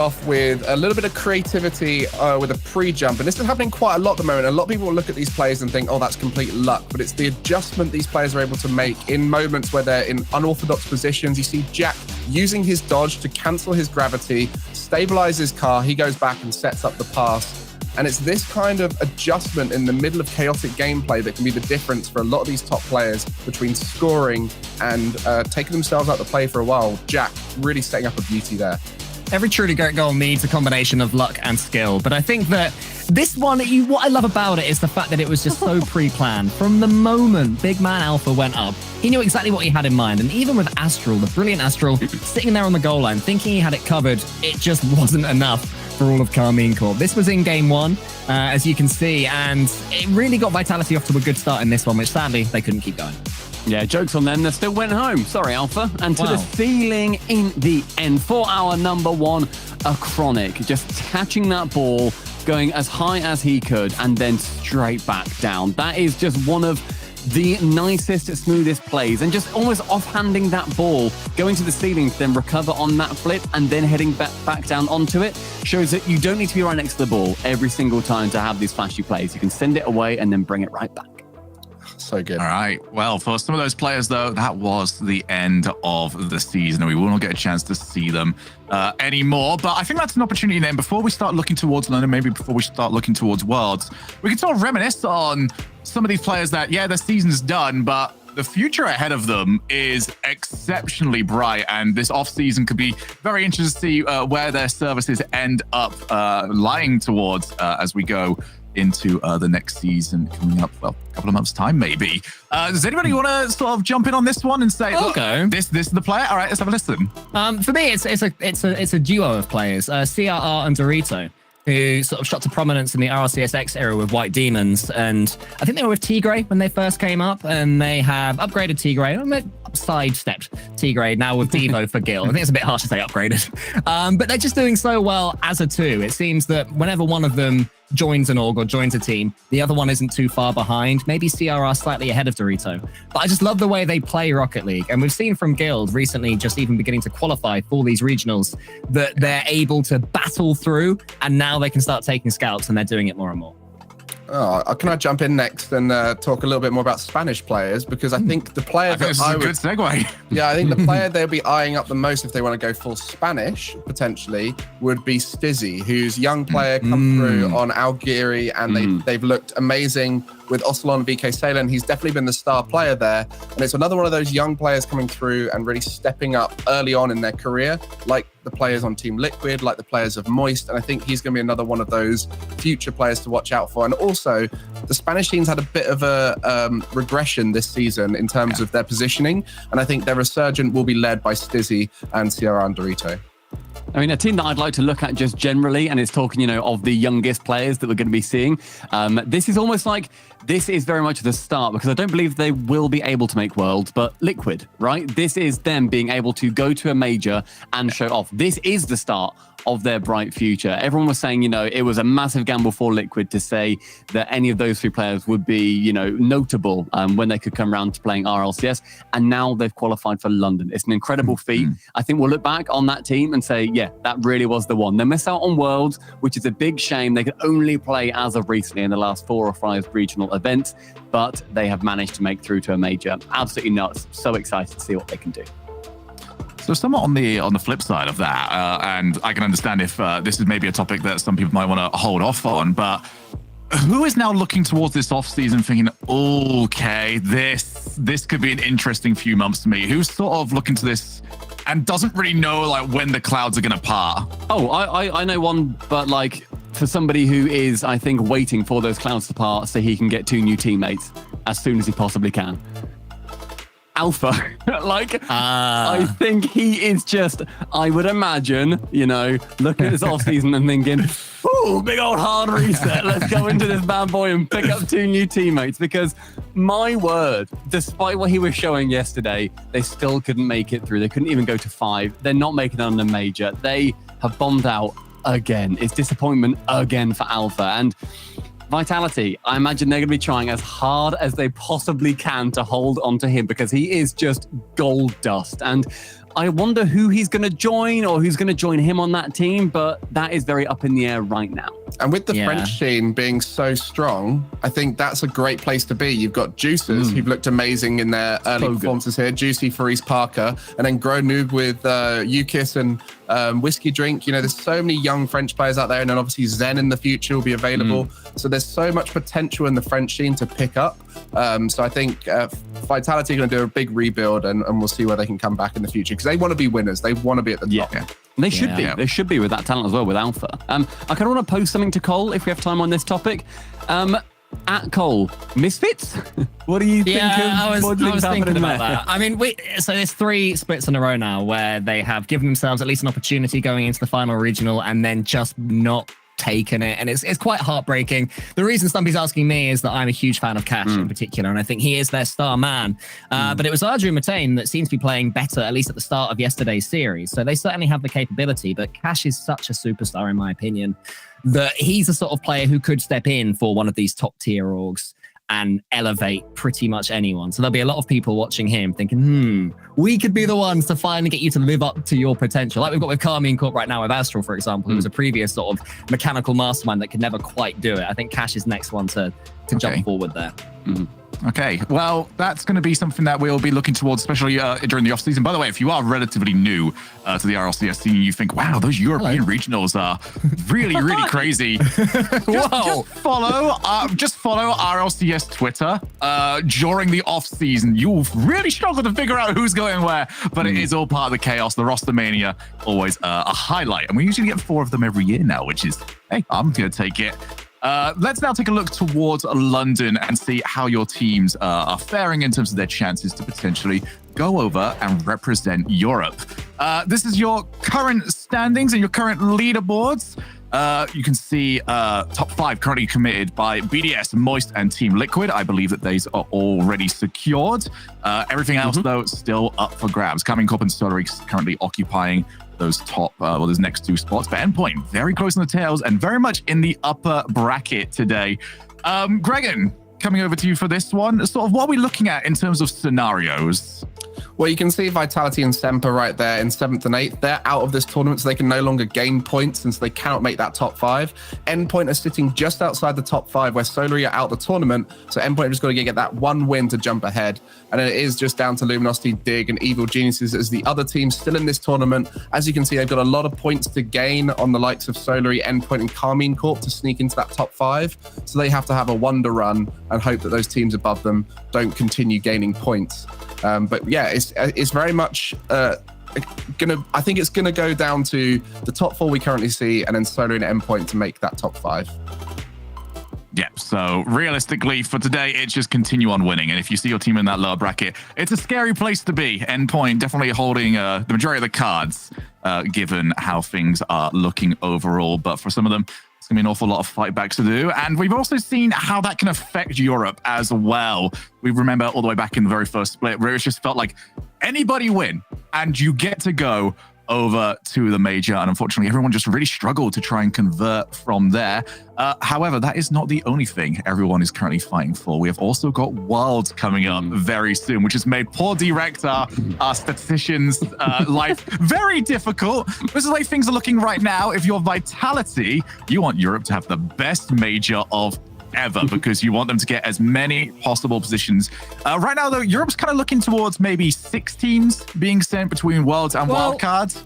off with a little bit of creativity with a pre-jump, and this is happening quite a lot at the moment. A lot of people will look at these plays and think, oh, that's complete luck, but it's the adjustment these players are able to make in moments where they're in unorthodox positions. You see Jack using his dodge to cancel his gravity, stabilize his car, he goes back and sets up the pass. And it's this kind of adjustment in the middle of chaotic gameplay that can be the difference for a lot of these top players between scoring and taking themselves out the play for a while. Jack really setting up a beauty there. Every truly great goal needs a combination of luck and skill. But I think that this one, what I love about it is the fact that it was just so pre-planned. From the moment Big Man Alpha went up, he knew exactly what he had in mind. And even with Astral, the brilliant Astral, sitting there on the goal line, thinking he had it covered, it just wasn't enough for all of Carmine Corp. This was in game one, as you can see, and it really got Vitality off to a good start in this one, which sadly, they couldn't keep going. Yeah, joke's on them. They still went home. Sorry, Alpha. And to the ceiling in the end. For our number one, a Chronic. Just catching that ball, going as high as he could, and then straight back down. That is just one of the nicest, smoothest plays. And just almost offhanding that ball, going to the ceiling to then recover on that flip, and then heading back down onto it, shows that you don't need to be right next to the ball every single time to have these flashy plays. You can send it away and then bring it right back. So good. All right. Well, for some of those players, though, that was the end of the season. We will not get a chance to see them anymore. But I think that's an opportunity then, before we start looking towards London, maybe before we start looking towards Worlds, we can sort of reminisce on some of these players that, yeah, their season's done, but the future ahead of them is exceptionally bright. And this off-season could be very interesting to see where their services end up lying towards as we go into the next season coming up, well, a couple of months' time, maybe. Does anybody want to sort of jump in on this one and say, look, this is the player? All right, let's have a listen. For me, it's a duo of players, CRR and Dorito, who sort of shot to prominence in the RLCS era with White Demons. And I think they were with Tigray when they first came up, and they have upgraded Tigray, sidestepped Tigray now with Devo for Gil. I think it's a bit harsh to say upgraded. But they're just doing so well as a two. It seems that whenever one of them joins an org or joins a team, the other one isn't too far behind. Maybe CRR slightly ahead of Dorito. But I just love the way they play Rocket League. And we've seen from Guild recently, just even beginning to qualify for these regionals, that they're able to battle through, and now they can start taking scouts, and they're doing it more and more. Oh, can I jump in next and talk a little bit more about Spanish players? Because I think the player this is a good segue. Yeah, I think the player they'll be eyeing up the most if they want to go full Spanish, potentially, would be Stizzy, who's young player come through on Algiri, and they've looked amazing with Ocelon and VK Sailor, and he's definitely been the star player there. And it's another one of those young players coming through and really stepping up early on in their career, like the players on Team Liquid, like the players of Moist. And I think he's going to be another one of those future players to watch out for. And also, the Spanish teams had a bit of a regression this season in terms of their positioning. And I think their resurgent will be led by Stizzy and Sierra and Dorito. I mean, a team that I'd like to look at just generally, and it's talking, of the youngest players that we're going to be seeing. This is almost like, this is very much the start, because I don't believe they will be able to make Worlds, but Liquid, right? This is them being able to go to a major and show off. This is the start of their bright future. Everyone was saying, it was a massive gamble for Liquid to say that any of those three players would be, notable when they could come around to playing RLCS. And now they've qualified for London. It's an incredible feat. I think we'll look back on that team and say, yeah, that really was the one. They missed out on Worlds, which is a big shame. They could only play as of recently in the last 4 or 5 regional events, but they have managed to make through to a major. Absolutely nuts. So excited to see what they can do. So somewhat on the flip side of that, and I can understand if this is maybe a topic that some people might want to hold off on, but who is now looking towards this off season thinking, okay, this could be an interesting few months to me? Who's sort of looking to this and doesn't really know when the clouds are going to part? Oh, I know one, but for somebody who is, I think, waiting for those clouds to part so he can get 2 new teammates as soon as he possibly can. Alpha. I think he is just, I would imagine, looking at this off-season and thinking, ooh, big old hard reset. Let's go into this bad boy and pick up 2 new teammates, because my word, despite what he was showing yesterday, they still couldn't make it through. They couldn't even go to 5. They're not making it on the major. They have bombed out again. It's disappointment again for Alpha. And Vitality, I imagine they're going to be trying as hard as they possibly can to hold on to him, because he is just gold dust. And I wonder who he's going to join or who's going to join him on that team, but that is very up in the air right now. And with the French scene being so strong, I think that's a great place to be. You've got Juicers, who've looked amazing in their early performances here. Juicy, Faris Parker, and then Grow Noob with Ukis and Whiskey Drink. You know, there's so many young French players out there, and then obviously Zen in the future will be available. So there's so much potential in the French scene to pick up. So I think Vitality are going to do a big rebuild, and we'll see where they can come back in the future, because they want to be winners. They want to be at the top. Yeah. And they should be. They should be with that talent as well, with Alpha. I kind of want to post something to Cole if we have time on this topic. At Cole, Misfits? What do you think of I was thinking about there? that. I mean, so there's 3 splits in a row now where they have given themselves at least an opportunity going into the final regional and then just not taken it, and it's quite heartbreaking. The reason Stumpy's asking me is that I'm a huge fan of Cash in particular, and I think he is their star man. But it was Ardru Matane that seems to be playing better, at least at the start of yesterday's series. So they certainly have the capability, but Cash is such a superstar, in my opinion, that he's the sort of player who could step in for one of these top tier orgs and elevate pretty much anyone. So there'll be a lot of people watching him thinking, we could be the ones to finally get you to live up to your potential. Like we've got with Carmine Corp right now with Astral, for example, who was a previous sort of mechanical mastermind that could never quite do it. I think Cash is next one to jump forward there. Okay, well, that's going to be something that we'll be looking towards, especially during the off-season. By the way, if you are relatively new to the RLCS scene, you think, wow, those European regionals are really, really crazy. Just follow RLCS Twitter during the off-season. You'll really struggle to figure out who's going where, but it is all part of the chaos. The roster mania, always a highlight. And we usually get 4 of them every year now, which is, hey, I'm going to take it. Let's now take a look towards London and see how your teams are faring in terms of their chances to potentially go over and represent Europe. This is your current standings and your current leaderboards. You can see top 5 currently committed by BDS, Moist, and Team Liquid. I believe that these are already secured. Everything else, though, still up for grabs. Coming Corp and Solar currently occupying those top, those next 2 spots. But Endpoint, very close on the tails and very much in the upper bracket today. Gregan, coming over to you for this one. Sort of what are we looking at in terms of scenarios? Well, you can see Vitality and Semper right there in 7th and 8th. They're out of this tournament, so they can no longer gain points, and so they cannot make that top 5. Endpoint are sitting just outside the top 5, where Solary are out the tournament, so Endpoint have just got to get that 1 win to jump ahead. And then it is just down to Luminosity, Dig, and Evil Geniuses as the other teams still in this tournament. As you can see, they've got a lot of points to gain on the likes of Solary, Endpoint, and Carmine Corp to sneak into that top 5. So they have to have a wonder run and hope that those teams above them don't continue gaining points. But yeah, it's very much I think it's gonna go down to the top 4 we currently see, and then Solar and Endpoint to make that top 5. Yep. So realistically for today, it's just continue on winning. And if you see your team in that lower bracket, it's a scary place to be. Endpoint definitely holding the majority of the cards, given how things are looking overall. But for some of them, it's going to be an awful lot of fight backs to do. And we've also seen how that can affect Europe as well. We remember all the way back in the very first split where it just felt like anybody win and you get to go over to the major. And unfortunately, everyone just really struggled to try and convert from there. However, that is not the only thing everyone is currently fighting for. We have also got Worlds coming up very soon, which has made poor Director, our statistician's life very difficult. This is the way things are looking right now. If you're Vitality, you want Europe to have the best major of ever, because you want them to get as many possible positions. Right now, though, Europe's kind of looking towards maybe 6 teams being sent between Worlds and Wildcards.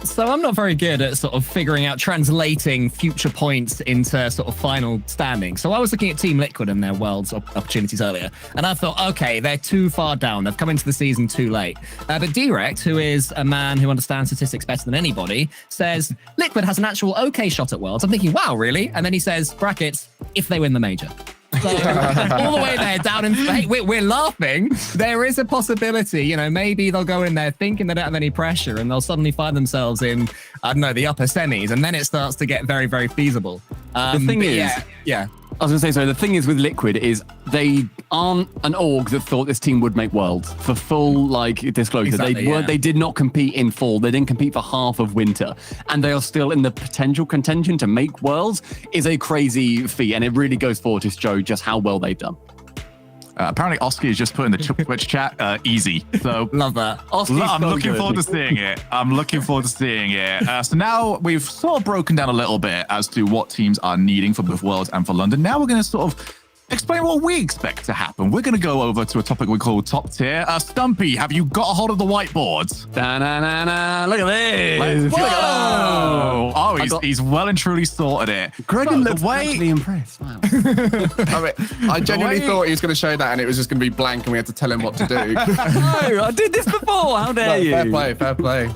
So I'm not very good at sort of figuring out translating future points into sort of final standing. So I was looking at Team Liquid and their Worlds opportunities earlier, and I thought, okay, they're too far down. They've come into the season too late. But Direct, who is a man who understands statistics better than anybody, says Liquid has an actual okay shot at Worlds. I'm thinking, wow, really? And then he says, brackets, if they win the major. So all the way there down in, hey, we're laughing. There is a possibility, you know, maybe they'll go in there thinking they don't have any pressure and they'll suddenly find themselves in, I don't know, the upper semis, and then it starts to get very, very feasible. The thing is, yeah. I was going to say, so the thing is with Liquid is they aren't an org that thought this team would make Worlds for full, like, disclosure. Exactly, They did not compete in fall. They didn't compete for half of winter. And they are still in the potential contention to make Worlds is a crazy feat. And it really goes forward to show just how well they've done. Apparently, Oscar is just put in the Twitch chat easy. So Love that. I'm looking forward to seeing it. I'm looking forward to seeing it. So now we've sort of broken down a little bit as to what teams are needing for both Worlds and for London. Now we're going to sort of explain what we expect to happen. We're going to go over to a topic we call top tier. Stumpy, have you got a hold of the whiteboard? Da-na-na-na. Look at this. Whoa! Oh, he's well and truly sorted it. Gregan looks way actually impressed. Wow. I mean, I genuinely thought he was going to show that and it was just going to be blank and we had to tell him what to do. No, I did this before. How dare you? Fair play, fair play.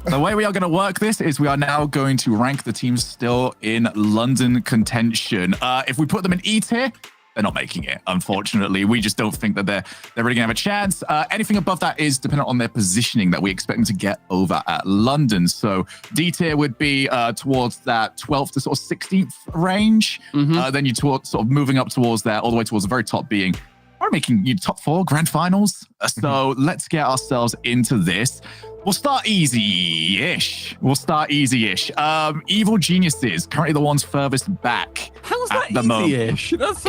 The way we are going to work this is we are now going to rank the teams still in London contention. If we put them in E tier, they're not making it, unfortunately. We just don't think that they're really going to have a chance. Anything above that is dependent on their positioning that we expect them to get over at London. So D tier would be towards that 12th to sort of 16th range. Then you sort of moving up towards there, all the way towards the very top being making you top 4 grand finals. So let's get ourselves into this. We'll start easy-ish. Evil Geniuses, currently the ones furthest back. How's at that the moment. easy-ish? That's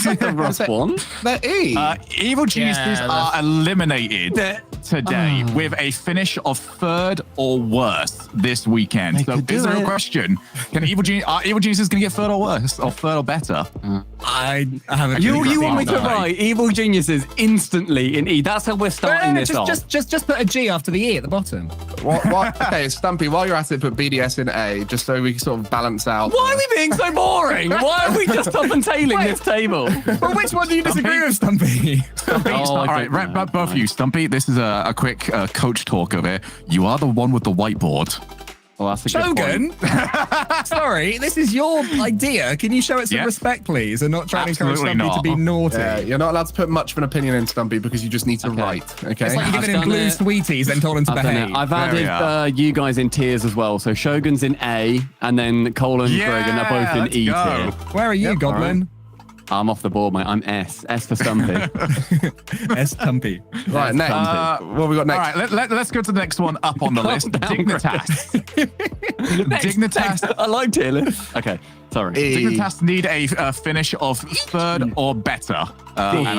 like a rough one. They're E. Evil Geniuses are eliminated today with a finish of 3rd or worse this weekend. So is there a question? Are Evil Geniuses going to get 3rd or worse, or 3rd or better? I haven't. You want me to write Evil Geniuses instantly in E? That's how we're starting this off. Just put a G after the E at the bottom. Okay, Stumpy, while you're at it, put BDS in A, just so we can sort of balance out. Why are we being so boring? Why are we just up and tailing this table? Well, which one do you disagree with, Stumpy? All right, both of you. Stumpy, this is a quick coach talk of it. You are the one with the whiteboard. Oh, that's a good Shogun, sorry, this is your idea. Can you show it some respect, please, and not try and encourage Stumpy to be naughty? Yeah, you're not allowed to put much of an opinion in Stumpy because you just need to write. Okay. It's like you're giving him blue sweeties and told him to behave. I've added you guys in tiers as well. So Shogun's in A, and then Cole and Gregan are both in E tier. Where are you, Goblin? I'm off the board, mate. I'm S. S for Stumpy. S Stumpy. Right, next. What have we got next? All right, let's go to the next one up on the list. Dignitas. Dignitas. I like tier list. Okay, sorry. Dignitas need a finish of 3rd or better. You're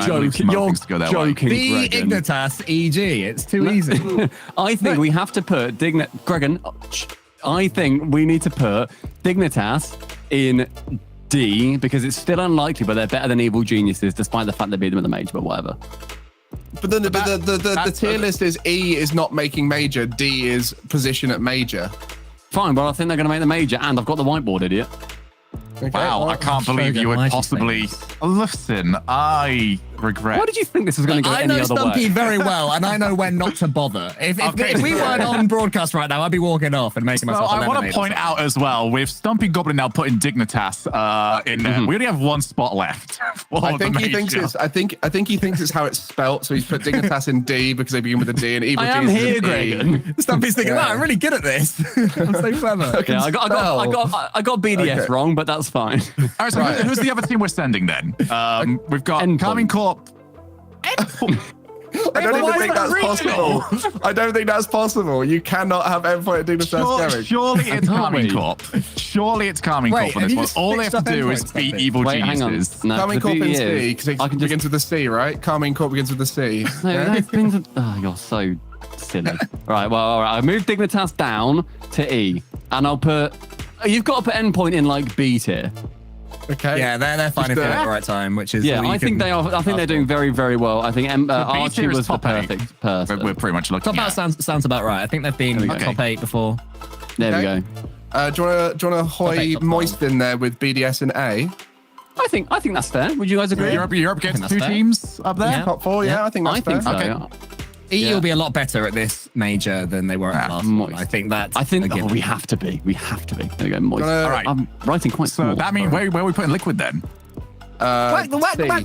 joking. The Ignitas EG. It's too easy. I think we have to put Gregan, I think we need to put Dignitas in D, because it's still unlikely, but they're better than Evil Geniuses, despite the fact they beat them at the major, but whatever. But then the tier list is E is not making major, D is position at major. Fine, well, I think they're going to make the major, and I've got the whiteboard, idiot. Okay, wow, I can't believe you would possibly... Listen, I regret... Why did you think this was going to go any other way? I know Stumpy very well, and I know when not to bother. If we weren't on broadcast right now, I'd be walking off and making myself a lemonade. I want to point out as well, with Stumpy Goblin now putting Dignitas in there, we only have 1 spot left. I think he thinks it's how it's spelt, so he's put Dignitas in D because they begin with a D, and Evil Geniuses in E. Gregan. Stumpy's thinking, I'm really good at this. I'm so clever. Yeah, I got BDS wrong, but that's fine. All right, so who's the other team we're sending then? We've got Carmine Corp. I don't even think that's possible. I don't think that's possible. You cannot have Endpoint and Dignitas going. Surely it's Carmine Corp. Surely it's Carmine Corp on this one. All they have to do is beat Evil Geniuses. No, Carmine Corp in C, because it begins with the C, right? Carmine Corp begins with the C. Oh, you're so silly. Right, well, all right. I moved Dignitas down to E, and I'll put... You've got to put Endpoint in, like, B tier. Okay. Yeah, they're fine if they're at the right time, which is... Yeah, I think they are. I think they're doing very, very well. I think Archie was the perfect person. We're pretty much looking at. Sounds about right. I think they've been top 8 before. There we go. Do you want to hoy Moist in there with BDS in A? I think that's fair. Would you guys agree? You're up against 2 teams up there? Yeah. Top 4, yeah, I think that's fair. So. Okay. E will be a lot better at this major than they were at last one. I think we have to be. We have to be. There we go, Moist. All right. I'm writing quite small. So that means where are we putting Liquid then? Back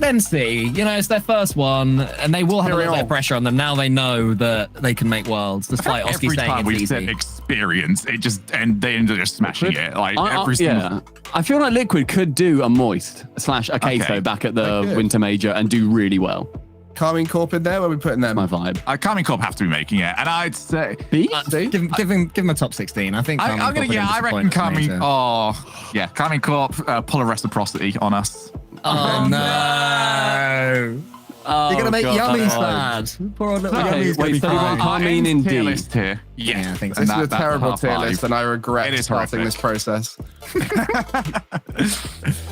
then C. You know, it's their first one, and they will have a little bit of pressure on them. Now they know that they can make worlds. Despite Oski saying it's easy. Said experience, and they ended up just smashing it. Like every single... I feel like Liquid could do a Moist / Akato back at the Winter Major and do really well. Carmine Corp in there? Where are we putting them? My vibe. Carmine Corp have to be making it, and I'd say B. Give him a top 16. I think. I reckon Carmine. Carmine Corp pull a reciprocity on us. Oh no! Oh, You're gonna make God, Yummy that sad. Poor old little Okay, Yummy's gonna wait, be so we fine. want Carmine Tier indeed. list here. Yeah, I think so. This And is a that's terrible half tier five. list, and I regret It is starting horrific. this process.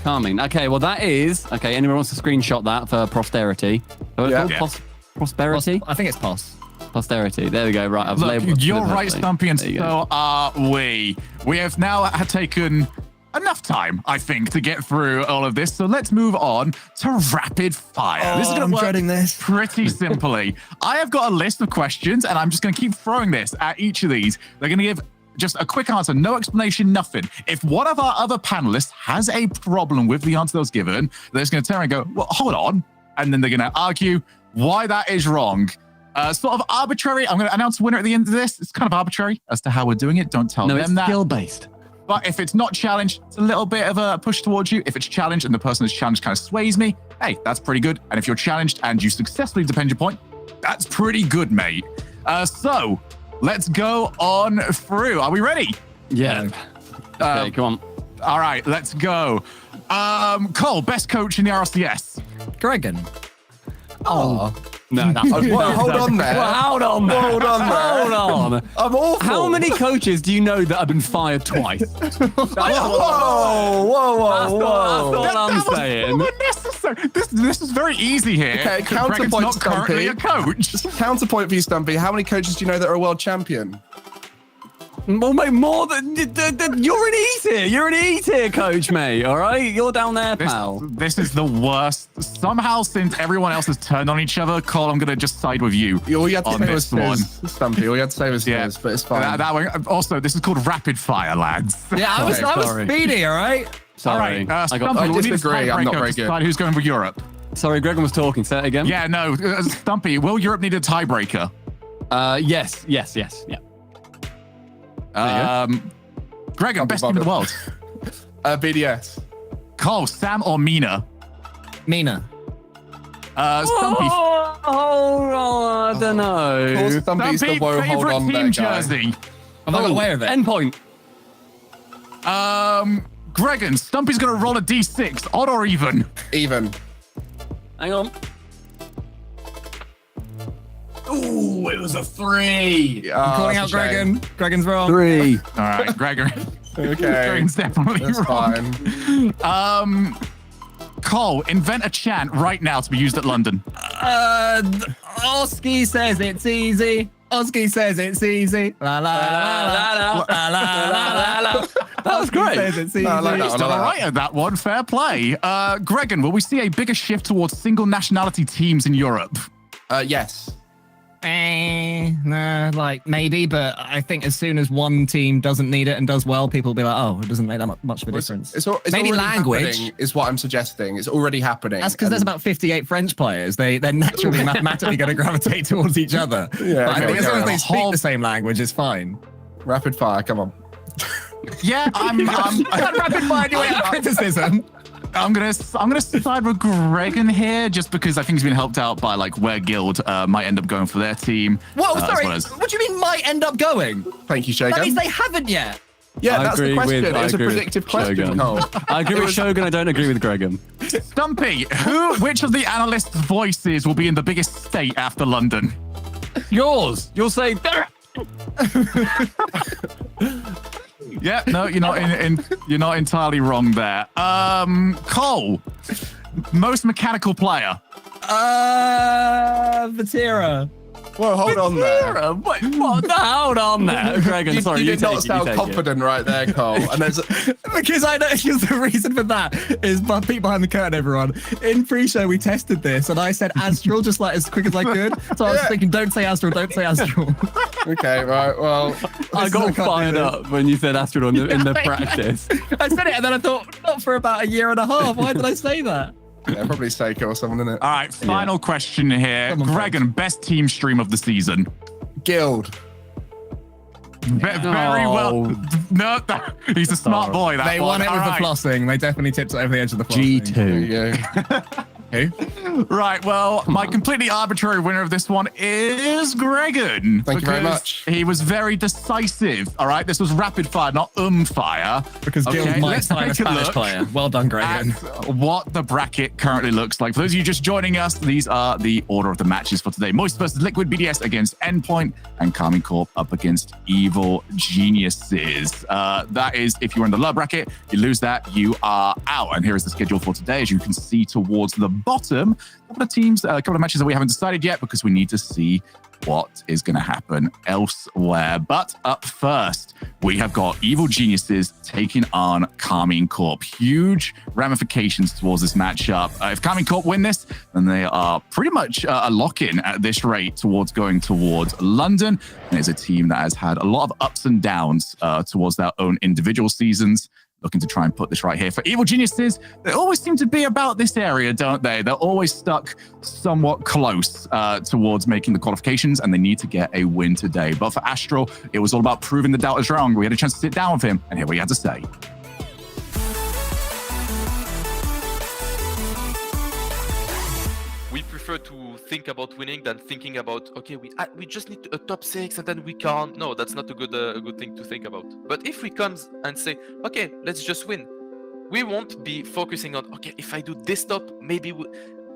Carmine. Okay, well that is okay. Anyone wants to screenshot that for posterity? Oh, Yeah. it's called prosperity. I think it's pos. Posterity. There we go. Right, I've Look, labeled. you're right, Stumpy, and There you go. so are we. We have now taken enough time, I think, to get through all of this. So let's move on to rapid fire. This is going to work this. pretty simply. I have got a list of questions, and I'm just going to keep throwing this at each of these. They're going to give just a quick answer, no explanation, nothing. If one of our other panelists has a problem with the answer that was given, they're just going to turn and go, well, hold on. And then they're going to argue why that is wrong. Sort of arbitrary. I'm going to announce a winner at the end of this. It's kind of arbitrary as to how we're doing it. Don't tell No, them it's that. skill-based. But if it's not challenged, it's a little bit of a push towards you. If it's challenged and the person that's challenged kind of sways me, hey, that's pretty good. And if you're challenged and you successfully defend your point, that's pretty good, mate. So let's go on through. Are we ready? Yeah. Okay, come on. All right, let's go. Cole, best coach in the RLCS. Gregan. Oh, No, that's well, hold on there. Well, hold on there. Hold on there. Hold on. I'm awful. How many coaches do you know that have been fired twice? That's Whoa, whoa, whoa. That's all I'm saying. Unnecessary. This is very easy here. Okay, 'cause Gregan's counterpoint, not currently a Stumpy. coach. Counterpoint for you, Stumpy. How many coaches do you know that are a world champion? Well, mate, more than you're an E tier. You're an E tier coach, mate. All right, you're down there, pal. This is the worst. Somehow, since everyone else has turned on each other, Cole, I'm going to just side with you. All you had to on say was this one. his, Stumpy. All you had to say was Yeah. his, but it's fine. That way. Also, this is called rapid fire, lads. Yeah, I was Sorry. speedy, all right? Sorry. All right, I got. Stumpy, I we'll need a disagree, I'm not tiebreaker very to good. decide who's going for Europe. Sorry, Gregan was talking. Say it again. Yeah, no, Stumpy, will Europe need a tiebreaker? Yes. Yeah. Gregan, best team in the world. BDS. Cole, Sam or Mina? Mina. Stumpy, Oh, I don't know. Of course, Stumpy's the woe hold favorite on team there, guy. jersey. I've not got away with it. Endpoint. Gregan, Stumpy's going to roll a d6, odd or even? Even. Hang on. Ooh, it was a 3. Oh, Calling that's out a shame. Gregan. Gregan's wrong. 3. All right, Gregan. Okay. Gregan's definitely That's wrong. fine. Cole, invent a chant right now to be used at London. Oski says it's easy. Oski says it's easy. La la la la la la la la. That was great. Says it's easy. No, I like that one. Still all right at that one. Fair play. Gregan, will we see a bigger shift towards single nationality teams in Europe? Yes. Nah, like maybe, but I think as soon as one team doesn't need it and does well, people will be like, oh, it doesn't make that much of a difference. It's maybe already language. happening is what I'm suggesting. It's already happening. That's because there's about 58 French players. They're naturally mathematically going to gravitate towards each other. Yeah, But I okay, think as long as okay. they speak the same language, it's fine. Rapid fire. Come on. Yeah, I'm Rapid fire your way out of criticism. I'm gonna side with Gregan here, just because I think he's been helped out by like where Guild might end up going for their team. Whoa, as sorry. well as- What do you mean might end up going? Thank you, That means Shogun. they haven't yet. Yeah, I that's the agree question. with- It was I a agree with predictive question, Shogun. Cole. I agree with Shogun. I don't agree with Gregan. Stumpy, which of the analysts' voices will be in the biggest state after London? Yours. You'll say. Yeah, no, you're not entirely wrong there. Cole, most mechanical player. Vatira. Whoa, hold on there. What? Hold on there, Gregan. Sorry, you you did not take it, sound you take it. confident right there, Cole. And there's Because I know the reason for that is my peek behind the curtain, everyone. In pre-show, we tested this, and I said Astral just like as quick as I could. So I was thinking, don't say Astral, don't say Astral. okay, right. Well, I got fired up when you said Astral in the practice. I said it, and then I thought, not for about a year and a half. Why did I say that? yeah, probably Seiko or something, isn't it? All right, final question here. Come on, Gregan, best team stream of the season. Guild. Very well. No, he's a smart boy. That They one. won it with All the right. flossing. They definitely tipped it over the edge of the flossing. There G2. you go. Who? Right, well, my completely arbitrary winner of this one is Gregan. Thank you very much. He was very decisive, all right? This was rapid fire, not fire. Because Gil My let's time take a Spanish look player. Well done, Gregan. at what the bracket currently looks like. For those of you just joining us, these are the order of the matches for today. Moist versus Liquid, BDS against Endpoint, and Carmine Corp up against Evil Geniuses. That is, if you're in the low bracket, you lose that, you are out. And here is the schedule for today. As you can see towards the bottom, a couple of teams, a couple of matches that we haven't decided yet because we need to see what is going to happen elsewhere. But up first, we have got Evil Geniuses taking on Carmine Corp. Huge ramifications towards this matchup. If Carmine Corp win this, then they are pretty much a lock-in at this rate towards going towards London. And it's a team that has had a lot of ups and downs towards their own individual seasons. Looking to try and put this right here. For Evil Geniuses, they always seem to be about this area, don't they? They're always stuck somewhat close towards making the qualifications, and they need to get a win today. But for Astral, it was all about proving the doubters wrong. We had a chance to sit down with him and hear what he had to say. We prefer to think about winning than thinking about, okay, we just need a top 6 and then we can't. No, that's not a good thing to think about. But if we come and say, okay, let's just win, we won't be focusing on, okay, if I do this top, maybe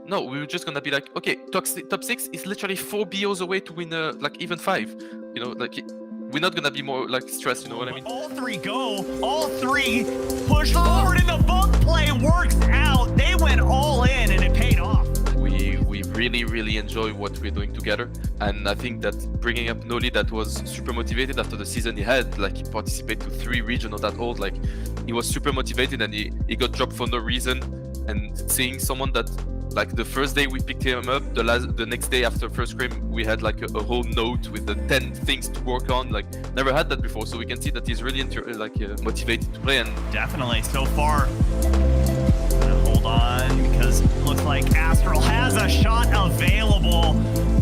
no, we're just gonna be like, okay, top 6 is literally 4 BOs away to win like even 5. You know, like we're not gonna be more like stressed, you know what I mean? All three go, all three push forward, and the bump play works out. They went all in and it paid off. We really enjoy what we're doing together, and I think that bringing up Noli, that was super motivated after the season he had, like he participated to 3 regions not that old, like he was super motivated, and he got dropped for no reason. And seeing someone that, like the first day we picked him up, the next day after first scrim we had like a whole note with the 10 things to work on, like never had that before. So we can see that he's really motivated to play. And definitely so far. Hold on, because it looks like Astral has a shot available.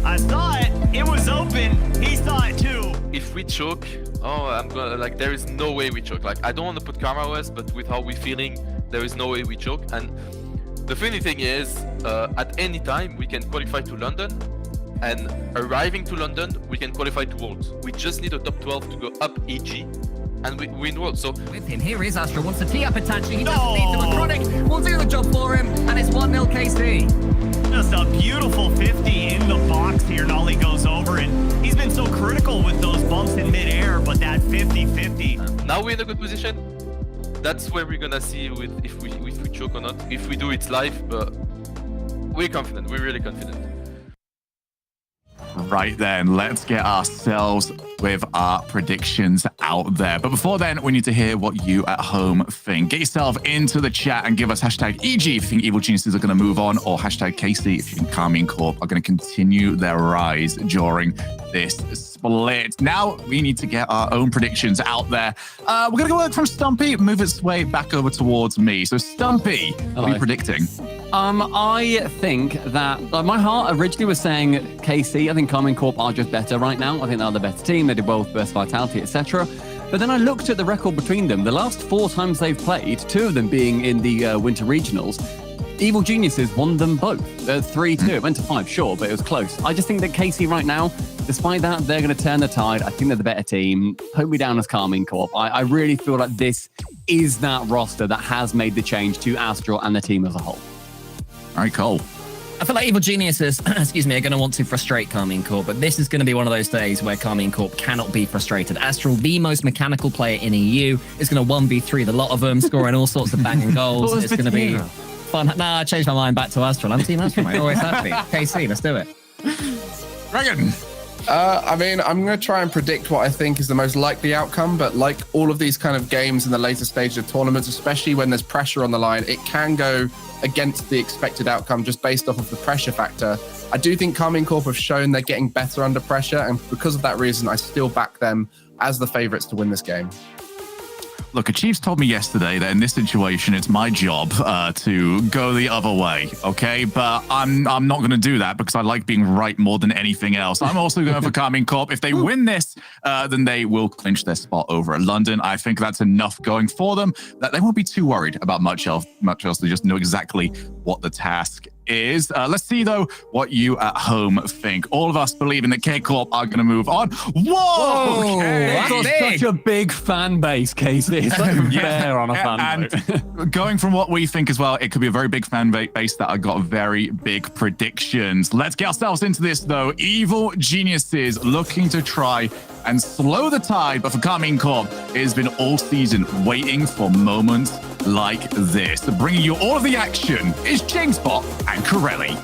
I saw it, it was open, he saw it too. If we choke, I'm gonna, like, there is no way we choke. Like, I don't want to put Karma OS, but with how we're feeling, there is no way we choke. And the funny thing is, at any time we can qualify to London, and arriving to London we can qualify to Worlds. We just need a top 12 to go up AG, and we win Worlds. So With him, here is Astro, wants to tee up Itachi, he doesn't need the Chronic, will do the job for him, and it's 1-0 KC. Just a beautiful 50 in the box here. Nolly goes over, and he's been so critical with those bumps in midair, but that 50-50. now we're in a good position. That's where we're gonna see if we choke or not. If we do, it's live, but we're confident. We're really confident. Right then, let's get ourselves with our predictions out there. But before then, we need to hear what you at home think. Get yourself into the chat and give us hashtag EG if you think Evil Geniuses are going to move on, or hashtag KC if you think Carmine Corp are going to continue their rise during this split. Now we need to get our own predictions out there. We're going to go from Stumpy, move its way back over towards me. So Stumpy, what are you predicting? I think that my heart originally was saying KC. I think Carmine Corp are just better right now. I think they're the better team. They did well with Burst Vitality, etc. But then I looked at the record between them. The last 4 times they've played, 2 of them being in the Winter Regionals, Evil Geniuses won them both. 3-2. It went to 5, sure, but it was close. I just think that KC right now, despite that, they're going to turn the tide. I think they're the better team. Put me down as Carmine Corp. I really feel like this is that roster that has made the change to Astral and the team as a whole. All right, Cole. I feel like Evil Geniuses, excuse me, are going to want to frustrate Carmine Corp, but this is going to be one of those days where Carmine Corp cannot be frustrated. Astral, the most mechanical player in EU, is going to 1v3 the lot of them, scoring all sorts of banging goals. It's going to be fun. Nah, I changed my mind back to Astral. I'm Team Astral, mate. Always happy. KC, let's do it. Dragon. I mean, I'm going to try and predict what I think is the most likely outcome, but like all of these kind of games in the later stages of tournaments, especially when there's pressure on the line, it can go against the expected outcome just based off of the pressure factor. I do think Carmine Corp have shown they're getting better under pressure, and because of that reason, I still back them as the favorites to win this game. Look, a Chiefs told me yesterday that in this situation, it's my job to go the other way, okay? But I'm not going to do that because I like being right more than anything else. I'm also going for Carmine Corp. If they win this, then they will clinch their spot over at London. I think that's enough going for them that they won't be too worried about much else. They just know exactly what the task is. Let's see, though, what you at home think. All of us believing that K-Corp are going to move on. Whoa! They've got such a big fan base, Casey. It's like fair on a fan And going from what we think as well, it could be a very big fan base that I got very big predictions. Let's get ourselves into this, though. Evil Geniuses looking to try and slow the tide, but for Karmine Corp, it has been all season waiting for moments like this. Bringing you all of the action is Jamespot and Corelli.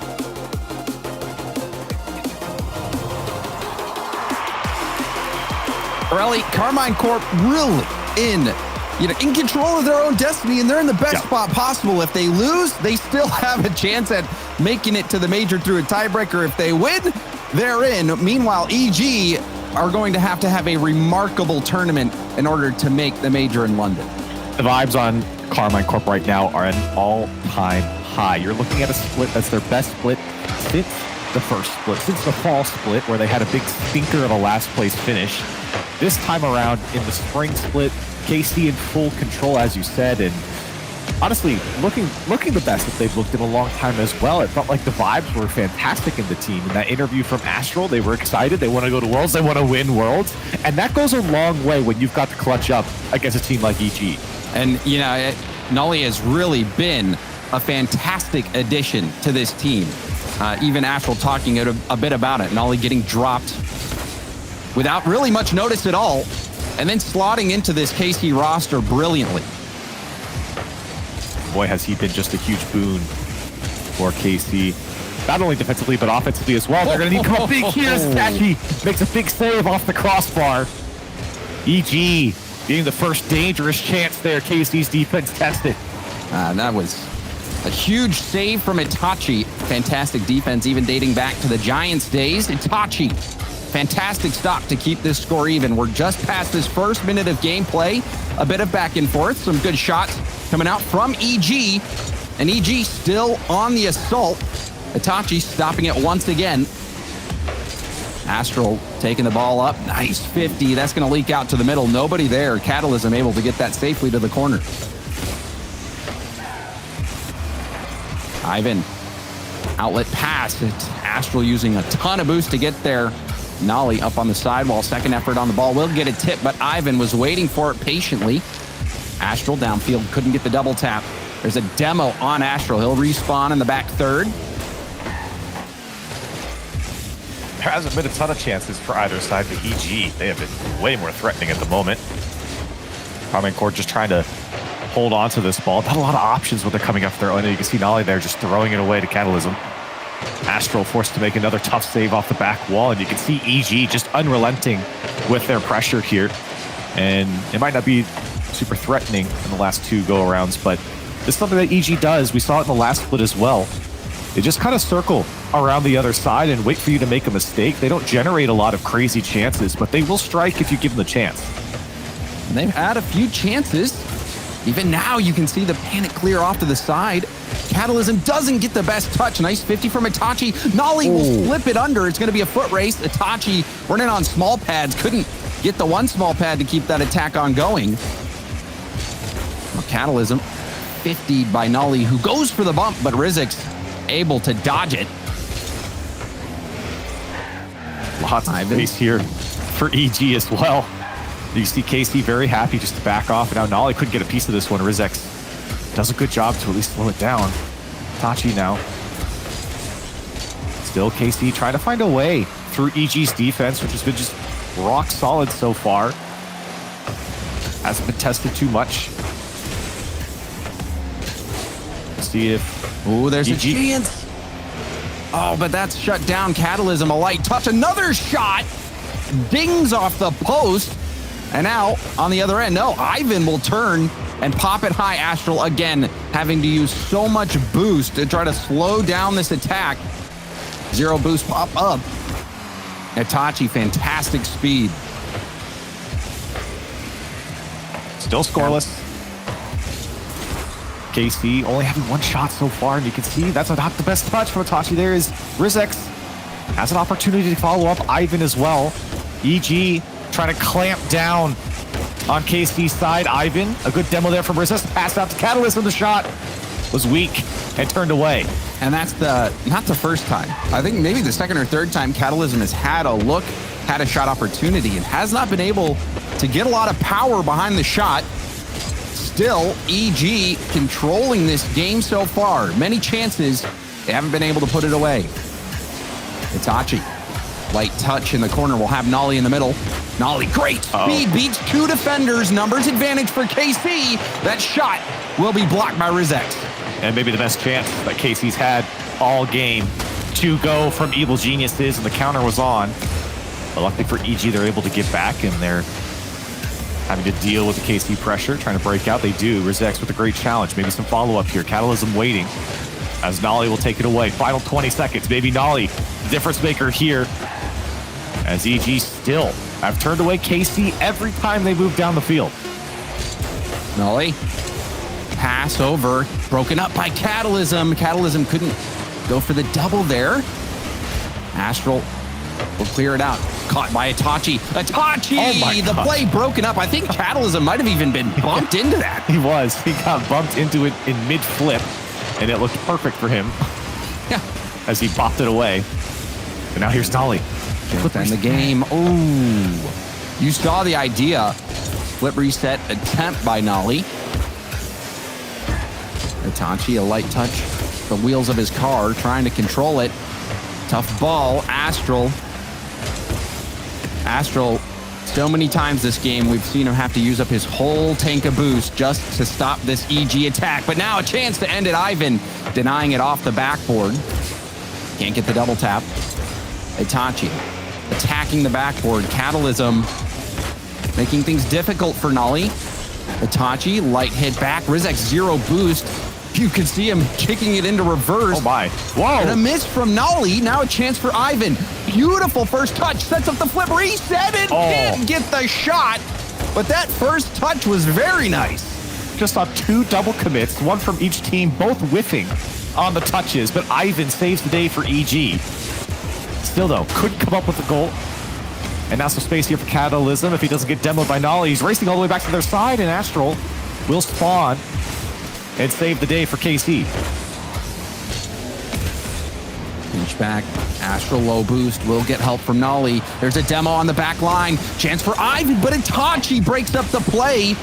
Corelli, Karmine Corp really in control of their own destiny, and they're in the best spot possible. If they lose, they still have a chance at making it to the major through a tiebreaker. If they win, they're in. Meanwhile, EG are going to have a remarkable tournament in order to make the major in London. The vibes on Karmine Corp right now are at an all-time high. You're looking at a split that's their best split since the first split, since the fall split, where they had a big stinker of a last place finish. This time around in the spring split, KC in full control, as you said, and honestly, looking the best that they've looked in a long time as well. It felt like the vibes were fantastic in the team. In that interview from Astral, they were excited. They want to go to Worlds. They want to win Worlds. And that goes a long way when you've got to clutch up against a team like EG. And, Nolly has really been a fantastic addition to this team. Even Astral talking a bit about it. Nolly getting dropped without really much notice at all, and then slotting into this KC roster brilliantly. Boy, has he been just a huge boon for KC. Not only defensively, but offensively as well. They're going to need to come up big here. Tachi makes a big save off the crossbar. EG being the first dangerous chance there. KC's defense tested. That was a huge save from Itachi. Fantastic defense, even dating back to the Giants days. Itachi, fantastic stop to keep this score even. We're just past this first minute of gameplay. A bit of back and forth, some good shots coming out from EG, and EG still on the assault. Itachi stopping it once again. Astral taking the ball up. Nice 50. That's going to leak out to the middle. Nobody there. Catalysm able to get that safely to the corner. Ivan, outlet pass. It's Astral using a ton of boost to get there. Nolly up on the sidewall. Second effort on the ball. Will get a tip, but Ivan was waiting for it patiently. Astral downfield couldn't get the double tap. There's a demo on Astral. He'll respawn in the back third. There hasn't been a ton of chances for either side, but EG, they have been way more threatening at the moment. Karmine Corp just trying to hold on to this ball. Not a lot of options when they're coming up their own. You can see Nolly there just throwing it away to Catalysm. Astral forced to make another tough save off the back wall, and you can see EG just unrelenting with their pressure here. And it might not be super threatening in the last two go-arounds, but it's something that EG does. We saw it in the last split as well. They just kind of circle around the other side and wait for you to make a mistake. They don't generate a lot of crazy chances, but they will strike if you give them the chance. And they've had a few chances. Even now, you can see the panic clear off to the side. Catalysm doesn't get the best touch. Nice 50 from Itachi. Nolly will flip it under. It's going to be a foot race. Itachi running on small pads. Couldn't get the one small pad to keep that attack on going. Well, Catalysm 50'd by Nolly, who goes for the bump, but Rizik's able to dodge it. Lots of space here for EG as well. You see KC very happy just to back off, and now Nolly couldn't get a piece of this one. Rizek does a good job to at least slow it down. Tachi now. Still KC trying to find a way through EG's defense, which has been just rock solid so far. Hasn't been tested too much. Let's see if... Ooh, there's a chance. Oh, but that's shut down. Catalysm, a light touch. Another shot. Dings off the post. And now, on the other end, no, Ivan will turn and pop it high. Astral, again, having to use so much boost to try to slow down this attack. Zero boost pop up. Itachi, fantastic speed. Still scoreless. KC only having one shot so far, and you can see that's not the best touch from Itachi. There is Rizek has an opportunity to follow up Ivan as well. EG trying to clamp down on KC's side. Ivan, a good demo there from Rizek. Passed out to Catalyst, and the shot was weak. and turned away. And that's not the first time. I think maybe the second or third time Catalysm has had a shot opportunity and has not been able to get a lot of power behind the shot. Still, EG controlling this game so far. Many chances, they haven't been able to put it away. Itachi, light touch in the corner. We'll have Nolly in the middle. Nolly, great speed, beats 2 defenders. Numbers advantage for KC. That shot will be blocked by Rizex. And maybe the best chance that KC's had all game to go from Evil Geniuses, and the counter was on. But luckily for EG, they're able to get back, and they're having to deal with the KC pressure, trying to break out. They do. Rizex with a great challenge. Maybe some follow-up here. Catalysm waiting as Nolly will take it away. Final 20 seconds. Maybe Nolly, difference maker here, as EG still have turned away KC every time they move down the field. Nolly, pass over, broken up by Catalysm. Catalysm couldn't go for the double there. Astral will clear it out. Caught by Itachi. Itachi! Oh my the gosh. Play broken up. I think Catalysm might have even been bumped into that. He was. He got bumped into it in mid-flip, and it looked perfect for him. Yeah. As he bopped it away. And now here's Nolly. Flip in the game. Ooh. You saw the idea. Flip reset attempt by Nolly. Itachi, a light touch. The wheels of his car, trying to control it. Tough ball. Astral, so many times this game, we've seen him have to use up his whole tank of boost just to stop this EG attack. But now a chance to end it. Ivan denying it off the backboard. Can't get the double tap. Itachi attacking the backboard. Catalysm making things difficult for Nolly. Itachi, light hit back. Rizex 0 boost. You can see him kicking it into reverse. Oh my. Whoa. And a miss from Nolly. Now a chance for Ivan. Beautiful first touch. Sets up the flip. Reset and didn't get the shot. But that first touch was very nice. Just saw 2 double commits, one from each team, both whiffing on the touches. But Ivan saves the day for EG. Still, though, couldn't come up with the goal. And now some space here for Catalysm. If he doesn't get demoed by Nolly, he's racing all the way back to their side, and Astral will spawn and save the day for KC. Pinch back. Astral low boost. Will get help from Nolly. There's a demo on the back line. Chance for Ivan, but Itachi breaks up the play.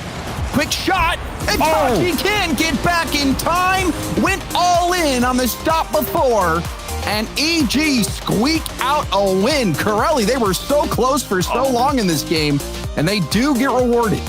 Quick shot. Itachi can get back in time. Went all in on the stop before. And EG squeak out a win. Corelli, they were so close for so long in this game, and they do get rewarded.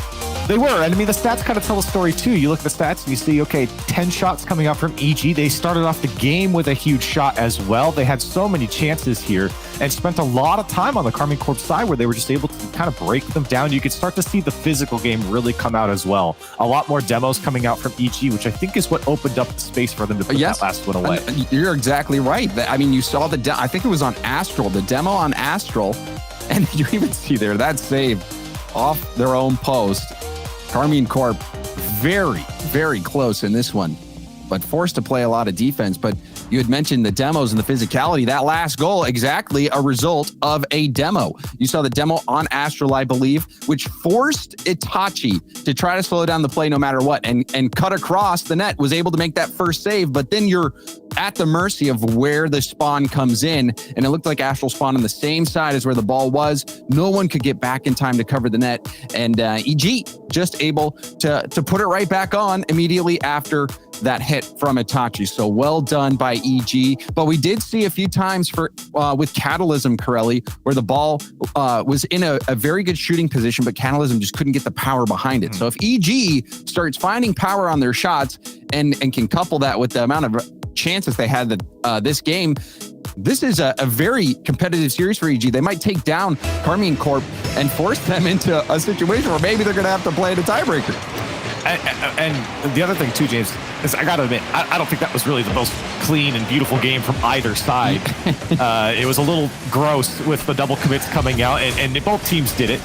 They were, and I mean, the stats kind of tell a story too. You look at the stats and you see, okay, 10 shots coming out from EG. They started off the game with a huge shot as well. They had so many chances here and spent a lot of time on the Karmine Corp side where they were just able to kind of break them down. You could start to see the physical game really come out as well. A lot more demos coming out from EG, which I think is what opened up the space for them to put that last one away. You're exactly right. I mean, you saw I think it was on Astral, the demo on Astral, and you even see there that save off their own post. Karmine Corp very, very close in this one, but forced to play a lot of defense. But you had mentioned the demos and the physicality. That last goal, exactly a result of a demo. You saw the demo on Astral, I believe, which forced Itachi to try to slow down the play no matter what, and cut across the net, was able to make that first save. But then you're at the mercy of where the spawn comes in, and it looked like Astral spawned on the same side as where the ball was. No one could get back in time to cover the net, and EG just able to put it right back on immediately after that hit from Itachi. So well done by EG. But we did see a few times with Catalysm, Corelli, where the ball was in a very good shooting position, but Catalysm just couldn't get the power behind it. So if EG starts finding power on their shots and can couple that with the amount of chances they had this game, this is a very competitive series for EG. They might take down Karmine Corp and force them into a situation where maybe they're going to have to play in a tiebreaker. And the other thing too, James, is I got to admit, I don't think that was really the most clean and beautiful game from either side. It was a little gross with the double commits coming out, and both teams did it.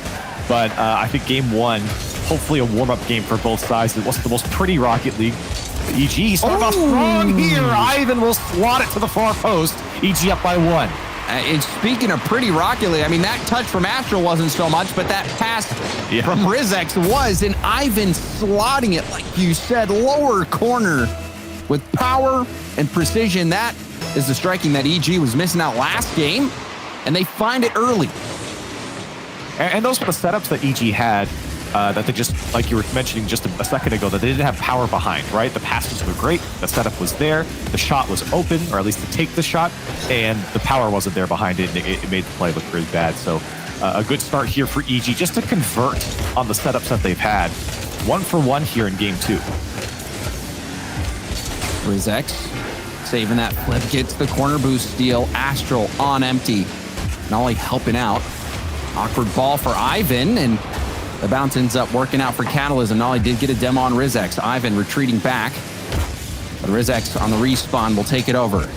But I think game one, hopefully a warm-up game for both sides. It wasn't the most pretty Rocket League. EG starting off strong here. Ivan will slot it to the far post. EG up by 1. And speaking of pretty Rocket League, I mean, that touch from Astral wasn't so much, but that pass from Rizex was, and Ivan slotting it, like you said, lower corner. with power and precision. That is the striking that EG was missing out last game, and they find it early. And those were the setups that EG had that they just, like you were mentioning just a second ago, that they didn't have power behind, right? The passes were great, the setup was there, the shot was open, or at least to take the shot, and the power wasn't there behind it, and it made the play look really bad. So a good start here for EG just to convert on the setups that they've had. 1 for 1 here in game 2. Rizex saving that flip, gets the corner boost steal. Astral on empty. Nolly helping out. Awkward ball for Ivan, and the bounce ends up working out for Catalysm. Nolly did get a demo on Rizex. Ivan retreating back. But Rizex on the respawn will take it over.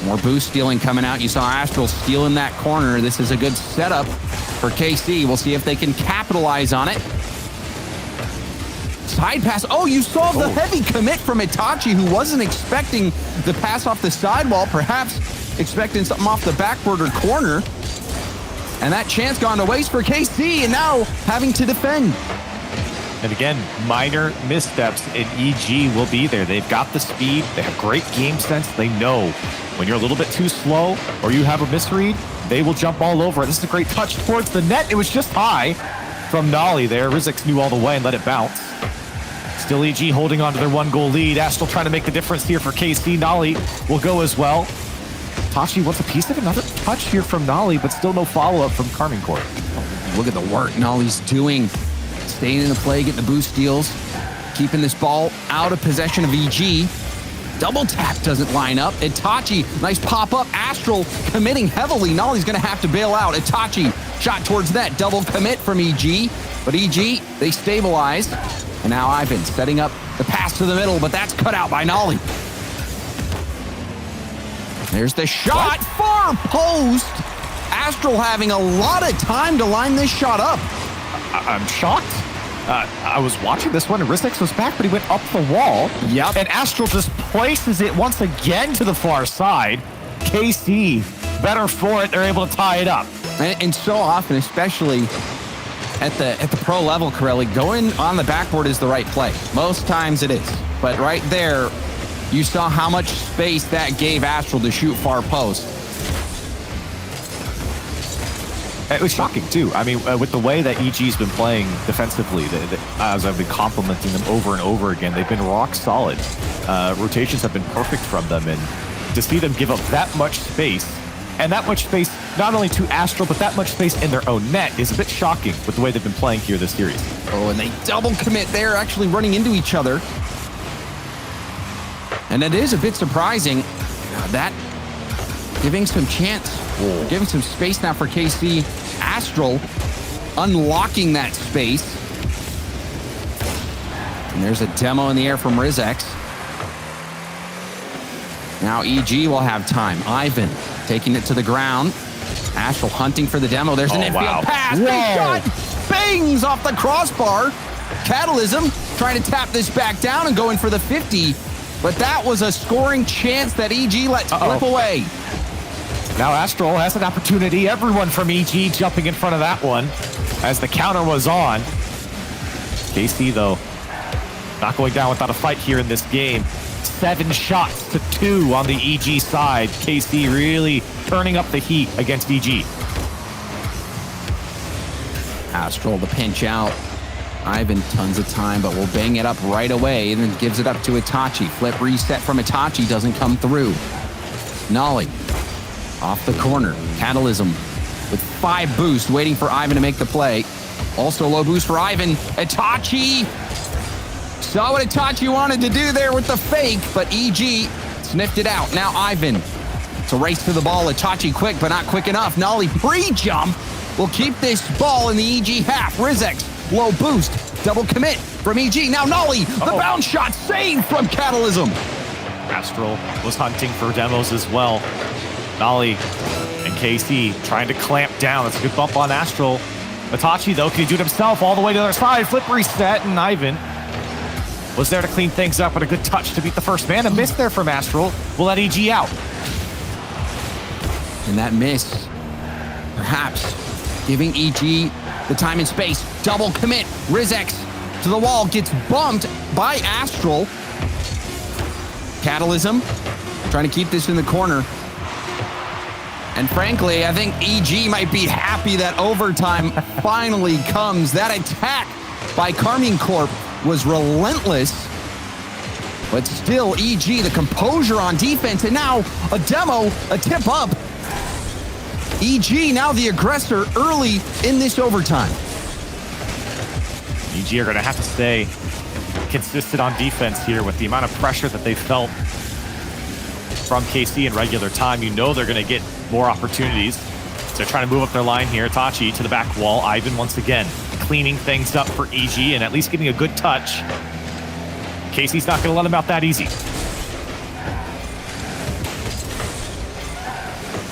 More boost stealing coming out. You saw Astral stealing that corner. This is a good setup for KC. We'll see if they can capitalize on it. Side pass. Oh, you saw the heavy commit from Itachi, who wasn't expecting the pass off the sidewall, perhaps expecting something off the backboard or corner. And that chance gone to waste for KC, and now having to defend. And again, minor missteps, and EG will be there. They've got the speed. They have great game sense. They know when you're a little bit too slow or you have a misread, they will jump all over it. This is a great touch towards the net. It was just high from Nolly there. Rizex knew all the way and let it bounce. Still EG holding on to their 1-goal lead. Astral trying to make the difference here for KC. Nolly will go as well. Tachi wants a piece of another touch here from Nolly, but still no follow-up from Carmine Court. Look at the work Nolly's doing. Staying in the play, getting the boost steals, keeping this ball out of possession of EG. Double tap doesn't line up. Itachi, nice pop-up. Astral committing heavily. Nolly's going to have to bail out. Itachi, shot towards that. Double commit from EG. But EG, they stabilize. And now Ivan setting up the pass to the middle, but that's cut out by Nolly. There's the shot. Far post. Astral having a lot of time to line this shot up. I'm shocked. I was watching this one, and Rizex was back, but he went up the wall. Yep. And Astral just places it once again to the far side. KC, better for it. They're able to tie it up. And so often, especially at the pro level, Corelli, going on the backboard is the right play. Most times it is. But right there, you saw how much space that gave Astral to shoot far post. It was shocking, too. I mean, with the way that EG's been playing defensively, as I've been complimenting them over and over again, they've been rock solid. Rotations have been perfect from them, and to see them give up that much space, and that much space not only to Astral, but that much space in their own net is a bit shocking with the way they've been playing here this series. Oh, and they double commit there, actually running into each other. And it is a bit surprising. That giving some chance, giving some space now for KC. Astral unlocking that space. And there's a demo in the air from Rizex. Now EG will have time. Ivan taking it to the ground. Astral hunting for the demo. There's an infield pass. Big shot bangs off the crossbar. Catalysm trying to tap this back down and going for the 50. But that was a scoring chance that EG let slip away. Now Astral has an opportunity. Everyone from EG jumping in front of that one as the counter was on. KC, though, not going down without a fight here in this game. 7 shots to 2 on the EG side. KC really turning up the heat against EG. Astral the pinch out. Ivan tons of time, but will bang it up right away and then gives it up to Itachi. Flip reset from Itachi doesn't come through. Nolly off the corner. Catalysm with 5 boost waiting for Ivan to make the play. Also low boost for Ivan. Itachi saw what Itachi wanted to do there with the fake, but EG sniffed it out. Now Ivan. It's a race to the ball. Itachi quick, but not quick enough. Nolly pre-jump will keep this ball in the EG half. Rizex, low boost. Double commit from EG. Now Nolly, the bounce shot saved from Catalysm. Astral was hunting for demos as well. Nolly and KC trying to clamp down. That's a good bump on Astral. Itachi, though, can he do it himself all the way to the other side? Flip reset, and Ivan was there to clean things up, but a good touch to beat the first man. A miss there from Astral will let EG out. And that miss, perhaps giving EG the time and space. Double commit. Rizex to the wall, gets bumped by Astral. Catalysm trying to keep this in the corner. And frankly, I think EG might be happy that overtime finally comes. That attack by Carmine Corp was relentless. But still, EG, the composure on defense, and now a demo, a tip up. EG now the aggressor early in this overtime. EG are going to have to stay consistent on defense here with the amount of pressure that they felt from KC in regular time. You know they're going to get more opportunities. So they're trying to move up their line here. Itachi to the back wall. Ivan once again cleaning things up for EG and at least getting a good touch. KC's not going to let him out that easy.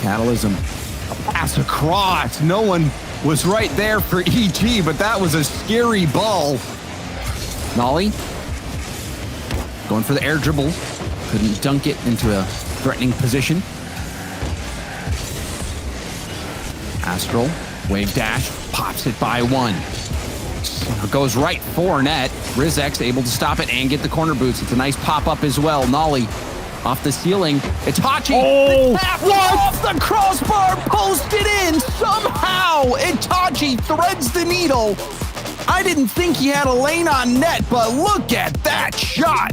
Catalysm, a pass across. No one was right there for EG, but that was a scary ball. Nolly going for the air dribble. Couldn't dunk it into a threatening position. Astral, wave dash, pops it by one. Goes right for net. Rizek's able to stop it and get the corner boots. It's a nice pop-up as well. Nolly off the ceiling. Itachi, off the crossbar, posted in somehow. Itachi threads the needle. I didn't think he had a lane on net, but look at that shot.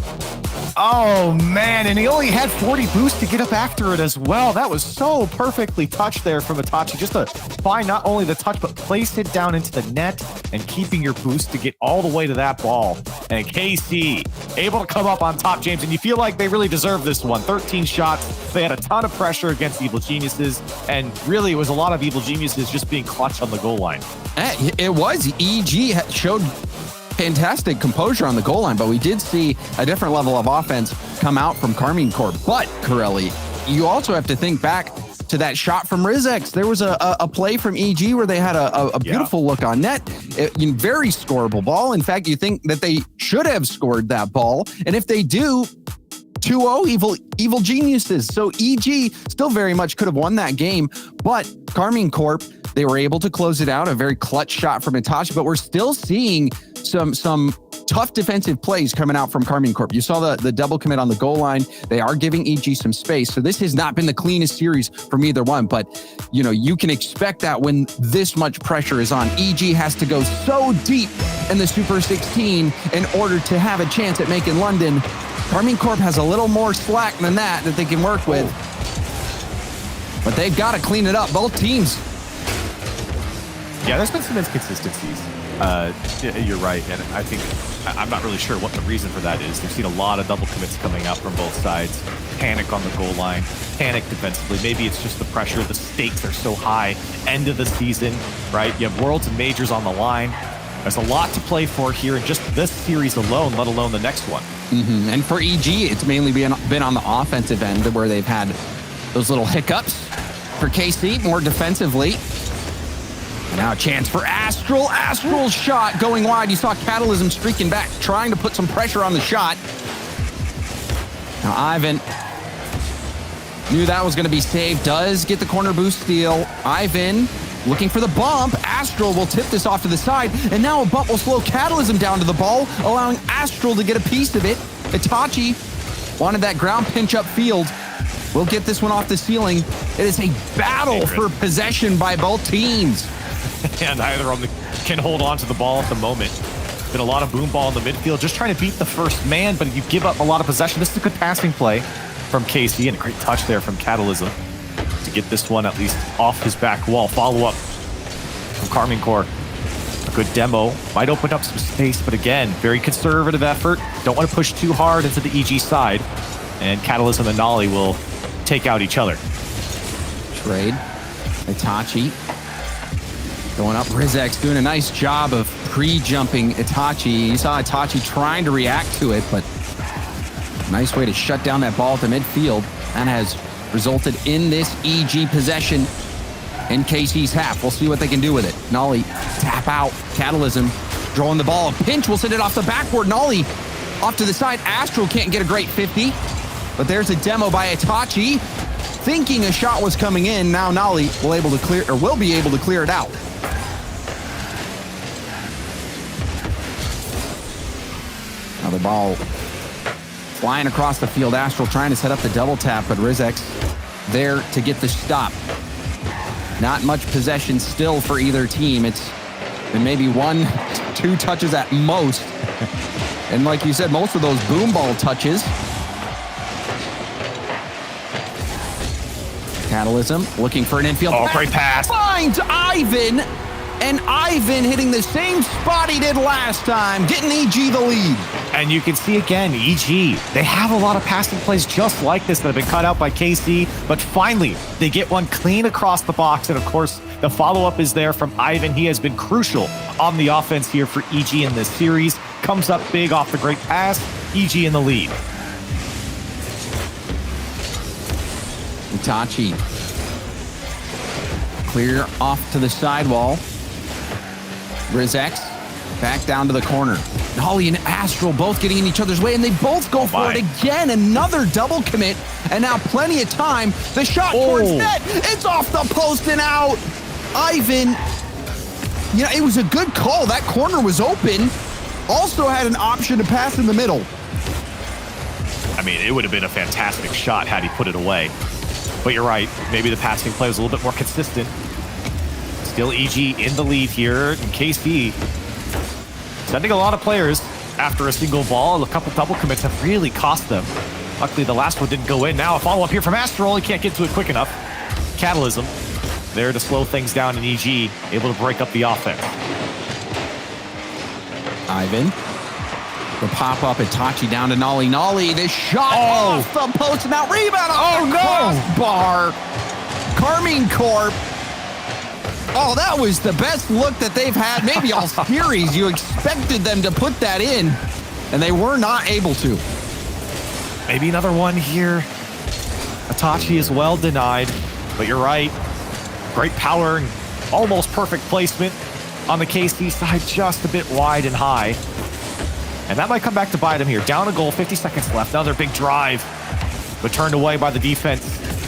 Oh, man, and he only had 40 boost to get up after it as well. That was so perfectly touched there from Itachi. Just to find not only the touch, but place it down into the net and keeping your boost to get all the way to that ball. And KC able to come up on top, James, and you feel like they really deserve this one. 13 shots. They had a ton of pressure against Evil Geniuses, and really it was a lot of Evil Geniuses just being clutch on the goal line. It was. EG showed fantastic composure on the goal line, but we did see a different level of offense come out from Carmine Corp. But, Corelli, you also have to think back to that shot from Rizex. There was a play from EG where they had a beautiful look on net. Very scoreable ball. In fact, you think that they should have scored that ball. And if they do, 2-0 Evil Geniuses. So EG still very much could have won that game. But Carmine Corp, they were able to close it out. A very clutch shot from Itachi, but we're still seeing some tough defensive plays coming out from Carmine Corp. You saw the double commit on the goal line. They are giving EG some space. So this has not been the cleanest series from either one, but you can expect that when this much pressure is on. EG has to go so deep in the Super 16 in order to have a chance at making London. Carmine Corp has a little more slack than that they can work with, but they've got to clean it up. Both teams. Yeah, there's been some inconsistencies. You're right, and I think I'm not really sure what the reason for that is. We've seen a lot of double commits coming out from both sides. Panic on the goal line, panic defensively. Maybe it's just the pressure. The stakes are so high. End of the season, right? You have Worlds and Majors on the line. There's a lot to play for here in just this series alone, let alone the next one. Mm-hmm. And for EG, it's mainly been on the offensive end where they've had those little hiccups. For KC, more defensively. Now a chance for Astral. Astral's shot going wide. You saw Catalysm streaking back, trying to put some pressure on the shot. Now Ivan knew that was going to be saved. Does get the corner boost steal. Ivan looking for the bump. Astral will tip this off to the side. And now a bump will slow Catalysm down to the ball, allowing Astral to get a piece of it. Itachi wanted that ground pinch up field. We'll get this one off the ceiling. It is a battle for possession by both teams. And neither of them can hold on to the ball at the moment. Been a lot of boom ball in the midfield, just trying to beat the first man, but you give up a lot of possession. This is a good passing play from KC and a great touch there from Catalysm to get this one at least off his back wall. Follow up from Carmine Corp. A good demo. Might open up some space, but again, very conservative effort. Don't want to push too hard into the EG side. And Catalysm and Nolly will take out each other. Trade. Itachi going up. Rizek's doing a nice job of pre-jumping Itachi. You saw Itachi trying to react to it, but nice way to shut down that ball at the midfield. That has resulted in this EG possession in KC's half. We'll see what they can do with it. Nolly, tap out. Catalysm drawing the ball. A pinch will send it off the backboard. Nolly off to the side. Astral can't get a great 50, but there's a demo by Itachi. Thinking a shot was coming in. Now Nolly will be able to clear it out. Now the ball Flying across the field, Astral trying to set up the double tap, but Rizek's there to get the stop. Not much possession still for either team. It's been maybe 1-2 touches at most. And like you said, most of those boom ball touches. Catalysm looking for an infield. Oh, great pass. Finds Ivan. And Ivan hitting the same spot he did last time, getting EG the lead. And you can see again, EG, they have a lot of passing plays just like this that have been cut out by KC, but finally they get one clean across the box. And of course, the follow-up is there from Ivan. He has been crucial on the offense here for EG in this series. Comes up big off the great pass. EG in the lead. Itachi. Clear off to the sidewall. Rizek back down to the corner. Nolly and Astral both getting in each other's way, and they both go for it again. Another double commit, and now plenty of time. The shot towards net. It's off the post and out. Ivan, it was a good call. That corner was open. Also had an option to pass in the middle. I mean, it would have been a fantastic shot had he put it away. But you're right. Maybe the passing play was a little bit more consistent. Still EG in the lead here. And KC sending a lot of players after a single ball. A couple double commits have really cost them. Luckily, the last one didn't go in. Now a follow-up here from Astral. He can't get to it quick enough. Catalysm there to slow things down, and EG able to break up the offense. Ivan. The pop-up, Itachi down to Nolly. Nolly, this shot off the post, and now rebound off the crossbar. Carmine Corp. Oh, that was the best look that they've had maybe all series. You expected them to put that in, and they were not able to. Maybe another one here. Itachi is well denied, but you're right. Great power and almost perfect placement on the KC side, just a bit wide and high. And that might come back to bite him here. Down a goal, 50 seconds left. Another big drive, but turned away by the defense.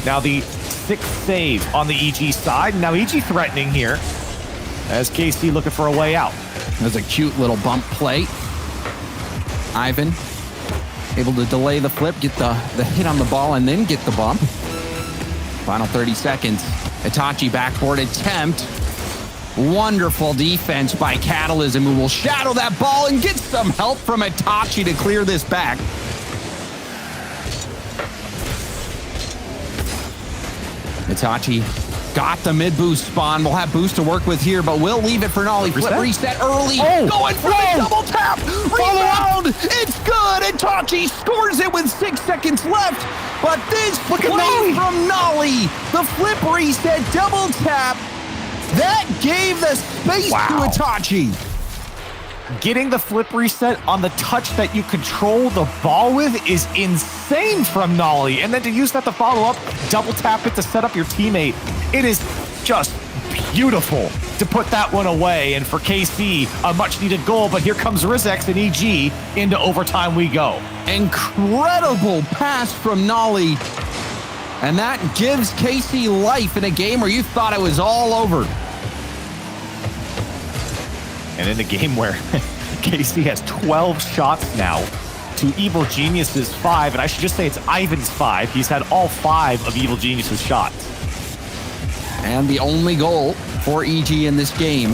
Now the 6th save on the EG side. Now EG threatening here as KC looking for a way out. There's a cute little bump play. Ivan able to delay the flip, get the hit on the ball, and then get the bump. Final 30 seconds. Itachi backboard attempt. Wonderful defense by Catalysm, who will shadow that ball and get some help from Itachi to clear this back. Itachi got the mid-boost spawn. We'll have boost to work with here, but we'll leave it for Nolly. Flip reset early. Going for the double tap. Rebound. It's good. Itachi scores it with 6 seconds left. But this play from Nolly. The flip reset, double tap. That gave the space to Itachi. Getting the flip reset on the touch that you control the ball with is insane from Nolly. And then to use that to follow up, double tap it to set up your teammate. It is just beautiful to put that one away. And for KC, a much needed goal, but here comes Rizek and EG. Into overtime we go. Incredible pass from Nolly. And that gives KC life in a game where you thought it was all over. And in a game where KC has 12 shots now to Evil Genius's 5. And I should just say it's Ivan's 5. He's had all 5 of Evil Genius's shots. And the only goal for EG in this game.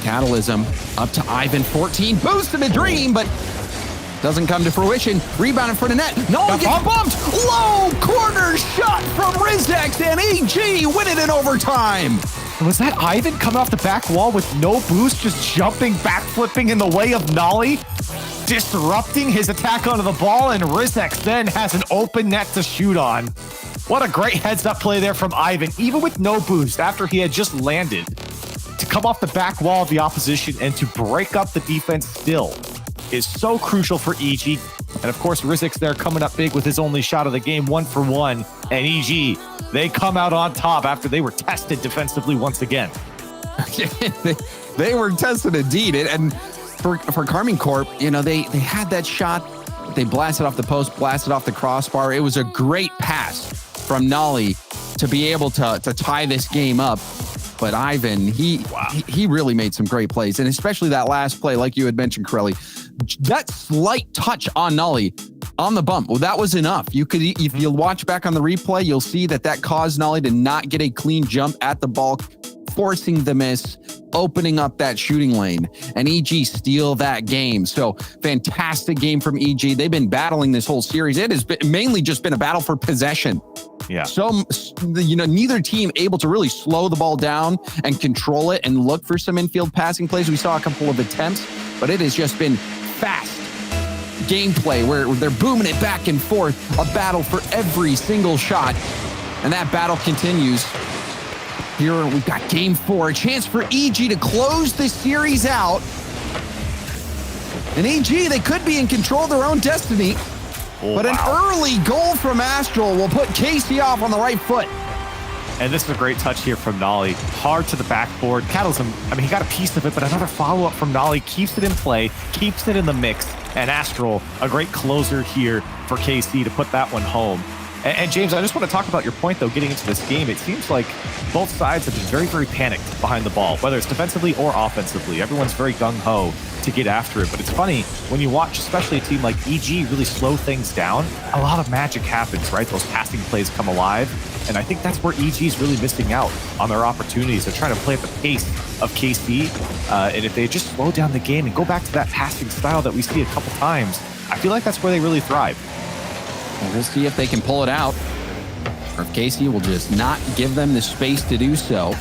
Catalysm up to Ivan, 14. Boost in a dream, but doesn't come to fruition. Rebound in front of net. Nolly gets bumped. Low corner shot from Rizek, and EG win it in overtime. Was that Ivan coming off the back wall with no boost, just jumping, backflipping in the way of Nolly, disrupting his attack onto the ball, and Rizek then has an open net to shoot on. What a great heads-up play there from Ivan, even with no boost after he had just landed, to come off the back wall of the opposition and to break up the defense still is so crucial for EG. And of course, Rizek's there coming up big with his only shot of the game, 1 for 1. And EG, they come out on top after they were tested defensively once again. They were tested indeed. And for Carmine Corp, they had that shot. They blasted off the post, blasted off the crossbar. It was a great pass from Nolly to be able to tie this game up. But Ivan, he really made some great plays. And especially that last play, like you had mentioned, Corelli, that slight touch on Nolly on the bump, well, that was enough. You could, if you watch back on the replay, you'll see that caused Nolly to not get a clean jump at the ball, forcing the miss, opening up that shooting lane, and EG steal that game. So fantastic game from EG. They've been battling this whole series. It has mainly just been a battle for possession. Yeah. So, neither team able to really slow the ball down and control it and look for some infield passing plays. We saw a couple of attempts, but it has just been fast gameplay where they're booming it back and forth, a battle for every single shot. And that battle continues. Here we've got game 4, a chance for EG to close this series out. And EG, they could be in control of their own destiny. But an early goal from Astral will put KC off on the right foot. And this is a great touch here from Nolly. Hard to the backboard. Catalysm, I mean, he got a piece of it, but another follow-up from Nolly keeps it in play, keeps it in the mix. And Astral, a great closer here for KC to put that one home. And James, I just want to talk about your point, though, getting into this game. It seems like both sides have been very, very panicked behind the ball, whether it's defensively or offensively. Everyone's very gung-ho to get after it. But it's funny, when you watch, especially a team like EG really slow things down, a lot of magic happens, right? Those passing plays come alive. And I think that's where EG is really missing out on their opportunities. They're trying to play at the pace of KC. And if they just slow down the game and go back to that passing style that we see a couple times, I feel like that's where they really thrive. We'll see if they can pull it out, or if KC will just not give them the space to do so.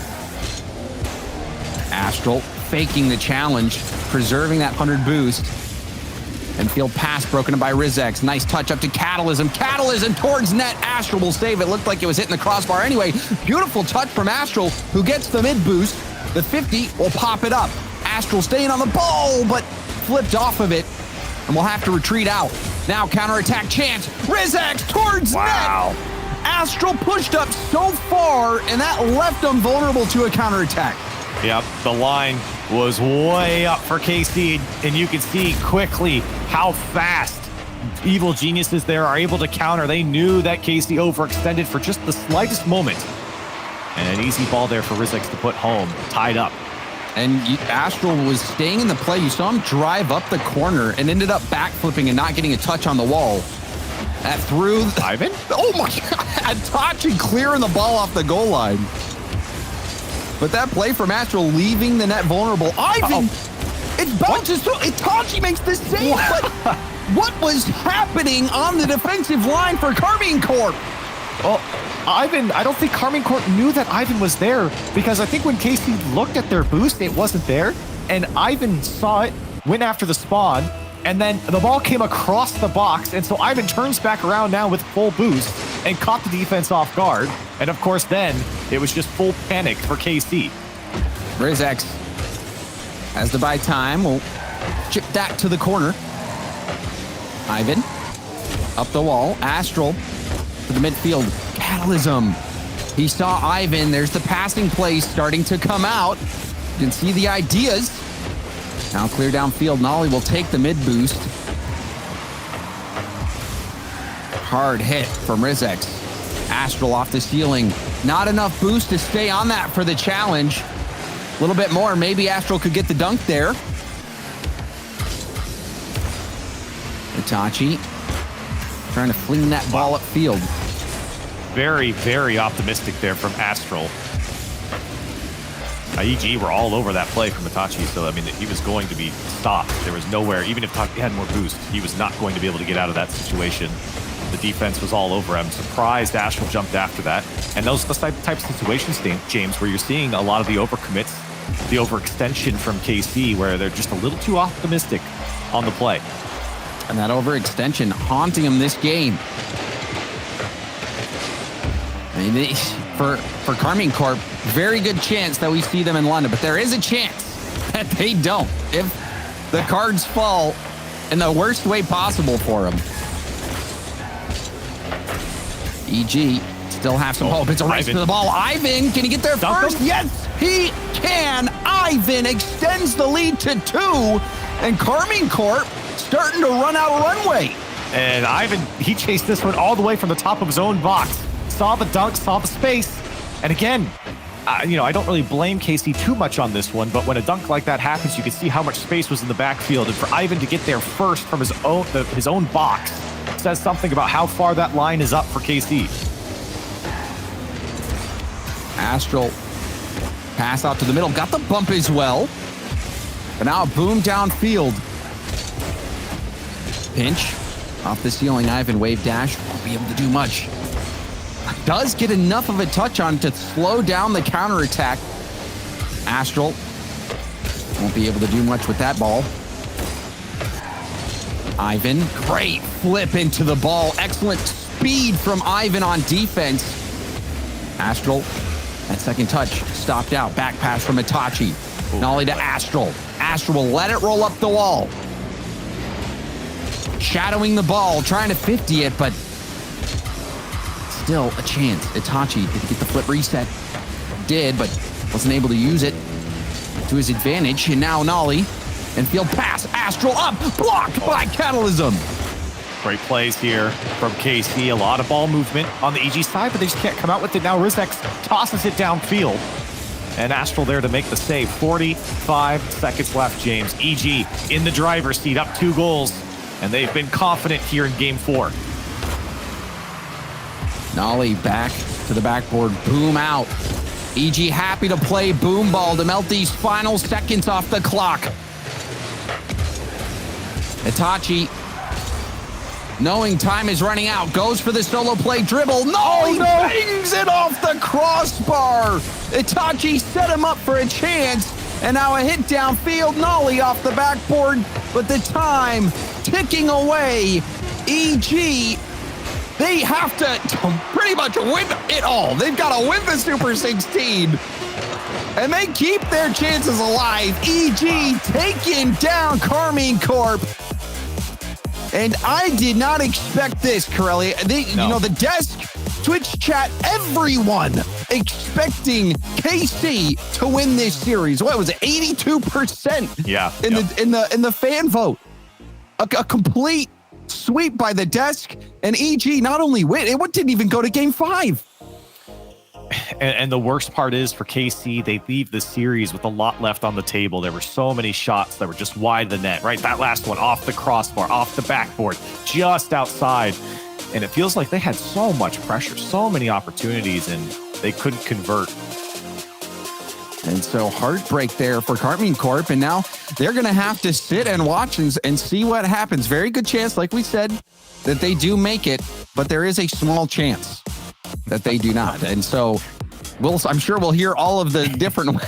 Astral faking the challenge, preserving that 100 boost. And field pass broken up by Rizex. Nice touch up to Catalysm. Catalysm towards net. Astral will save it. Looked like it was hitting the crossbar anyway. Beautiful touch from Astral, who gets the mid boost. The 50 will pop it up. Astral staying on the ball, but flipped off of it. And we'll have to retreat out. Now counterattack chance. Rizex towards net. Astral pushed up so far, and that left them vulnerable to a counterattack. Yep, the line was way up for KC, and you can see quickly how fast Evil Geniuses there are able to counter. They knew that KC overextended for just the slightest moment. And an easy ball there for Rizex to put home, tied up. And Astral was staying in the play. You saw him drive up the corner and ended up backflipping and not getting a touch on the wall. That threw Ivan? Oh my God! Itachi clearing the ball off the goal line. But that play from Astral leaving the net vulnerable. Ivan, it bounces through. Itachi makes the save. But what was happening on the defensive line for Carmine Corp? Well, Ivan, I don't think Carmine Corp knew that Ivan was there, because I think when KC looked at their boost, it wasn't there. And Ivan saw it, went after the spawn, and then the ball came across the box. And so Ivan turns back around now with full boost and caught the defense off guard. And of course, then it was just full panic for KC. Rizex has to buy time. We'll chip that to the corner. Ivan up the wall. Astral to the midfield. Catalysm. He saw Ivan. There's the passing play starting to come out. You can see the ideas. Now clear downfield. Nolly will take the mid boost. Hard hit from Rizex. Astral off the ceiling. Not enough boost to stay on that for the challenge. A little bit more. Maybe Astral could get the dunk there. Itachi trying to fling that ball upfield. Very, very optimistic there from Astral. EG were all over that play from Itachi, so I mean, he was going to be stopped. There was nowhere, even if Itachi had more boost, he was not going to be able to get out of that situation. The defense was all over him. Surprised Astral jumped after that. And those are the type of situations, James, where you're seeing a lot of the overcommits, the overextension from KC, where they're just a little too optimistic on the play. And that overextension haunting him this game. I mean, for Carmine Corp, very good chance that we see them in London, but there is a chance that they don't if the cards fall in the worst way possible for them. EG still have some hope. It's a race to the ball. Ivan, can he get there first? Yes, he can. Ivan extends the lead to 2, and Carmine Corp starting to run out of runway. And Ivan, he chased this one all the way from the top of his own box. Saw the dunk, saw the space, and again, I don't really blame KC too much on this one, but when a dunk like that happens, you can see how much space was in the backfield, and for Ivan to get there first from his own box says something about how far that line is up for KC. Astral pass out to the middle, got the bump as well. But now a boom downfield. Pinch off the ceiling. Ivan wave dash, won't be able to do much. Does get enough of a touch on to slow down the counterattack. Astral won't be able to do much with that ball. Ivan, great flip into the ball. Excellent speed from Ivan on defense. Astral, that second touch stopped out. Back pass from Itachi. Nollie to Astral. Astral will let it roll up the wall. Shadowing the ball, trying to 50 it, but still a chance. Itachi did get the flip reset. Did, but wasn't able to use it to his advantage. And now Nollie and field pass. Astral up, blocked by Catalysm. Great plays here from KC. A lot of ball movement on the EG side, but they just can't come out with it. Now Rizex tosses it downfield. And Astral there to make the save. 45 seconds left, James. EG in the driver's seat, up 2 goals. And they've been confident here in game 4. Nollie back to the backboard, boom out. EG happy to play boom ball to melt these final seconds off the clock. Itachi, knowing time is running out, goes for the solo play dribble. Nollie bangs it off the crossbar. Itachi set him up for a chance, and now a hit downfield. Nollie off the backboard, but the time ticking away. EG, they have to pretty much win it all. They've got to win the Super 16, and they keep their chances alive. EG taking down Carmine Corp. And I did not expect this, Corelli. The desk, Twitch chat, everyone expecting KC to win this series. What was it? 82%. Yeah. In the fan vote. A complete sweep by the desk, and EG not only win, it didn't even go to game 5. And the worst part is for KC, they leave the series with a lot left on the table. There were so many shots that were just wide of the net, right? That last one off the crossbar, off the backboard, just outside. And it feels like they had so much pressure, so many opportunities, and they couldn't convert. And so heartbreak there for Carmine Corp. And now they're going to have to sit and watch and see what happens. Very good chance, like we said, that they do make it, but there is a small chance that they do not. And so I'm sure we'll hear all of the different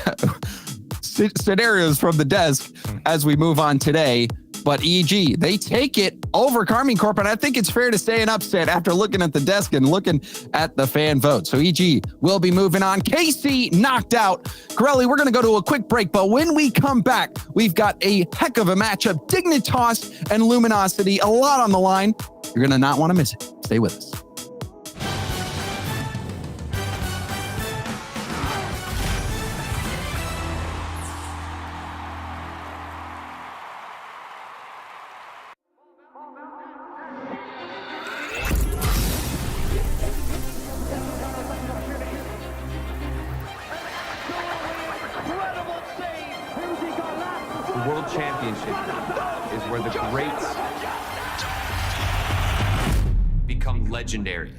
scenarios from the desk as we move on today. But EG, they take it over Carmine Corp, and I think it's fair to say an upset after looking at the desk and looking at the fan vote. So EG will be moving on. KC knocked out. Corelli, we're going to go to a quick break, but when we come back, we've got a heck of a matchup. Dignitas and Luminosity, a lot on the line. You're going to not want to miss it. Stay with us. World Championship is where the greats become legendary.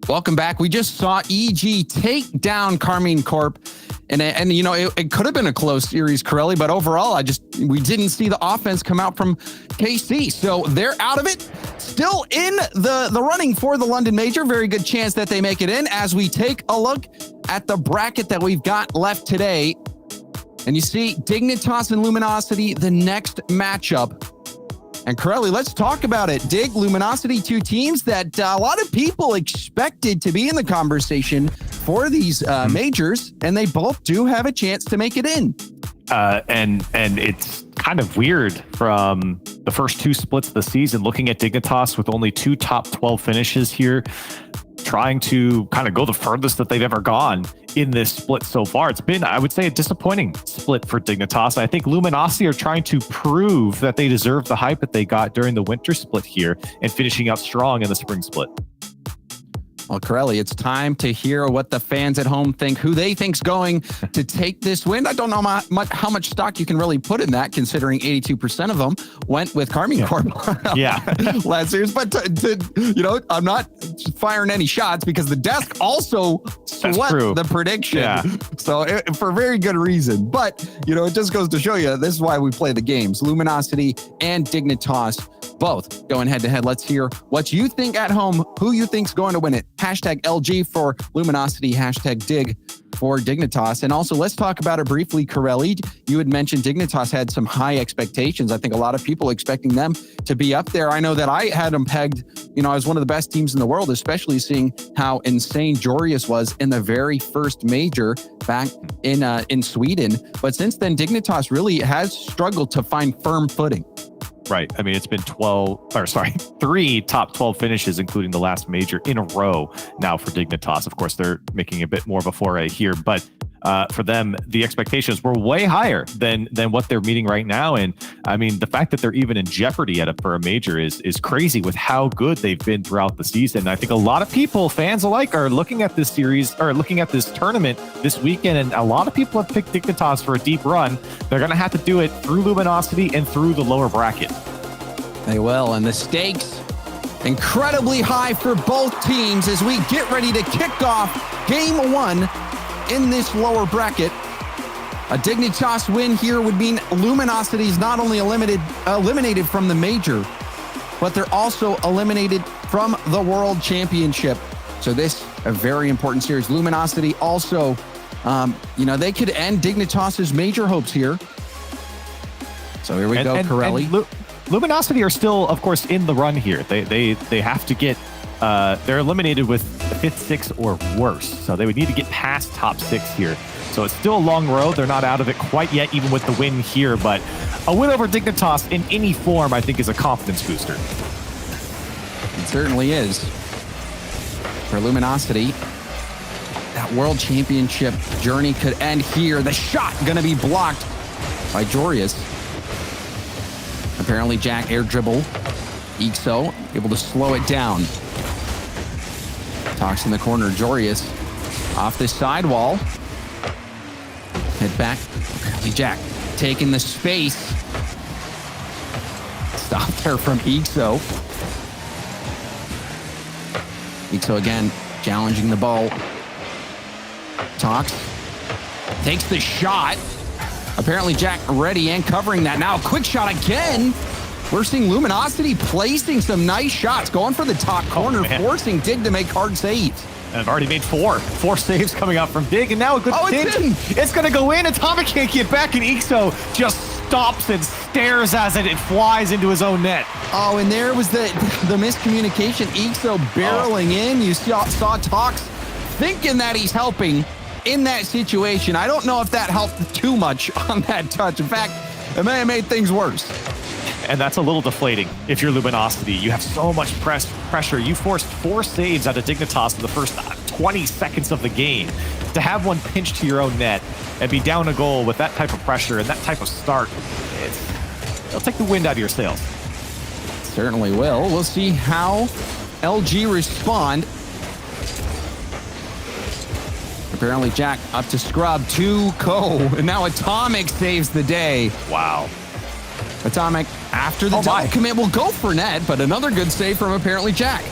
Welcome back. We just saw EG take down Karmine Corp. And you know, it could have been a close series, Corelli, but overall, we didn't see the offense come out from KC. So they're out of it. Still in the running for the London Major. Very good chance that they make it in as we take a look at the bracket that we've got left today. And you see Dignitas and Luminosity, the next matchup. And Corelli, let's talk about it. Dig, Luminosity, two teams that a lot of people expected to be in the conversation for these majors, and they both do have a chance to make it in. And it's kind of weird from the first two splits of the season, looking at Dignitas with only 2 top 12 finishes here, trying to kind of go the furthest that they've ever gone in this split so far. It's been, I would say, a disappointing split for Dignitas. I think Luminosity are trying to prove that they deserve the hype that they got during the winter split here and finishing up strong in the spring split. Well, Corelli, it's time to hear what the fans at home think, who they think's going to take this win. I don't know how much stock you can really put in that, considering 82% of them went with Karmine Corp last year. But you know, I'm not firing any shots because the desk also swept the prediction. Yeah. So for very good reason. But you know, it just goes to show you this is why we play the games. Luminosity and Dignitas both going head to head. Let's hear what you think at home, who you think's going to win it. Hashtag LG for Luminosity, hashtag Dig for Dignitas. And also, let's talk about it briefly, Corelli. You had mentioned Dignitas had some high expectations. I think a lot of people expecting them to be up there. I know that I had them pegged, you know, as one of the best teams in the world, especially seeing how insane Jorius was in the very first major back in Sweden. But since then, Dignitas really has struggled to find firm footing. Right. I mean, it's been 3 top 12 finishes, including the last major in a row now for Dignitas. Of course, they're making a bit more of a foray here, but for them, the expectations were way higher than what they're meeting right now. And I mean, the fact that they're even in jeopardy for a major is crazy with how good they've been throughout the season. I think a lot of people, fans alike, are looking at this series or looking at this tournament this weekend, and a lot of people have picked Dignitas for a deep run. They're going to have to do it through Luminosity and through the lower bracket. They will, and the stakes incredibly high for both teams as we get ready to kick off game 1 in this lower bracket. A Dignitas win here would mean Luminosity is not only eliminated from the major, but they're also eliminated from the World Championship. So this a very important series. Luminosity also, you know, they could end Dignitas's major hopes here. So here we go, Corelli. Luminosity are still, of course, in the run here. They have to get, they're eliminated with 5th, 6th, or worse. So they would need to get past top 6 here. So it's still a long road. They're not out of it quite yet, even with the win here. But a win over Dignitas in any form, I think, is a confidence booster. It certainly is. For Luminosity, that World Championship journey could end here. The shot going to be blocked by Jorius. Apparently, Jack air dribble. Ixo able to slow it down. Talks in the corner. Jorius off the sidewall. Head back. Apparently, Jack taking the space. Stop there from Ixo. Ixo again, challenging the ball. Tox takes the shot. Apparently Jack ready and covering that. Now a quick shot again. We're seeing Luminosity placing some nice shots, going for the top corner, forcing Dig to make hard saves. And I've already made four saves coming out from Dig, and now a good pinch. It's going to go in. Atomic can't get back, and Ixo just stops and stares as it flies into his own net. Oh, and there was the miscommunication. Ixo barreling in. You saw Tox thinking that he's helping in that situation. I don't know if that helped too much on that touch. In fact, it may have made things worse. And that's a little deflating if you're Luminosity. You have so much pressure. You forced 4 saves out of Dignitas in the first 20 seconds of the game. To have one pinch to your own net and be down a goal with that type of pressure and that type of start, it'll take the wind out of your sails. Certainly will. We'll see how LG respond. Apparently Jack up to scrub, 2 go, and now Atomic saves the day. Wow. Atomic, after the double commit, will go for net, but another good save from apparently Jack.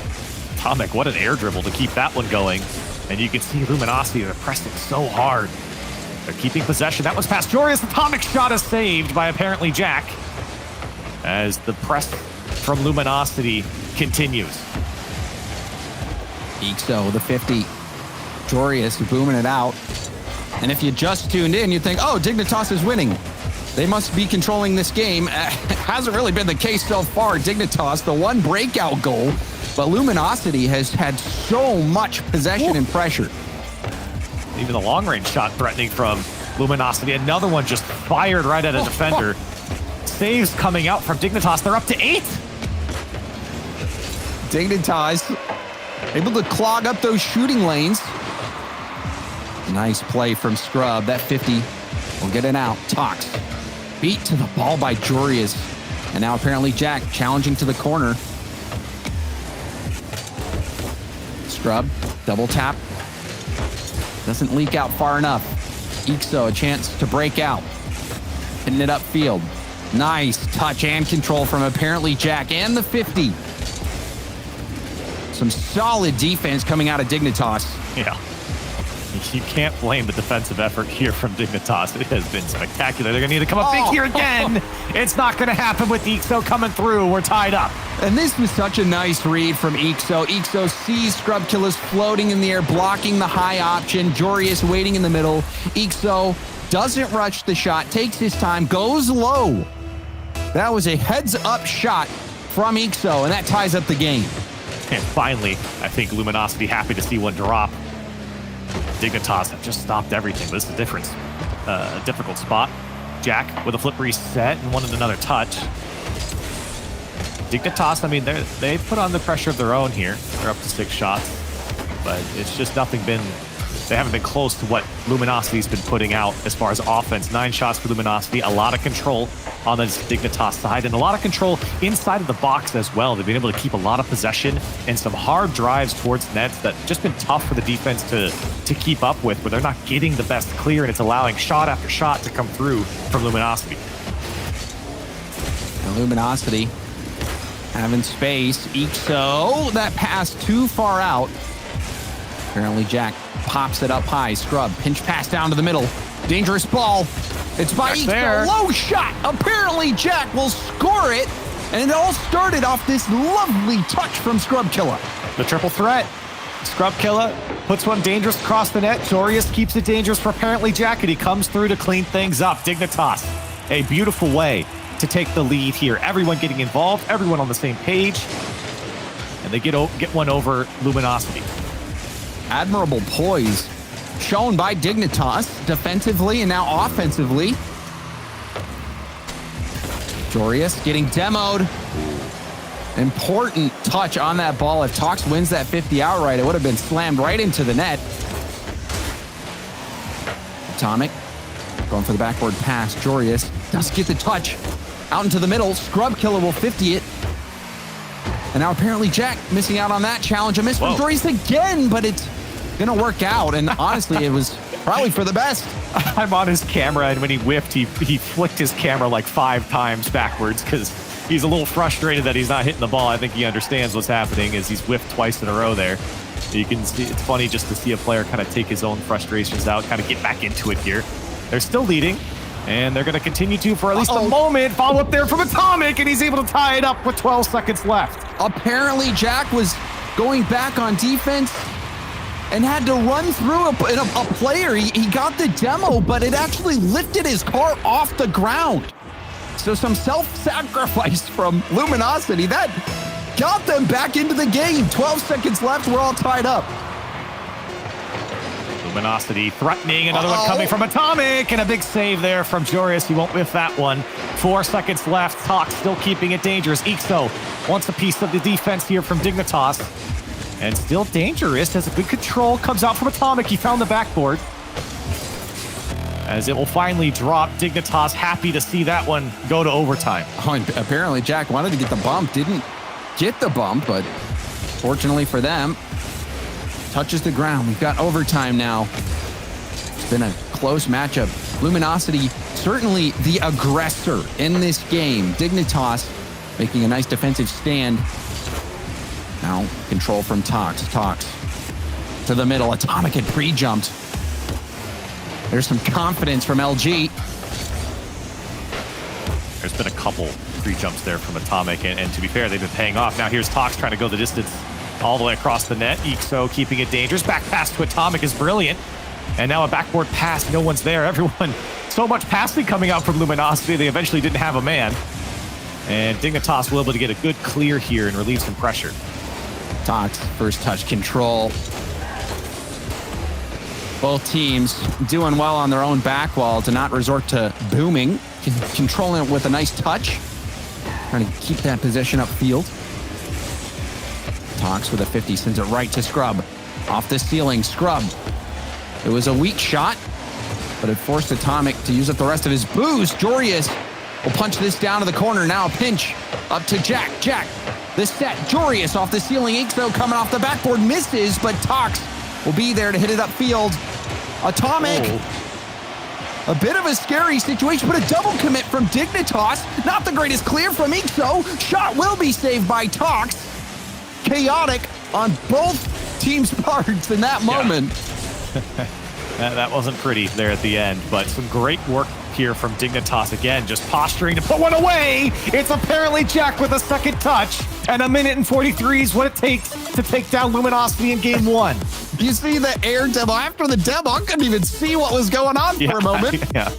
Atomic, what an air dribble to keep that one going. And you can see Luminosity, they're pressing so hard. They're keeping possession. That was past Jorius. Atomic shot is saved by apparently Jack as the press from Luminosity continues. Ixo, the 50. Jorius booming it out. And if you just tuned in, you'd think, oh, Dignitas is winning. They must be controlling this game. Hasn't really been the case so far. Dignitas, the one breakout goal, but Luminosity has had so much possession and pressure. Even the long-range shot threatening from Luminosity. Another one just fired right at a defender. Saves coming out from Dignitas. They're up to 8. Dignitas able to clog up those shooting lanes. Nice play from Scrub. That 50 will get it out. Tox beat to the ball by Jorius. And now apparently Jack challenging to the corner. Scrub, double tap. Doesn't leak out far enough. Ixo, a chance to break out. Hitting it upfield. Nice touch and control from apparently Jack and the 50. Some solid defense coming out of Dignitas. Yeah. You can't blame the defensive effort here from Dignitas. It has been spectacular. They're going to need to come up big here again. It's not going to happen with Ixo coming through. We're tied up. And this was such a nice read from Ixo. Ixo sees Scrub Killers floating in the air, blocking the high option. Jorius waiting in the middle. Ixo doesn't rush the shot, takes his time, goes low. That was a heads-up shot from Ixo, and that ties up the game. And finally, I think Luminosity happy to see one drop. Dignitas have just stopped everything. This is the difference. Difficult spot. Jack with a flip reset and wanted another touch. Dignitas, I mean, they put on the pressure of their own here. They're up to 6 shots, but it's just they haven't been close to what Luminosity's been putting out as far as offense. 9 shots for Luminosity, a lot of control on the Dignitas side, and a lot of control inside of the box as well. They've been able to keep a lot of possession and some hard drives towards nets that just been tough for the defense to keep up with, where they're not getting the best clear, and it's allowing shot after shot to come through from Luminosity. And Luminosity having space. Ixo, that pass too far out. Apparently Jack pops it up high. Scrub, pinch pass down to the middle. Dangerous ball. It's by Ixo. Low shot. Apparently Jack will score it. And it all started off this lovely touch from Scrub Killer. The triple threat. Scrub Killer puts one dangerous across the net. Jorius keeps it dangerous for apparently Jack, and he comes through to clean things up. Dignitas, a beautiful way to take the lead here. Everyone getting involved, everyone on the same page, and they get one over Luminosity. Admirable poise shown by Dignitas defensively and now offensively. Jorius getting demoed. Important touch on that ball. If Tox wins that 50 outright, it would have been slammed right into the net. Atomic going for the backward pass. Jorius does get the touch out into the middle. Scrub Killer will 50 it. And now apparently Jack missing out on that challenge. A miss from Jorius again, but it's going to work out. And honestly, it was probably for the best. I'm on his camera, and when he whiffed, he flicked his camera like 5 times backwards because he's a little frustrated that he's not hitting the ball. I think he understands what's happening as he's whiffed twice in a row there. You can see, it's funny just to see a player kind of take his own frustrations out, kind of get back into it here. They're still leading, and they're going to continue to for at least a moment. Follow up there from Atomic, and he's able to tie it up with 12 seconds left. Apparently, Jack was going back on defense and had to run through a player. He got the demo, but it actually lifted his car off the ground. So some self-sacrifice from Luminosity. That got them back into the game. 12 seconds left. We're all tied up. Luminosity threatening. Another one coming from Atomic. And a big save there from Jorius. He won't whiff that one. 4 seconds left. Talk still keeping it dangerous. Ixo wants a piece of the defense here from Dignitas. And still dangerous. Has a good control. Comes out from Atomic. He found the backboard. As it will finally drop. Dignitas happy to see that one go to overtime. Oh, and apparently, Jack wanted to get the bump. Didn't get the bump, but fortunately for them, touches the ground. We've got overtime now. It's been a close matchup. Luminosity, certainly the aggressor in this game. Dignitas making a nice defensive stand. Now control from Tox. Tox to the middle. Atomic had pre-jumped. There's some confidence from LG. There's been a couple pre-jumps there from Atomic, and to be fair, they've been paying off. Now here's Tox trying to go the distance all the way across the net. Ixo keeping it dangerous. Back pass to Atomic is brilliant. And now a backboard pass. No one's there. Everyone, so much passing coming out from Luminosity, they eventually didn't have a man. And Dignitas will able to get a good clear here and relieve some pressure. Tox, first touch control. Both teams doing well on their own back wall to not resort to booming. Controlling it with a nice touch. Trying to keep that position upfield. Tox with a 50, sends it right to Scrub. Off the ceiling, Scrub. It was a weak shot, but it forced Atomic to use up the rest of his boost. Jorius will punch this down to the corner. Now a pinch up to Jack. Jack, the set. Jorius off the ceiling. Ixo coming off the backboard, misses, but Tox will be there to hit it upfield. Atomic, a bit of a scary situation, but a double commit from Dignitas. Not the greatest clear from Ixo. Shot will be saved by Tox. Chaotic on both teams' parts in that moment. That wasn't pretty there at the end, but some great work here from Dignitas again, just posturing to put one away. It's apparently Jack with a second touch, and 1:43 is what it takes to take down Luminosity in game one. You see the air demo. After the demo, I couldn't even see what was going on for a moment. Yeah.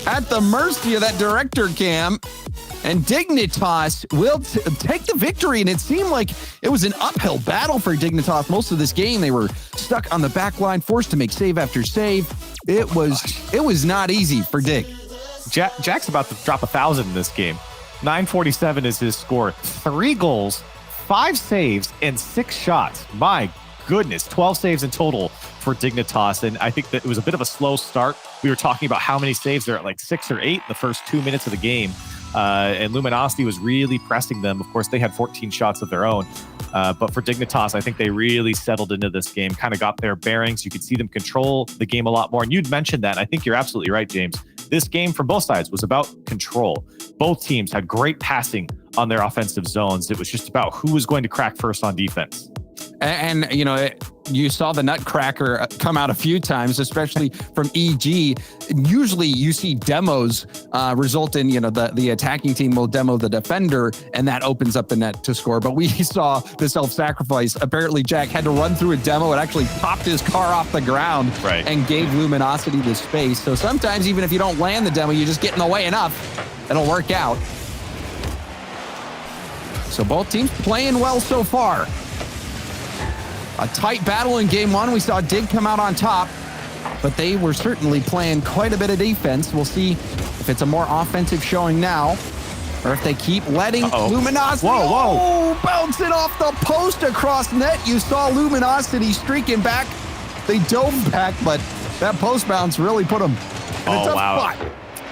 At the mercy of that director cam. And Dignitas will take the victory, and it seemed like it was an uphill battle for Dignitas most of this game. They were stuck on the back line, forced to make save after save. It was not easy for Dig. Jack's about to drop 1,000 in this game. 947 is his score. 3 goals, 5 saves, and 6 shots. My goodness, 12 saves in total for Dignitas, and I think that it was a bit of a slow start. We were talking about how many saves. They're at like 6 or 8 in the first 2 minutes of the game. And Luminosity was really pressing them. Of course, they had 14 shots of their own. But for Dignitas, I think they really settled into this game, kind of got their bearings. You could see them control the game a lot more. And you'd mentioned that. And I think you're absolutely right, James. This game from both sides was about control. Both teams had great passing on their offensive zones. It was just about who was going to crack first on defense. And you know, you saw the nutcracker come out a few times, especially from EG. Usually you see demos result in, you know, the attacking team will demo the defender, and that opens up the net to score. But we saw the self-sacrifice. Apparently Jack had to run through a demo. It actually popped his car off the ground and gave Luminosity the space. So sometimes even if you don't land the demo, you just get in the way enough, it'll work out. So both teams playing well so far. A tight battle in game one. We saw Dig come out on top, but they were certainly playing quite a bit of defense. We'll see if it's a more offensive showing now, or if they keep letting Luminosity bounce it off the post across net. You saw Luminosity streaking back. They dove back, but that post bounce really put them in a tough spot.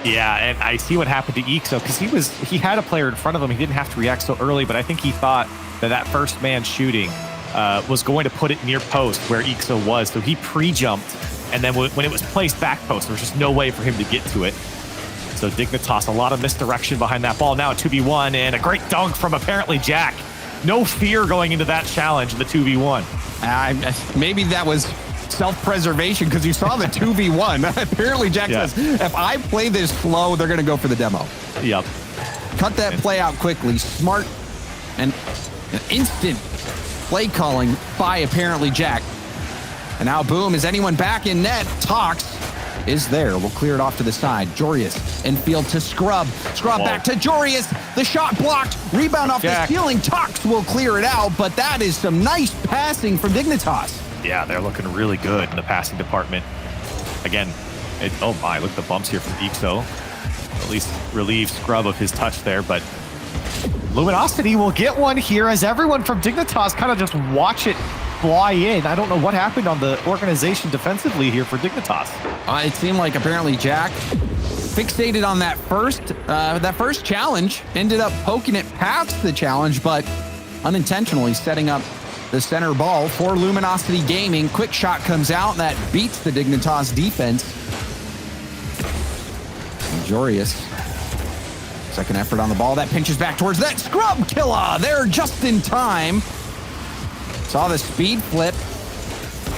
Yeah, and I see what happened to Ixo, because he had a player in front of him. He didn't have to react so early, but I think he thought that first man shooting was going to put it near post where Ixo was. So he pre-jumped, and then when it was placed back post, there was just no way for him to get to it. So Dignitas, a lot of misdirection behind that ball. Now a 2v1, and a great dunk from apparently Jack. No fear going into that challenge in the 2v1. Maybe that was self-preservation because you saw the 2v1. Apparently, Jack says, if I play this slow, they're going to go for the demo. Yep. Cut that play out quickly. Smart and an instant play calling by apparently Jack. And now, boom, is anyone back in net? Tox is there. We'll clear it off to the side. Jorius infield to Scrub. Scrub back to Jorius. The shot blocked. Rebound off the ceiling. Tox will clear it out, but that is some nice passing from Dignitas. Yeah, they're looking really good in the passing department. Again, oh my, look at the bumps here from Ixo. At least relieve Scrub of his touch there, but Luminosity will get one here as everyone from Dignitas kind of just watch it fly in. I don't know what happened on the organization defensively here for Dignitas. It seemed like apparently Jack fixated on that first challenge, ended up poking it past the challenge, but unintentionally setting up the center ball for Luminosity Gaming. Quick shot comes out that beats the Dignitas defense. And Jorius, second effort on the ball, that pinches back towards that Scrub killer there just in time. Saw the speed flip.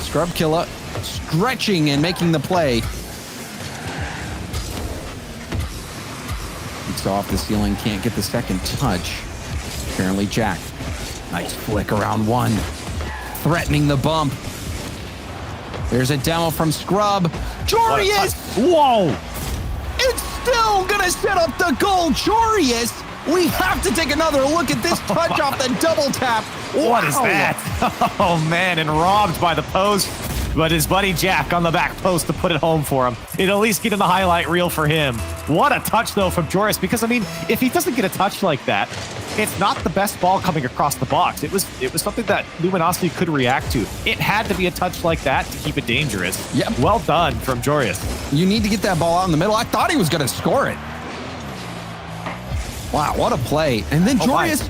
Scrub killer stretching and making the play. It's off the ceiling, can't get the second touch. Apparently Jack. Nice flick around one. Threatening the bump. There's a demo from Scrub. Jorius! Whoa! It's still gonna set up the goal. Jorius! We have to take another look at this touch off the double tap. What is that? Oh man, and robbed by the post. But his buddy Jack on the back post to put it home for him. It'd at least get in the highlight reel for him. What a touch though from Jorius, because I mean, if he doesn't get a touch like that, it's not the best ball coming across the box. It was something that Luminosity could react to. It had to be a touch like that to keep it dangerous. Yep. Well done from Jorius. You need to get that ball out in the middle. I thought he was gonna score it. Wow, what a play. And then Jorius,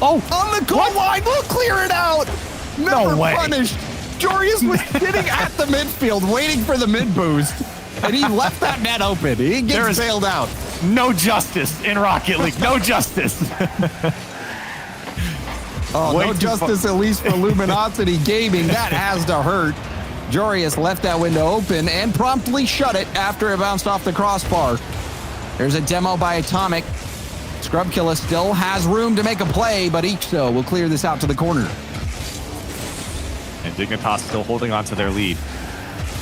on the goal line, we'll clear it out. Never punished. Jorius was sitting at the midfield waiting for the mid boost, and he left that net open. He gets bailed out. No justice in Rocket League. No justice. No justice, at least for Luminosity Gaming. That has to hurt. Jorius left that window open and promptly shut it after it bounced off the crossbar. There's a demo by Atomic. Scrubkilla still has room to make a play, but Ixo will clear this out to the corner. And Dignitas still holding on to their lead.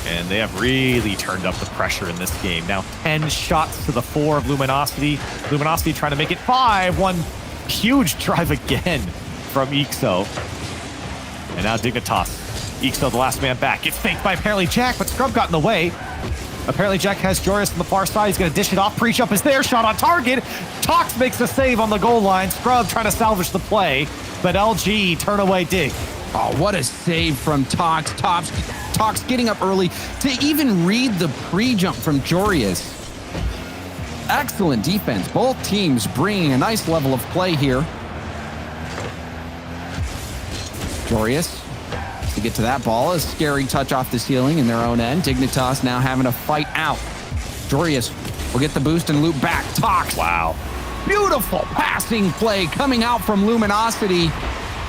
And they have really turned up the pressure in this game. Now 10 shots to the 4 of Luminosity. Luminosity trying to make it 5. One huge drive again from Ixo. And now Dignitas. Ixo, the last man back. Gets faked by apparently Jack, but Scrub got in the way. Apparently Jack has Jorius on the far side. He's going to dish it off. Pre-jump is there. Shot on target. Tox makes a save on the goal line. Scrub trying to salvage the play. But LG turn away Dig. Oh, what a save from Tox. Tox getting up early to even read the pre-jump from Jorius. Excellent defense. Both teams bringing a nice level of play here. Jorius to get to that ball. A scary touch off the ceiling in their own end. Dignitas now having to fight out. Jorius will get the boost and loop back. Tox. Wow. Beautiful passing play coming out from Luminosity.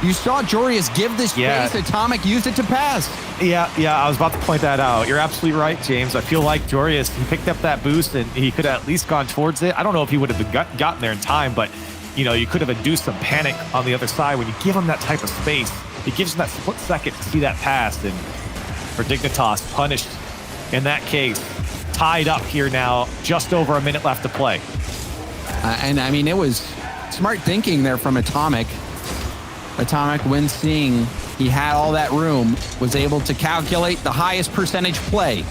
You saw Jorius give this space. Atomic used it to pass. Yeah, I was about to point that out. You're absolutely right, James. I feel like Jorius, he picked up that boost and he could have at least gone towards it. I don't know if he would have gotten there in time, but you know, you could have induced some panic on the other side. When you give him that type of space, it gives him that split second to see that pass. And for Dignitas, punished in that case. Tied up here now, just over a minute left to play. And I mean, it was smart thinking there from Atomic. Atomic, when seeing he had all that room, was able to calculate the highest percentage play.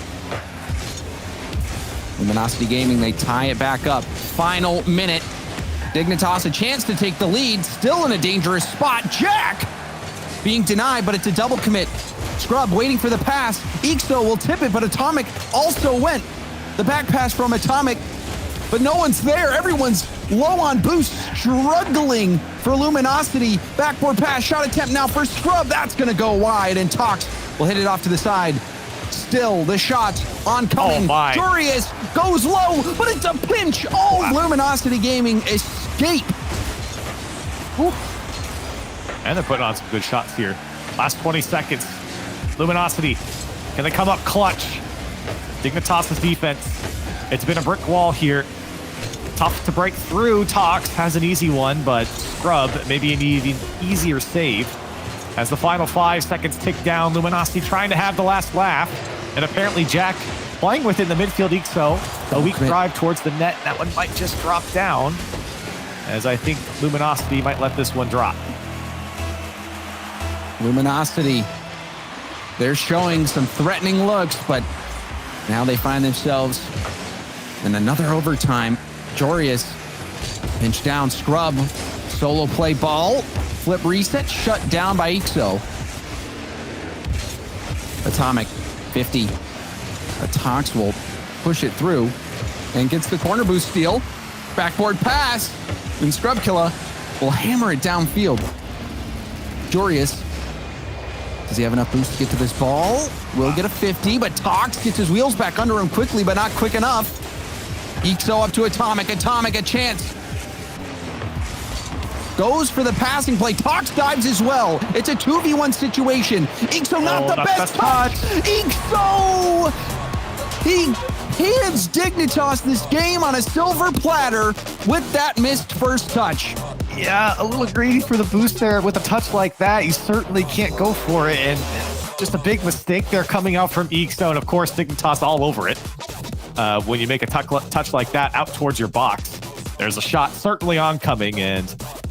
Luminosity Gaming, they tie it back up. Final minute. Dignitas a chance to take the lead, still in a dangerous spot. Jack being denied, but it's a double commit. Scrub waiting for the pass. Ixo will tip it, but Atomic also went. The back pass from Atomic, but no one's there. Everyone's low on boost, struggling for Luminosity. Backboard pass, shot attempt now for Scrub. That's going to go wide, and Tox will hit it off to the side. Still, the shot oncoming. Jorius goes low, but it's a pinch. Luminosity Gaming escape. And they're putting on some good shots here. Last 20 seconds. Luminosity, can they come up clutch? Dignitas' defense. It's been a brick wall here. Tough to break through. Tox has an easy one, but Scrub maybe an even easier save. As the final 5 seconds tick down, Luminosity trying to have the last laugh. And apparently Jack playing within the midfield Ixo. A weak drive towards the net. That one might just drop down. As I think Luminosity might let this one drop. Luminosity, they're showing some threatening looks, but now they find themselves in another overtime. Jorius, pinch down, Scrub, solo play ball, flip reset, shut down by Ixo. Atomic, 50. Tox will push it through and gets the corner boost steal. Backboard pass, and Scrubkilla will hammer it downfield. Jorius, does he have enough boost to get to this ball? Will get a 50, but Tox gets his wheels back under him quickly, but not quick enough. Ixo up to Atomic. Atomic, a chance. Goes for the passing play. Tox dives as well. It's a 2v1 situation. Ixo not the best touch. Ixo! He hands Dignitas this game on a silver platter with that missed first touch. Yeah, a little greedy for the boost there. With a touch like that, you certainly can't go for it. And just a big mistake there coming out from Ixo. And of course, Dignitas all over it. When you make a touch like that out towards your box, there's a shot certainly oncoming, and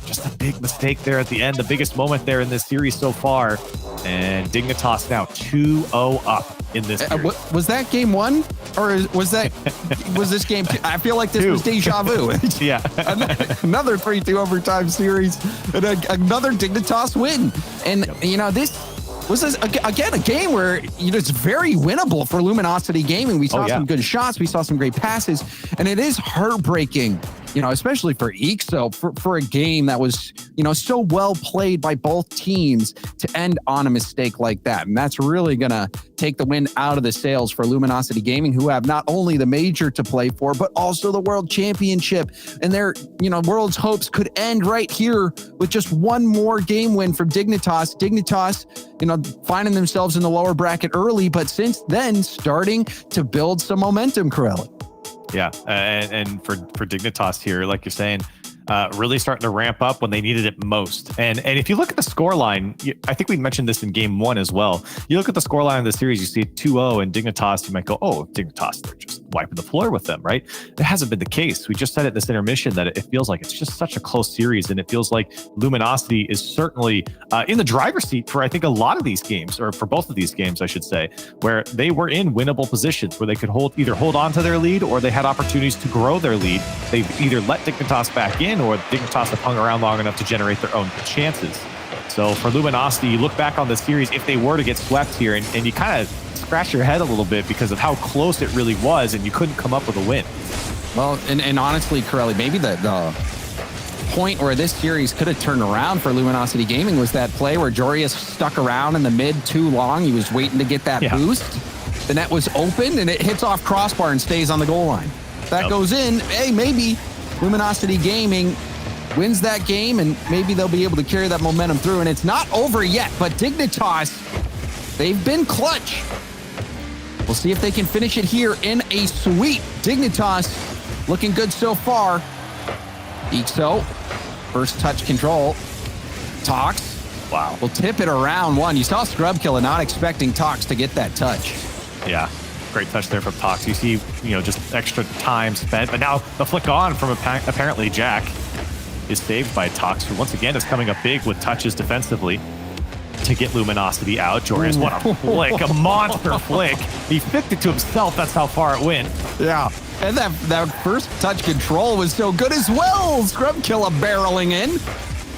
just a big mistake there at the end. The biggest moment there in this series so far. And Dignitas now 2-0 up in this series. Was that game one? Or was this game two? I feel like this was deja vu. Yeah. Another 3-2 overtime series and another Dignitas win. And, this was, again, a game where, it's very winnable for Luminosity Gaming. We saw some good shots. We saw some great passes. And it is heartbreaking, especially for Ixo, for a game that was, so well played by both teams to end on a mistake like that. And that's really going to take the wind out of the sails for Luminosity Gaming, who have not only the major to play for, but also the World Championship. And their, world's hopes could end right here with just one more game win from Dignitas. Dignitas, finding themselves in the lower bracket early, but since then starting to build some momentum, Corelli. Yeah, and for Dignitas here, like you're saying, really starting to ramp up when they needed it most. And if you look at the scoreline, I think we mentioned this in game one as well. You look at the scoreline of the series, you see 2-0 and Dignitas, you might go, oh, Dignitas, they're just wiping the floor with them, right? It hasn't been the case. We just said at this intermission that it feels like it's just such a close series, and it feels like Luminosity is certainly in the driver's seat for, I think, a lot of these games, or for both of these games, I should say, where they were in winnable positions, where they could either hold on to their lead, or they had opportunities to grow their lead. They've either let Dignitas back in, or Dignitas have hung around long enough to generate their own chances. So for Luminosity, you look back on the series, if they were to get swept here, and you kind of scratch your head a little bit because of how close it really was, and you couldn't come up with a win. Well, and honestly, Corelli, maybe the point where this series could have turned around for Luminosity Gaming was that play where Jorius stuck around in the mid too long. He was waiting to get that boost. The net was open, and it hits off crossbar and stays on the goal line. That goes in. Hey, maybe Luminosity Gaming wins that game, and maybe they'll be able to carry that momentum through. And it's not over yet, but Dignitas, they've been clutch. We'll see if they can finish it here in a sweep. Dignitas looking good so far. Ixo, first touch control. Tox, wow, will tip it around one. You saw Scrubkilla not expecting Tox to get that touch. Yeah. Great touch there from Tox. You see, just extra time spent, but now the flick on from apparently Jack is saved by Tox, who once again is coming up big with touches defensively to get Luminosity out. Jorius, what a flick, a monster flick. He flicked it to himself. That's how far it went. Yeah, and that first touch control was so good as well. Scrubkilla barreling in.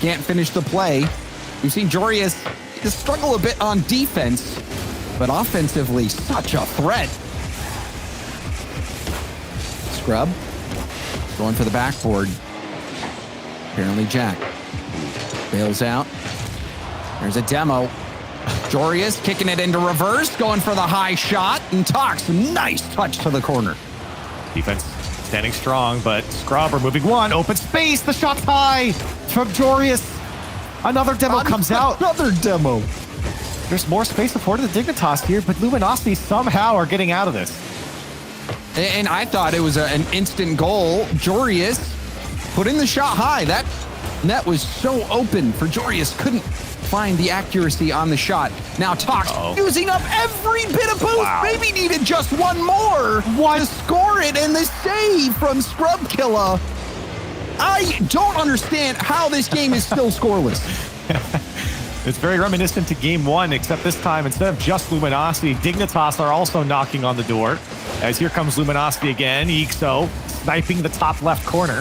Can't finish the play. We've seen Jorius struggle a bit on defense, but offensively, such a threat. Scrub going for the backboard. Apparently Jack bails out. There's a demo. Jorius kicking it into reverse, going for the high shot, and Tox, nice touch to the corner. Defense standing strong, but Scrub removing one, open space, the shot's high from Jorius. Another demo comes out. Another demo. There's more space afforded to Dignitas here, but Luminosity somehow are getting out of this. And I thought it was an instant goal. Jorius putting the shot high. That net was so open for Jorius. Couldn't find the accuracy on the shot. Now Tox using up every bit of boost. Wow. Maybe needed just one more to score it. And the save from Scrub Killa. I don't understand how this game is still scoreless. It's very reminiscent to game 1, except this time, instead of just Luminosity, Dignitas are also knocking on the door. As here comes Luminosity again. Ixo sniping the top left corner.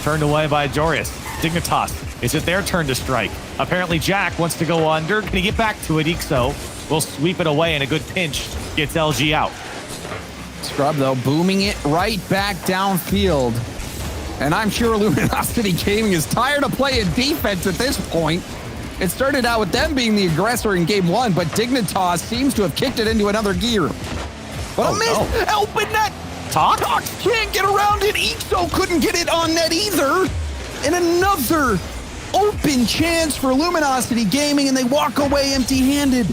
Turned away by Jorius. Dignitas, is it their turn to strike? Apparently Jack wants to go under. Can he get back to it? Ixo will sweep it away, and a good pinch gets LG out. Scrub, though, booming it right back downfield. And I'm sure Luminosity Gaming is tired of playing defense at this point. It started out with them being the aggressor in game 1, but Dignitas seems to have kicked it into another gear. But a miss! Open net! Tox can't get around it. Ixo couldn't get it on net either. And another open chance for Luminosity Gaming, and they walk away empty-handed.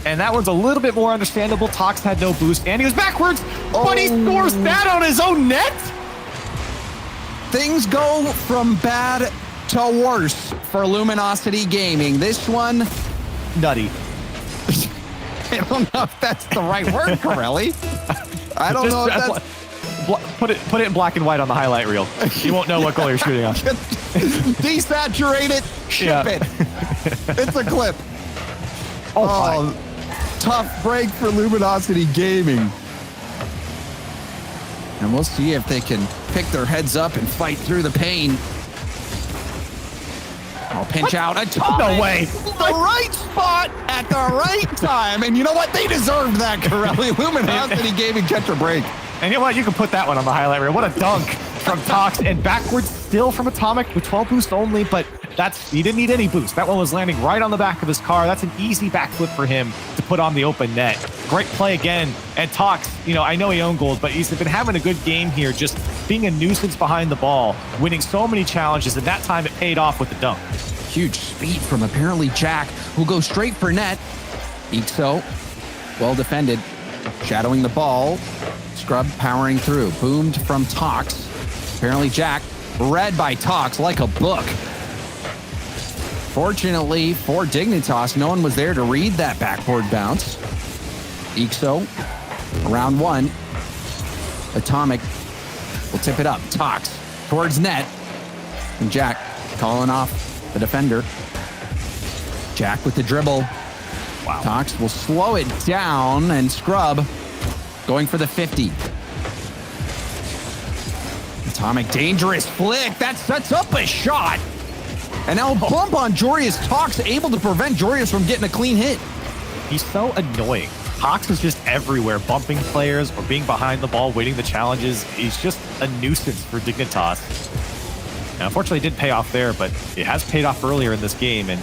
And that one's a little bit more understandable. Tox had no boost, and he was backwards, but he scores that on his own net? Things go from bad to worse for Luminosity Gaming. This one, Nutty. I don't know if that's the right word, Corelli. I don't know if that's... Put it in black and white on the highlight reel. You won't know what goal you're shooting on. Desaturate it, ship it. It's a clip. Oh, tough break for Luminosity Gaming. And we'll see if they can pick their heads up and fight through the pain. I'll pinch out a top. No way. The right spot at the right time. And you know what? They deserved that, Corelli. Luminosity Gaming catch a break. And you know what? You can put that one on the highlight reel. What a dunk from Tox, and backwards still from Atomic with 12 boost only, but he didn't need any boost. That one was landing right on the back of his car. That's an easy backflip for him to put on the open net. Great play again. And Tox, I know he owned gold, but he's been having a good game here, just being a nuisance behind the ball, winning so many challenges, and that time it paid off with the dunk. Huge speed from apparently Jack, who'll go straight for net. Ixo, well defended, shadowing the ball. Scrub powering through, boomed from Tox. Apparently Jack, read by Tox like a book. Fortunately for Dignitas, no one was there to read that backboard bounce. Ixo, round 1. Atomic will tip it up. Tox towards net. And Jack calling off the defender. Jack with the dribble. Wow. Tox will slow it down, and Scrub going for the 50. Atomic, dangerous flick. That sets up a shot. And now bump on Jorius. Tox able to prevent Jorius from getting a clean hit. He's so annoying. Tox is just everywhere, bumping players or being behind the ball, waiting the challenges. He's just a nuisance for Dignitas. And unfortunately, it didn't pay off there, but it has paid off earlier in this game. And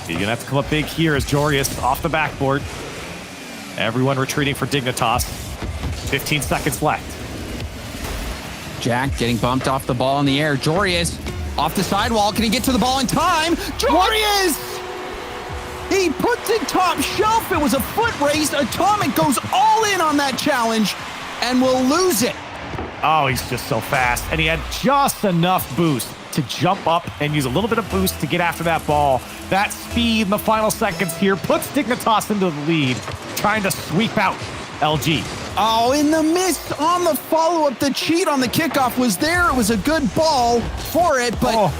he's going to have to come up big here as Jorius off the backboard. Everyone retreating for Dignitas. 15 seconds left. Jack getting bumped off the ball in the air. Jorius off the sidewall. Can he get to the ball in time? Jorius! He puts it top shelf. It was a foot race. Atomic goes all in on that challenge and will lose it. Oh, he's just so fast. And he had just enough boost to jump up and use a little bit of boost to get after that ball. That speed in the final seconds here puts Dignitas into the lead, trying to sweep out LG. Oh, in the miss on the follow-up, the cheat on the kickoff was there. It was a good ball for it, but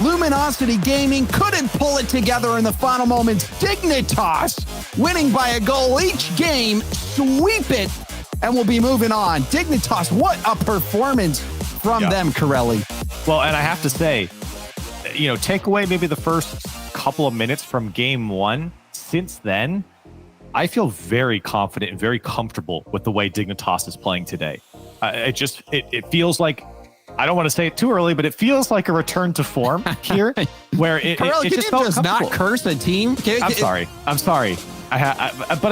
Luminosity Gaming couldn't pull it together in the final moments. Dignitas winning by a goal each game, sweep it, and we'll be moving on. Dignitas, what a performance from them, Corelli. Well, and I have to say, take away maybe the first couple of minutes from game 1. Since then, I feel very confident and very comfortable with the way Dignitas is playing today. It feels like, I don't want to say it too early, but it feels like a return to form here, where it Corelli, just felt not curse a team. I'm sorry. But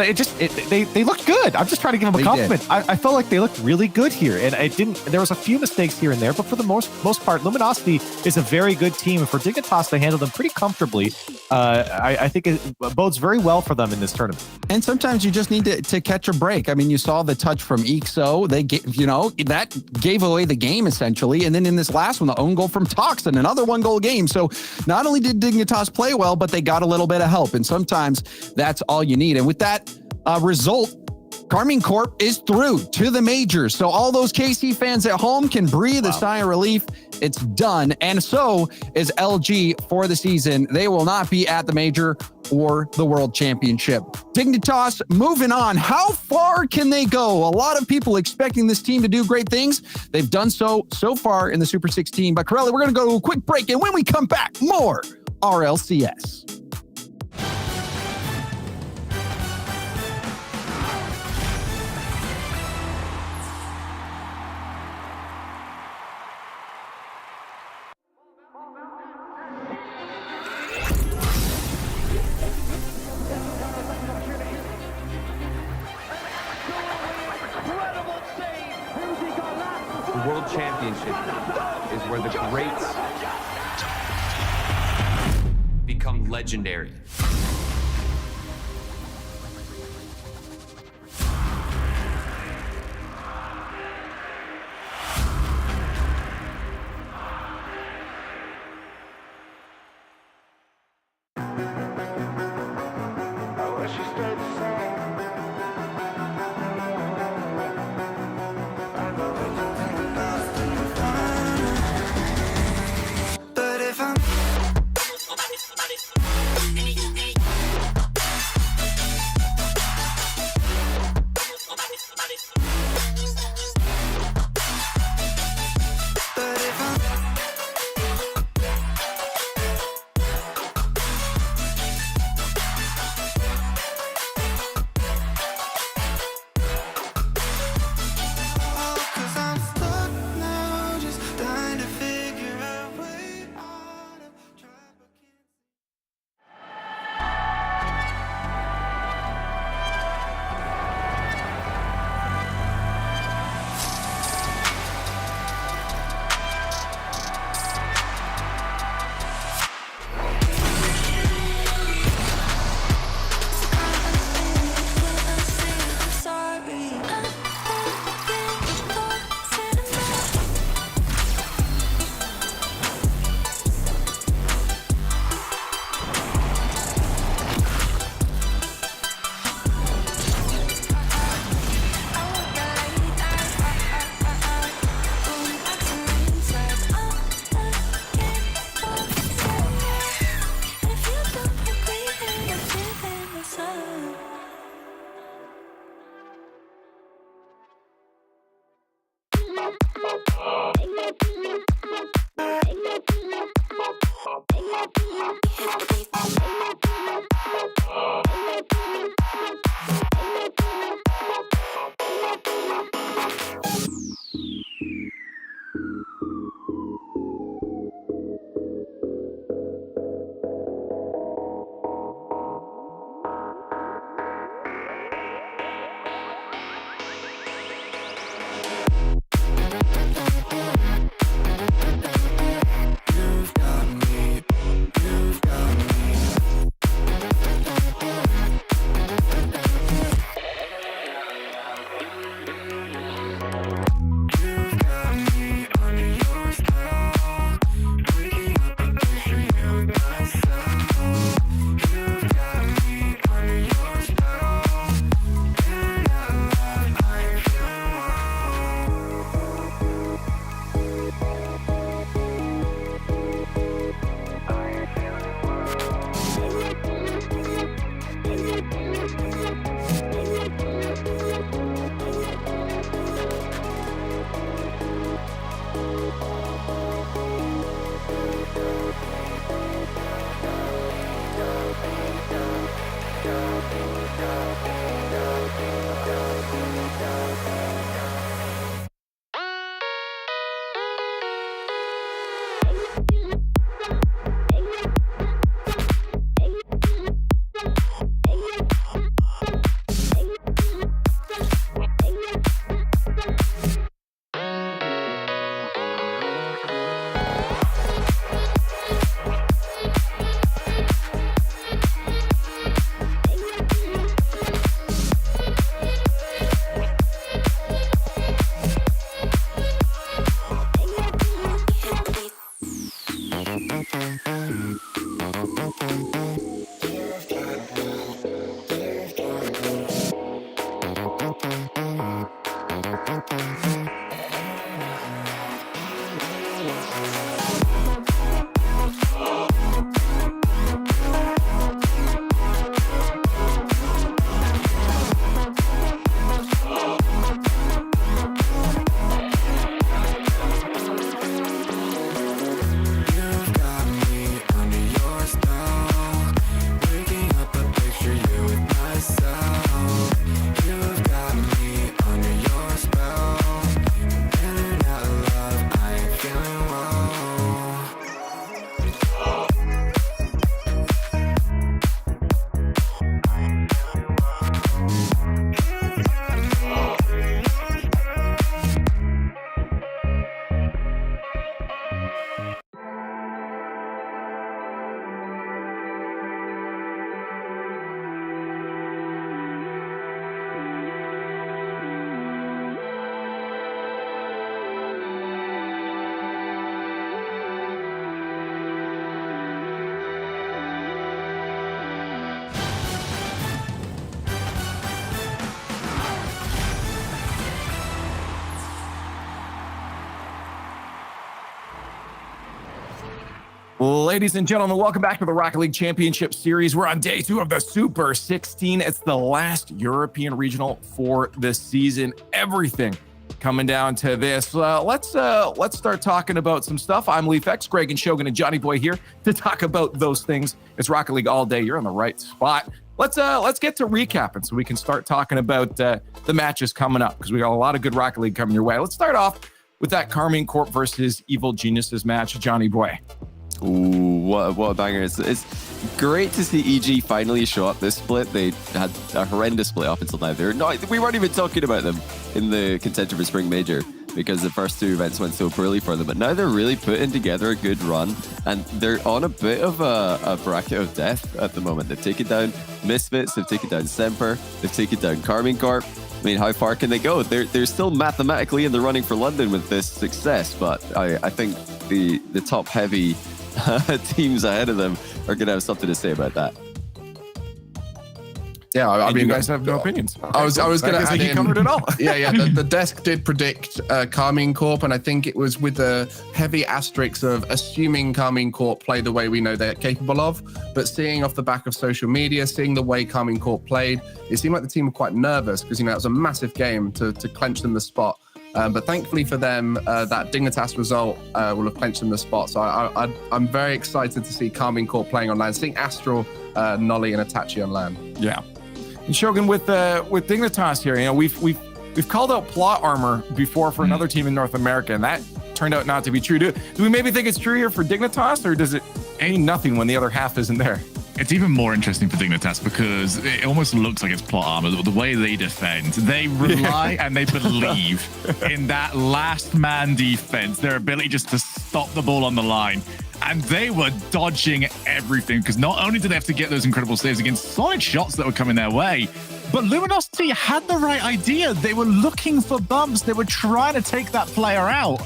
they looked good. I'm just trying to give them a compliment. I felt like they looked really good here, and there was a few mistakes here and there, but for the most part, Luminosity is a very good team. And for Dignitas, they handle them pretty comfortably. I think it bodes very well for them in this tournament. And sometimes you just need to catch a break. I mean, you saw the touch from EXO. That gave away the game essentially. And then in this last one, the own goal from Toxin, another 1-goal game. So not only did Dignitas play well, but they got a little bit of help. And sometimes that's all you need. And with that result, Karmine Corp is through to the majors. So all those KC fans at home can breathe a sigh of relief. It's done. And so is LG for the season. They will not be at the major or the World Championship. Dignitas moving on. How far can they go? A lot of people expecting this team to do great things. They've done so far in the Super 16. But Corelli, we're going to go to a quick break. And when we come back, more RLCS. The World Championship is where the greats become legendary. Ladies and gentlemen, welcome back to the Rocket League Championship Series. We're on day 2 of the Super 16. It's the last European regional for the season. Everything coming down to this. Let's start talking about some stuff. I'm Leaf Greg and Shogun and Johnny Boy here to talk about those things. It's Rocket League all day. You're on the right spot. Let's get to recapping so we can start talking about the matches coming up, because we got a lot of good Rocket League coming your way. Let's start off with that Carmine Corp versus Evil Geniuses match. Johnny Boy. Ooh, what a banger. It's great to see EG finally show up this split. They had a horrendous split up until now. We weren't even talking about them in the contender for Spring Major because the first 2 events went so poorly for them. But now they're really putting together a good run, and they're on a bit of a bracket of death at the moment. They've taken down Misfits, they've taken down Semper, they've taken down Carmine Corp. I mean, how far can they go? They're still mathematically in the running for London with this success, but I think the top-heavy teams ahead of them are going to have something to say about that. Yeah, I mean, you guys have no opinions. I was going to add in. Covered it all. Yeah. The desk did predict Carmine Corp, and I think it was with the heavy asterisks of assuming Carmine Corp play the way we know they're capable of. But seeing off the back of social media, seeing the way Carmine Corp played, it seemed like the team were quite nervous because, it was a massive game to clench them the spot. But thankfully for them, that Dignitas result will have clenched them the spot. So I'm very excited to see Carmine Corp playing on land, seeing Astral, Nolly, and Itachi on land. Yeah. And Shogun, with Dignitas here, we've called out plot armor before for another team in North America, and that turned out not to be true. Do we maybe think it's true here for Dignitas, or does it mean nothing when the other half isn't there? It's even more interesting for Dignitas because it almost looks like it's plot armor. The way they defend, they rely and they believe in that last man defense, their ability just to stop the ball on the line. And they were dodging everything because not only did they have to get those incredible saves against solid shots that were coming their way, but Luminosity had the right idea. They were looking for bumps. They were trying to take that player out.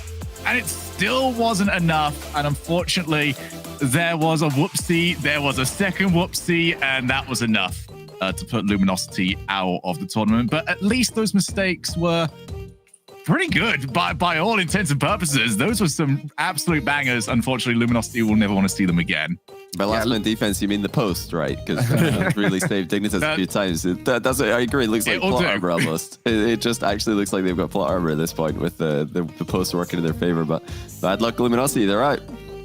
And it still wasn't enough. And unfortunately, there was a whoopsie, there was a second whoopsie, and that was enough to put Luminosity out of the tournament. But at least those mistakes were pretty good by all intents and purposes. Those were some absolute bangers. Unfortunately, Luminosity will never want to see them again. By last man defense, you mean the post, right? Because really saved Dignitas a few times. I agree. It looks like plot armor almost. It just actually looks like they've got plot armor at this point with the post working in their favor. But bad luck, Luminosity. They're out.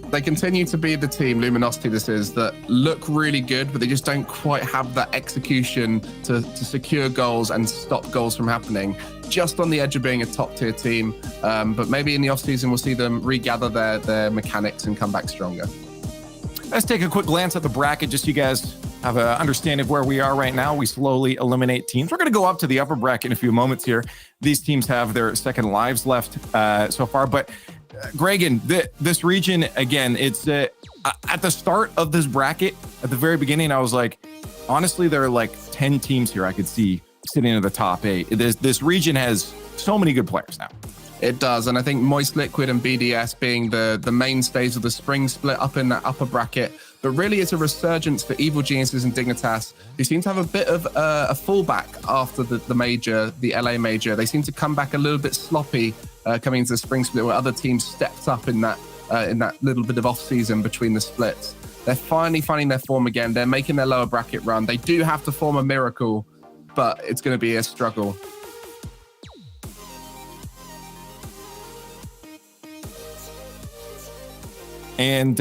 They continue to be the team, Luminosity this is, that look really good, but they just don't quite have that execution to secure goals and stop goals from happening. Just on the edge of being a top-tier team. But maybe in the off-season, we'll see them regather their mechanics and come back stronger. Let's take a quick glance at the bracket, just so you guys have an understanding of where we are right now. We slowly eliminate teams. We're going to go up to the upper bracket in a few moments here. These teams have their second lives left so far. But Gregan, this region, again, it's at the start of this bracket, at the very beginning, I was like, honestly, there are like 10 teams here I could see sitting in the top 8. This region has so many good players now. It does, and I think Moist Liquid and BDS being the mainstays of the spring split up in that upper bracket, but really it's a resurgence for Evil Geniuses and Dignitas, who seem to have a bit of a fallback after the major, the LA major. They seem to come back a little bit sloppy coming into the spring split, where other teams stepped up in that little bit of off season between the splits. They're finally finding their form again. They're making their lower bracket run. They do have to form a miracle, but it's going to be a struggle. And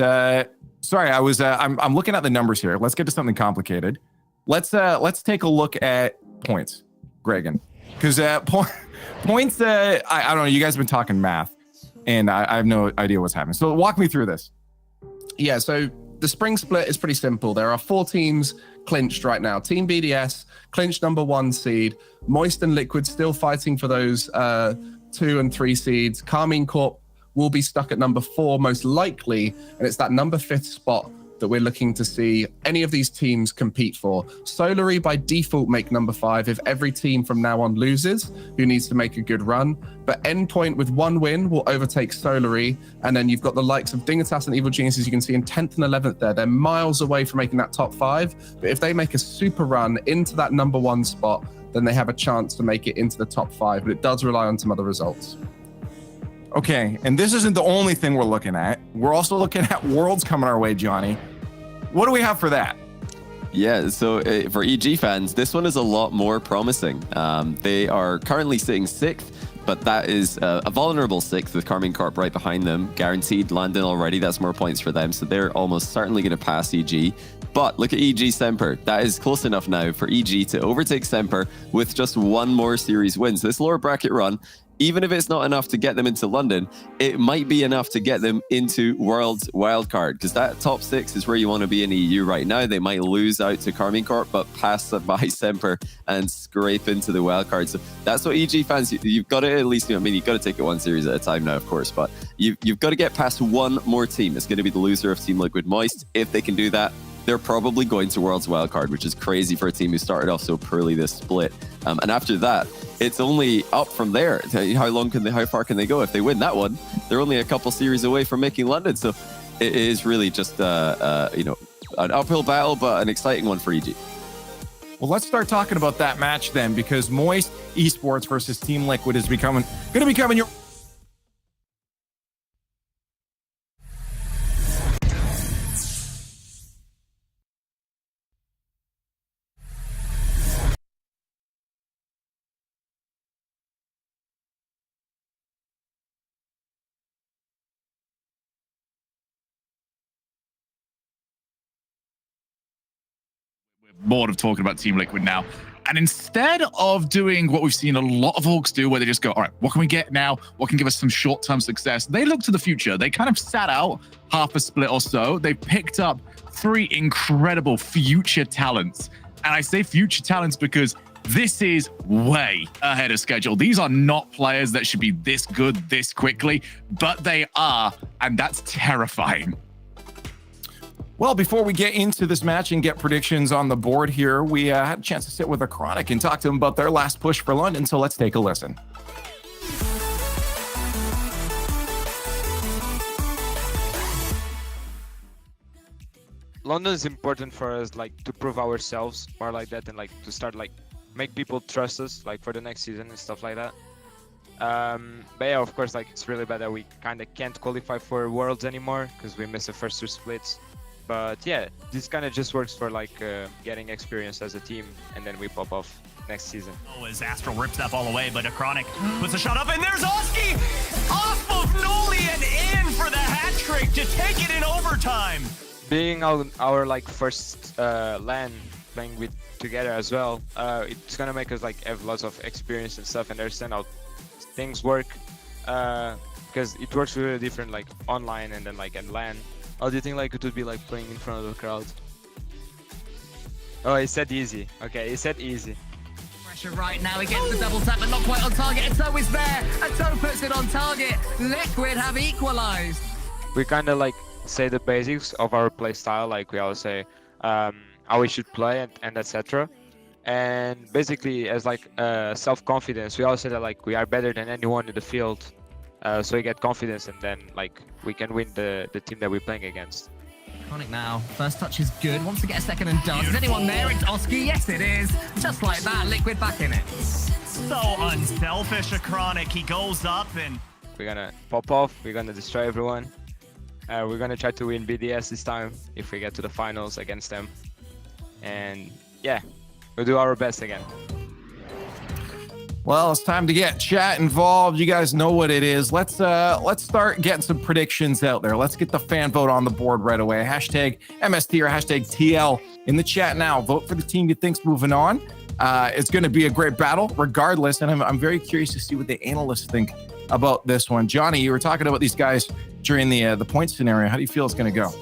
sorry, I'm looking at the numbers here. Let's get to something complicated. Let's take a look at points, Gregan, because points. I don't know. You guys have been talking math, and I have no idea what's happening. So walk me through this. Yeah. So the spring split is pretty simple. There are 4 teams clinched right now. Team BDS clinched #1 seed. Moist and Liquid still fighting for those 2 and 3 seeds. Carmine Corp will be stuck at #4 most likely, and it's that #5 spot that we're looking to see any of these teams compete for. Solary by default make #5 if every team from now on loses, who needs to make a good run. But Endpoint with 1 win will overtake Solary, and then you've got the likes of Dignitas and Evil Geniuses you can see in 10th and 11th there. They're miles away from making that top 5, but if they make a super run into that #1 spot, then they have a chance to make it into the top 5, but it does rely on some other results. Okay, and this isn't the only thing we're looking at. We're also looking at Worlds coming our way, Johnny. What do we have for that? Yeah, so for EG fans, this one is a lot more promising. They are currently sitting 6th, but that is a vulnerable 6th with Carmine Corp right behind them. Guaranteed landing already. That's more points for them. So they're almost certainly going to pass EG. But look at EG Semper. That is close enough now for EG to overtake Semper with just 1 more series win. So this lower bracket run, even if it's not enough to get them into London, it might be enough to get them into World's wildcard, because that top 6 is where you want to be in EU right now. They might lose out to Carmine Corp, but pass by Semper and scrape into the wildcard. So that's what EG fans, you've got to at least, I mean, you've got to take it 1 series at a time now, of course, but you've got to get past 1 more team. It's going to be the loser of Team Liquid Moist. If they can do that, they're probably going to World's wildcard, which is crazy for a team who started off so poorly this split. And after that, it's only up from there. How far can they go? If they win that one, they're only a couple series away from making London. So it is really just an uphill battle, but an exciting one for EG. Well, let's start talking about that match then, because Moist Esports versus Team Liquid is going to be coming your. Bored of talking about Team Liquid now. And instead of doing what we've seen a lot of orgs do, where they just go, all right, what can we get now? What can give us some short-term success? They look to the future. They kind of sat out half a split or so. They picked up 3 incredible future talents. And I say future talents because this is way ahead of schedule. These are not players that should be this good this quickly, but they are, and that's terrifying. Well, before we get into this match and get predictions on the board here, we had a chance to sit with a Chronic and talk to them about their last push for London, so let's take a listen. London is important for us, like, to prove ourselves more like that, and like to start like make people trust us like for the next season and stuff like that. But yeah, of course, like it's really bad that we kind of can't qualify for Worlds anymore because we missed the first 2 splits. But yeah, this kind of just works for like getting experience as a team, and then we pop off next season. Oh, as Astral rips that ball away, but a Chronic puts a shot up, and there's Oski off of Noli and in for the hat trick to take it in overtime. Being our like first LAN playing with together as well, it's gonna make us like have lots of experience and stuff and understand how things work, because it works really different like online and then like in LAN. How do you think like it would be like playing in front of the crowd? Oh, he said easy. Okay, he said easy. Pressure right now, he gets the double tap, but not quite on target. Ato is there. Ato puts it on target. Liquid have equalized. We kind of like say the basics of our play style, like we always say how we should play and etc. And basically, as like self-confidence, we always say that like we are better than anyone in the field, so we get confidence, and then like we can win the team that we're playing against. Chronic now. First touch is good. Wants to get a second and does. Is anyone there? It's Oski. Yes, it is. Just like that, Liquid back in it. So unselfish, a Chronic. He goes up and We're gonna pop off. We're gonna destroy everyone. We're gonna try to win BDS this time if we get to the finals against them. And yeah, we'll do our best again. Well, it's time to get chat involved. You guys know what it is. Let's start getting some predictions out there. Let's get the fan vote on the board right away. Hashtag MST or hashtag TL in the chat now. Vote for the team you think's moving on. It's going to be a great battle regardless, and I'm very curious to see what the analysts think about this one. Johnny, you were talking about these guys during the point scenario. How do you feel it's going to go?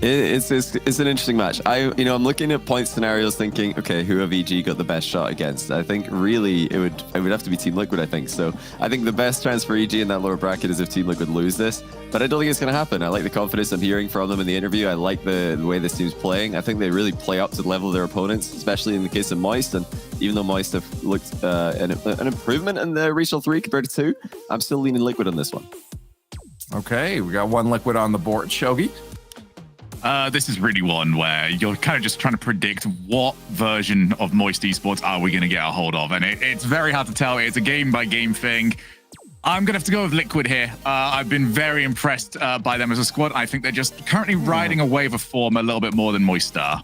It's an interesting match. I'm looking at point scenarios thinking, okay, who have EG got the best shot against? I think really it would have to be Team Liquid, I think. So I think the best chance for EG in that lower bracket is if Team Liquid lose this, but I don't think it's going to happen. I like the confidence I'm hearing from them in the interview. I like the way this team's playing. I think they really play up to the level of their opponents, especially in the case of Moist. And even though Moist have looked an improvement in the regional 3 compared to 2, I'm still leaning Liquid on this one. Okay, we got one Liquid on the board. Shogi? This is really one where you're kind of just trying to predict what version of Moist Esports are we going to get a hold of. And it's very hard to tell. It's a game-by-game thing. I'm going to have to go with Liquid here. I've been very impressed by them as a squad. I think they're just currently riding a wave of form a little bit more than Moist are.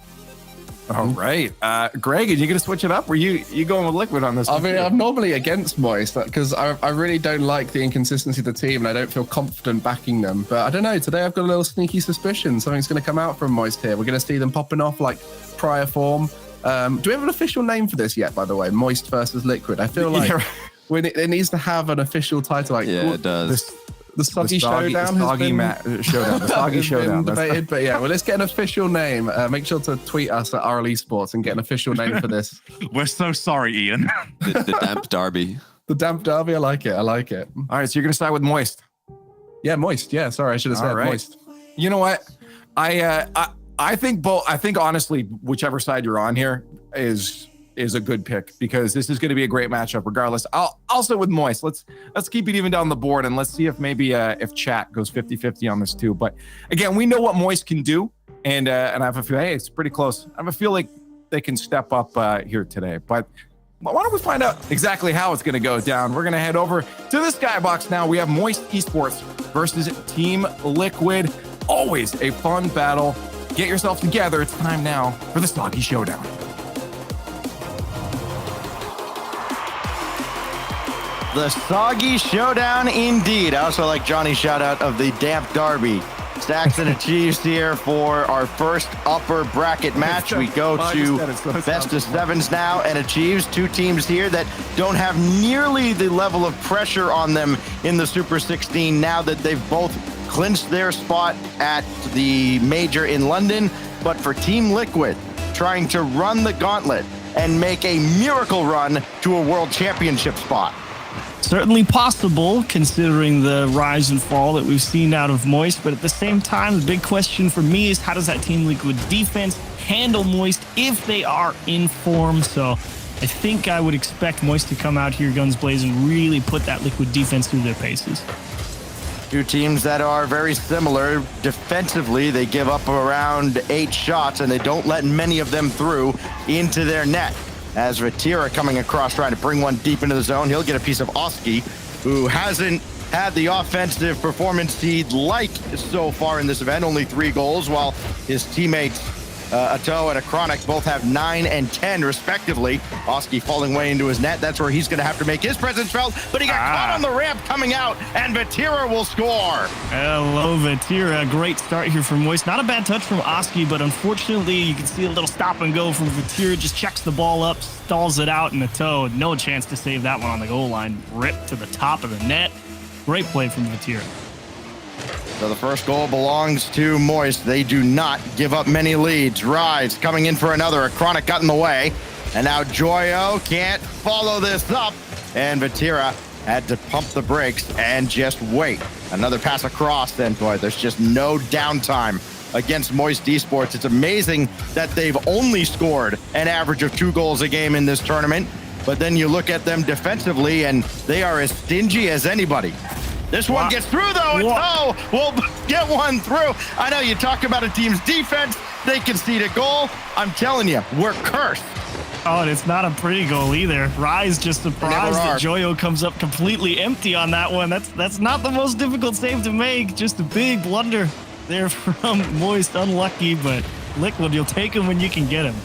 All right. Greg, are you going to switch it up? Or you going with Liquid on this? I mean, I'm normally against Moist because I really don't like the inconsistency of the team and I don't feel confident backing them. But I don't know. Today I've got a little sneaky suspicion something's going to come out from Moist here. We're going to see them popping off like prior form. Do we have an official name for this yet, by the way? Moist versus Liquid. I feel like it needs to have an official title. Like, yeah, it does. The Soggy Showdown has been The Soggy Showdown. Debated, but yeah, well, let's get an official name. Make sure to tweet us at RL Esports and get an official name for this. We're so sorry, Ian. The Damp Darby. The Damp Darby, I like it. All right, so you're going to start with Moist. Yeah, Moist. Yeah, sorry, I should have said Moist. You know what? I think both. I think honestly, whichever side you're on here is a good pick because this is going to be a great matchup regardless. I'll sit with Moist. Let's keep it even down the board and let's see if maybe if chat goes 50-50 on this too. But again, we know what Moist can do and I have a feel, hey, it's pretty close. I have a feel like they can step up here today. But why don't we find out exactly how it's going to go down? We're going to head over to the skybox now. We have Moist Esports versus Team Liquid. Always a fun battle. Get yourself together. It's time now for the Soggy Showdown. The Soggy Showdown indeed. I also like Johnny's shout out of the Damp Darby. Stacks and achieves here for our first upper bracket match. We go to best of sevens now and achieves. Two teams here that don't have nearly the level of pressure on them in the Super 16 now that they've both clinched their spot at the major in London. But for Team Liquid, trying to run the gauntlet and make a miracle run to a world championship spot. Certainly possible, considering the rise and fall that we've seen out of Moist. But at the same time, the big question for me is how does that Team Liquid defense handle Moist if they are in form? So I think I would expect Moist to come out here guns blazing and really put that Liquid defense through their paces. Two teams that are very similar. Defensively, they give up around 8 shots, and they don't let many of them through into their net. As Vatira coming across, trying to bring one deep into the zone. He'll get a piece of Oski, who hasn't had the offensive performance he'd like so far in this event. Only 3 goals, while his teammates, Ato and Chronic, both have 9 and 10, respectively. Oski falling way into his net. That's where he's going to have to make his presence felt, but he got caught on the ramp coming out, and Vatira will score. Hello, Vatira. Great start here from Moist. Not a bad touch from Oski, but unfortunately, you can see a little stop and go from Vatira. Just checks the ball up, stalls it out in the toe. No chance to save that one on the goal line. Ripped to the top of the net. Great play from Vatira. So the first goal belongs to Moist. They do not give up many leads. Rise coming in for another. A Chronic got in the way. And now Joyo can't follow this up. And Vatira had to pump the brakes and just wait. Another pass across then, boy. There's just no downtime against Moist Esports. It's amazing that they've only scored an average of 2 goals a game in this tournament. But then you look at them defensively, and they are as stingy as anybody. This one gets through, though. Oh, we'll get one through. I know you talk about a team's defense. They concede a goal. I'm telling you, we're cursed. Oh, and it's not a pretty goal either. Rise just surprised that Joyo comes up completely empty on that one. That's not the most difficult save to make. Just a big blunder there from Moist. Unlucky, but Liquid, you'll take him when you can get him.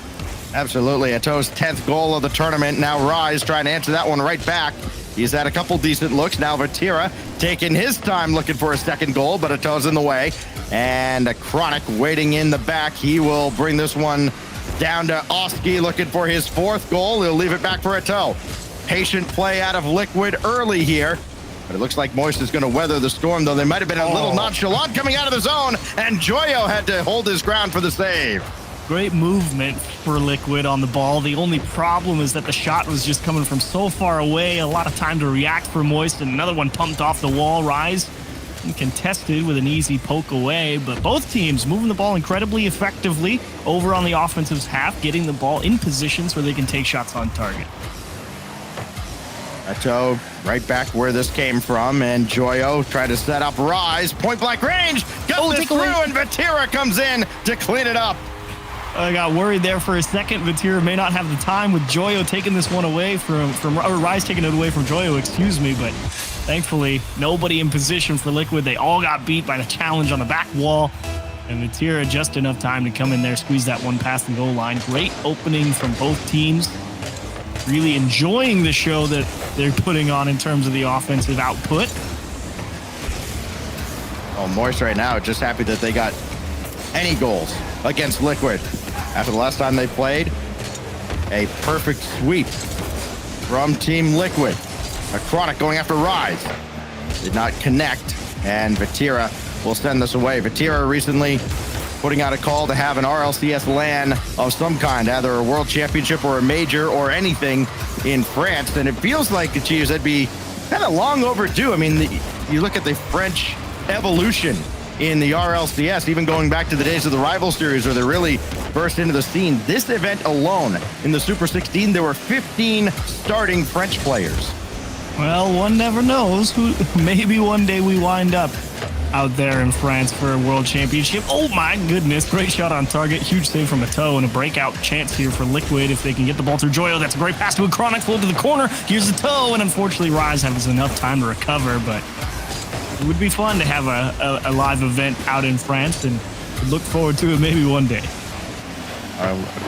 Absolutely. Ato's 10th goal of the tournament. Now Rise trying to answer that one right back. He's had a couple decent looks. Now Vatira taking his time looking for a second goal, but Ato's in the way. And a Chronic waiting in the back. He will bring this one down to Oski looking for his 4th goal. He'll leave it back for Ato. Patient play out of Liquid early here. But it looks like Moist is going to weather the storm, though they might have been a little nonchalant coming out of the zone. And Joyo had to hold his ground for the save. Great movement for Liquid on the ball. The only problem is that the shot was just coming from so far away. A lot of time to react for Moist, and another one pumped off the wall. Rise and contested with an easy poke away, but both teams moving the ball incredibly effectively over on the offensive half, getting the ball in positions where they can take shots on target. Ato right back where this came from, and Joyo tried to set up Rise. Point blank range, got this through, and Vatira comes in to clean it up. I got worried there for a second. Vatira may not have the time with Joyo taking this one away or Rise taking it away from Joyo, excuse me, but thankfully nobody in position for Liquid. They all got beat by the challenge on the back wall, and Vatira just enough time to come in there, squeeze that one past the goal line. Great opening from both teams. Really enjoying the show that they're putting on in terms of the offensive output. Oh, Moist right now just happy that they got any goals against Liquid. After the last time they played, a perfect sweep from Team Liquid. A Chronic going after Rise. Did not connect, and Vatira will send this away. Vatira recently putting out a call to have an RLCS LAN of some kind, either a World Championship or a major or anything in France. And it feels like, geez, that'd be kind of long overdue. I mean, you look at the French evolution in the RLCS, even going back to the days of the Rival Series where they really burst into the scene. This event alone, in the Super 16, there were 15 starting French players. Well, one never knows. Maybe one day we wind up out there in France for a World Championship. Oh my goodness, great shot on target. Huge save from Ato, and a breakout chance here for Liquid if they can get the ball through Joyo. That's a great pass to a Chronic, flow to the corner. Here's Ato, and unfortunately Rise has enough time to recover, but it would be fun to have a live event out in France, and look forward to it maybe one day.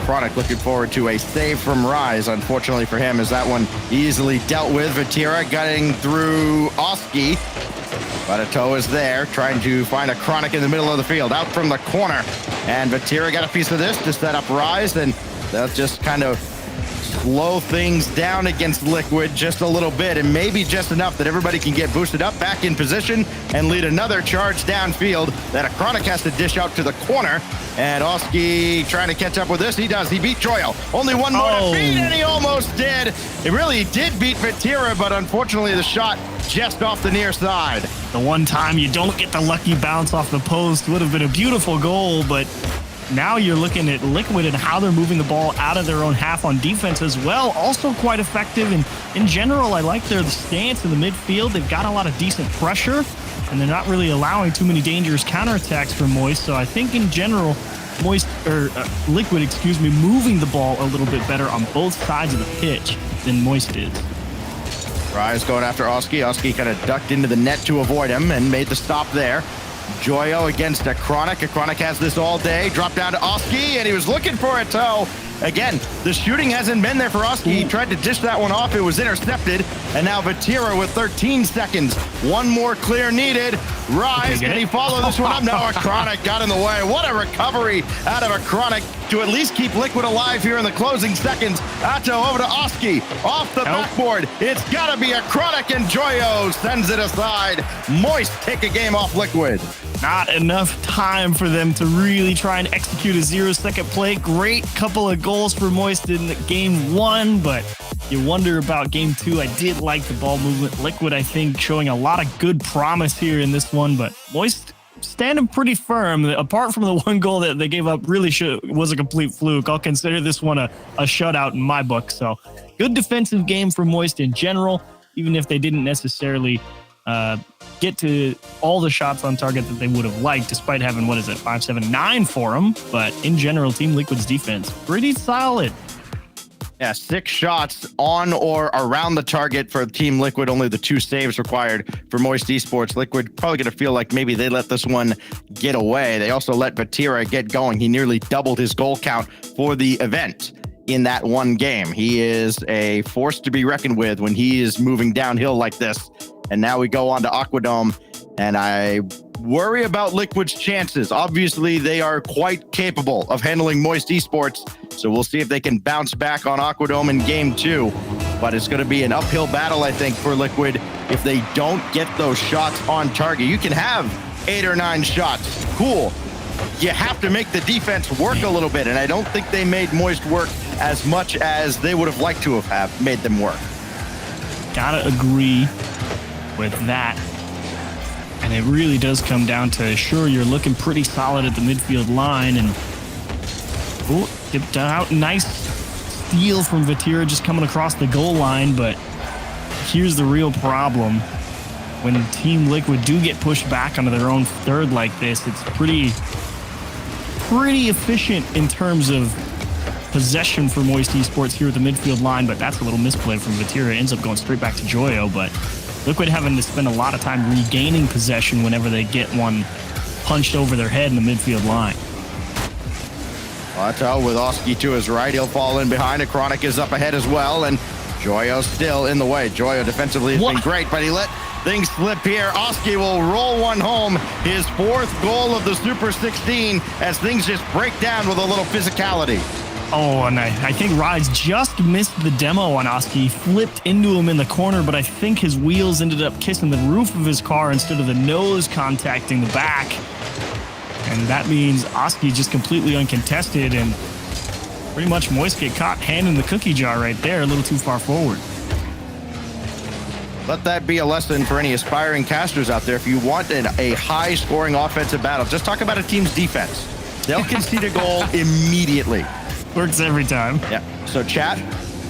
Chronic looking forward to a save from Rise. Unfortunately for him, is that one easily dealt with. Vatira getting through Oski. But Ato is there, trying to find a Chronic in the middle of the field, out from the corner. And Vatira got a piece of this to set up Rise, and that just kind of slow things down against Liquid just a little bit, and maybe just enough that everybody can get boosted up, back in position, and lead another charge downfield that a Chronic has to dish out to the corner. And Oski trying to catch up with this. He does. He beat Joyo. Only one more to beat, and he almost did. It really did beat Vatira, but unfortunately the shot just off the near side. The one time you don't get the lucky bounce off the post would have been a beautiful goal, but now you're looking at Liquid and how they're moving the ball out of their own half on defense as well. Also quite effective. And in general, I like their stance in the midfield. They've got a lot of decent pressure, and they're not really allowing too many dangerous counterattacks from Moist. So I think in general, Liquid, moving the ball a little bit better on both sides of the pitch than Moist is. Rise going after Oski. Oski kind of ducked into the net to avoid him and made the stop there. Joyo against a Chronic. A Chronic has this all day. Dropped down to Oski, and he was looking for a toe. Again, the shooting hasn't been there for Oski. He tried to dish that one off. It was intercepted. And now Vatira with 13 seconds. One more clear needed. Rise, can he follow this one up? No, a Chronic got in the way. What a recovery out of a Chronic to at least keep Liquid alive here in the closing seconds. Ato over to Oski. Off the backboard. It's got to be a Chronic, and Joyo sends it aside. Moist take a game off Liquid. Not enough time for them to really try and execute a 0-second play. Great couple of goals for Moist in game one, but you wonder about game two. I did like the ball movement. Liquid, I think, showing a lot of good promise here in this one, but Moist standing pretty firm. Apart from the one goal that they gave up, really was a complete fluke. I'll consider this one a shutout in my book. So good defensive game for Moist in general, even if they didn't necessarily get to all the shots on target that they would have liked, despite having, 5-7-9 for them. But in general, Team Liquid's defense, pretty solid. Yeah, 6 shots on or around the target for Team Liquid. Only the 2 saves required for Moist Esports. Liquid probably going to feel like maybe they let this one get away. They also let Vatira get going. He nearly doubled his goal count for the event in that one game. He is a force to be reckoned with when he is moving downhill like this. And now we go on to Aquadome, and I worry about Liquid's chances. Obviously, they are quite capable of handling Moist Esports, so we'll see if they can bounce back on Aquadome in game 2. But it's going to be an uphill battle, I think, for Liquid if they don't get those shots on target. You can have 8 or 9 shots. Cool. You have to make the defense work a little bit, and I don't think they made Moist work as much as they would have liked to have made them work. Gotta agree with that. And it really does come down to, sure, you're looking pretty solid at the midfield line, and dipped out. Nice steal from Vatira just coming across the goal line, but here's the real problem. When Team Liquid do get pushed back onto their own third like this, it's pretty efficient in terms of possession for Moist Esports here at the midfield line, but that's a little misplay from Vatira. It ends up going straight back to Joyo, but Liquid having to spend a lot of time regaining possession whenever they get one punched over their head in the midfield line. Otto with Oski to his right. He'll fall in behind. Chronic is up ahead as well, and Joyo still in the way. Joyo defensively has been great, but he let things slip here. Oski will roll one home. His 4th goal of the Super 16 as things just break down with a little physicality. Oh, and I think Rise just missed the demo on Oski. Flipped into him in the corner, but I think his wheels ended up kissing the roof of his car instead of the nose contacting the back. And that means Oski just completely uncontested, and pretty much Moist get caught handing the cookie jar right there, a little too far forward. Let that be a lesson for any aspiring casters out there. If you want a high-scoring offensive battle, just talk about a team's defense. They'll concede a goal immediately. Works every time. Yeah. So, chat,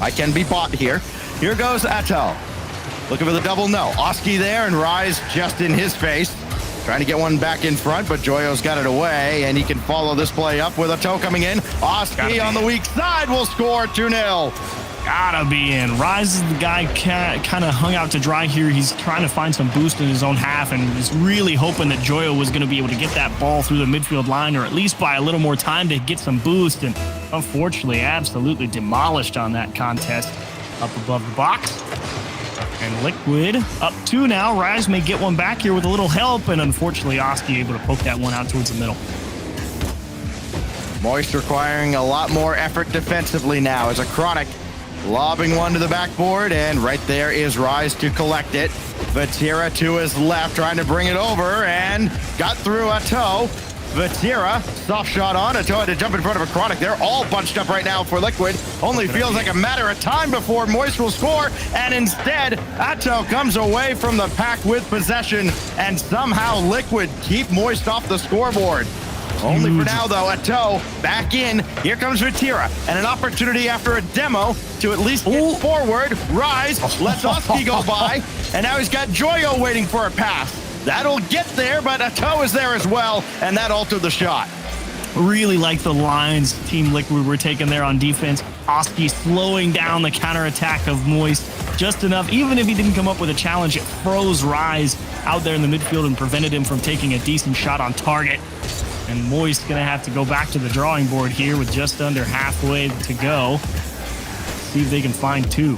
I can be bought here. Here goes Atel. Looking for the double no. Oski there, and Rise just in his face. Trying to get one back in front, but Joyo's got it away, and he can follow this play up with a toe coming in. Oski on the weak side will score 2-0. Gotta be in. Rise is the guy kind of hung out to dry here. He's trying to find some boost in his own half, and is really hoping that Joyo was going to be able to get that ball through the midfield line, or at least buy a little more time to get some boost. And unfortunately, absolutely demolished on that contest up above the box. And Liquid up 2 now. Rise may get one back here with a little help, and unfortunately, Oski able to poke that one out towards the middle. Moist requiring a lot more effort defensively now as a Chronic lobbing one to the backboard, and right there is Rise to collect it. Vatira to his left, trying to bring it over, and got through Ato. Vatira, soft shot on. Ato had to jump in front of a Chronic. They're all bunched up right now for Liquid. Only feels like a matter of time before Moist will score, and instead, Ato comes away from the pack with possession, and somehow Liquid keep Moist off the scoreboard. Only for now, though. Ato back in. Here comes Vatira, and an opportunity after a demo to at least get forward. Rise lets Oski go by, and now he's got Joyo waiting for a pass. That'll get there, but Ato is there as well, and that altered the shot. Really like the lines Team Liquid were taking there on defense. Oski slowing down the counterattack of Moist just enough. Even if he didn't come up with a challenge, it froze Rise out there in the midfield and prevented him from taking a decent shot on target. And Moist going to have to go back to the drawing board here with just under halfway to go. See if they can find 2.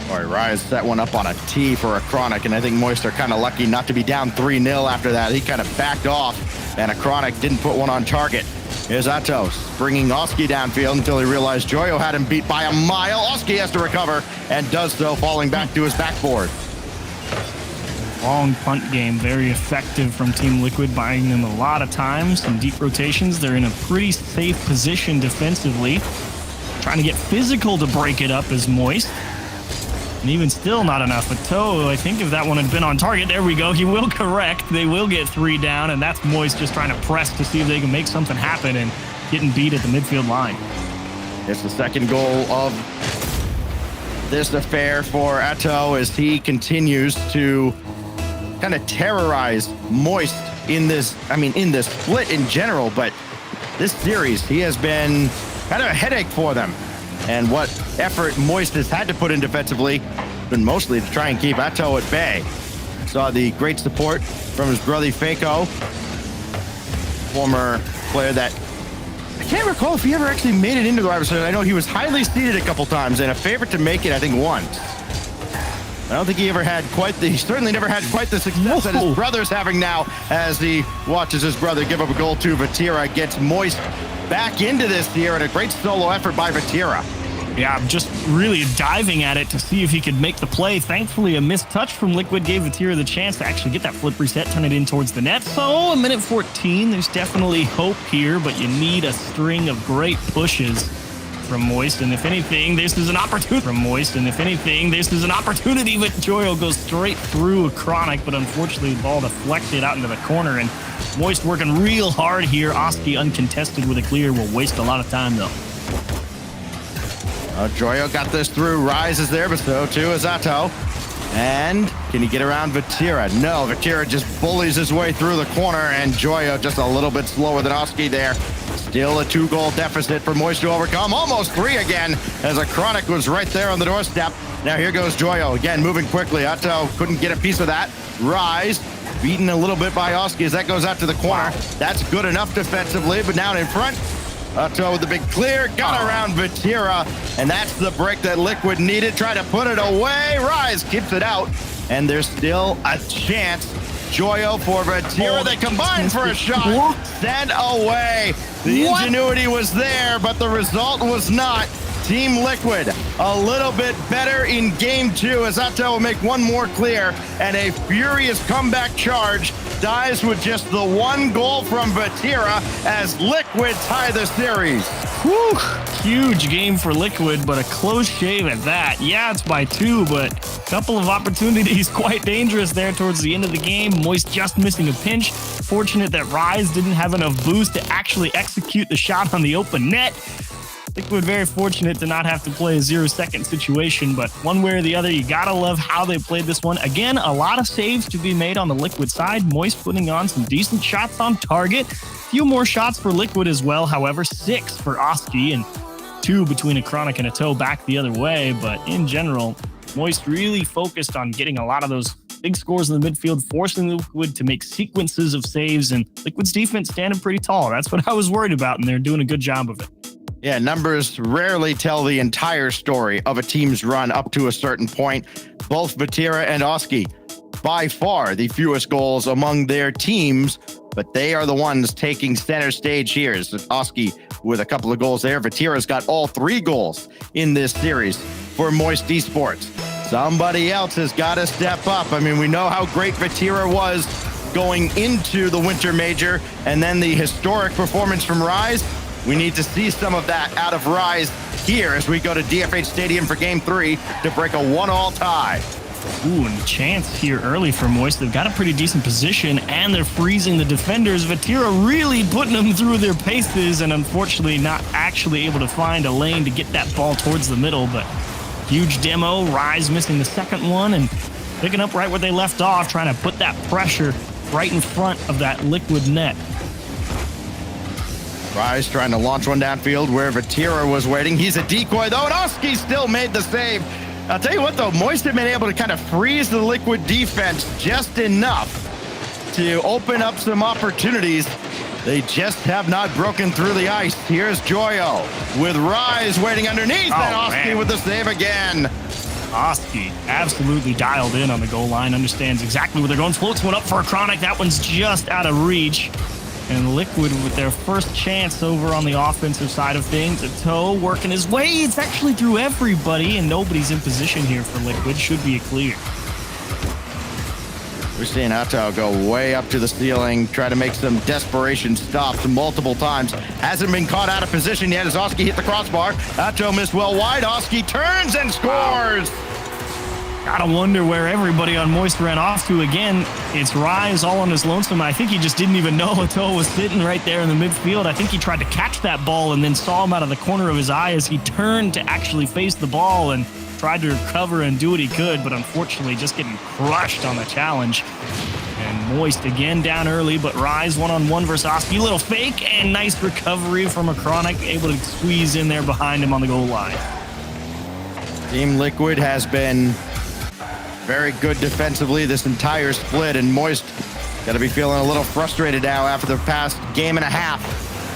All right, Rise set one up on a tee for a Chronic, and I think Moist are kind of lucky not to be down 3-0 after that. He kind of backed off, and a Chronic didn't put one on target. Here's Atos bringing Oski downfield until he realized Joyo had him beat by a mile. Oski has to recover, and does so, falling back to his backboard. Long punt game, very effective from Team Liquid, buying them a lot of time. Some deep rotations. They're in a pretty safe position defensively. Trying to get physical to break it up as Moist. And even still not enough. Ato, I think if that one had been on target, there we go. He will correct. They will get 3 down, and that's Moist just trying to press to see if they can make something happen, and getting beat at the midfield line. It's the second goal of this affair for Ato as he continues to kind of terrorize Moist in this split in general, but this series, he has been kind of a headache for them. And what effort Moist has had to put in defensively, been mostly to try and keep Atto at bay. Saw the great support from his brother Faco, former player that I can't recall if he ever actually made it into the Rivals. I know he was highly seeded a couple times and a favorite to make it, I think, once. I don't think he certainly never had quite the success that his brother's having now, as he watches his brother give up a goal to Vatira. Gets Moist back into this here, and a great solo effort by Vatira. Yeah, I'm just really diving at it to see if he could make the play. Thankfully, a missed touch from Liquid gave Vatira the chance to actually get that flip reset, turn it in towards the net. So, a minute 14, there's definitely hope here, but you need a string of great pushes from Moist. And if anything, this is an opportunity from Moist. And if anything, this is an opportunity, but Joyo goes straight through a Chronic, but unfortunately, the ball deflected out into the corner. And Moist working real hard here. Oski uncontested with a clear will waste a lot of time, though. Joyo got this through. Rise is there, but so too is Atto. And can he get around Vatira? No, Vatira just bullies his way through the corner, and Joyo just a little bit slower than Oski there. Still a 2-goal deficit for Moist to overcome. Almost 3 again, as a Chronic was right there on the doorstep. Now here goes Joyo, again moving quickly. Atto couldn't get a piece of that. Rise, beaten a little bit by Oski as that goes out to the corner. That's good enough defensively, but now in front, Atto with the big clear, got around Vatira, and that's the break that Liquid needed. Try to put it away. Rise keeps it out, and there's still a chance. Joyo for Vatira. They combine for a shot. Sent away. The ingenuity was there, but the result was not. Team Liquid a little bit better in game 2 as Atto will make one more clear, and a furious comeback charge dies with just the 1 goal from Vatira as Liquid tie the series. Whew, huge game for Liquid, but a close shave at that. Yeah, it's by 2, but a couple of opportunities quite dangerous there towards the end of the game. Moist just missing a pinch. Fortunate that Rise didn't have enough boost to actually execute the shot on the open net. Liquid very fortunate to not have to play a 0-second situation, but one way or the other, you gotta love how they played this one. Again, a lot of saves to be made on the Liquid side. Moist putting on some decent shots on target. A few more shots for Liquid as well, however, 6 for Oski and 2 between a Chronic and a Toe back the other way. But in general, Moist really focused on getting a lot of those big scores in the midfield, forcing Liquid to make sequences of saves, and Liquid's defense standing pretty tall. That's what I was worried about, and they're doing a good job of it. Yeah, numbers rarely tell the entire story of a team's run up to a certain point. Both Vatira and Oski, by far the fewest goals among their teams, but they are the ones taking center stage here. So Oski with a couple of goals there. Vatira's got all 3 goals in this series for Moist Esports. Somebody else has got to step up. I mean, we know how great Vatira was going into the Winter Major, and then the historic performance from Rise. We need to see some of that out of Rise here as we go to DFH Stadium for Game 3 to break a 1-1 tie. Ooh, and a chance here early for Moist. They've got a pretty decent position, and they're freezing the defenders. Vatira really putting them through their paces, and unfortunately not actually able to find a lane to get that ball towards the middle, but huge demo. Rise missing the second one and picking up right where they left off, trying to put that pressure right in front of that Liquid net. Rise trying to launch one downfield where Vatira was waiting. He's a decoy though, and Oski still made the save. I'll tell you what though, Moist have been able to kind of freeze the Liquid defense just enough to open up some opportunities. They just have not broken through the ice. Here's Joyo with Rise waiting underneath, and Oski with the save again. Oski absolutely dialed in on the goal line, understands exactly where they're going. Floats one up for a Chronic. That one's just out of reach. And Liquid with their first chance over on the offensive side of things. A Toe working his way. It's actually through everybody, and nobody's in position here for Liquid. Should be a clear. We're seeing Atto go way up to the ceiling, try to make some desperation stops multiple times. Hasn't been caught out of position yet as Oski hit the crossbar. Atto missed well wide. Oski turns and scores. Gotta wonder where everybody on Moist ran off to again. It's Rise all on his lonesome. I think he just didn't even know Atto was sitting right there in the midfield. I think he tried to catch that ball and then saw him out of the corner of his eye as he turned to actually face the ball, and tried to recover and do what he could, but unfortunately just getting crushed on the challenge. And Moist again down early, but Rise one-on-one versus Oski. Little fake and nice recovery from a Chronic, able to squeeze in there behind him on the goal line. Team Liquid has been very good defensively this entire split, and Moist got to be feeling a little frustrated now after the past game and a half.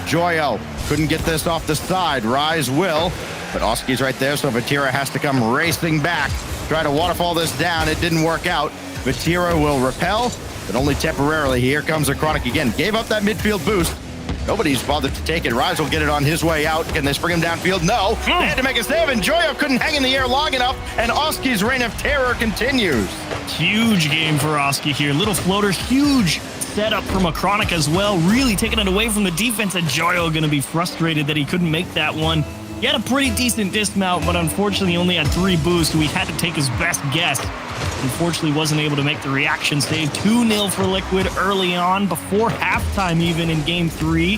Joyo couldn't get this off the side. Rise will, but Oski's right there, so Vatira has to come racing back. Try to waterfall this down. It didn't work out. Vatira will repel, but only temporarily. Here comes a Chronic again. Gave up that midfield boost. Nobody's bothered to take it. Rise will get it on his way out. Can they spring him downfield? No. They had to make a save, and Joyo couldn't hang in the air long enough, and Oski's reign of terror continues. Huge game for Oski here. Little floater, huge setup from a Chronic as well. Really taking it away from the defense, and Joyo going to be frustrated that he couldn't make that one. He had a pretty decent dismount, but unfortunately he only had 3 boosts, so he had to take his best guess. Unfortunately wasn't able to make the reaction save. 2-0 for Liquid early on, before halftime even in game 3.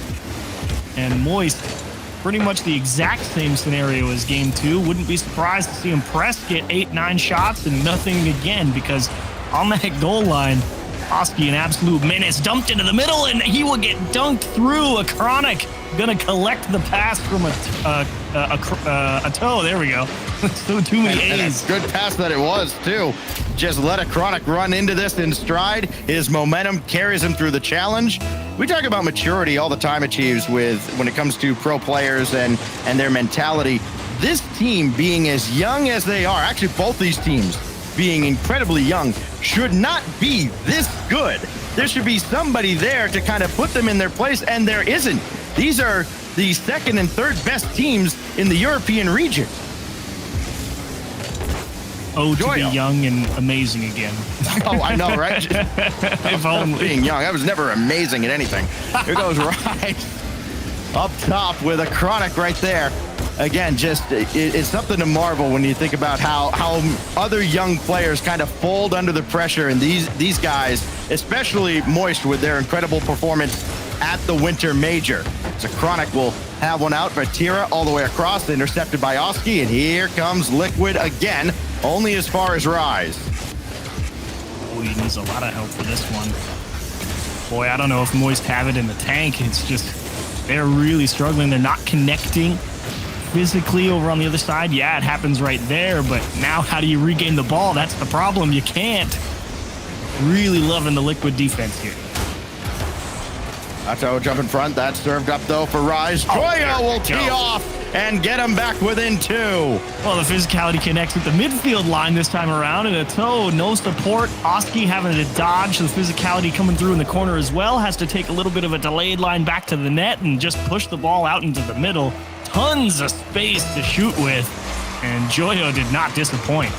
And Moist, pretty much the exact same scenario as game 2. Wouldn't be surprised to see him press get 8-9 shots and nothing again, because on that goal line, Oski, an absolute menace, dumped into the middle, and he will get dunked through. A Chronic gonna collect the pass from a toe. There we go. So too many A's. And a good pass that it was too. Just let a Chronic run into this in stride. His momentum carries him through the challenge. We talk about maturity all the time at Chiefs when it comes to pro players and their mentality. This team being as young as they are, actually both these teams being incredibly young, should not be this good. There should be somebody there to kind of put them in their place, and there isn't. These are the second and third best teams in the European region. Oh, to be young and amazing again. Oh, I know, right? If only. Being young, I was never amazing at anything. Here goes Rise up top with a Chronic right there. Again, just it's something to marvel when you think about how other young players kind of fold under the pressure, and these guys, especially Moist with their incredible performance at the Winter Major. So Chronic will have one out, Vatira all the way across, intercepted by Oski, and here comes Liquid again, only as far as Rise. Oh, he needs a lot of help for this one. Boy, I don't know if Moist have it in the tank. It's just, they're really struggling. They're not connecting physically over on the other side. Yeah, it happens right there, but now how do you regain the ball? That's the problem. You can't. Really loving the Liquid defense here. Atto jump in front. That's served up though for Rise. Joyo will tee off and get him back within 2. Well, the physicality connects with the midfield line this time around, and Atto, no support. Oski having to dodge, the physicality coming through in the corner as well. Has to take a little bit of a delayed line back to the net and just push the ball out into the middle. Tons of space to shoot with, and Joyo did not disappoint.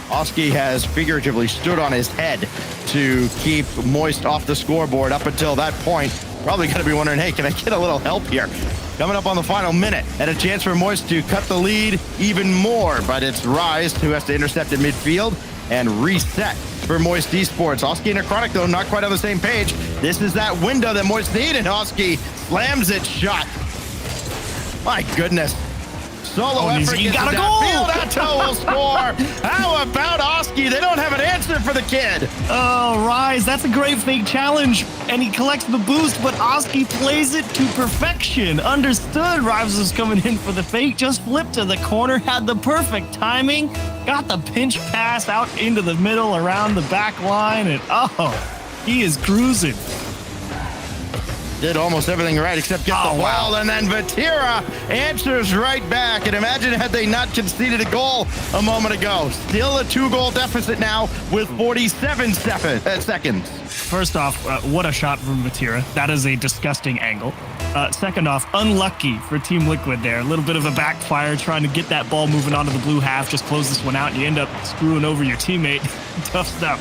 Oski has figuratively stood on his head to keep Moist off the scoreboard up until that point. Probably going to be wondering, hey, can I get a little help here? Coming up on the final minute, and a chance for Moist to cut the lead even more, but it's Rise who has to intercept at midfield and reset for Moist Esports. Oski and a Chronic, though, not quite on the same page. This is that window that Moist needed. Oski slams it shut. My goodness. Solo effort You gets got it a goal! downfield. Atto will score. How about Oski? They don't have an answer for the kid. Oh, Rise, that's a great fake challenge. And he collects the boost, but Oski plays it to perfection. Understood. Rise was coming in for the fake, just flipped to the corner, had the perfect timing, got the pinch pass out into the middle around the back line, and he is cruising. Did almost everything right except get the ball, and then Vatira answers right back. And imagine had they not conceded a goal a moment ago. Still a 2-goal deficit now with 47 seconds. First off, what a shot from Vatira. That is a disgusting angle. Second off, unlucky for Team Liquid there. A little bit of a backfire trying to get that ball moving onto the blue half. Just close this one out and you end up screwing over your teammate. Tough stuff.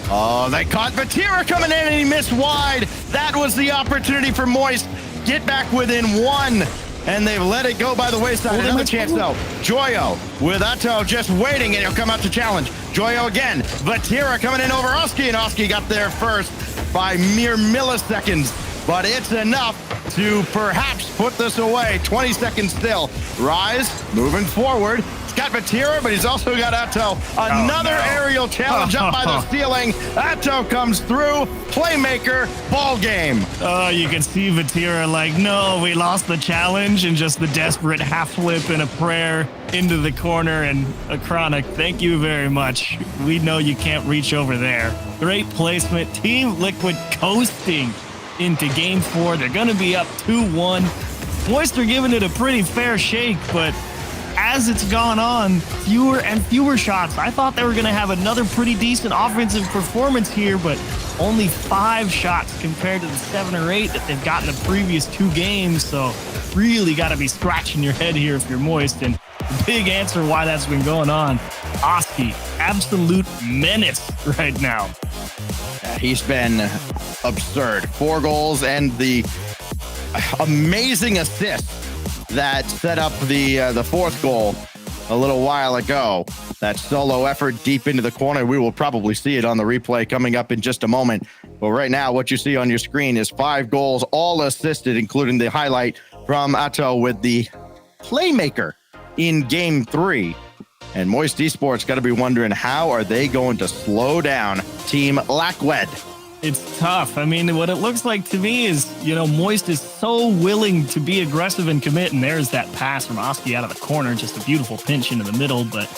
Oh, they caught Vatira coming in and he missed wide. That was the opportunity for Moist. Get back within 1. And they've let it go by the wayside. Another chance though. Joyo with Atto just waiting, and he'll come out to challenge. Joyo again. Vatira coming in over Oski, and Oski got there first by mere milliseconds. But it's enough to perhaps put this away. 20 seconds still. Rise moving forward. got Vatira, but he's also got Atto. Another aerial challenge up by the ceiling. Atto comes through. Playmaker, ball game. Oh, you can see Vatira like, no, we lost the challenge, and just the desperate half flip and a prayer into the corner. And a Chronic, thank you very much. We know you can't reach over there. Great placement. Team Liquid coasting into game 4. They're going to be up 2-1. Moist are giving it a pretty fair shake, but as it's gone on, fewer and fewer shots. I thought they were going to have another pretty decent offensive performance here, but only 5 shots compared to the 7 or 8 that they've gotten the previous 2 games. So really got to be scratching your head here if you're Moist. And the big answer why that's been going on, Oski, absolute menace right now. He's been absurd. 4 goals and the amazing assist that set up the 4th goal a little while ago. That solo effort deep into the corner. We will probably see it on the replay coming up in just a moment. But right now, what you see on your screen is 5 goals, all assisted, including the highlight from Atto with the playmaker in game 3. And Moist Esports got to be wondering, how are they going to slow down Team Lackwed? It's tough. I mean, what it looks like to me is, Moist is so willing to be aggressive and commit. And there's that pass from Oski out of the corner. Just a beautiful pinch into the middle. But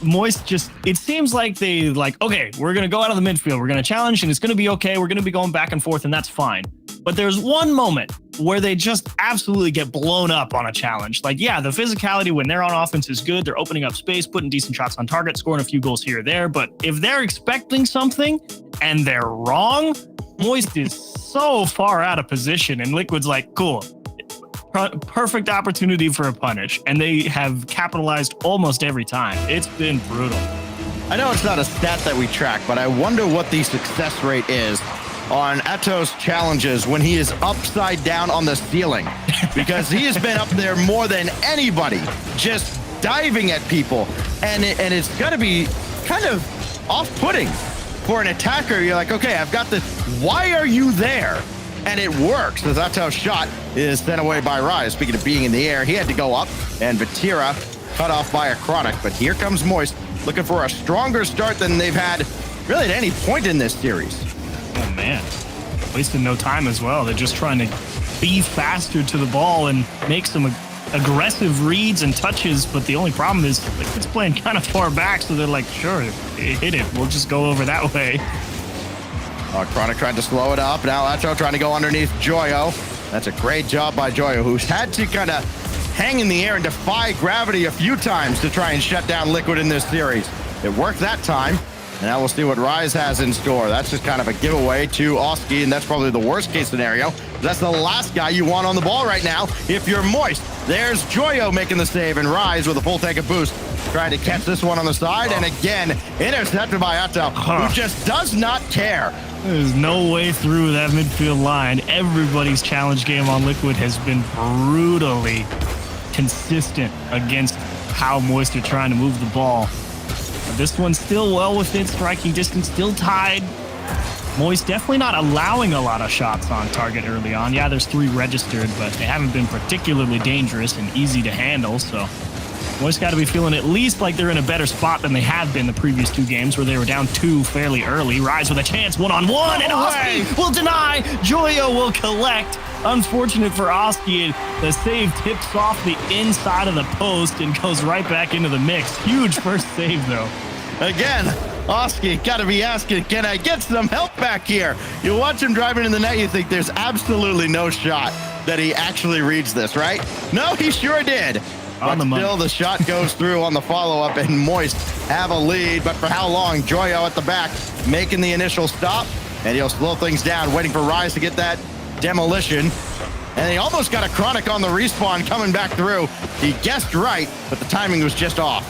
Moist just, it seems like they okay, we're going to go out of the midfield. We're going to challenge and it's going to be okay. We're going to be going back and forth and that's fine. But there's one moment where they just absolutely get blown up on a challenge. The physicality when they're on offense is good. They're opening up space, putting decent shots on target, scoring a few goals here or there. But if they're expecting something and they're wrong, Moist is so far out of position. And Liquid's like, cool, perfect opportunity for a punish. And they have capitalized almost every time. It's been brutal. I know it's not a stat that we track, but I wonder what the success rate is on Atto's challenges when he is upside down on the ceiling, because he has been up there more than anybody, just diving at people, and it's got to be kind of off-putting for an attacker. You're like, okay, I've got this. Why are you there? And it works. The Atto's shot is sent away by Rise. Speaking of being in the air, he had to go up, and Vatira cut off by a Chronic. But here comes Moist, looking for a stronger start than they've had really at any point in this series. Oh, man. Wasting no time as well. They're just trying to be faster to the ball and make some aggressive reads and touches. But the only problem is it's playing kind of far back. So they're like, sure, hit it. We'll just go over that way. Chronic trying to slow it up. Now Atto trying to go underneath Joyo. That's a great job by Joyo, who's had to kind of hang in the air and defy gravity a few times to try and shut down Liquid in this series. It worked that time. And now we'll see what Rise has in store. That's just kind of a giveaway to Oski, and that's probably the worst case scenario. That's the last guy you want on the ball right now if you're Moist. There's Joyo making the save, and Rise with a full tank of boost trying to catch this one on the side, and again, intercepted by Atto, who just does not care. There's no way through that midfield line. Everybody's challenge game on Liquid has been brutally consistent against how Moist are trying to move the ball. This one's still well within striking distance, still tied. Moist definitely not allowing a lot of shots on target early on. Yeah, there's 3 registered, but they haven't been particularly dangerous and easy to handle. So Moist got to be feeling at least like they're in a better spot than they have been the previous 2 games where they were down 2 fairly early. Rise with a chance, one-on-one, and Oski will deny. Joyo will collect. Unfortunate for Oski, the save tips off the inside of the post and goes right back into the mix. Huge first save, though. Again, Oski got to be asking, can I get some help back here? You watch him driving in the net, you think there's absolutely no shot that he actually reads this, right? No, he sure did. But still, the shot goes through on the follow-up, and Moist have a lead. But for how long? Joyo at the back making the initial stop, and he'll slow things down, waiting for Rise to get that demolition. And he almost got a Chronic on the respawn coming back through. He guessed right, but the timing was just off.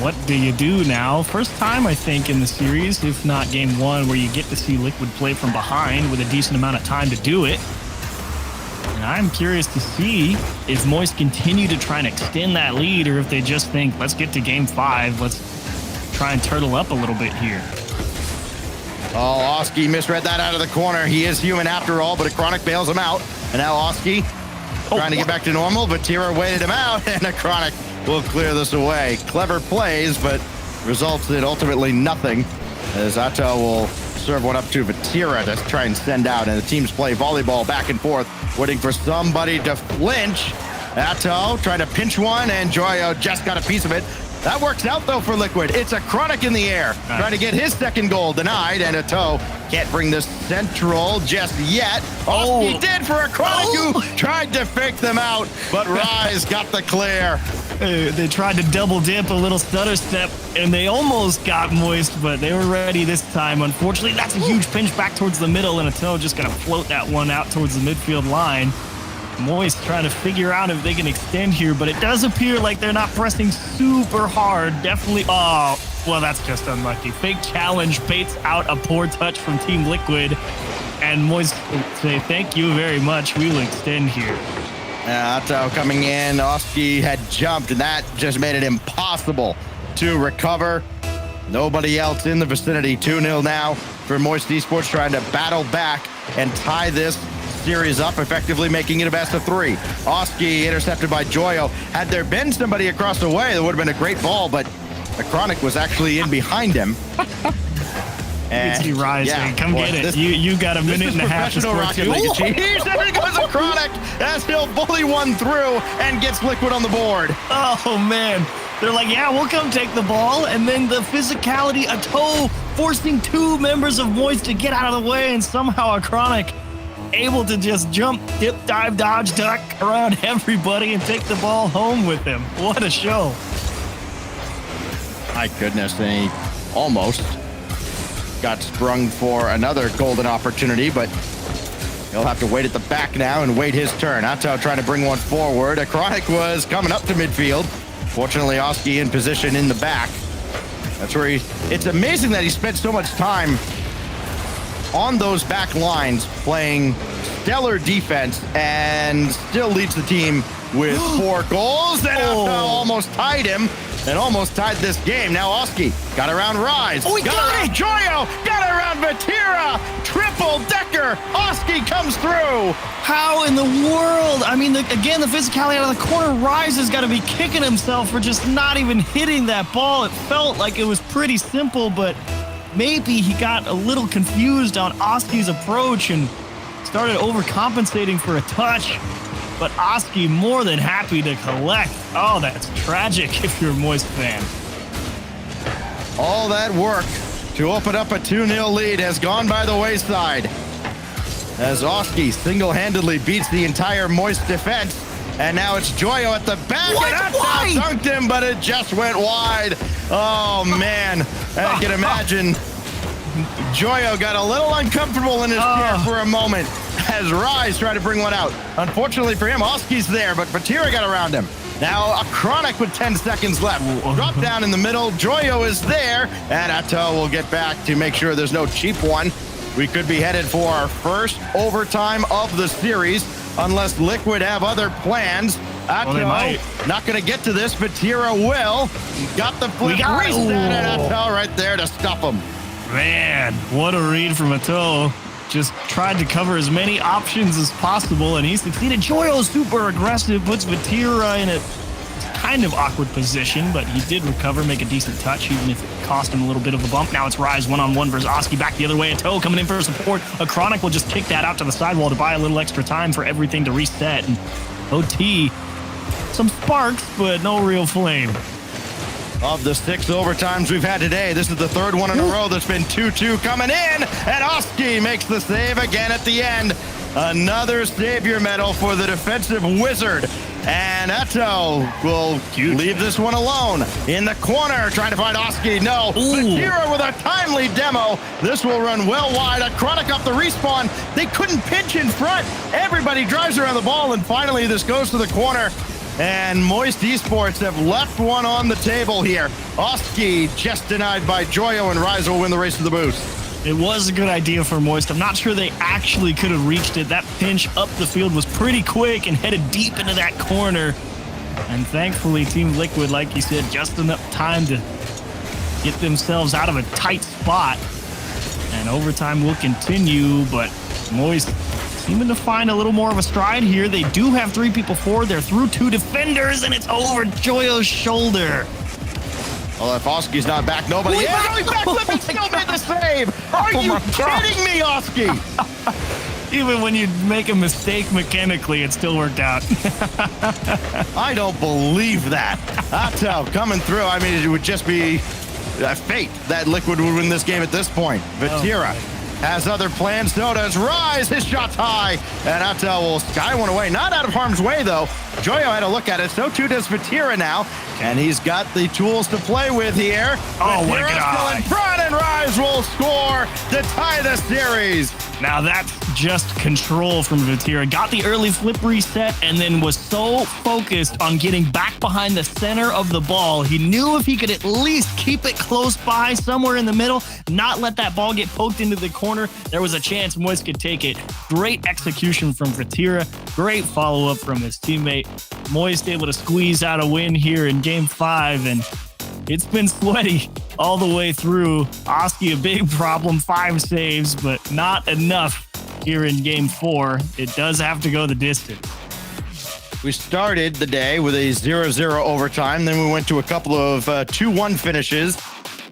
What do you do now? First time, I think, in the series, if not game 1, where you get to see Liquid play from behind with a decent amount of time to do it. And I'm curious to see if Moist continue to try and extend that lead, or if they just think, let's get to game 5. Let's try and turtle up a little bit here. Oh, Oski misread that out of the corner. He is human after all, but a Chronic bails him out. And now Oski trying to get back to normal. Vatira waited him out, and Acronic will clear this away. Clever plays, but results in ultimately nothing, as Atto will serve one up to Vatira to try and send out, and the teams play volleyball back and forth, waiting for somebody to flinch. Atto trying to pinch one, and Joyo just got a piece of it. That works out, though, for Liquid. It's Acronic in the air, trying to get his second goal denied, and Atto can't bring this central just yet. He did for Acronic, who tried to fake them out, but Rise got the clear. They tried to double dip a little stutter step, and they almost got Moist, but they were ready this time. Unfortunately, that's a huge pinch back towards the middle, and Atto just going to float that one out towards the midfield line. Moist trying to figure out if they can extend here, but it does appear like they're not pressing super hard. Definitely. Oh, well, that's just unlucky. Fake challenge baits out a poor touch from Team Liquid, and Moist will say, thank you very much. We will extend here. Atto coming in. Oski had jumped, and that just made it impossible to recover. Nobody else in the vicinity. 2-0 now for Moist Esports, trying to battle back and tie this series up, effectively making it a best of 3. Oski intercepted by Joyo. Had there been somebody across the way, that would have been a great ball, but Acronic was actually in behind him. And see Rise saying, come get it. You got a minute and a half to score two. There goes Acronic as he'll bully one through and gets Liquid on the board. Oh, man. They're like, yeah, we'll come take the ball. And then the physicality, Atto forcing 2 members of Moist to get out of the way, and somehow Acronic able to just jump, dip, dive, dodge, duck around everybody and take the ball home with him. What a show. My goodness, and he almost got sprung for another golden opportunity, but he'll have to wait at the back now and wait his turn. Atto trying to bring one forward. Acronic was coming up to midfield. Fortunately, Oski in position in the back. That's where it's amazing that he spent so much time on those back lines playing stellar defense and still leads the team with 4 goals. And Atto almost tied him and almost tied this game. Now Oski got around Rise. Got around Joyo. Got around Vatira. Triple decker. Oski comes through. How in the world? I mean, again, the physicality out of the corner. Rise has got to be kicking himself for just not even hitting that ball. It felt like it was pretty simple, but maybe he got a little confused on Oski's approach and started overcompensating for a touch. But Oski more than happy to collect. Oh, that's tragic if you're a Moist fan. All that work to open up a 2-0 lead has gone by the wayside, as Oski single-handedly beats the entire Moist defense. And now it's Joyo at the back. What? And Why? dunked him, but it just went wide. Oh, man. I can imagine Joyo got a little uncomfortable in his chair for a moment as Rise tried to bring one out. Unfortunately for him, Oski's there, but Vatira got around him. Now Acronic with 10 seconds left. Drop down in the middle. Joyo is there, and Atto will get back to make sure there's no cheap one. We could be headed for our first overtime of the series, unless Liquid have other plans. Atto not going to get to this, but Vatira will. Got the flip reset, and Atto right there to stop him. Man, what a read from Atto. Just tried to cover as many options as possible, and he succeeded. Joyo super aggressive, puts Vatira in a kind of awkward position, but he did recover, make a decent touch, even if it cost him a little bit of a bump. Now it's Rise one-on-one versus Oski. Back the other way. Atto coming in for support. Acronic will just kick that out to the sidewall to buy a little extra time for everything to reset. And OT, some sparks, but no real flame. Of the 6 overtimes we've had today, this is the 3rd one in a row that's been 2-2 coming in, and Oski makes the save again at the end. Another savior medal for the defensive wizard, and Atto will leave this one alone. In the corner, trying to find Oski. No, Vatira with a timely demo. This will run well wide. Acronic off the respawn. They couldn't pinch in front. Everybody drives around the ball, and finally this goes to the corner. And Moist Esports have left one on the table here. Oski just denied by Joyo, and Rise will win the race to the boost. It was a good idea for Moist. I'm not sure they actually could have reached it. That pinch up the field was pretty quick and headed deep into that corner. And thankfully, Team Liquid, like you said, just enough time to get themselves out of a tight spot. And overtime will continue, but Moist seeming to find a little more of a stride here. They do have 3 people forward. They're through 2 defenders, and it's over Joyo's shoulder. Well, if Oski's not back, nobody is. Oh, he backflipped and still made the save. Are you kidding me, Oski? Even when you make a mistake mechanically, it still worked out. I don't believe that. Atto coming through. I mean, it would just be a fate that Liquid would win this game at this point. Vatira has other plans. So does Rise. His shot's high. And Atto will sky one away. Not out of harm's way, though. Joyo had a look at it. So too does Vatira now. And he's got the tools to play with here. Oh, my God. Still in front, and Rise will score to tie the series. Now that's just control from Vatira. Got the early flip reset and then was so focused on getting back behind the center of the ball. He knew if he could at least keep it close by somewhere in the middle, not let that ball get poked into the corner, there was a chance Moist could take it. Great execution from Vatira. Great follow-up from his teammate. Moist able to squeeze out a win here in Game 5, and it's been sweaty all the way through. Oski, a big problem, 5 saves, but not enough here in Game 4. It does have to go the distance. We started the day with a 0-0 overtime. Then we went to a couple of 2-1 finishes,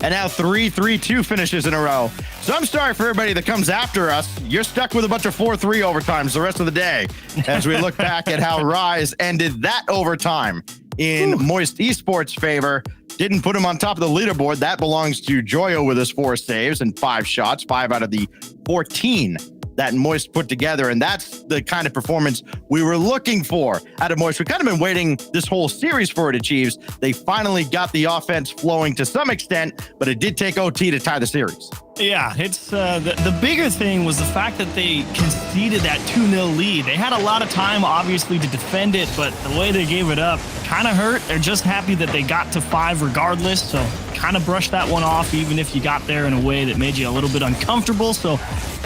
and now 3-3-2 finishes in a row. So I'm sorry for everybody that comes after us. You're stuck with a bunch of 4-3 overtimes the rest of the day as we look back at how Rise ended that overtime in Moist Esports' favor. Didn't put him on top of the leaderboard. That belongs to Joyo with his 4 saves and 5 shots, 5 out of the 14 that Moist put together. And that's the kind of performance we were looking for out of Moist. We've kind of been waiting this whole series for it, Achieves. They finally got the offense flowing to some extent, but it did take OT to tie the series. Yeah, it's the bigger thing was the fact that they conceded that 2-0 lead. They had a lot of time, obviously, to defend it, but the way they gave it up kind of hurt. They're just happy that they got to 5 regardless, so kind of brushed that one off, even if you got there in a way that made you a little bit uncomfortable. So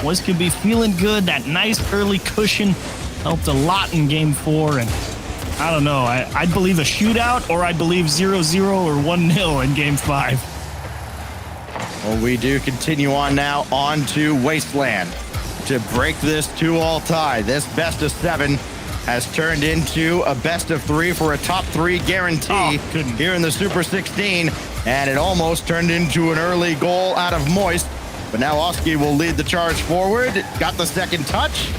Moist could be feeling good. That nice early cushion helped a lot in Game 4, and I don't know. I'd believe a shootout, or I'd believe 0-0 or 1-0 in Game 5. Well, we do continue on now on to Wasteland to break this 2-all tie. This best of 7 has turned into a best of 3 for a top 3 guarantee here in the Super 16, and it almost turned into an early goal out of Moist. But now Oski will lead the charge forward. Got the second touch,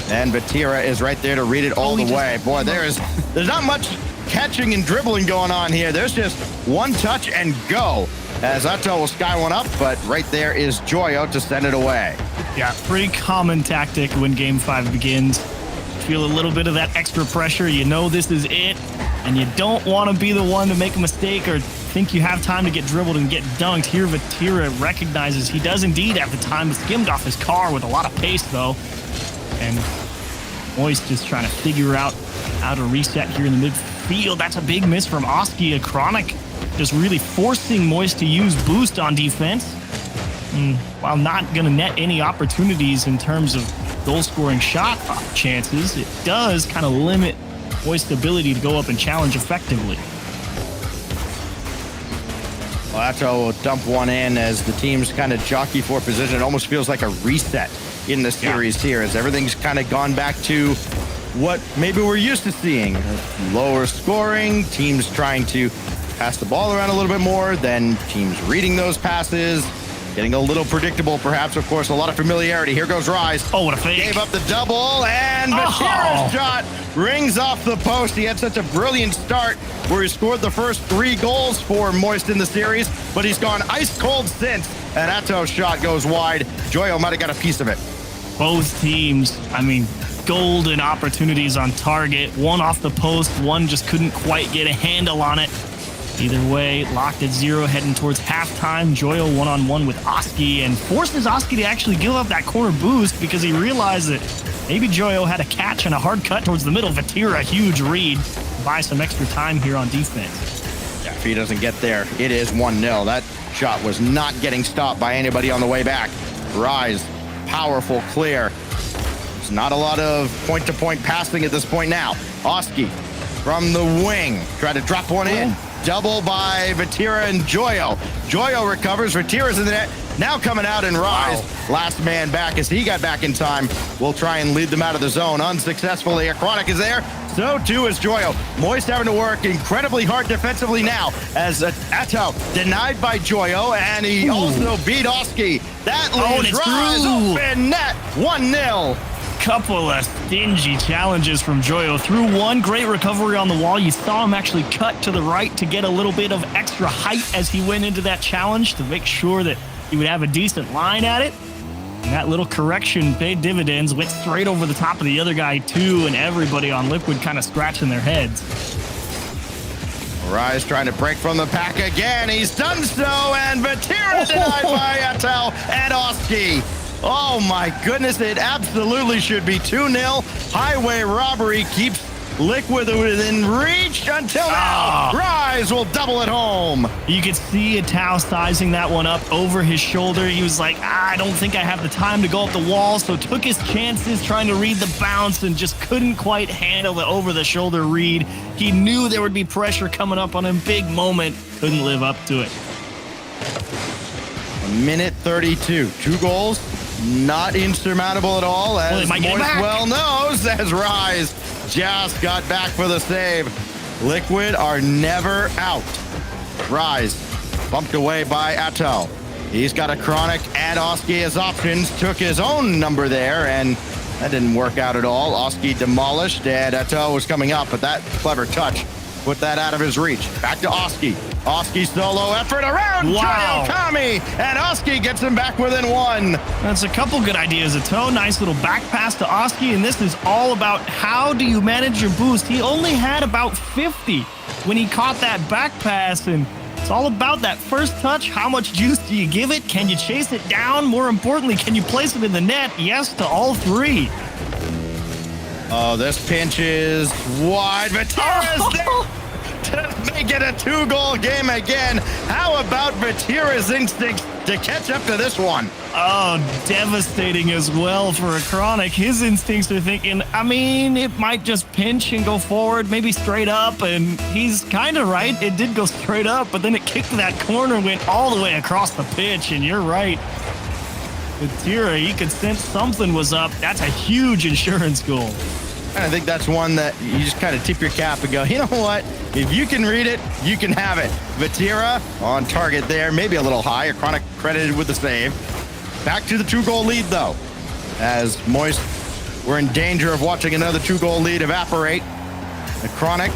and Vatira is right there to read it all the way. Boy, there's not much catching and dribbling going on here. There's just one touch and go, as Atto will sky one up, but right there is Joyo to send it away. Yeah, pretty common tactic when Game 5 begins. Feel a little bit of that extra pressure. You know this is it, and you don't want to be the one to make a mistake or think you have time to get dribbled and get dunked. Here, Vatira recognizes he does indeed have the time. Skimmed off his car with a lot of pace, though. And Moist just trying to figure out how to reset here in the midfield. That's a big miss from Oski. A Chronic just really forcing Moist to use boost on defense. While not going to net any opportunities in terms of goal-scoring shot chances, it does kind of limit Moist's ability to go up and challenge effectively. Well, Atto will dump one in as the teams kind of jockey for position. It almost feels like a reset in the series here, as everything's kind of gone back to what maybe we're used to seeing. Lower scoring, teams trying to pass the ball around a little bit more, then teams reading those passes, getting a little predictable, perhaps. Of course, a lot of familiarity. Here goes Rise. Oh, what a fake. Gave up the double, and Vatira's shot rings off the post. He had such a brilliant start where he scored the first 3 goals for Moist in the series, but he's gone ice cold since, and Atto's shot goes wide. Joyo might have got a piece of it. Both teams, I mean, golden opportunities on target. One off the post, one just couldn't quite get a handle on it. Either way, locked at 0 heading towards halftime. Joyo one-on-one with Oski and forces Oski to actually give up that corner boost because he realized that maybe Joyo had a catch and a hard cut towards the middle. Vatira, huge read. Buy some extra time here on defense. Yeah, if he doesn't get there, it is 1-0. That shot was not getting stopped by anybody on the way back. Rise, powerful, clear. There's not a lot of point-to-point passing at this point now. Oski from the wing. Try to drop one in. Double by Vatira and Joyo. Joyo recovers. Vatira's in the net. now coming out and Rise. Last man back as he got back in time. Will try and lead them out of the zone unsuccessfully. Chronic is there. So too is Joyo. Moist having to work incredibly hard defensively now as Atto denied by Joyo, and he also beat Oski. That leaves Rise open net 1-0. Couple of stingy challenges from Joyo. Through one great recovery on the wall. You saw him actually cut to the right to get a little bit of extra height as he went into that challenge to make sure that he would have a decent line at it. And that little correction paid dividends, went straight over the top of the other guy too, and everybody on Liquid kind of scratching their heads. Rise trying to break from the pack again. He's done so, and Vatira denied by Atto and Oski. Oh my goodness, it absolutely should be 2-0. Highway robbery keeps Liquid within reach until now. Rise will double it home. You could see Atto sizing that one up over his shoulder. He was like, I don't think I have the time to go up the wall, so took his chances trying to read the bounce and just couldn't quite handle the over-the-shoulder read. He knew there would be pressure coming up on him. Big moment. Couldn't live up to it. A minute 32. 2 goals. Not insurmountable at all, as Moist well knows, as Rise just got back for the save. Liquid are never out. Rise bumped away by Atto. He's got a Chronic and Oski as options. Took his own number there, and that didn't work out at all. Oski demolished, and Atto was coming up, but that clever touch put that out of his reach. Back to Oski. Oski solo effort around Kami, and Oski gets him back within 1. That's a couple good ideas. Atto, nice little back pass to Oski, and this is all about how do you manage your boost. He only had about 50 when he caught that back pass, and it's all about that first touch. How much juice do you give it? Can you chase it down? More importantly, can you place it in the net? Yes to all 3. Oh, this pinch is wide. Vatira's there to make it a 2-goal game again. How about Vatira's instincts to catch up to this one? Oh, devastating as well for a Chronic. His instincts are thinking, I mean, it might just pinch and go forward, maybe straight up, and he's kind of right. It did go straight up, but then it kicked to that corner and went all the way across the pitch, and you're right. Vatira, he could sense something was up. That's a huge insurance goal. And I think that's one that you just kind of tip your cap and go, you know what? If you can read it, you can have it. Vatira on target there, maybe a little high. A Chronic credited with the save. Back to the 2-goal lead, though, as Moist were in danger of watching another 2-goal lead evaporate. The Chronic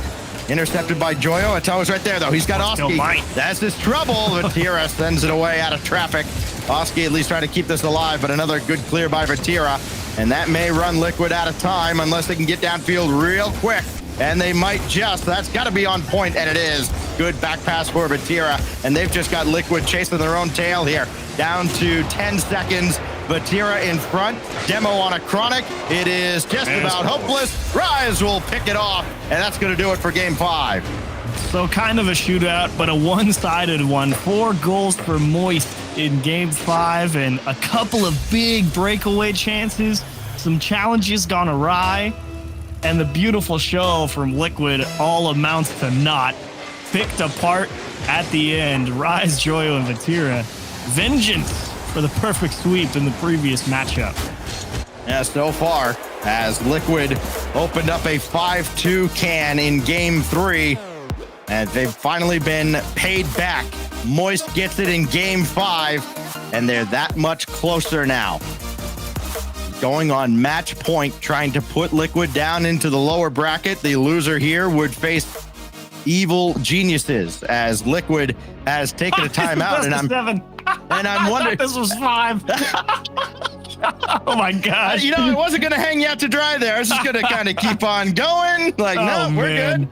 intercepted by Joyo. Atto's right there, though. He's got Oski. That's his trouble. Vatira sends it away out of traffic. Oski at least trying to keep this alive, but another good clear by Vatira. And that may run Liquid out of time unless they can get downfield real quick. And they might just. That's got to be on point, and it is. Good back pass for Vatira. And they've just got Liquid chasing their own tail here. Down to 10 seconds. Vatira in front. Demo on a Chronic. It is just about hopeless. Rise will pick it off, and that's going to do it for Game 5. So kind of a shootout, but a one-sided one. 4 goals for Moist in Game 5, and a couple of big breakaway chances. Some challenges gone awry, and the beautiful show from Liquid all amounts to naught. Picked apart at the end. Rise, Joyo, and Vatira. Vengeance for the perfect sweep in the previous matchup. Yeah, so far, as Liquid opened up a 5-2 can in Game 3, and they've finally been paid back. Moist gets it in Game 5, and they're that much closer now. Going on match point, trying to put Liquid down into the lower bracket. The loser here would face Evil Geniuses, as Liquid has taken a timeout, and I'm wondering. This was 5. Oh my gosh! You know, I wasn't gonna hang you out to dry there. I was just gonna kind of keep on going. Like, no, we're good.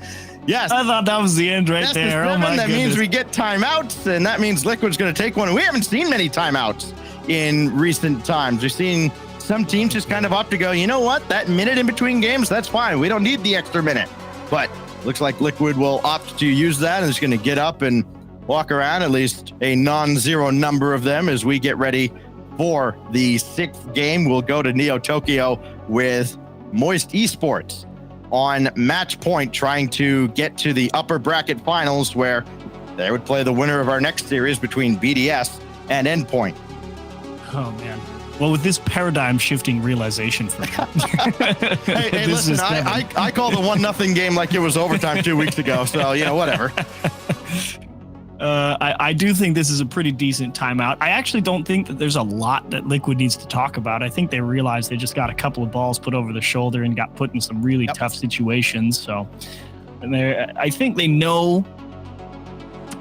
Yes. I thought that was the end right there. Oh my That goodness. means we get timeouts, and that means Liquid's going to take one. We haven't seen many timeouts in recent times. We've seen some teams just kind of opt to go, you know what? That minute in between games, that's fine. We don't need the extra minute. But looks like Liquid will opt to use that, and it's going to get up and walk around, at least a non-zero number of them, as we get ready for the 6th game. We'll go to Neo Tokyo with Moist Esports on match point, trying to get to the upper bracket finals, where they would play the winner of our next series between BDS and Endpoint. Oh, man. Well, with this paradigm shifting realization for me. Hey, listen, I called a 1-0 game like it was overtime 2 weeks ago. So, whatever. I do think this is a pretty decent timeout. I actually don't think that there's a lot that Liquid needs to talk about. I think they realized they just got a couple of balls put over their shoulder and got put in some really tough situations. So I think they know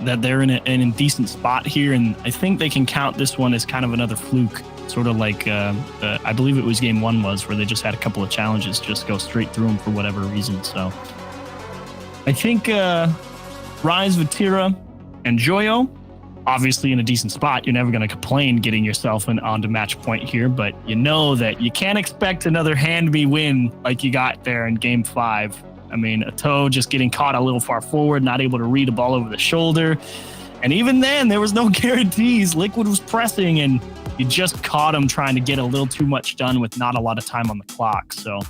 that they're in a decent spot here, and I think they can count this one as kind of another fluke, sort of like I believe it was game 1 where they just had a couple of challenges just go straight through them for whatever reason. So I think Rise, Vatira, and Joyo, obviously in a decent spot. You're never going to complain getting yourself onto match point here, but you know that you can't expect another hand-me win like you got there in game 5. I mean, Ato just getting caught a little far forward, not able to read a ball over the shoulder. And even then, there was no guarantees. Liquid was pressing, and you just caught him trying to get a little too much done with not a lot of time on the clock. So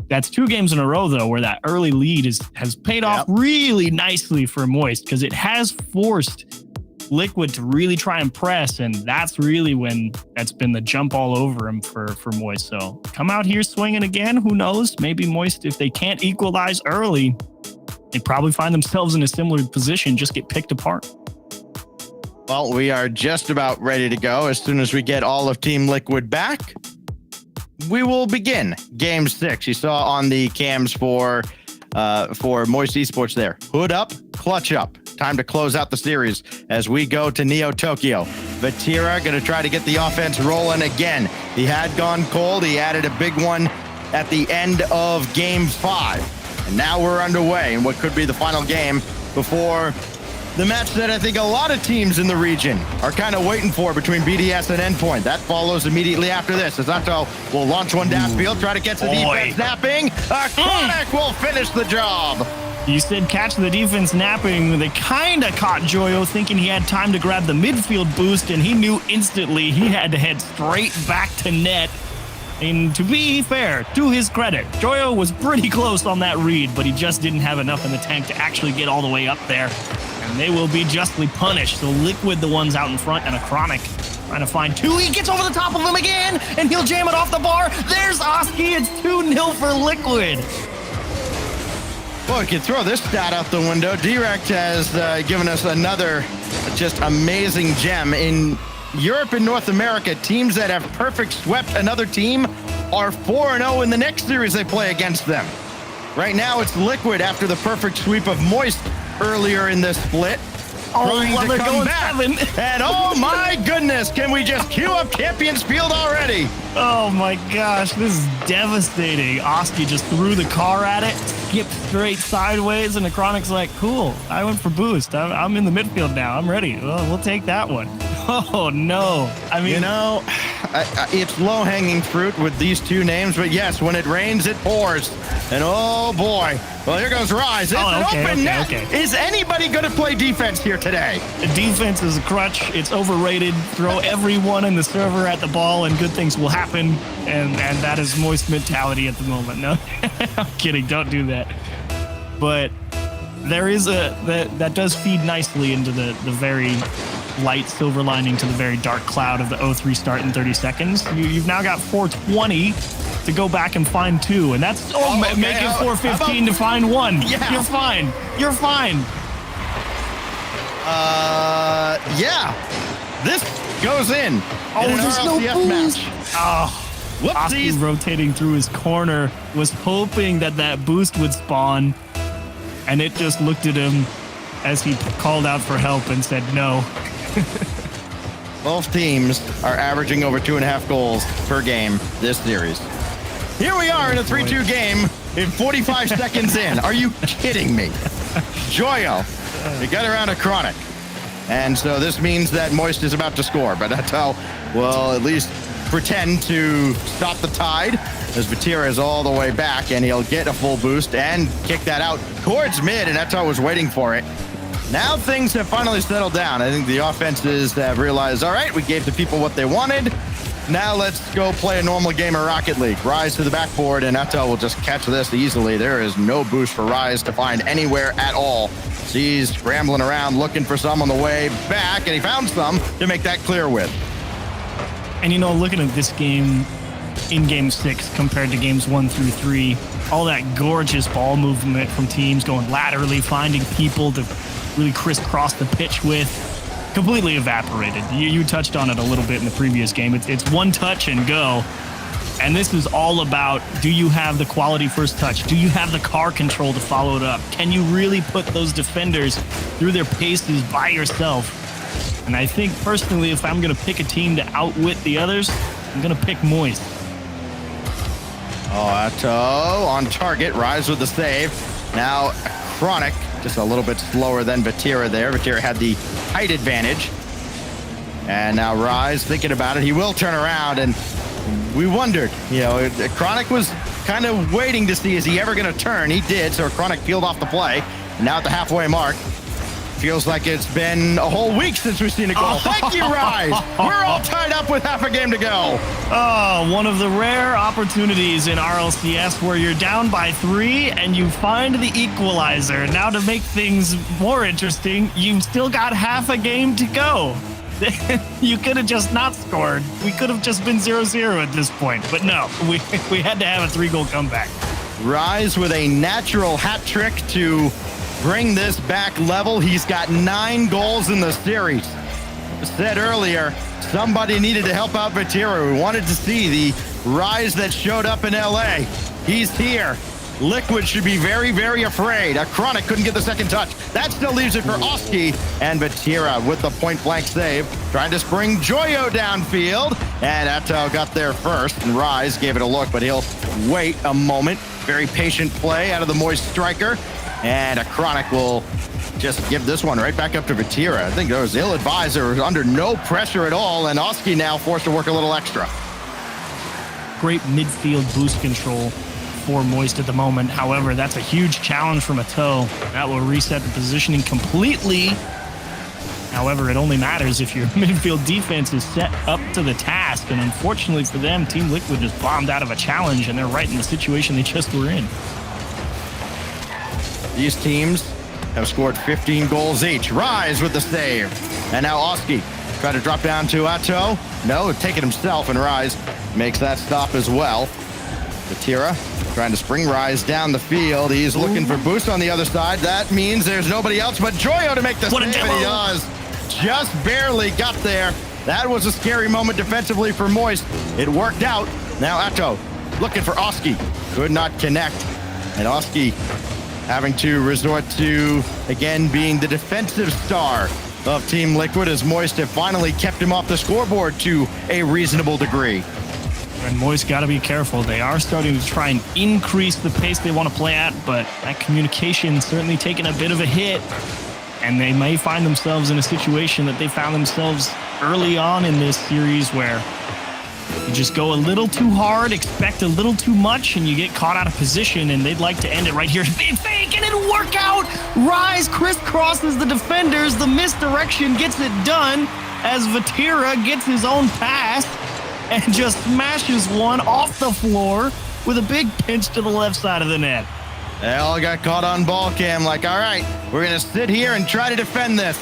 that's 2 games in a row, though, where that early lead has paid off really nicely for Moist, because it has forced Liquid to really try and press, and that's really when that's been the jump all over him for Moist. So come out here swinging again. Who knows? Maybe Moist, if they can't equalize early, they probably find themselves in a similar position, just get picked apart. Well, we are just about ready to go. As soon as we get all of Team Liquid back, we will begin game 6. You saw on the cams for Moist Esports there. Hood up, clutch up. Time to close out the series as we go to Neo Tokyo. Vatira going to try to get the offense rolling again. He had gone cold. He added a big one at the end of game 5. And now we're underway in what could be the final game before the match that I think a lot of teams in the region are kind of waiting for between BDS and Endpoint. That follows immediately after this. as Ato will launch one downfield, try to catch the defense napping. Chronic will finish the job. You said catch the defense napping. They kind of caught Joyo thinking he had time to grab the midfield boost, and he knew instantly he had to head straight back to net. And to be fair, to his credit, Joyo was pretty close on that read, but he just didn't have enough in the tank to actually get all the way up there. And they will be justly punished. So Liquid, the ones out in front, and a Chronic trying to find 2. He gets over the top of him again, and he'll jam it off the bar. There's Oski. It's 2-0 for Liquid. Well, we can throw this stat out the window. Direct has given us another just amazing gem. In Europe and North America, teams that have perfect swept another team are 4-0 in the next series they play against them. Right now, it's Liquid after the perfect sweep of Moist earlier in this split. Trying to come back. And oh my goodness, can we just queue up Champions Field already? Oh my gosh, this is devastating. Oski just threw the car at it, skipped straight sideways, and the Chronic's like, cool, I went for boost. I'm in the midfield now. I'm ready. Well, we'll take that one. Oh no. I mean, it's low-hanging fruit with these 2 names, but yes, when it rains, it pours. And oh boy. Well, here goes Rise. It's an open net. Is anybody going to play defense here today? The defense is a crutch. It's overrated. Throw everyone in the server at the ball and good things will happen. And that is Moist mentality at the moment. No, I'm kidding. Don't do that. But there is that does feed nicely into the very light silver lining to the very dark cloud of the 0-3 start in 30 seconds. You've now got 420 to go back and find 2, and that's make it 415 to find 1. Yeah. You're fine. You're fine. Yeah. This goes in. Oh, there's no boost. Match. Oh, Oski rotating through his corner was hoping that boost would spawn, and it just looked at him as he called out for help and said no. Both teams are averaging over 2.5 goals per game this series. Here we are in a 3-2 game in 45 seconds in. Are you kidding me? Joyo, they got around a Chronic. And so this means that Moist is about to score, but that's how we'll at least pretend to stop the tide as Vatira is all the way back, and he'll get a full boost and kick that out towards mid, and Eto was waiting for it. Now things have finally settled down. I think the offenses have realized, all right, we gave the people what they wanted. Now let's go play a normal game of Rocket League. Rise to the backboard, and Eto will just catch this easily. There is no boost for Rise to find anywhere at all. He's scrambling around looking for some on the way back, and he found some to make that clear with. And, looking at this game in Game 6 compared to Games 1 through 3, all that gorgeous ball movement from teams going laterally, finding people to really crisscross the pitch with, completely evaporated. You touched on it a little bit in the previous game. It's one touch and go. And this is all about, do you have the quality first touch? Do you have the car control to follow it up? Can you really put those defenders through their paces by yourself? And I think personally, if I'm going to pick a team to outwit the others, I'm going to pick Moist. Atto on target, Rise with the save. Now Chronic, just a little bit slower than Vatira there. Vatira had the height advantage. And now Rise thinking about it. He will turn around, and we wondered, Chronic was kind of waiting to see, is he ever going to turn? He did, so Chronic peeled off the play. And now at the halfway mark, feels like it's been a whole week since we've seen a goal. Thank you, Rise. We're all tied up with half a game to go. Oh, one of the rare opportunities in RLCS where you're down by 3 and you find the equalizer. Now to make things more interesting, you've still got half a game to go. You could have just not scored. We could have just been 0-0 at this point. But no, we had to have a 3-goal comeback. Rise with a natural hat trick to bring this back level. He's got 9 goals in the series. Said earlier, somebody needed to help out Vatira. We wanted to see the Rise that showed up in LA. He's here. Liquid should be very, very afraid. A Chronic couldn't get the second touch. That still leaves it for Oski, and Vatira with the point-blank save, trying to spring Joyo downfield, and Atto got there first, and Rise gave it a look, but he'll wait a moment. Very patient play out of the Moist striker, and a Chronic will just give this one right back up to Vatira. I think those ill-advised are under no pressure at all, and Oski now forced to work a little extra. Great midfield boost control for Moist at the moment. However, that's a huge challenge from Atto. That will reset the positioning completely. However, it only matters if your midfield defense is set up to the task. And unfortunately for them, Team Liquid just bombed out of a challenge, and they're right in the situation they just were in. These teams have scored 15 goals each. Rise with the save. And now Oski try to drop down to Atto. No, take it himself, and Rise makes that stop as well. Vatira trying to spring Rise down the field. He's looking for boost on the other side. That means there's nobody else but Joyo to make the save, and he does. Just barely got there. That was a scary moment defensively for Moist. It worked out. Now Atto looking for Oski. Could not connect. And Oski having to resort to, again, being the defensive star of Team Liquid, as Moist have finally kept him off the scoreboard to a reasonable degree. And Moist got to be careful. They are starting to try and increase the pace they want to play at, but that communication certainly taking a bit of a hit. And they may find themselves in a situation that they found themselves early on in this series, where you just go a little too hard, expect a little too much, and you get caught out of position, and they'd like to end it right here. Big fake, and it'll work out! Rise crisscrosses the defenders. The misdirection gets it done as Vatira gets his own pass and just smashes one off the floor with a big pinch to the left side of the net. They all got caught on ball cam, like, all right, we're going to sit here and try to defend this.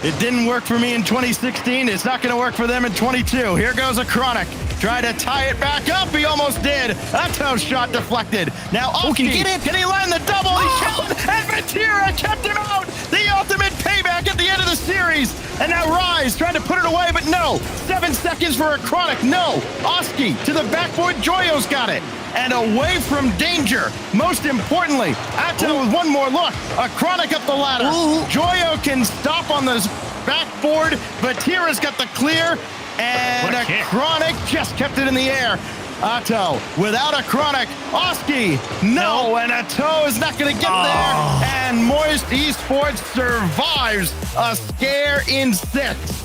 It didn't work for me in 2016. It's not going to work for them in 22. Here goes a Chronic. Try to tie it back up. He almost did. Atto's shot deflected. Now Oski, can he land the double? He killed, and Vatira kept him out. The ultimate payback at the end of the series. And now Rise trying to put it away, but no. 7 seconds for a Chronic. No. Oski to the backboard. Joyo's got it. And away from danger. Most importantly, Atto with one more look. A Chronic up the ladder. Joyo can stop on the backboard. Vatira's got the clear. And a Chronic just kept it in the air. Atto without a Chronic. Oski, no, and Atto is not going to get there. And Moist Esports survives a scare in 6.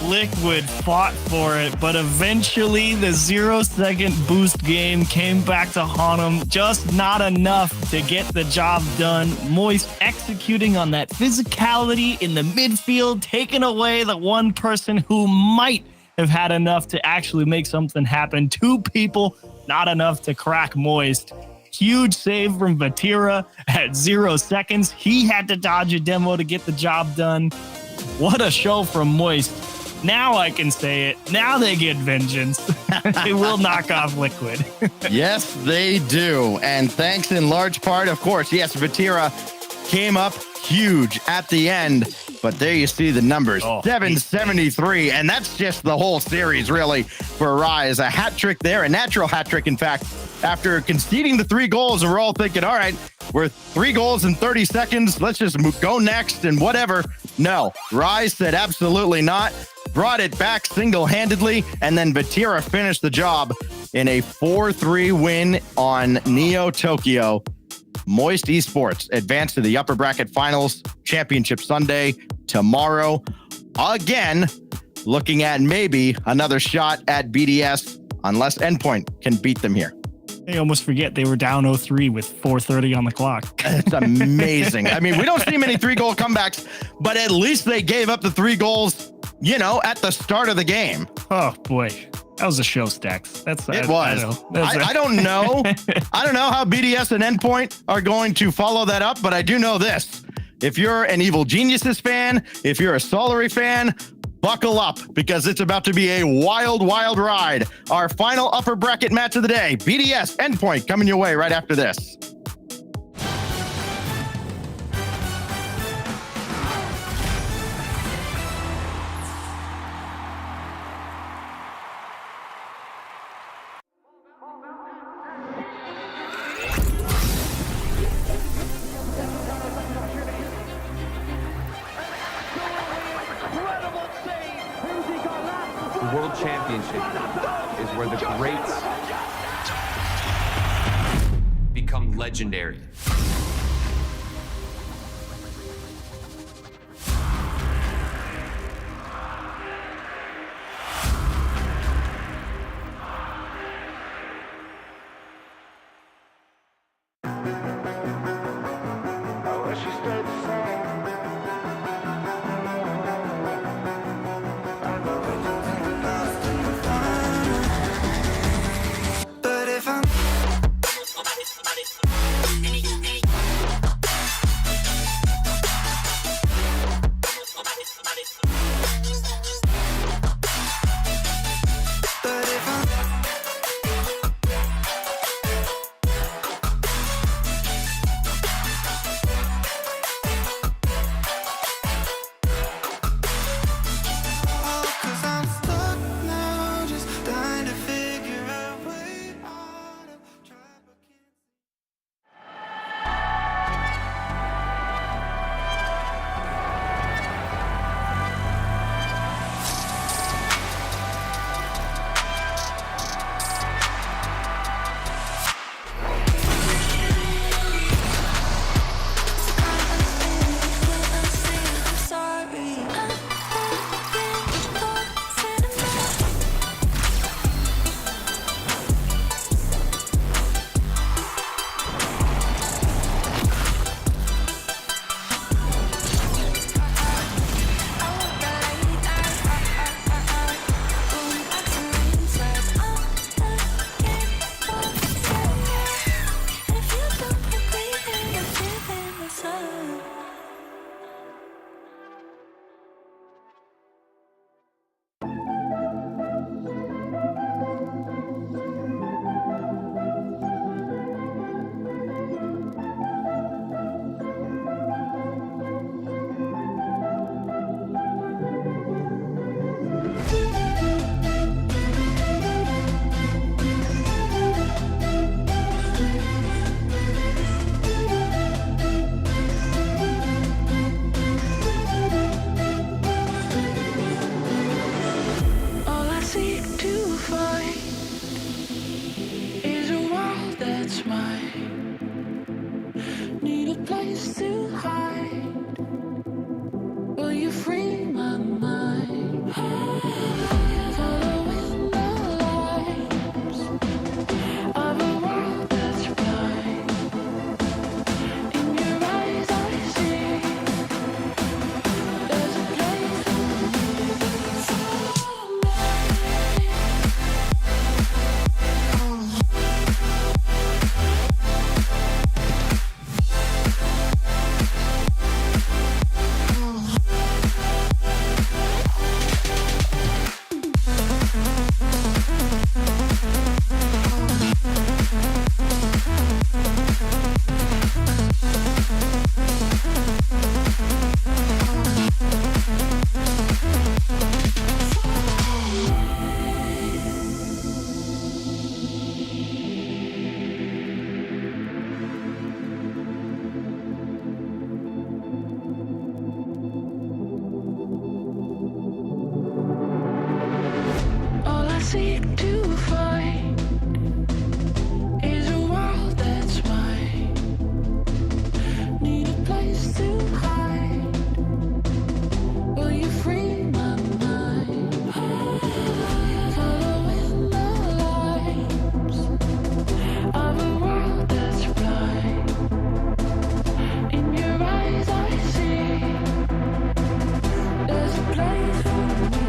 Liquid fought for it, but eventually the 0-second boost game came back to haunt them. Just not enough to get the job done. Moist executing on that physicality in the midfield, taking away the one person who might have had enough to actually make something happen. 2 people, not enough to crack Moist. Huge save from Vatira at 0 seconds. He had to dodge a demo to get the job done. What a show from Moist. Now I can say it. Now they get vengeance. They will knock off Liquid. Yes, they do. And thanks in large part, of course, yes, Vatira came up huge at the end. But there you see the numbers, 773. And that's just the whole series, really, for Rise. A hat trick there, a natural hat trick, in fact, after conceding the 3 goals. And we're all thinking, all right, we're 3 goals in 30 seconds. Let's just go next and whatever. No, Rise said absolutely not. Brought it back single-handedly, and then Vatira finished the job in a 4-3 win on Neo Tokyo. Moist Esports advanced to the upper bracket finals, Championship Sunday tomorrow. Again, looking at maybe another shot at BDS, unless Endpoint can beat them here. They almost forget they were down 0-3 with 4:30 on the clock. It's amazing. I mean, we don't see many 3-goal comebacks, but at least they gave up the 3 goals, you know, at the start of the game. Oh boy, that was a show, Stacks. It was. I don't know. I don't know how BDS and Endpoint are going to follow that up, but I do know this. If you're an Evil Geniuses fan, if you're a Solary fan, buckle up, because it's about to be a wild, wild ride. Our final upper bracket match of the day, BDS Endpoint, coming your way right after this. The World Championship is where the greats become legendary. seek to find is a world that's mine. Need a place to hide. Will you free my mind? Following the lights of a world that's blind. In your eyes I see there's a place for me.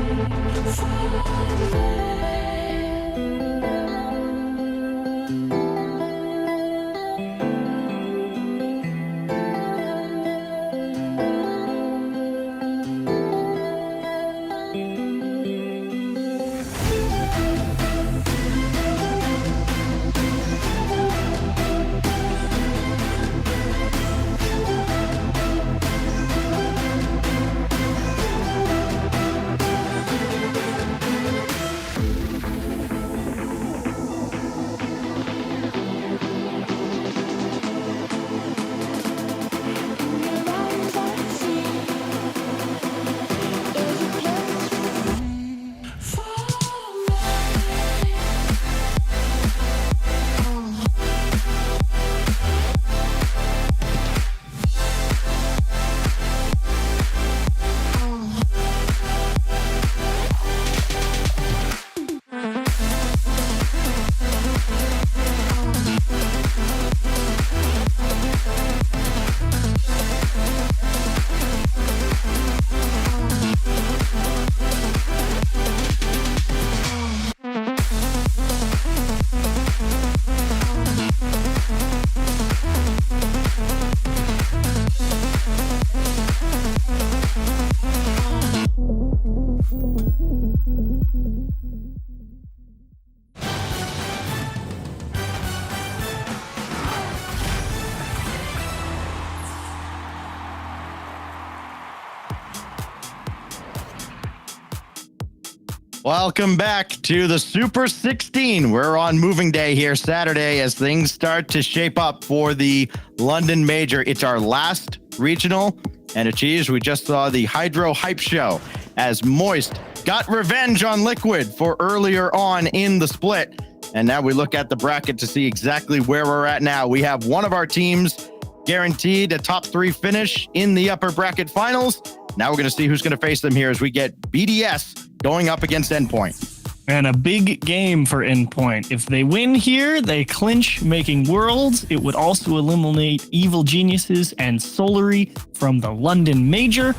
Welcome back to the Super 16. We're on moving day here Saturday as things start to shape up for the London Major. It's our last regional, and geez, we just saw the Hydro Hype Show as Moist got revenge on Liquid for earlier on in the split. And now we look at the bracket to see exactly where we're at now. We have one of our teams guaranteed a top 3 finish in the upper bracket finals. Now we're going to see who's going to face them here as we get BDS going up against Endpoint. And a big game for Endpoint. If they win here, they clinch making Worlds. It would also eliminate Evil Geniuses and Solary from the London Major.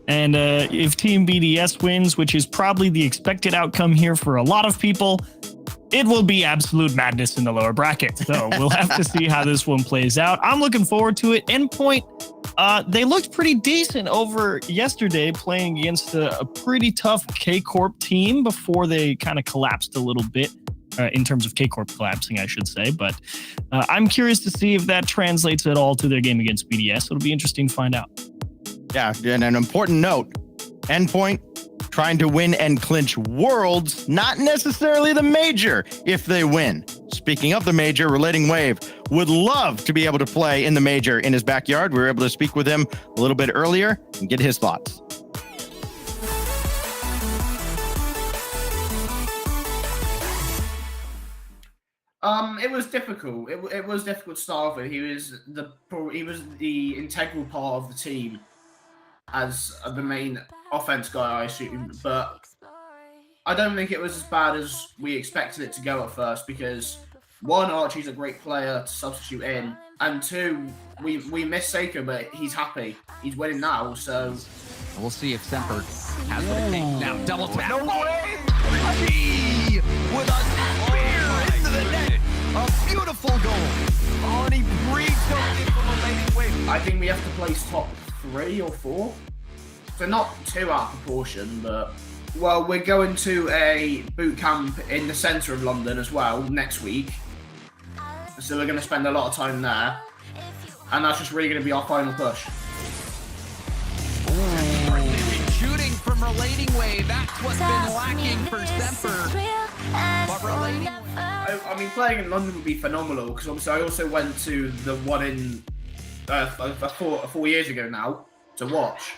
And if Team BDS wins, which is probably the expected outcome here for a lot of people, it will be absolute madness in the lower bracket. So we'll have to see how this one plays out. I'm looking forward to it. Endpoint, they looked pretty decent over yesterday playing against a pretty tough K-Corp team before they kind of collapsed a little bit in terms of K-Corp collapsing, I should say. But I'm curious to see if that translates at all to their game against BDS. It'll be interesting to find out. Yeah, and an important note, Endpoint trying to win and clinch Worlds, not necessarily the Major if they win. Speaking of the Major, Relating Wave would love to be able to play in the Major in his backyard. We were able to speak with him a little bit earlier and get his thoughts. It was difficult. It was difficult to start with. He was the integral part of the team as the main offense guy, I assume. But I don't think it was as bad as we expected it to go at first because one, Archie's a great player to substitute in, and two, we miss Seiko, but he's happy. He's winning now, so we'll see if Semper has what it takes now. Double tap. No way! With a spear into the net. A beautiful goal. Oh, and he breathes something from a Relating Wave. I think we have to place top 3 or 4. So not too out of proportion, but well, we're going to a boot camp in the centre of London as well next week. So we're going to spend a lot of time there. And that's just really going to be our final push. Shooting from Relating Wave. That's what's been lacking for Semper. But Relating Wave. I mean, playing in London would be phenomenal because obviously I also went to the one in 4 years ago now to watch.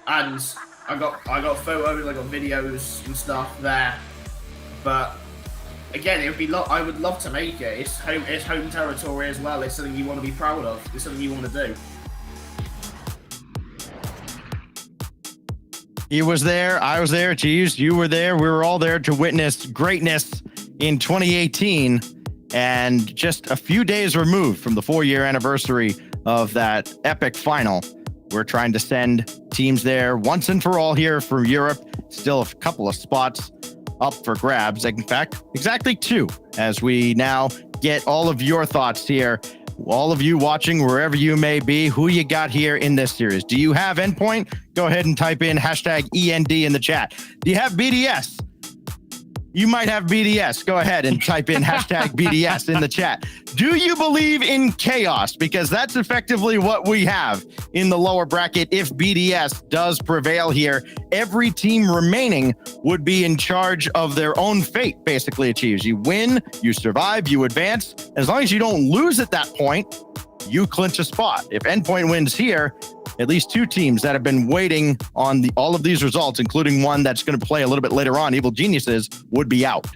And I got photos, I got videos and stuff there. But again, it would be. I would love to make it. It's home territory as well. It's something you want to be proud of. It's something you want to do. He was there. I was there. Jeeves, you were there. We were all there to witness greatness in 2018. And just a few days removed from the 4-year anniversary of that epic final, we're trying to send teams there once and for all here from Europe. Still a couple of spots up for grabs. In fact, exactly 2, as we now get all of your thoughts here. All of you watching, wherever you may be, who you got here in this series. Do you have Endpoint? Go ahead and type in #END in the chat. Do you have BDS? You might have BDS. Go ahead and type in #BDS in the chat. Do you believe in chaos? Because that's effectively what we have in the lower bracket. If BDS does prevail here, every team remaining would be in charge of their own fate, basically, Achieves. You win, you survive, you advance. As long as you don't lose at that point, you clinch a spot. If Endpoint wins here, at least 2 teams that have been waiting on all of these results, including one that's going to play a little bit later on, Evil Geniuses, would be out.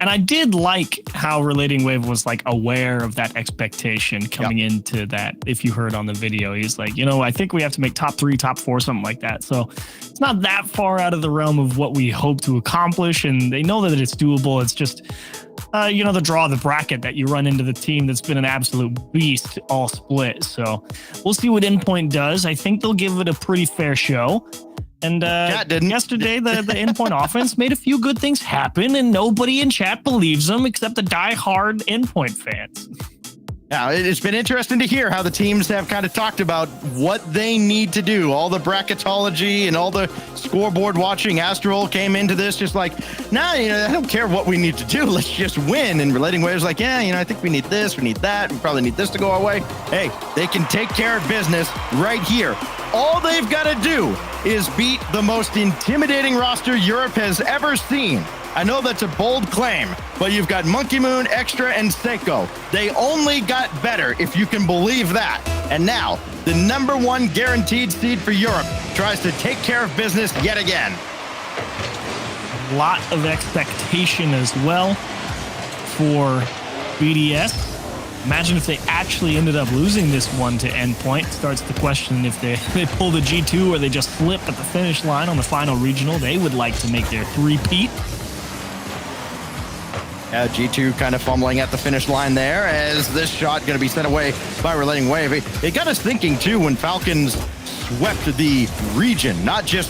And I did like how Relating Wave was like aware of that expectation coming into that. If you heard on the video, he's like, I think we have to make top 3, top 4, something like that. So it's not that far out of the realm of what we hope to accomplish. And they know that it's doable. It's just, the draw of the bracket that you run into the team that's been an absolute beast all split. So we'll see what Endpoint does. I think they'll give it a pretty fair show. And yesterday, the Endpoint offense made a few good things happen, and nobody in chat believes them except the die-hard Endpoint fans. Now, it's been interesting to hear how the teams have kind of talked about what they need to do. All the bracketology and all the scoreboard watching. Astral came into this just like, I don't care what we need to do. Let's just win. And Relating Waves like, I think we need this, we need that. We probably need this to go our way. Hey, they can take care of business right here. All they've got to do is beat the most intimidating roster Europe has ever seen. I know that's a bold claim, but you've got Monkey Moon, Extra, and Seiko. They only got better, if you can believe that. And now, the #1 guaranteed seed for Europe tries to take care of business yet again. A lot of expectation as well for BDS. Imagine if they actually ended up losing this one to Endpoint. Starts the question if they pull the G2 or they just slip at the finish line on the final regional. They would like to make their 3-peat. G2 kind of fumbling at the finish line there as this shot going to be sent away by Relating Wave. It got us thinking too when Falcons swept the region, not just,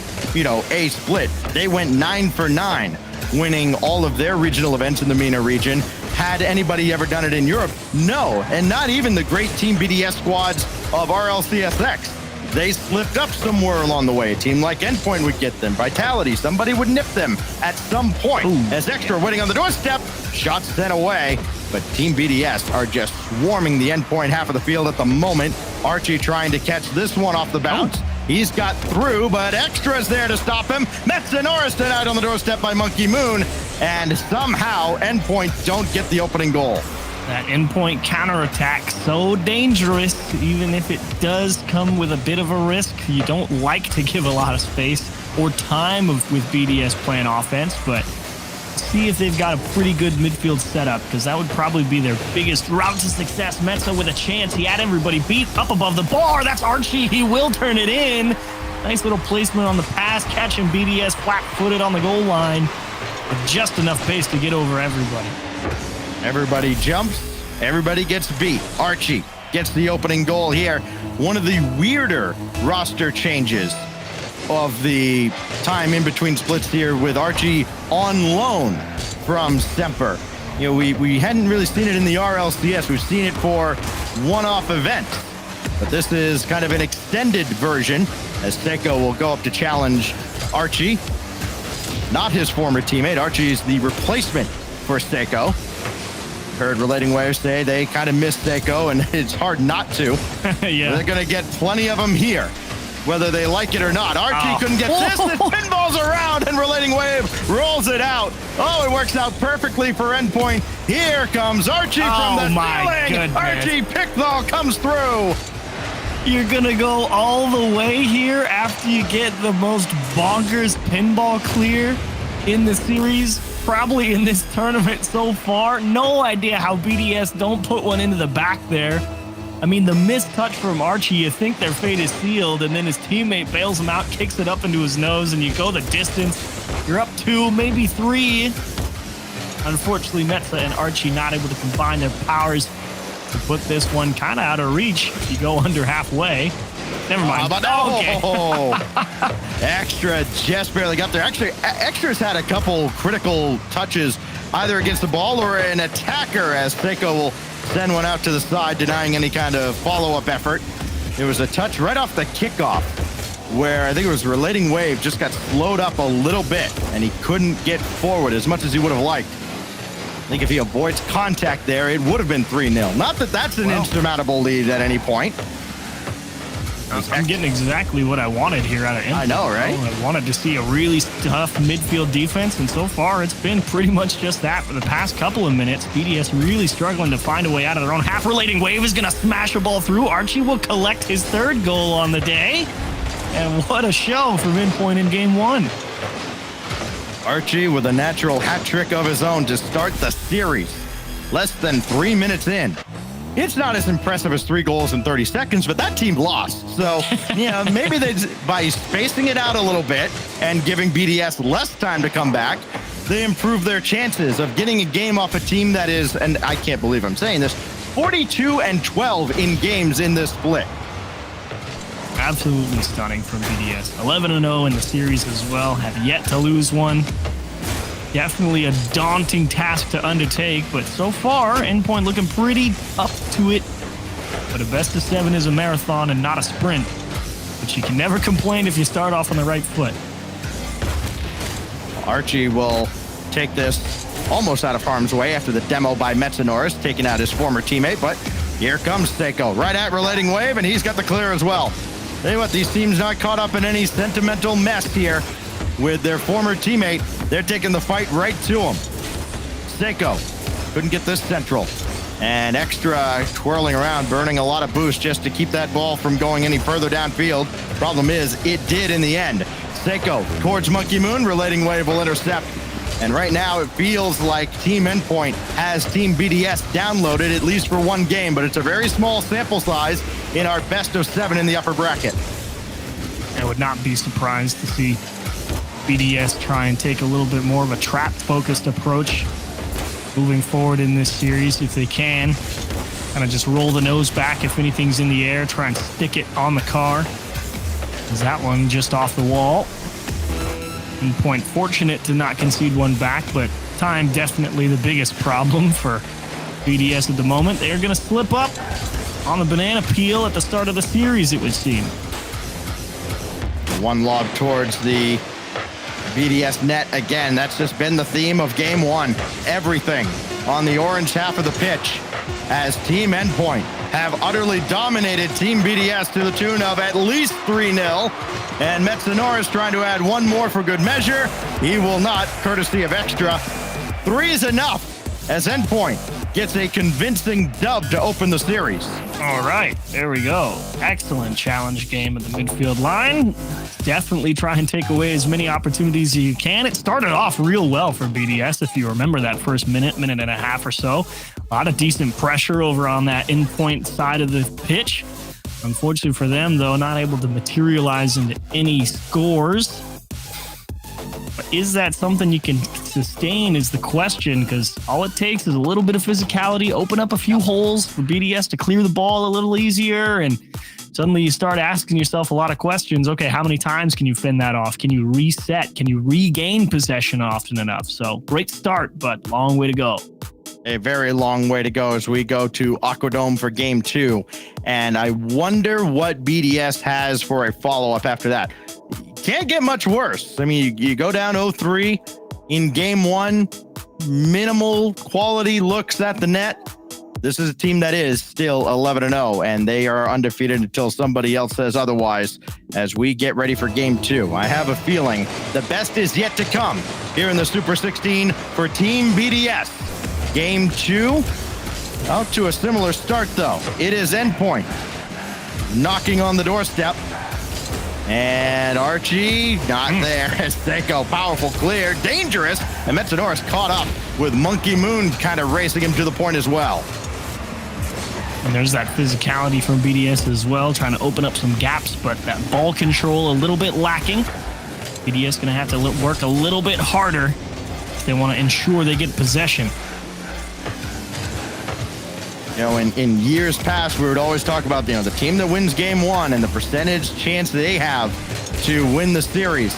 a split. They went 9 for 9, winning all of their regional events in the MENA region. Had anybody ever done it in Europe? No, and not even the great Team BDS squads of RLCSX. They slipped up somewhere along the way. A team like Endpoint would get them. Vitality, somebody would nip them at some point. As Extra waiting on the doorstep, shots sent away. But Team BDS are just swarming the Endpoint half of the field at the moment. Archie trying to catch this one off the bounce. He's got through, but Extra's there to stop him. Metz and Norris denied on the doorstep by Monkey Moon. And somehow Endpoint don't get the opening goal. That Endpoint counterattack, so dangerous, even if it does come with a bit of a risk. You don't like to give a lot of space or time with BDS playing offense, but see if they've got a pretty good midfield setup, because that would probably be their biggest route to success. Metza with a chance. He had everybody beat up above the bar. That's Archie. He will turn it in. Nice little placement on the pass, catching BDS flat-footed on the goal line with just enough pace to get over everybody. Everybody jumps, everybody gets beat. Archie gets the opening goal here. One of the weirder roster changes of the time in between splits here, with Archie on loan from Semper. We hadn't really seen it in the RLCS. We've seen it for one-off events, but this is kind of an extended version, as Seiko will go up to challenge Archie. Not his former teammate. Archie is the replacement for Seiko. Heard Relating Waves say they kind of miss Seiko, and it's hard not to. Yeah. They're going to get plenty of them here, whether they like it or not. Archie couldn't get this. It pinballs around, and Relating Wave rolls it out. Oh, it works out perfectly for Endpoint. Here comes Archie from the ceiling. Goodness. Archie Pickball comes through. You're going to go all the way here after you get the most bonkers pinball clear in the series probably in this tournament so far. No idea how BDS don't put one into the back there. I mean, the missed touch from Archie, you think their fate is sealed, and then his teammate bails him out, kicks it up into his nose, and you go the distance. You're up 2, maybe 3. Unfortunately, Metza and Archie not able to combine their powers to put this one kind of out of reach if you go under halfway. Never mind. Extra just barely got there. Actually, Extra's had a couple critical touches either against the ball or an attacker, as Seiko will send one out to the side, denying any kind of follow-up effort. There was a touch right off the kickoff where I think it was Relating Wave just got slowed up a little bit and he couldn't get forward as much as he would have liked. I think if he avoids contact there, it would have been 3-0. Not that that's an insurmountable lead at any point. I'm getting exactly what I wanted here out of Endpoint. I know, right? I wanted to see a really tough midfield defense, and so far it's been pretty much just that for the past couple of minutes. BDS really struggling to find a way out of their own half. Relating Wave is going to smash a ball through. Archie will collect his 3rd goal on the day. And what a show from Endpoint in Game 1. Archie with a natural hat trick of his own to start the series. Less than 3 minutes in. It's not as impressive as 3 goals in 30 seconds, but that team lost. So, maybe by spacing it out a little bit and giving BDS less time to come back, they improve their chances of getting a game off a team that is, and I can't believe I'm saying this, 42-12 in games in this split. Absolutely stunning from BDS. 11-0 in the series as well. Have yet to lose one. Definitely a daunting task to undertake, but so far, Endpoint looking pretty up to it. But a best of 7 is a marathon and not a sprint. But you can never complain if you start off on the right foot. Archie will take this almost out of harm's way after the demo by Metzanorris, taking out his former teammate, but here comes Seiko, right at Relating Wave, and he's got the clear as well. Tell you what, these teams not caught up in any sentimental mess here with their former teammate. They're taking the fight right to him. Seiko couldn't get this central. And Extra twirling around, burning a lot of boost just to keep that ball from going any further downfield. Problem is, it did in the end. Seiko towards Monkey Moon, Relating Wave will intercept. And right now, it feels like Team Endpoint has Team BDS downloaded, at least for 1 game, but it's a very small sample size in our best of 7 in the upper bracket. I would not be surprised to see BDS try and take a little bit more of a trap-focused approach moving forward in this series if they can. Kind of just roll the nose back if anything's in the air, try and stick it on the car. Is that one just off the wall? Endpoint fortunate to not concede one back, but time definitely the biggest problem for BDS at the moment. They're going to slip up on the banana peel at the start of the series, it would seem. One lob towards the BDS net again. That's just been the theme of Game 1. Everything on the orange half of the pitch as Team Endpoint have utterly dominated Team BDS to the tune of at least 3-0. And Metzanorris trying to add one more for good measure. He will not, courtesy of Extra. 3 is enough as Endpoint gets a convincing dub to open the series. All right, there we go. Excellent challenge game at the midfield line. Definitely try and take away as many opportunities as you can. It started off real well for BDS, if you remember that first minute and a half or so. A lot of decent pressure over on that Endpoint side of the pitch. Unfortunately for them, though, not able to materialize into any scores. But is that something you can sustain is the question, because all it takes is a little bit of physicality, open up a few holes for BDS to clear the ball a little easier, and suddenly you start asking yourself a lot of questions. Okay, how many times can you fend that off? Can you reset? Can you regain possession often enough? So great start, but long way to go. A very long way to go as we go to Aquadome for Game 2. And I wonder what BDS has for a follow-up after that. Can't get much worse. I mean, you go down 0-3 in Game 1, minimal quality looks at the net. This is a team that is still 11-0, and they are undefeated until somebody else says otherwise as we get ready for Game 2. I have a feeling the best is yet to come here in the Super 16 for Team BDS. Game 2, out to a similar start, though. It is Endpoint knocking on the doorstep. And Archie, not there. Seiko, powerful clear, dangerous. And Metanoris caught up with Monkey Moon kind of racing him to the point as well. And there's that physicality from BDS as well, trying to open up some gaps, but that ball control a little bit lacking. BDS going to have to work a little bit harder if they want to ensure they get possession. You know, in years past, we would always talk about, you know, the team that wins game one and the percentage chance they have to win the series.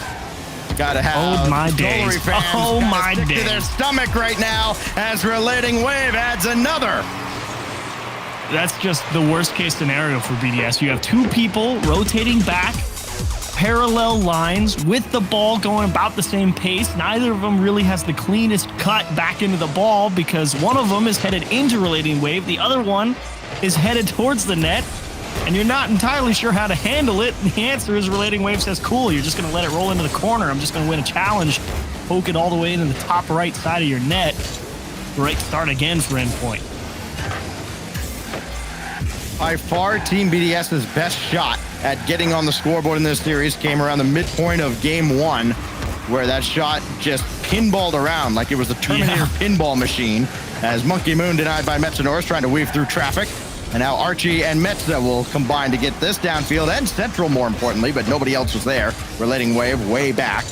Got to have oh my days. Fans oh my stick days. to their stomach right now as Relating Wave adds another. That's just the worst case scenario for BDS. You have two people rotating back, parallel lines with the ball going about the same pace. Neither of them really has the cleanest cut back into the ball because one of them is headed into Relating Wave. The other one is headed towards the net, and you're not entirely sure how to handle it. The answer is Relating Wave says, cool, you're just going to let it roll into the corner. I'm just going to win a challenge, poke it all the way into the top right side of your net. Great start again for Endpoint. By far, Team BDS's best shot at getting on the scoreboard in this series came around the midpoint of game one, where that shot just pinballed around like it was a Terminator pinball machine, as Monkey Moon denied by Metanoris trying to weave through traffic. And now Archie and Metza will combine to get this downfield and central, more importantly, but nobody else was there. Relating Wave way back.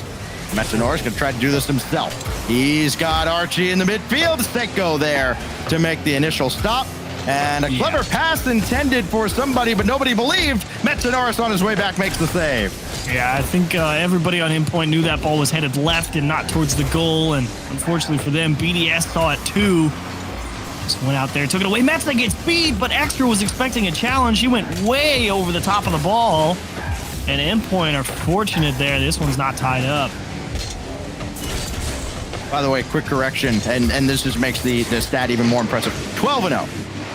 Metanoris going to try to do this himself. He's got Archie in the midfield. Seiko there to make the initial stop. And a clever pass intended for somebody, but nobody believed. Metanoris on his way back makes the save. Yeah, I think everybody on Endpoint knew that ball was headed left and not towards the goal. And unfortunately for them, BDS saw it too. Just went out there, took it away. Metza gets speed, but Extra was expecting a challenge. He went way over the top of the ball. And Endpoint are fortunate there. This one's not tied up. By the way, quick correction, and this just makes the stat even more impressive. 12-0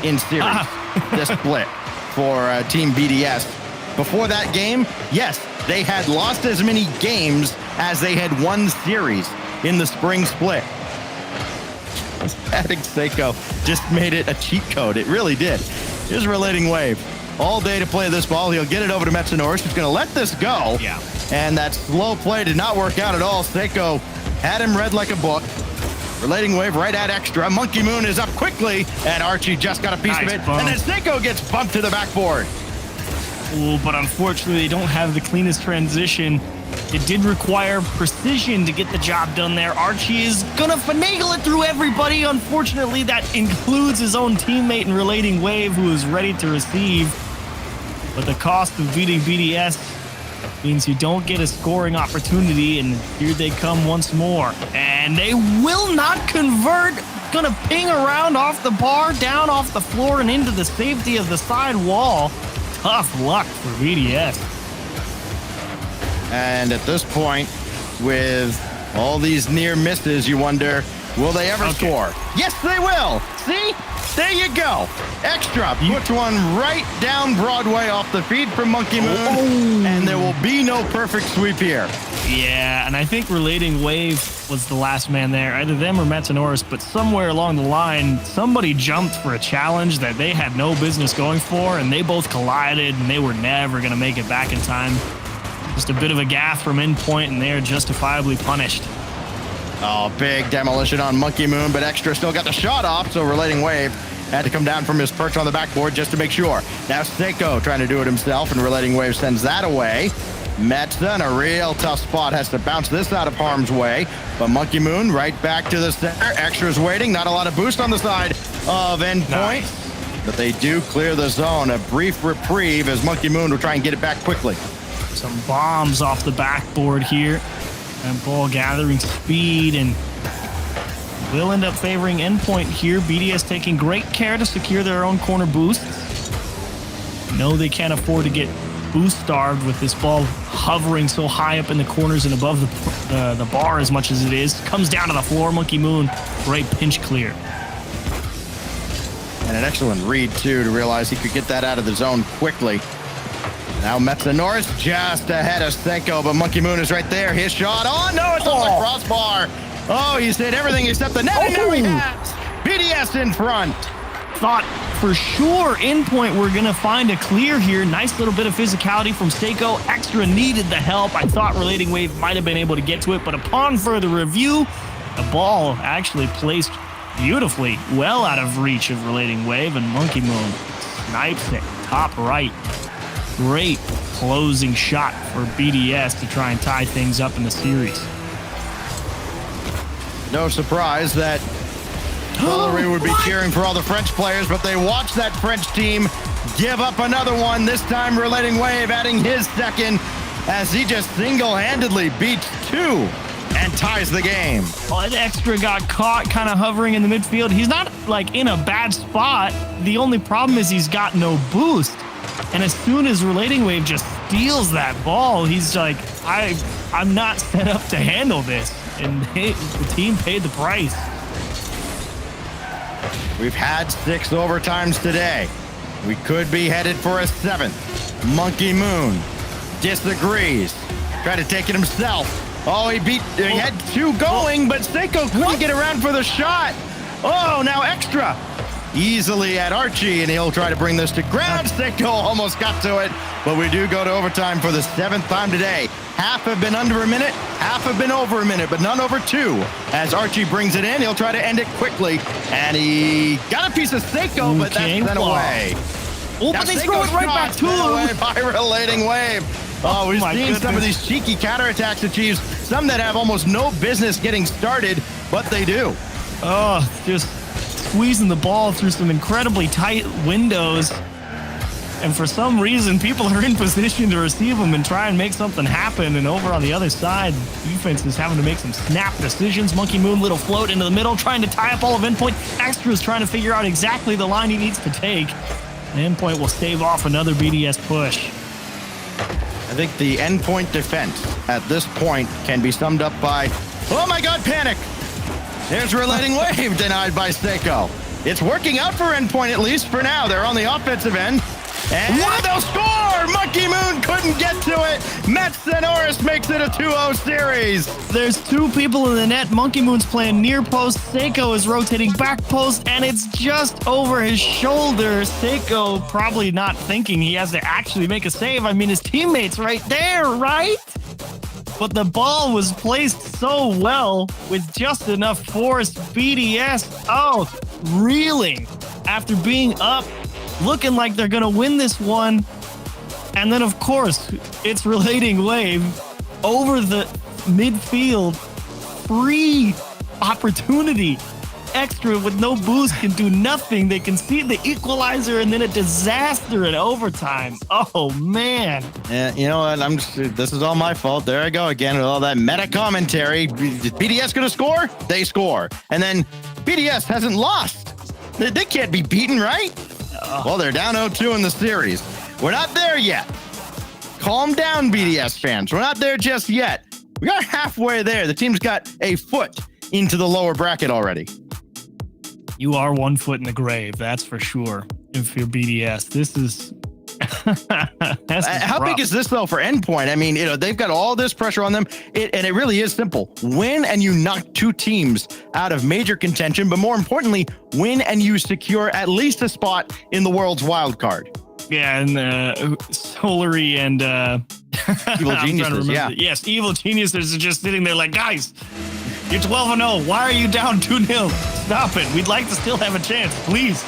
in series, this split for Team BDS. Before that game, yes, they had lost as many games as they had won series in the spring split. Adding Seiko just made it a cheat code. It really did. Here's Relating Wave. All day to play this ball. He'll get it over to Metanoris. He's going to let this go. Yeah. And that slow play did not work out at all. Seiko had him read like a book. Relating Wave right at Extra. Monkey Moon is up quickly, and Archie just got a piece of it. Bump. And then Seiko gets bumped to the backboard. Ooh, but unfortunately, they don't have the cleanest transition. It did require precision to get the job done there. Archie is going to finagle it through everybody. Unfortunately, that includes his own teammate in Relating Wave, who is ready to receive. But the cost of beating BDS means you don't get a scoring opportunity, and here they come once more. And they will not convert. Gonna ping around off the bar, down off the floor, and into the safety of the side wall. Tough luck for BDS. And at this point, with all these near misses, you wonder, will they ever score? Yes, they will. See? There you go. Extra puts one right down Broadway off the feed from Monkey Moon, and there will be no perfect sweep here. Yeah, and I think Relating Wave was the last man there, either them or Metanoris, but somewhere along the line, somebody jumped for a challenge that they had no business going for, and they both collided, and they were never going to make it back in time. Just a bit of a gaffe from Endpoint, and they are justifiably punished. Oh, big demolition on Monkey Moon, but Extra still got the shot off, so Relating Wave had to come down from his perch on the backboard just to make sure. Now Seiko trying to do it himself, and Relating Wave sends that away. Metza in a real tough spot, has to bounce this out of harm's way, but Monkey Moon right back to the center. Extra's waiting, not a lot of boost on the side of Endpoint, nice. But they do clear the zone. A brief reprieve as Monkey Moon will try and get it back quickly. Some bombs off the backboard here. And ball gathering speed, and will end up favoring Endpoint here. BDS taking great care to secure their own corner boosts. No, they can't afford to get boost starved with this ball hovering so high up in the corners and above the bar as much as it is. Comes down to the floor. Monkey Moon, great pinch clear. And an excellent read, too, to realize he could get that out of the zone quickly. Now Metanoris just ahead of Seiko, but Monkey Moon is right there. His shot. Oh, no, it's on the crossbar. Oh, he's hit everything except the net, and now he has BDS in front. thought for sure Endpoint were going to find a clear here. Nice little bit of physicality from Seiko. Extra needed the help. I thought Relating Wave might have been able to get to it, but upon further review, the ball actually placed beautifully well out of reach of Relating Wave, and Monkey Moon snipes it top right. Great closing shot for BDS to try and tie things up in the series. No surprise that Hillary would be cheering for all the French players, but they watched that French team give up another one. This time Relating Wave adding his second as he just single-handedly beats two and ties the game. Oh, and Extra got caught kind of hovering in the midfield. He's not like in a bad spot. The only problem is he's got no boost. And as soon as Relating Wave just steals that ball, he's like, I'm not set up to handle this. And the team paid the price. We've had 6 overtimes today. We could be headed for a 7th. Monkey Moon disagrees. Tried to take it himself. Oh, he had 2 going, but Seiko couldn't get around for the shot. Oh, now Extra easily at Archie, and he'll try to bring this to ground. Seiko almost got to it, but we do go to overtime for the 7th time today. Half have been under a minute, half have been over a minute, but none over 2. As Archie brings it in, he'll try to end it quickly, and he got a piece of Seiko, but that's sent away. Oh, but they throw it right back to him. By Relating Wave. Oh, we've seen some of these cheeky counterattacks achieved, some that have almost no business getting started, but they do. Oh, just squeezing the ball through some incredibly tight windows. And for some reason, people are in position to receive them and try and make something happen. And over on the other side, defense is having to make some snap decisions. Monkey Moon, little float into the middle, trying to tie up all of Endpoint. Extra's trying to figure out exactly the line he needs to take. And Endpoint will stave off another BDS push. I think the Endpoint defense at this point can be summed up by, oh my God, panic. There's Relating Wave denied by Seiko. It's working out for Endpoint, at least for now. They're on the offensive end. And they'll score! Monkey Moon couldn't get to it. Metsonoris makes it a 2-0 series. There's 2 people in the net. Monkey Moon's playing near post. Seiko is rotating back post, and it's just over his shoulder. Seiko probably not thinking he has to actually make a save. I mean, his teammate's right there, right? But the ball was placed so well with just enough force. BDS, reeling after being up, looking like they're going to win this one. And then, of course, it's Relating Wave over the midfield. Free opportunity. Extra with no boost can do nothing. They can see the equalizer and then a disaster in overtime. Oh, man. Yeah, you know what? This is all my fault. There I go again with all that meta commentary. Is BDS going to score? They score. And then BDS hasn't lost. They can't be beaten, right? Well, they're down 0-2 in the series. We're not there yet. Calm down, BDS fans. We're not there just yet. We got halfway there. The team's got a foot into the lower bracket already. You are 1 foot in the grave, that's for sure. If you're BDS, this is... How big is this, though, for Endpoint? I mean, they've got all this pressure on them, and it really is simple. Win and you knock 2 teams out of major contention, but more importantly, win and you secure at least a spot in the world's wild card. Yeah, and Solary and Evil Geniuses, yeah. Yes, Evil Geniuses are just sitting there like, guys, you're 12-0. Why are you down 2-0? Stop it. We'd like to still have a chance, please.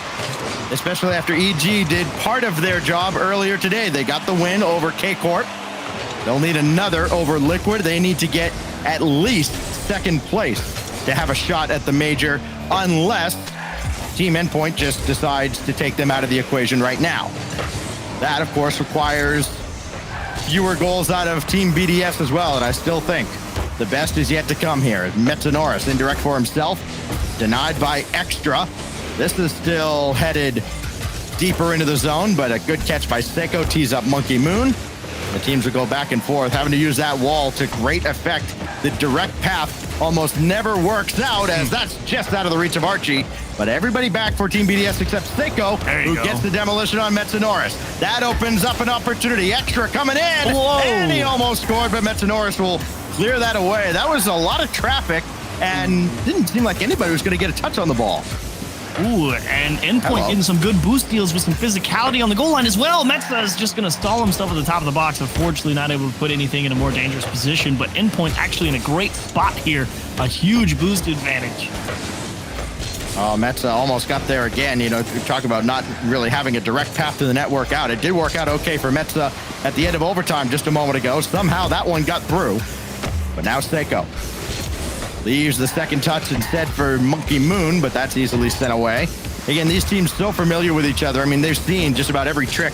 Especially after EG did part of their job earlier today. They got the win over K-Corp. They'll need another over Liquid. They need to get at least 2nd place to have a shot at the major, unless Team Endpoint just decides to take them out of the equation right now. That, of course, requires fewer goals out of Team BDS as well, and I still think the best is yet to come here. Metsonoris indirect for himself, denied by Extra. This is still headed deeper into the zone, but a good catch by Seiko tees up Monkey Moon. The teams will go back and forth, having to use that wall to great effect. The direct path almost never works out, as that's just out of the reach of Archie. But everybody back for Team BDS except Seiko, who gets the demolition on Metsonoris. That opens up an opportunity. Extra coming in, and he almost scored, but Metsonoris will clear that away. That was a lot of traffic, and didn't seem like anybody was going to get a touch on the ball. Ooh, and Endpoint getting some good boost deals with some physicality on the goal line as well. Metza is just going to stall himself at the top of the box. Unfortunately, not able to put anything in a more dangerous position, but Endpoint actually in a great spot here. A huge boost advantage. Oh, Metza almost got there again. You know, we talk about not really having a direct path to the net work out. It did work out okay for Metza at the end of overtime just a moment ago. Somehow that one got through. But now Seiko leaves the second touch instead for Monkey Moon, but that's easily sent away. Again, these teams so familiar with each other. I mean, they've seen just about every trick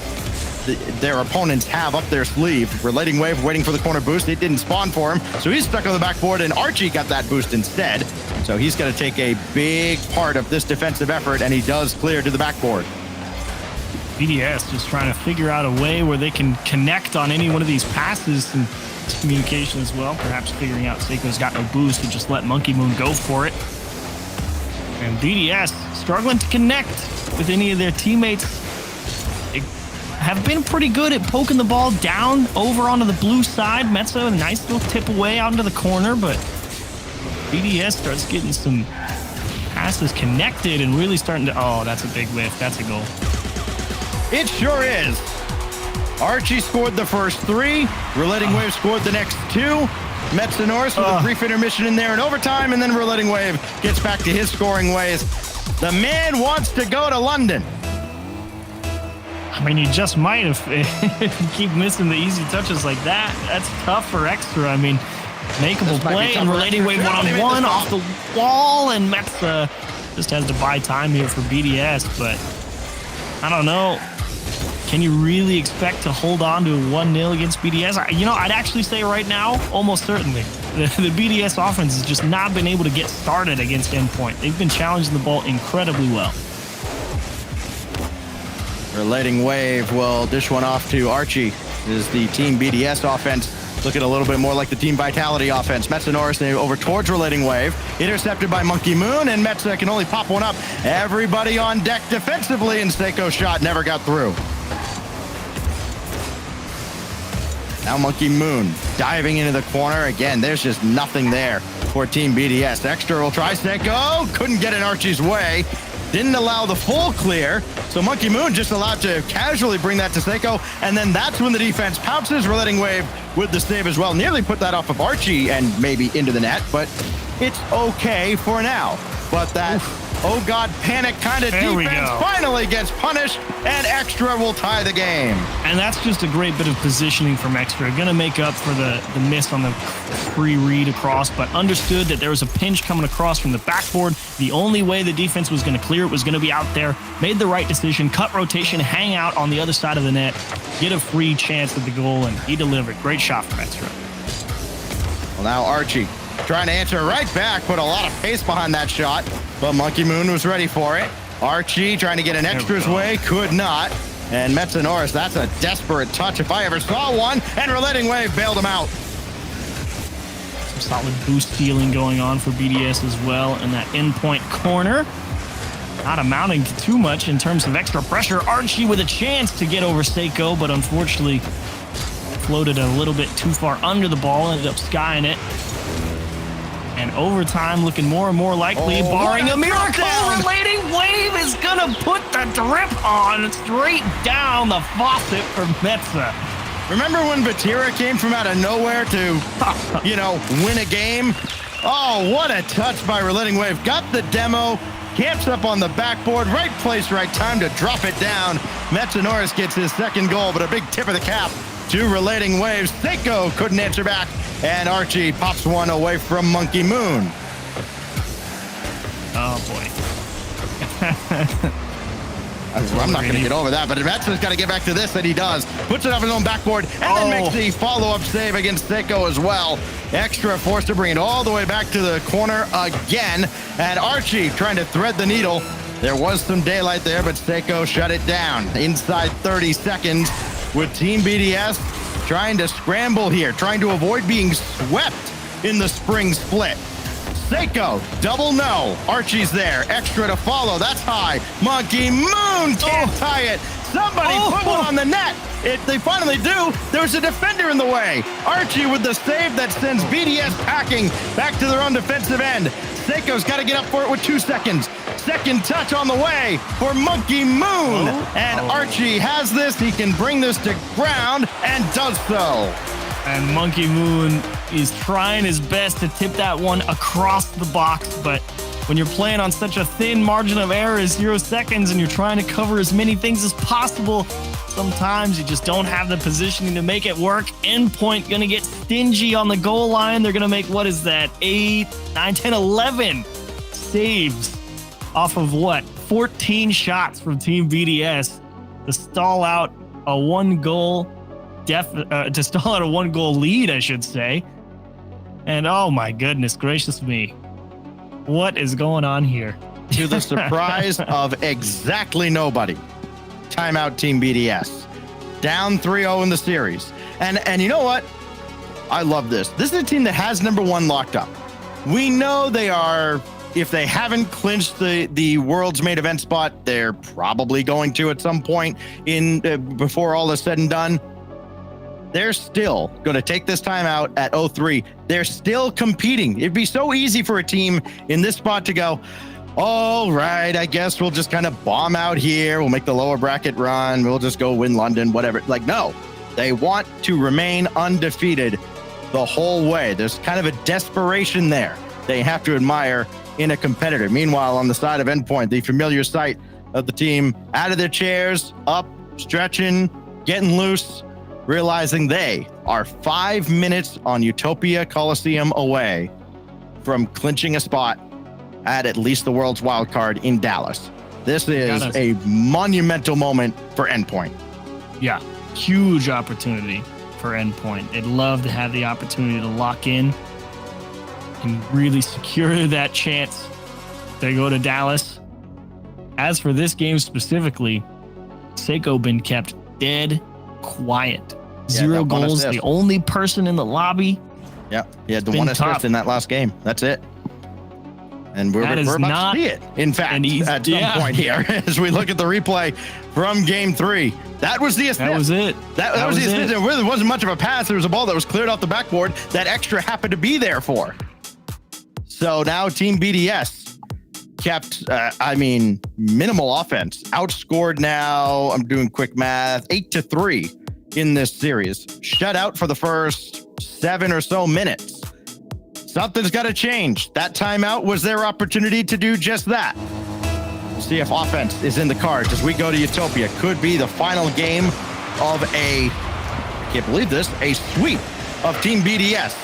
their opponents have up their sleeve. Relating Wave waiting for the corner boost. It didn't spawn for him, so he's stuck on the backboard, and Archie got that boost instead. So he's going to take a big part of this defensive effort, and he does clear to the backboard. BDS just trying to figure out a way where they can connect on any one of these passes and communication as well. Perhaps figuring out Seiko's got no boost and just let Monkey Moon go for it. And BDS struggling to connect with any of their teammates. They have been pretty good at poking the ball down over onto the blue side. Metza, a nice little tip away out into the corner, but BDS starts getting some passes connected and really starting to... Oh, that's a big whiff. That's a goal. It sure is. Archie scored the first 3. Relating Wave scored the next 2. Metza Norris with a brief intermission in there in overtime, and then Relating Wave gets back to his scoring ways. The man wants to go to London. I mean, you just might if you keep missing the easy touches like that. That's tough for Extra. I mean, makeable play and Relating Wave one-on-one off the wall, and Metza just has to buy time here for BDS, but I don't know. Can you really expect to hold on to a 1-0 against BDS? You know, I'd actually say right now, almost certainly. The BDS offense has just not been able to get started against Endpoint. They've been challenging the ball incredibly well. Relating Wave will dish one off to Archie. This is the Team BDS offense, looking a little bit more like the Team Vitality offense. Metza Norris over towards Relating Wave. Intercepted by Monkey Moon, and Metza can only pop one up. Everybody on deck defensively, and Seiko's shot never got through. Now Monkey Moon diving into the corner. Again, there's just nothing there for Team BDS. Extra will try Seiko. Couldn't get in Archie's way. Didn't allow the full clear. So Monkey Moon just allowed to casually bring that to Seiko. And then that's when the defense pounces. Relating Wave with the save as well. Nearly put that off of Archie and maybe into the net. But it's okay for now. But that... oh God, panic kind of defense finally gets punished, and Extra will tie the game. And that's just a great bit of positioning from Extra. Going to make up for the miss on the free read across, but understood that there was a pinch coming across from the backboard. The only way the defense was going to clear it was going to be out there. Made the right decision, cut rotation, hang out on the other side of the net, get a free chance at the goal, and he delivered. Great shot from Extra. Well, now Archie trying to answer right back, put a lot of pace behind that shot, but Monkey Moon was ready for it. Archie trying to get an Extra's way, could not. And Metza Norris, that's a desperate touch if I ever saw one, and Relating Wave bailed him out. Some solid boost stealing going on for BDS as well in that Endpoint corner. Not amounting to too much in terms of extra pressure. Archie with a chance to get over Seiko, but unfortunately floated a little bit too far under the ball, ended up skying it. And overtime looking more and more likely, barring a miracle. Relating Wave is going to put the drip on straight down the faucet for Metza. Remember when Vatira came from out of nowhere to, you know, win a game? Oh, what a touch by Relating Wave. Got the demo, camps up on the backboard, right place, right time to drop it down. Metza Norris gets his second goal, but a big tip of the cap to Relating Waves. Seiko couldn't answer back, and Archie pops one away from Monkey Moon. Oh, boy. I'm not going to get over that, but Metza's got to get back to this, and he does. Puts it off his own backboard, and then makes the follow-up save against Seiko as well. Extra forced to bring it all the way back to the corner again, and Archie trying to thread the needle. There was some daylight there, but Seiko shut it down. Inside 30 seconds with Team BDS trying to scramble here, trying to avoid being swept in the spring split. Seiko, double no. Archie's there. Extra to follow. That's high. Monkey Moon can't tie it. Somebody put one on the net. They finally do. There's a defender in the way. Archie with the save that sends BDS packing back to their own defensive end. Seiko's got to get up for it with 2 seconds. Second touch on the way for Monkey Moon. And Archie has this. He can bring this to ground and does so. And Monkey Moon is trying his best to tip that one across the box, but when you're playing on such a thin margin of error as 0 seconds and you're trying to cover as many things as possible, sometimes you just don't have the positioning to make it work. Endpoint gonna get stingy on the goal line. They're gonna make, what is that, 8, 9, 10, 11 saves off of what? 14 shots from Team BDS to stall out a one-goal lead, I should say. And oh my goodness gracious me. What is going on here? To the surprise of exactly nobody. Timeout Team BDS. Down 3-0 in the series. And you know what? I love this. This is a team that has number 1 locked up. We know they are, if they haven't clinched the world's main event spot, they're probably going to at some point in before all is said and done. They're still going to take this time out at 0-3. They're still competing. It'd be so easy for a team in this spot to go, all right, I guess we'll just kind of bomb out here. We'll make the lower bracket run. We'll just go win London, whatever. Like, no, they want to remain undefeated the whole way. There's kind of a desperation there they have to admire in a competitor. Meanwhile, on the side of Endpoint, the familiar sight of the team out of their chairs, up, stretching, getting loose, realizing they are 5 minutes on Utopia Coliseum away from clinching a spot at least the world's wild card in Dallas. This is a monumental moment for Endpoint. Yeah, huge opportunity for Endpoint. They'd love to have the opportunity to lock in and really secure that chance to go to Dallas. As for this game specifically, Seiko been kept dead quiet. 0 goals, the only person in the lobby. Yeah, he had the one assist in that last game. That's it. And we're about to see it, in fact, at some point here, as we look at the replay from game 3. That was the assist. That was it. That was the assist. It really wasn't much of a pass. There was a ball that was cleared off the backboard that extra happened to be there for. So now Team BDS kept, minimal offense. Outscored now, I'm doing quick math, 8-3 in this series. Shut out for the first 7 or so minutes. Something's got to change. That timeout was their opportunity to do just that. See if offense is in the cards as we go to Utopia. Could be the final game of I can't believe this, a sweep of Team BDS.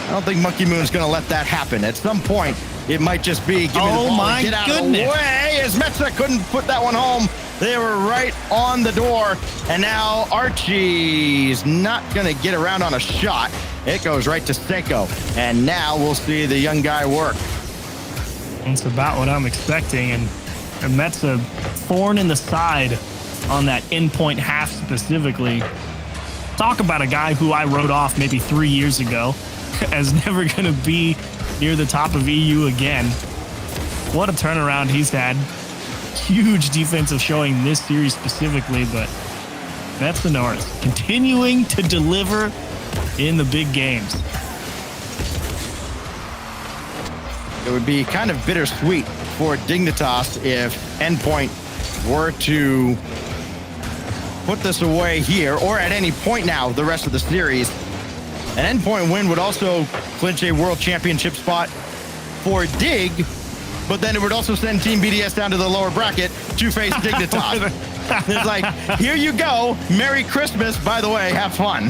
I don't think Monkey Moon's going to let that happen. At some point, it might just be, give me the ball and get out of the way, as Metza couldn't put that one home. They were right on the door, and now Archie's not going to get around on a shot. It goes right to Seiko, and now we'll see the young guy work. It's about what I'm expecting, and Metza thorn in the side on that Endpoint half specifically. Talk about a guy who I wrote off maybe 3 years ago as never going to be near the top of EU again. What a turnaround he's had. Huge defensive showing this series specifically, but Metza Norris continuing to deliver in the big games. It would be kind of bittersweet for Dignitas if Endpoint were to put this away here or at any point now the rest of the series. An Endpoint win would also clinch a world championship spot for Dig, but then it would also send Team BDS down to the lower bracket to face Dignitas. It's like, here you go. Merry Christmas. By the way, have fun.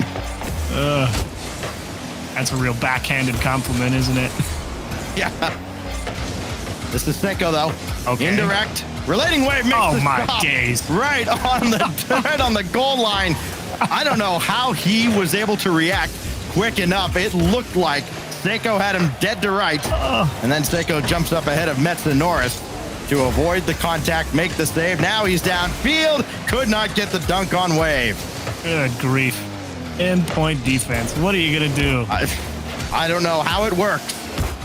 That's a real backhanded compliment, isn't it? Yeah. This is Seiko, though. Okay. Indirect. Relating wave makes the my stop days. right on the goal line. I don't know how he was able to react quick enough. It looked like Seiko had him dead to rights. And then Seiko jumps up ahead of Metza Norris to avoid the contact, make the save. Now he's downfield. Could not get the dunk on wave. Good grief. Endpoint defense. What are you going to do? I don't know how it works.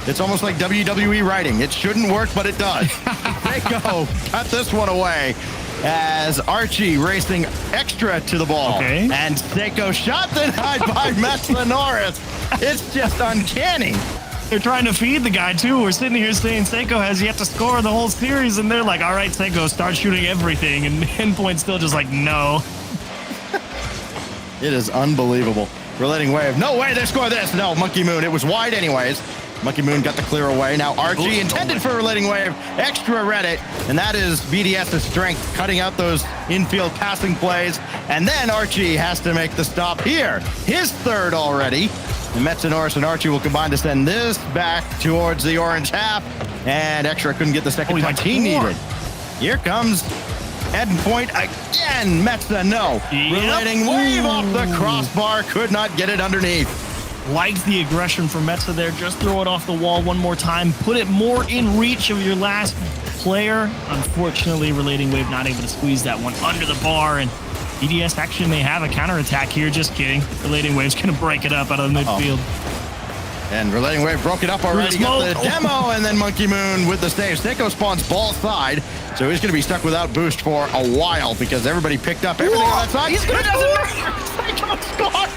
It's almost like WWE writing. It shouldn't work, but it does. Seiko got this one away as Archie racing extra to the ball. Okay. And Seiko shot denied by Metza Norris. It's just uncanny. They're trying to feed the guy, too. We're sitting here saying Seiko has yet to score the whole series, and they're like, all right, Seiko, start shooting everything. And Endpoint's still just like, no. It is unbelievable. Relating Wave. No way they score this. No, Monkey Moon. It was wide anyways. Monkey Moon got the clear away. Now RG intended for Relating Wave. Extra read it. And that is BDS's strength, cutting out those infield passing plays. And then Archie has to make the stop here. His third already. And Metanoris and Archie will combine to send this back towards the orange half. And Extra couldn't get the second touch he needed. Here comes Endpoint again. Metza, no. Relating Wave off the crossbar. Could not get it underneath. Likes the aggression from Metza there. Just throw it off the wall one more time. Put it more in reach of your last player. Unfortunately, Relating Wave not able to squeeze that one under the bar. And BDS actually may have a counterattack here. Just kidding. Relating Wave's going to break it up out of the midfield. And Relating Wave broke it up already. Got the demo, and then Monkey Moon with the save. Seiko spawns ball side, so he's going to be stuck without boost for a while because everybody picked up everything on that side. He's going to Seiko scored!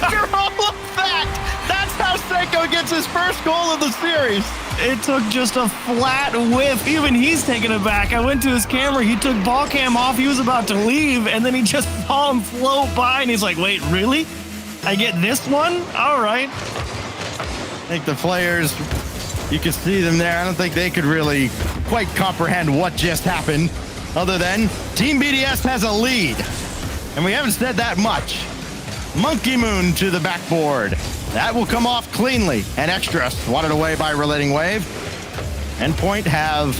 After all of that, that's how Seiko gets his first goal of the series. It took just a flat whiff. Even he's taking it back. I went to his camera. He took ball cam off. He was about to leave, and then he just saw him float by, and he's like, wait, really? I get this one? All right. I think the players, you can see them there. I don't think they could really quite comprehend what just happened, other than Team BDS has a lead. And we haven't said that much. Monkey Moon to the backboard. That will come off cleanly. And Extra swatted away by Relating Wave. Endpoint have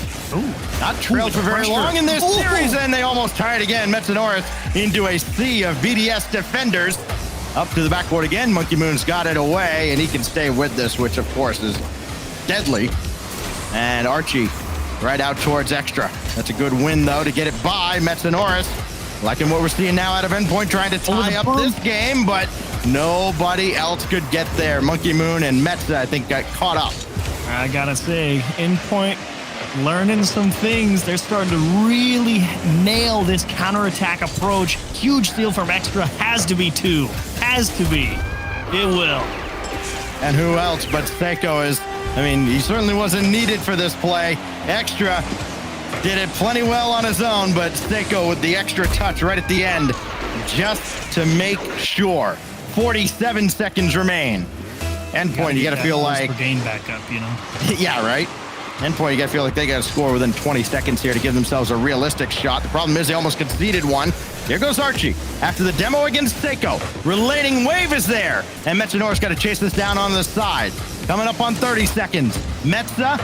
not trailed for very long in this series, and they almost tie it again. Metanoris into a sea of BDS defenders. Up to the backboard again. Monkey Moon's got it away, and he can stay with this, which of course is deadly. And Archie right out towards Extra. That's a good win, though, to get it by Metanoris. Liking what we're seeing now out of Endpoint, trying to tie up this game, but nobody else could get there. Monkey Moon and Metza, I think, got caught up. I gotta say, Endpoint learning some things. They're starting to really nail this counterattack approach. Huge steal from Extra. Has to be two. Has to be. It will. And who else but Seiko is, I mean, he certainly wasn't needed for this play. Extra did it plenty well on his own, but Seiko with the extra touch right at the end, just to make sure. 47 seconds remain. Endpoint, you got to feel like... gain back up, you know? Yeah, right? Endpoint, you got to feel like they got to score within 20 seconds here to give themselves a realistic shot. The problem is they almost conceded one. Here goes Archie. After the demo against Seiko, Relating Wave is there. And Metanoris got to chase this down on the side. Coming up on 30 seconds. Metza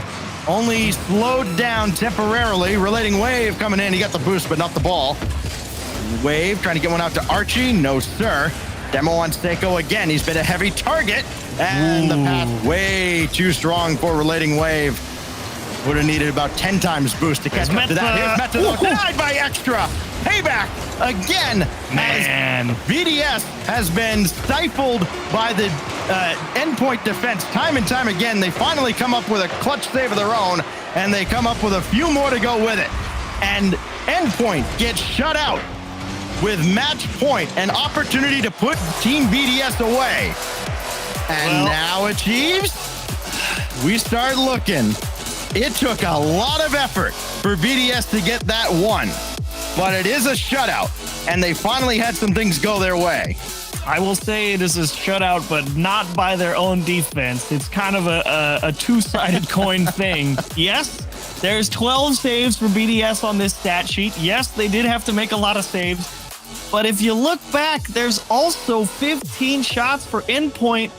only slowed down temporarily. Relating Wave coming in. He got the boost, but not the ball. Wave trying to get one out to Archie. No, sir. Demo on Seiko again. He's been a heavy target. And the path way too strong for Relating Wave. Would have needed about 10 times boost to catch up to that. Here's Metza, denied by Extra. Payback again. Man. BDS has been stifled by the Endpoint defense time and time again. They finally come up with a clutch save of their own, and they come up with a few more to go with it. And Endpoint gets shut out with match point, an opportunity to put Team BDS away. And now achieves. We start looking. It took a lot of effort for BDS to get that one, but it is a shutout, and they finally had some things go their way. I will say it is a shutout, but not by their own defense. It's kind of a two-sided coin thing. Yes, there's 12 saves for BDS on this stat sheet. Yes, they did have to make a lot of saves, but if you look back, there's also 15 shots for Endpoint,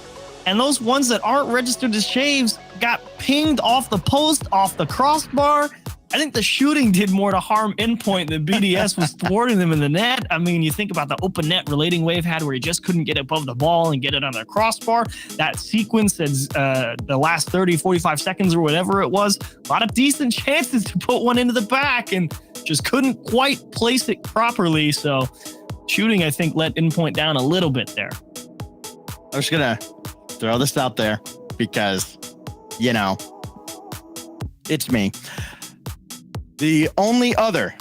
and those ones that aren't registered as saves got pinged off the post, off the crossbar. I think the shooting did more to harm Endpoint than BDS was thwarting them in the net. I mean, you think about the open net Relating Wave had where he just couldn't get above the ball and get it on the crossbar. That sequence that's the last 30, 45 seconds or whatever it was, a lot of decent chances to put one into the back and just couldn't quite place it properly. So shooting, I think, let Endpoint down a little bit there. I'm just going to throw this out there because, you know, it's me. The only other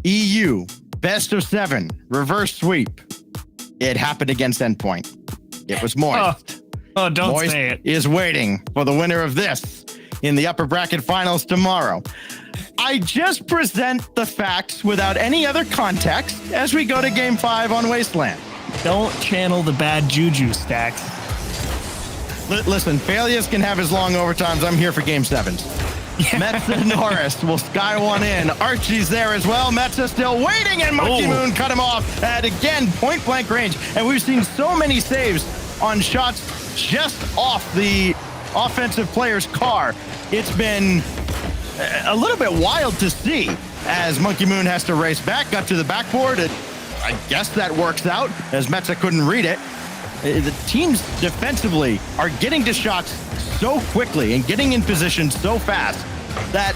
EU best of 7 reverse sweep, it happened against Endpoint. It was Moist. Oh, don't Moist say it. is waiting for the winner of this in the upper bracket finals tomorrow. I just present the facts without any other context as we go to Game 5 on Wasteland. Don't channel the bad juju, Stacks. Listen, Failures can have his long overtimes. I'm here for Game 7s. Metza and Norris will sky one in. Archie's there as well. Metza still waiting, and Monkey Moon cut him off at, again, point-blank range. And we've seen so many saves on shots just off the offensive player's car. It's been a little bit wild to see as Monkey Moon has to race back, got to the backboard. I guess that works out as Metza couldn't read it. The teams defensively are getting to shots so quickly and getting in position so fast that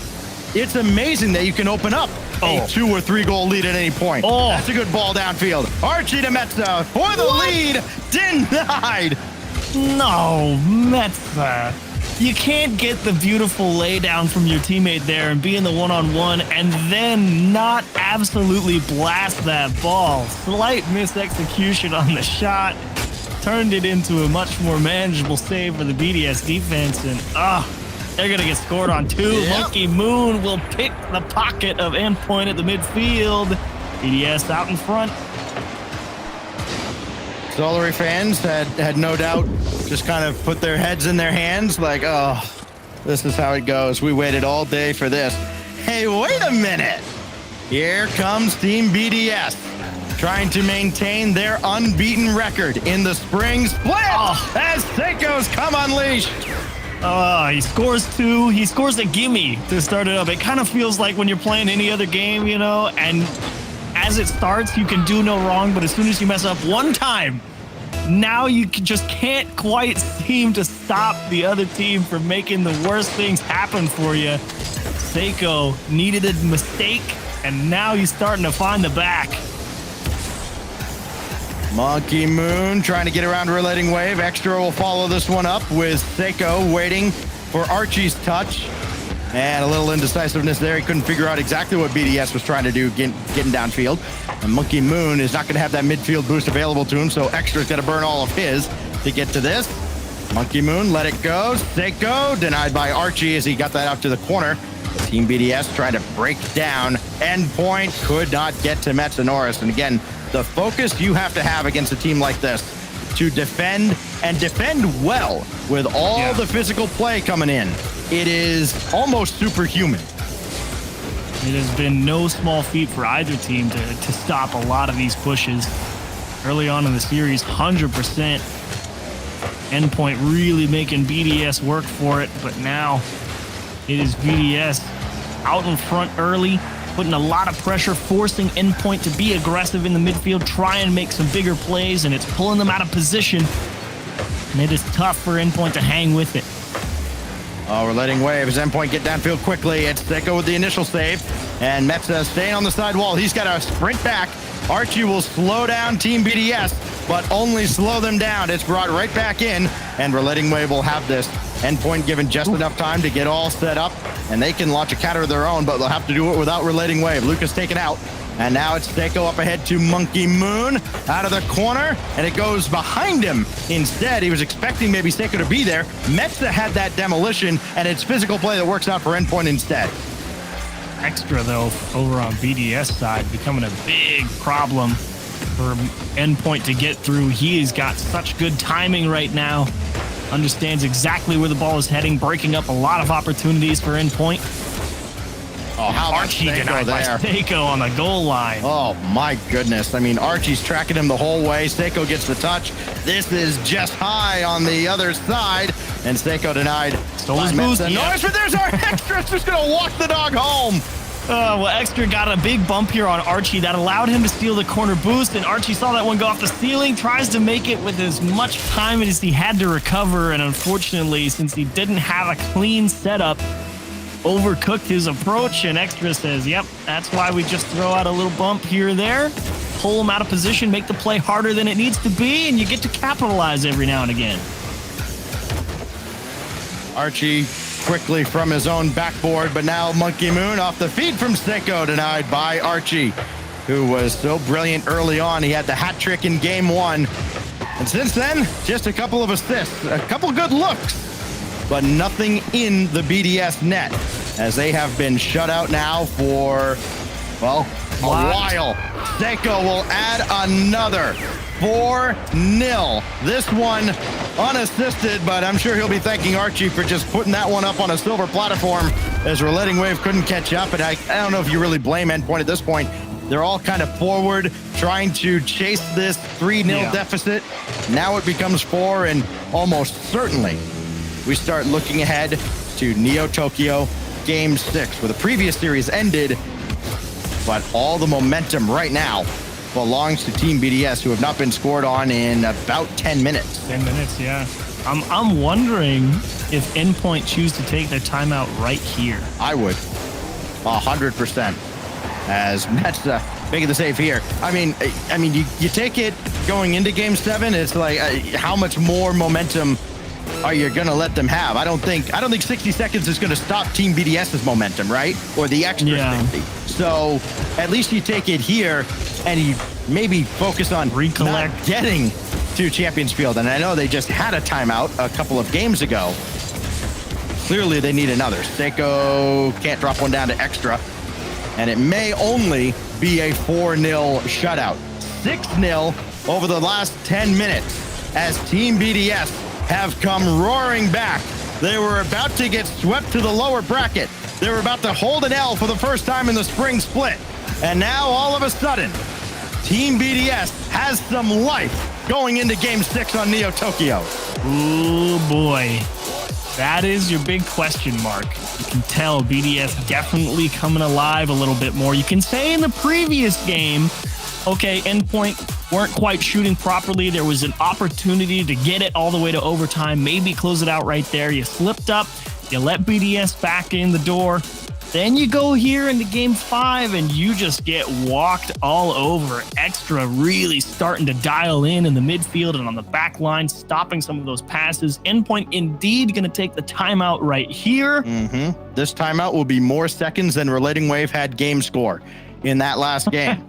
it's amazing that you can open up a 2 or 3 goal lead at any point. That's a good ball downfield. Archie to Metza for the lead. Denied. No, Metza. You can't get the beautiful laydown from your teammate there and be in the one-on-one and then not absolutely blast that ball. Slight misexecution on the shot. Turned it into a much more manageable save for the BDS defense, and they're gonna get scored on 2. Yep. Monkey Moon will pick the pocket of Endpoint at the midfield. BDS out in front. Solary fans had no doubt just kind of put their heads in their hands like, oh, this is how it goes. We waited all day for this. Hey, wait a minute. Here comes Team BDS. Trying to maintain their unbeaten record in the spring split as Seiko's come unleashed. He scores 2. He scores a gimme to start it up. It kind of feels like when you're playing any other game, you know, and as it starts, you can do no wrong, but as soon as you mess up one time, now you just can't quite seem to stop the other team from making the worst things happen for you. Seiko needed a mistake, and now he's starting to find the back. Monkey Moon trying to get around Relating Wave. Extra will follow this one up with Seiko waiting for Archie's touch. And a little indecisiveness there. He couldn't figure out exactly what BDS was trying to do getting downfield. And Monkey Moon is not going to have that midfield boost available to him, so Extra's got to burn all of his to get to this. Monkey Moon let it go. Seiko denied by Archie as he got that out to the corner. Team BDS trying to break down. Endpoint could not get to Metza Norris. And again, the focus you have to have against a team like this to defend and defend well with all the physical play coming in. It is almost superhuman. It has been no small feat for either team to stop a lot of these pushes. Early on in the series, 100%. Endpoint really making BDS work for it, but now it is BDS out in front early, putting a lot of pressure, forcing Endpoint to be aggressive in the midfield, try and make some bigger plays, and it's pulling them out of position. And it is tough for Endpoint to hang with it. We're letting Waves. Endpoint get downfield quickly. It's Seiko with the initial save. And Metza staying on the side wall. He's got to sprint back. Archie will slow down Team BDS, but only slow them down. It's brought right back in, and Relating Wave will have this. Endpoint given just enough time to get all set up, and they can launch a counter of their own, but they'll have to do it without Relating Wave. Lucas taken out, and now it's Seiko up ahead to Monkey Moon out of the corner, and it goes behind him instead. He was expecting maybe Seiko to be there. Metza had that demolition, and it's physical play that works out for Endpoint instead. Extra, though, over on BDS side, becoming a big problem for Endpoint to get through. He has got such good timing right now. Understands exactly where the ball is heading, breaking up a lot of opportunities for Endpoint. Oh, how Archie denied by Seiko on the goal line. Oh, my goodness. I mean, Archie's tracking him the whole way. Seiko gets the touch. This is just high on the other side. And Seiko denied. Stole his boost. Noise, but there's our Extra. Just going to walk the dog home. Well, Extra got a big bump here on Archie that allowed him to steal the corner boost, and Archie saw that one go off the ceiling, tries to make it with as much time as he had to recover, and unfortunately, since he didn't have a clean setup, overcooked his approach, and Extra says, yep, that's why we just throw out a little bump here or there, pull him out of position, make the play harder than it needs to be, and you get to capitalize every now and again. Archie quickly from his own backboard, but now Monkey Moon off the feed from Seiko, denied by Archie, who was so brilliant early on. He had the hat trick in game 1. And since then, just a couple of assists, a couple good looks, but nothing in the BDS net, as they have been shut out now for, well, a while. Seiko will add another 4-0. This one unassisted, but I'm sure he'll be thanking Archie for just putting that one up on a silver platform, as Relating Wave couldn't catch up. And I don't know if you really blame Endpoint at this point. They're all kind of forward, trying to chase this 3-0 deficit. Now it becomes 4, and almost certainly we start looking ahead to Neo Tokyo Game 6, where the previous series ended, but all the momentum right now belongs to Team BDS, who have not been scored on in about 10 minutes. 10 minutes, yeah. I'm wondering if Endpoint choose to take their timeout right here. I would, 100%. As Matt's making the save here. I mean, you take it going into Game 7. It's like, how much more momentum are you gonna let them have? I don't think 60 seconds is gonna stop Team BDS's momentum, right? Or the extra 60. So at least you take it here, and you maybe focus on not getting to Champions Field. And I know they just had a timeout a couple of games ago. Clearly they need another. Seiko can't drop one down to extra. And it may only be a 4-0 shutout. 6-0 over the last 10 minutes as Team BDS have come roaring back. They were about to get swept to the lower bracket. They were about to hold an L for the first time in the spring split. And now all of a sudden, Team BDS has some life going into Game 6 on Neo Tokyo. Ooh, boy. That is your big question mark. You can tell BDS definitely coming alive a little bit more. You can say in the previous game, okay, Endpoint weren't quite shooting properly. There was an opportunity to get it all the way to overtime, maybe close it out right there. You slipped up, you let BDS back in the door. Then you go here into Game 5 and you just get walked all over. Extra really starting to dial in the midfield and on the back line, stopping some of those passes. Endpoint indeed going to take the timeout right here. This timeout will be more seconds than Relating Wave had game score in that last game.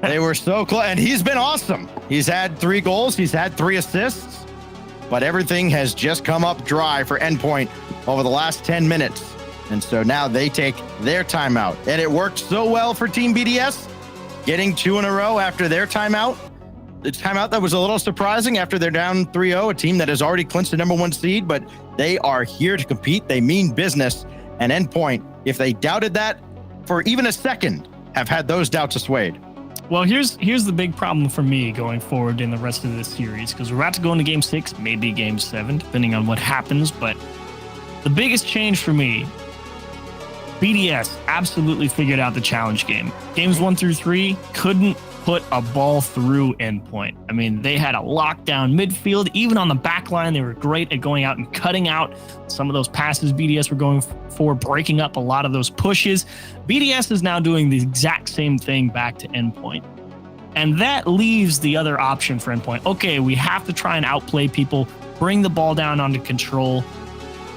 They were so close, and he's been awesome. He's had 3 goals, he's had 3 assists, but everything has just come up dry for Endpoint over the last 10 minutes. And so now they take their timeout. And it worked so well for Team BDS, getting 2 in a row after their timeout. The timeout that was a little surprising after they're down 3-0, a team that has already clinched the #1 seed, but they are here to compete. They mean business. And Endpoint, if they doubted that for even a second, have had those doubts assuaged. Well, here's the big problem for me going forward in the rest of this series, because we're about to go into Game 6, maybe Game 7, depending on what happens. But the biggest change for me, BDS absolutely figured out the challenge game. Games 1 through 3 couldn't put a ball through Endpoint. I mean, they had a lockdown midfield. Even on the back line, they were great at going out and cutting out some of those passes BDS were going for, breaking up a lot of those pushes. BDS is now doing the exact same thing back to Endpoint. And that leaves the other option for Endpoint. Okay, we have to try and outplay people, bring the ball down onto control.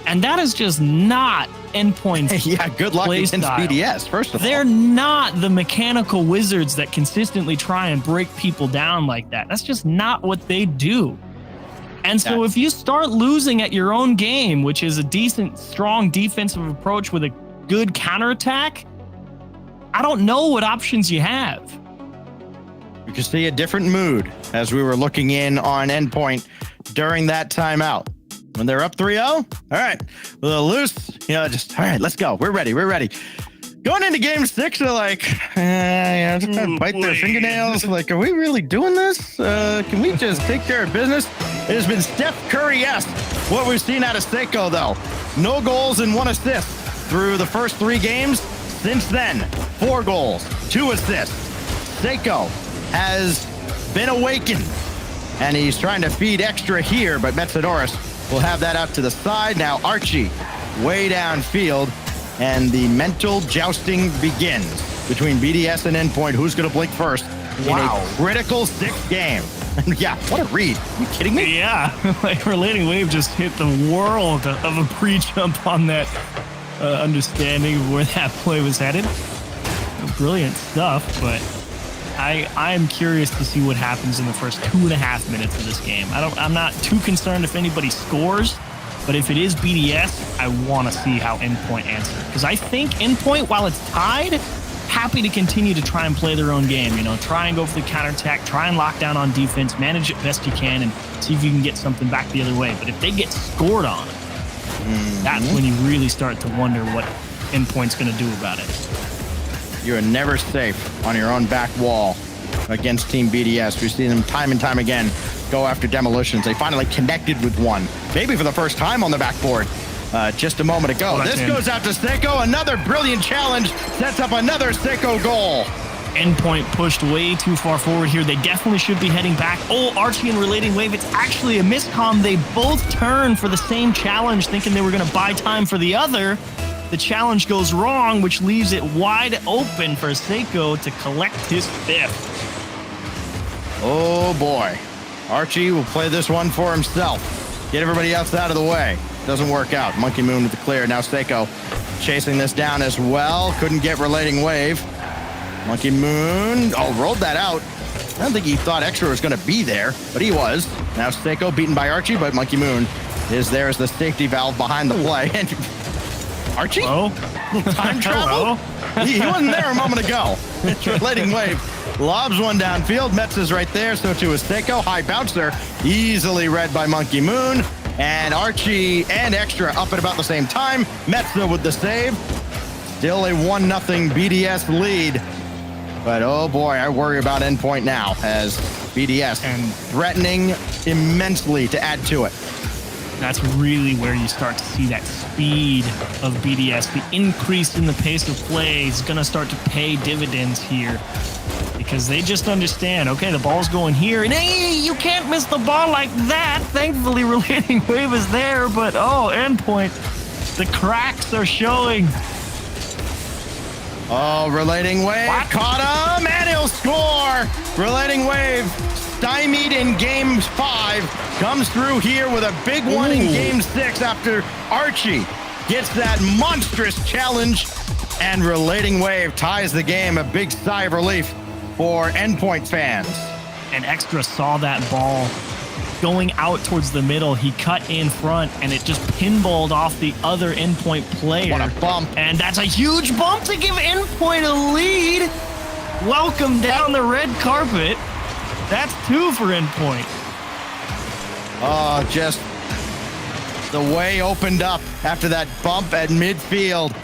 And that is just not Endpoint's good luck against style. BDS, first of all. They're not the mechanical wizards that consistently try and break people down like that. That's just not what they do. And so if you start losing at your own game, which is a decent, strong defensive approach with a good counterattack, I don't know what options you have. You can see a different mood as we were looking in on Endpoint during that timeout. When they're up 3-0, all right, a little loose, just, all right, let's go. We're ready. Going into Game 6, they're like, just kind of bite their fingernails. Like, are we really doing this? Can we just take care of business? It has been Steph Curry-esque, what we've seen out of Seiko, though. No goals and 1 assist through the first 3 games. Since then, 4 goals, 2 assists. Seiko has been awakened, and he's trying to feed extra here, but Metsadorus will have that out to the side. Now Archie way downfield, and the mental jousting begins between BDS and Endpoint. Who's going to blink first in a critical 6th game? Yeah, what a read. Are you kidding me? Yeah, like Relating Wave just hit the world of a pre-jump on that understanding of where that play was headed. Brilliant stuff, but I am curious to see what happens in the first 2.5 minutes of this game. I'm not too concerned if anybody scores, but if it is BDS, I want to see how Endpoint answer. Because I think Endpoint, while it's tied, happy to continue to try and play their own game. You know, try and go for the counterattack, try and lock down on defense, manage it best you can, and see if you can get something back the other way. But if they get scored on, that's when you really start to wonder what Endpoint's going to do about it. You are never safe on your own back wall against Team BDS. We've seen them time and time again go after demolitions. They finally connected with one, maybe for the first time on the backboard just a moment ago. This goes out to Seiko. Another brilliant challenge sets up another Seiko goal. Endpoint pushed way too far forward here. They definitely should be heading back. Oh, Archie and Relating Wave. It's actually a miscomm. They both turn for the same challenge, thinking they were going to buy time for the other. The challenge goes wrong, which leaves it wide open for Seiko to collect his 5th. Oh boy. Archie will play this one for himself. Get everybody else out of the way. Doesn't work out. Monkey Moon with the clear. Now Seiko chasing this down as well. Couldn't get Relating Wave. Monkey Moon. Oh, rolled that out. I don't think he thought Extra was going to be there, but he was. Now Seiko beaten by Archie, but Monkey Moon is there as the safety valve behind the play. And Archie? Oh, time travel? He wasn't there a moment ago. It's Relating Wave. Lobs one downfield. Metza's right there. So too is Seiko. High bouncer. Easily read by Monkey Moon. And Archie and Extra up at about the same time. Metza with the save. Still a 1-0 BDS lead. But oh boy, I worry about Endpoint now as BDS and threatening immensely to add to it. That's really where you start to see that speed of BDS. The increase in the pace of play is going to start to pay dividends here because they just understand, okay, the ball's going here, and hey, you can't miss the ball like that. Thankfully, Relating Wave is there, but oh, Endpoint, the cracks are showing. Oh, Relating Wave caught him, and he'll score. Relating Wave stymied in Game 5, comes through here with a big one in Game 6 after Archie gets that monstrous challenge, and Relating Wave ties the game. A big sigh of relief for Endpoint fans. And Extra saw that ball going out towards the middle. He cut in front, and it just pinballed off the other Endpoint player. What a bump. And that's a huge bump to give Endpoint a lead. Welcome down the red carpet. That's 2 for Endpoint. Oh, just the way opened up after that bump at midfield.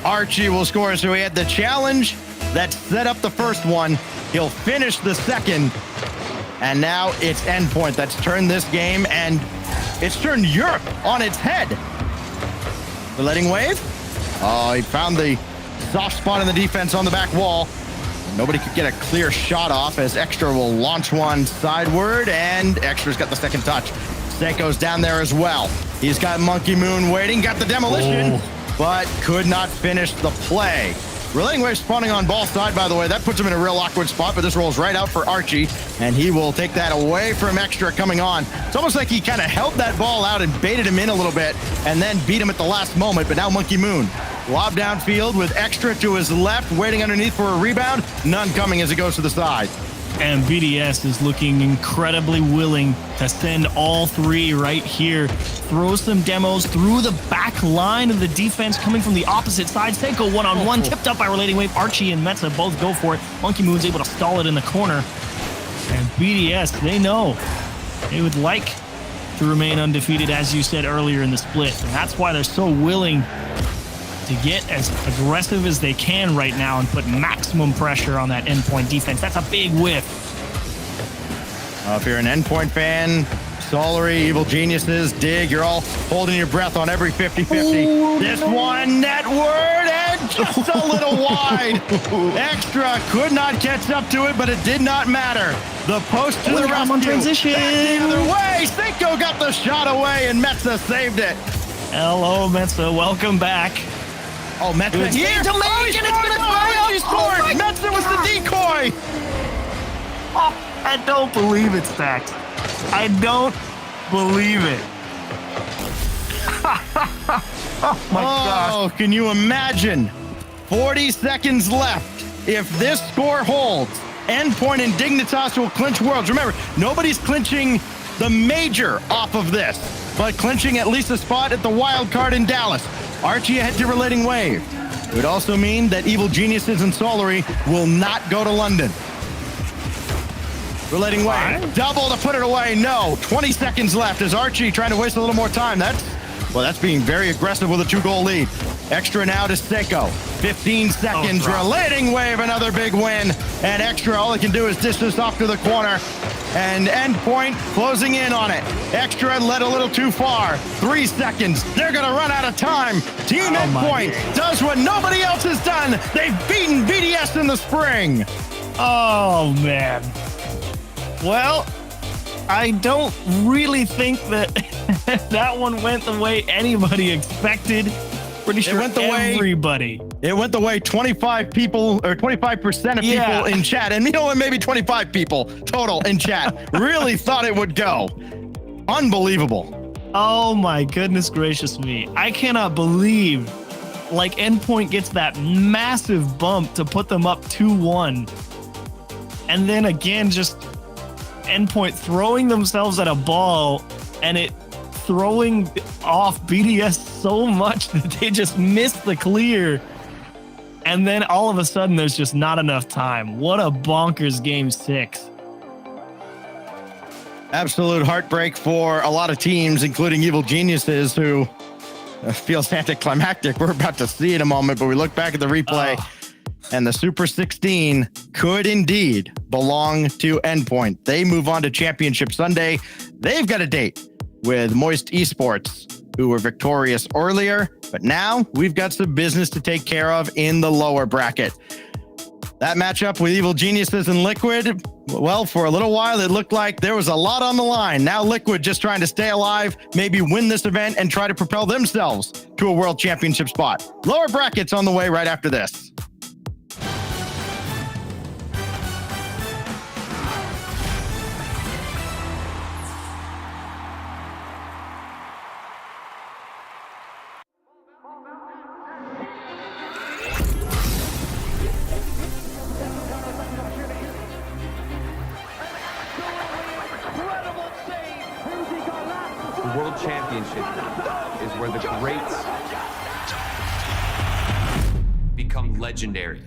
Archie will score, so he had the challenge that set up the first one. He'll finish the second. And now it's Endpoint that's turned this game, and it's turned Europe on its head. Relating Wave. Oh, he found the soft spot in the defense on the back wall. Nobody could get a clear shot off as Extra will launch one sideward, and Extra's got the second touch. Seiko's down there as well. He's got Monkey Moon waiting, got the demolition, but could not finish the play. Relating Wave spawning on ball side, by the way. That puts him in a real awkward spot, but this rolls right out for Archie, and he will take that away from Extra coming on. It's almost like he kind of held that ball out and baited him in a little bit, and then beat him at the last moment, but now Monkey Moon. Lob downfield with Extra to his left, waiting underneath for a rebound. None coming as it goes to the side. And BDS is looking incredibly willing to send all 3 right here. Throw some demos through the back line of the defense coming from the opposite side. Seiko one-on-one, tipped up by Relating Wave. Archie and Metza both go for it. Monkey Moon's able to stall it in the corner. And BDS, they know they would like to remain undefeated, as you said earlier in the split. And that's why they're so willing to get as aggressive as they can right now and put maximum pressure on that Endpoint defense. That's a big whiff. If you're an Endpoint fan, Solary, Evil Geniuses, Dig, you're all holding your breath on every 50-50. This one, netward, and just a little wide. Extra could not catch up to it, but it did not matter. The post to the rescue. On transition. Back the other way. Seiko got the shot away, and Metza saved it. Hello, Metza. Welcome back. Oh, Metza here. To make it. It's going to She scored. Metza was the decoy. Oh, I don't believe it, Stacks. I don't believe it. Oh, my gosh. Oh, can you imagine? 40 seconds left. If this score holds Endpoint and Dignitas will clinch Worlds. Remember, nobody's clinching the major off of this, but clinching at least a spot at the wild card in Dallas. Archie ahead to Relating Wave. It would also mean that Evil Geniuses and Solary will not go to London. Relating Wave. Double to put it away. No. 20 seconds left. Is Archie trying to waste a little more time? That's being very aggressive with a 2-goal lead. Extra now to Seiko. 15 seconds. Relating Wave, another big win. And Extra, all he can do is dish this off to the corner. And Endpoint closing in on it. Extra led a little too far. 3 seconds. They're going to run out of time. Team Endpoint does what nobody else has done. They've beaten BDS in the spring. Oh, man. Well, I don't really think that that one went the way anybody expected. Pretty sure everybody. It went the way 25 people, or 25% of people in chat, and maybe 25 people total in chat really thought it would go. Unbelievable. Oh my goodness gracious me. I cannot believe Endpoint gets that massive bump to put them up 2-1. And then again, just Endpoint throwing themselves at a ball and it throwing off BDS so much that they just missed the clear. And then all of a sudden, there's just not enough time. What a bonkers game 6. Absolute heartbreak for a lot of teams, including Evil Geniuses, who feels anticlimactic. We're about to see in a moment, but we look back at the replay. And the Super 16 could indeed belong to Endpoint. They move on to Championship Sunday. They've got a date with Moist Esports, who were victorious earlier. But now we've got some business to take care of in the lower bracket. That matchup with Evil Geniuses and Liquid, well, for a little while, it looked like there was a lot on the line. Now Liquid just trying to stay alive, maybe win this event and try to propel themselves to a World Championship spot. Lower brackets on the way right after this. The World Championship is where the greats become legendary.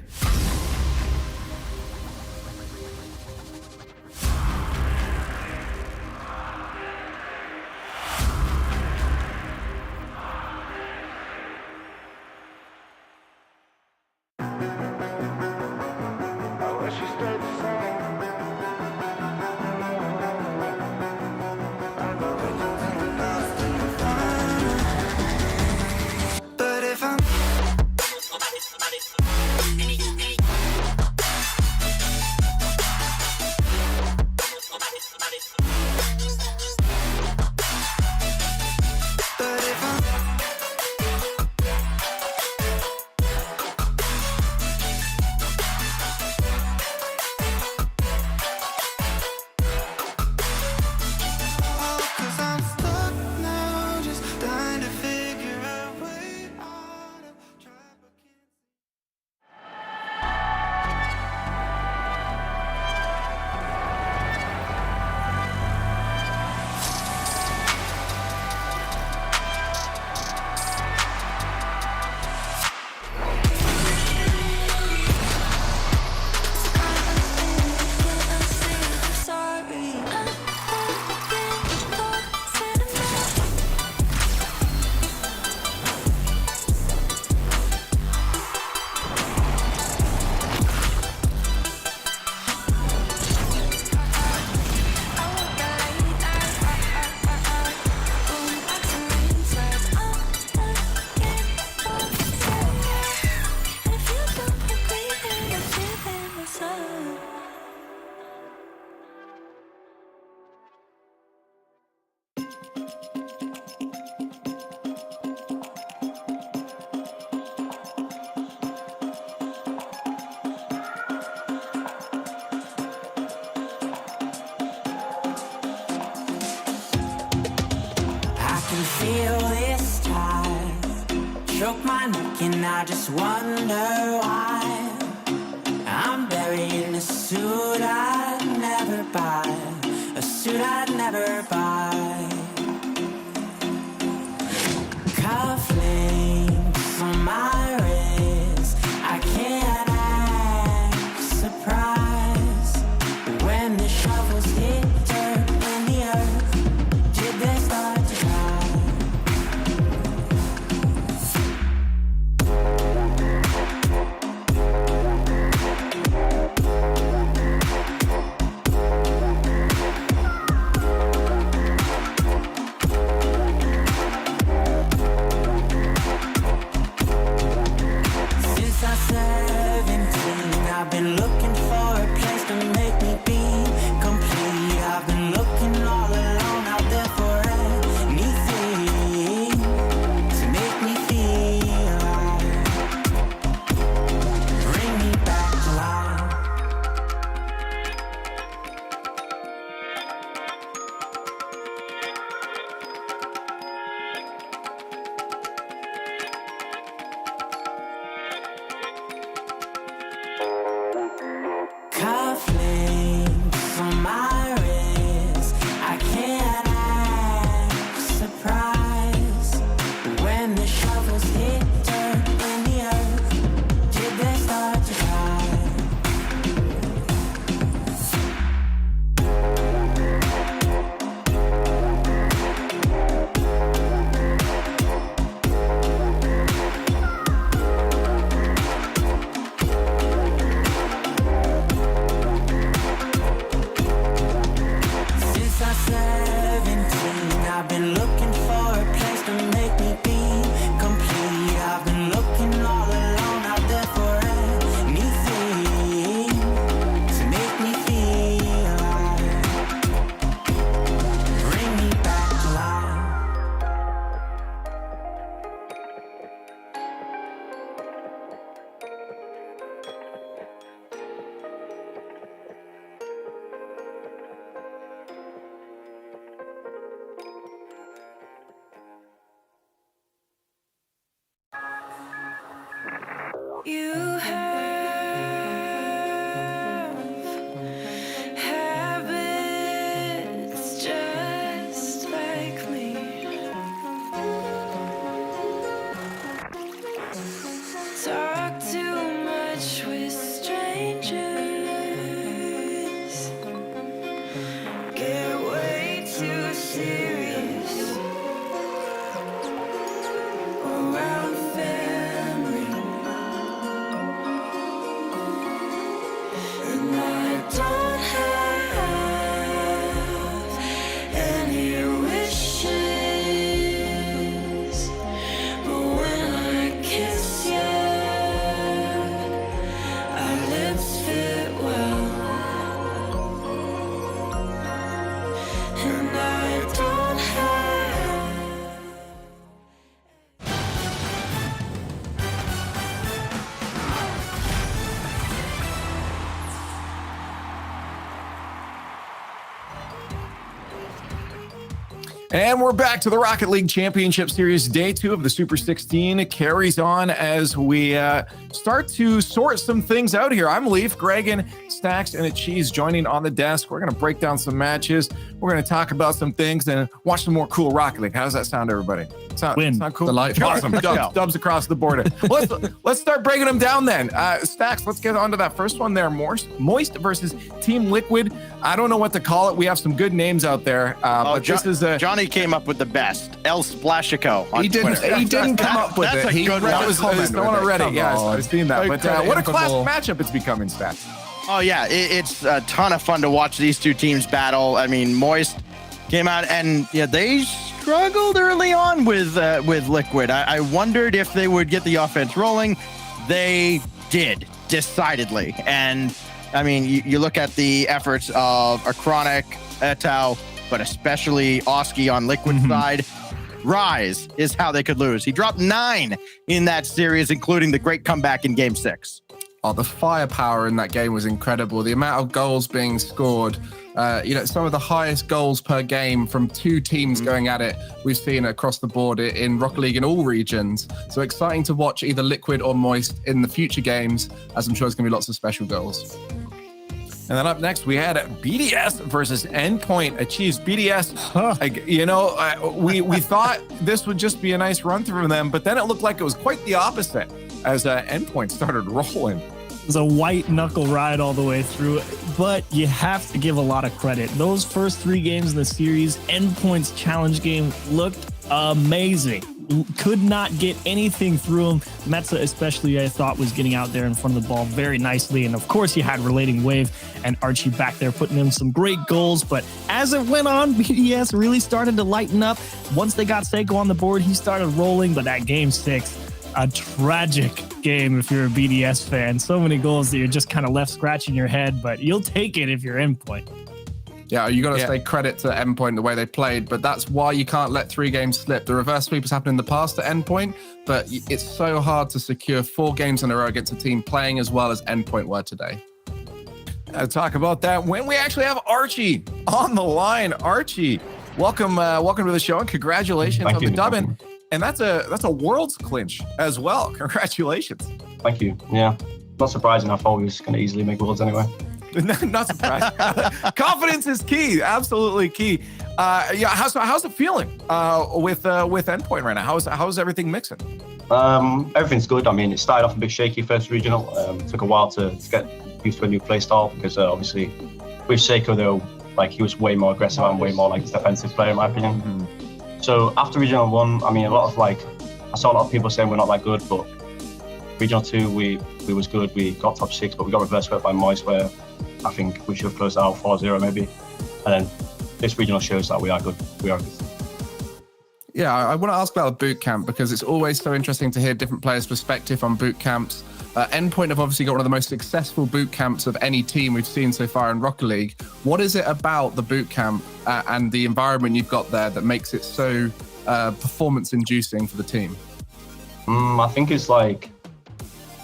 feel this tide choke my neck and I just wonder why I'm buried in the suit I'd never buy, a suit I'd never buy. Cufflinks on my wrist, I can't act surprised. When the shovels hit dirt in the earth, did they start to cry? Since I'm 17, I've been looking for a place to make me be complete. I've been looking all alone out there for anything to make me feel alive. Bring me back to life. Cufflinks on my wrist, I can't act surprised. When the shovels hit dirt in the earth, did they start to cry? Since I'm 17, I've been looking for a place to make me be complete. I've been looking all alone out there for anything to make me feel alive. Bring me back to life. You have habits just like me. Talk too much with strangers. Get way too serious around family. And I don't have any wishes, but when I kiss you, our lips fit well. And I don't have And we're back to the Rocket League Championship Series. Day 2 of the Super 16 carries on as we start to sort some things out here. I'm Leaf, Greg, and Stacks and a Cheese joining on the desk. We're going to break down some matches. We're going to talk about some things and watch some more cool Rocket League. How does that sound, everybody? Sound cool? Delightful. Awesome. Dubs across the board. Let's start breaking them down then. Stacks, let's get on to that first one there. Moist versus Team Liquid. I don't know what to call it. We have some good names out there. But this is Johnny came up with the best. El Splashico on He didn't come up with That's it. a good one. That was someone already. Yes, I've seen that. But what a classic matchup it's becoming, Stacks. Oh yeah, it's a ton of fun to watch these two teams battle. I mean, Moist came out and they struggled early on with Liquid. I wondered if they would get the offense rolling. They did, decidedly. And I mean, you look at the efforts of Acronic, Etau, but especially Oski on Liquid side. Rise is how they could lose. He dropped 9 in that series, including the great comeback in Game 6. Oh, the firepower in that game was incredible. The amount of goals being scored, some of the highest goals per game from two teams going at it we've seen across the board in Rocket League in all regions. So exciting to watch either Liquid or Moist in the future games, as I'm sure there's going to be lots of special goals. And then up next, we had BDS versus Endpoint achieves. BDS, we thought this would just be a nice run through them, but then it looked like it was quite the opposite as Endpoint started rolling. It was a white knuckle ride all the way through, but you have to give a lot of credit. Those first 3 games in the series, Endpoint's challenge game looked amazing. Could not get anything through him. Metza especially, I thought, was getting out there in front of the ball very nicely. And of course, you had Relating Wave and Archie back there putting in some great goals. But as it went on, BDS really started to lighten up. Once they got Seiko on the board, he started rolling. But that game 6, a tragic game if you're a BDS fan. So many goals that you're just kind of left scratching your head, but you'll take it if you're Endpoint. Yeah, you got to say credit to Endpoint the way they played, but that's why you can't let 3 games slip. The reverse sweep has happened in the past at Endpoint, but it's so hard to secure 4 games in a row against a team playing as well as Endpoint were today. Talk about that when we actually have Archie on the line. Archie, welcome to the show and congratulations on the dub. And that's a world's clinch as well. Congratulations. Thank you. Yeah, not surprising. I thought we was going to easily make worlds anyway. Not surprised. Confidence is key, absolutely key. How's it feeling with Endpoint right now? How's everything mixing? Everything's good. I mean, it started off a bit shaky first regional. It took a while to get used to a new play style because obviously with Seiko though, like he was way more aggressive and way more like a defensive player in my opinion. Mm-hmm. So after regional 1, I mean, I saw a lot of people saying we're not that good, but regional 2 we was good. We got top 6, but we got reverse swept by Moist where I think we should have closed out 4-0 maybe. And then this regional shows that we are good. Yeah, I want to ask about the boot camp because it's always so interesting to hear different players' perspective on boot camps. Endpoint have obviously got one of the most successful boot camps of any team we've seen so far in Rocket League. What is it about the boot camp and the environment you've got there that makes it so performance-inducing for the team? I think it's like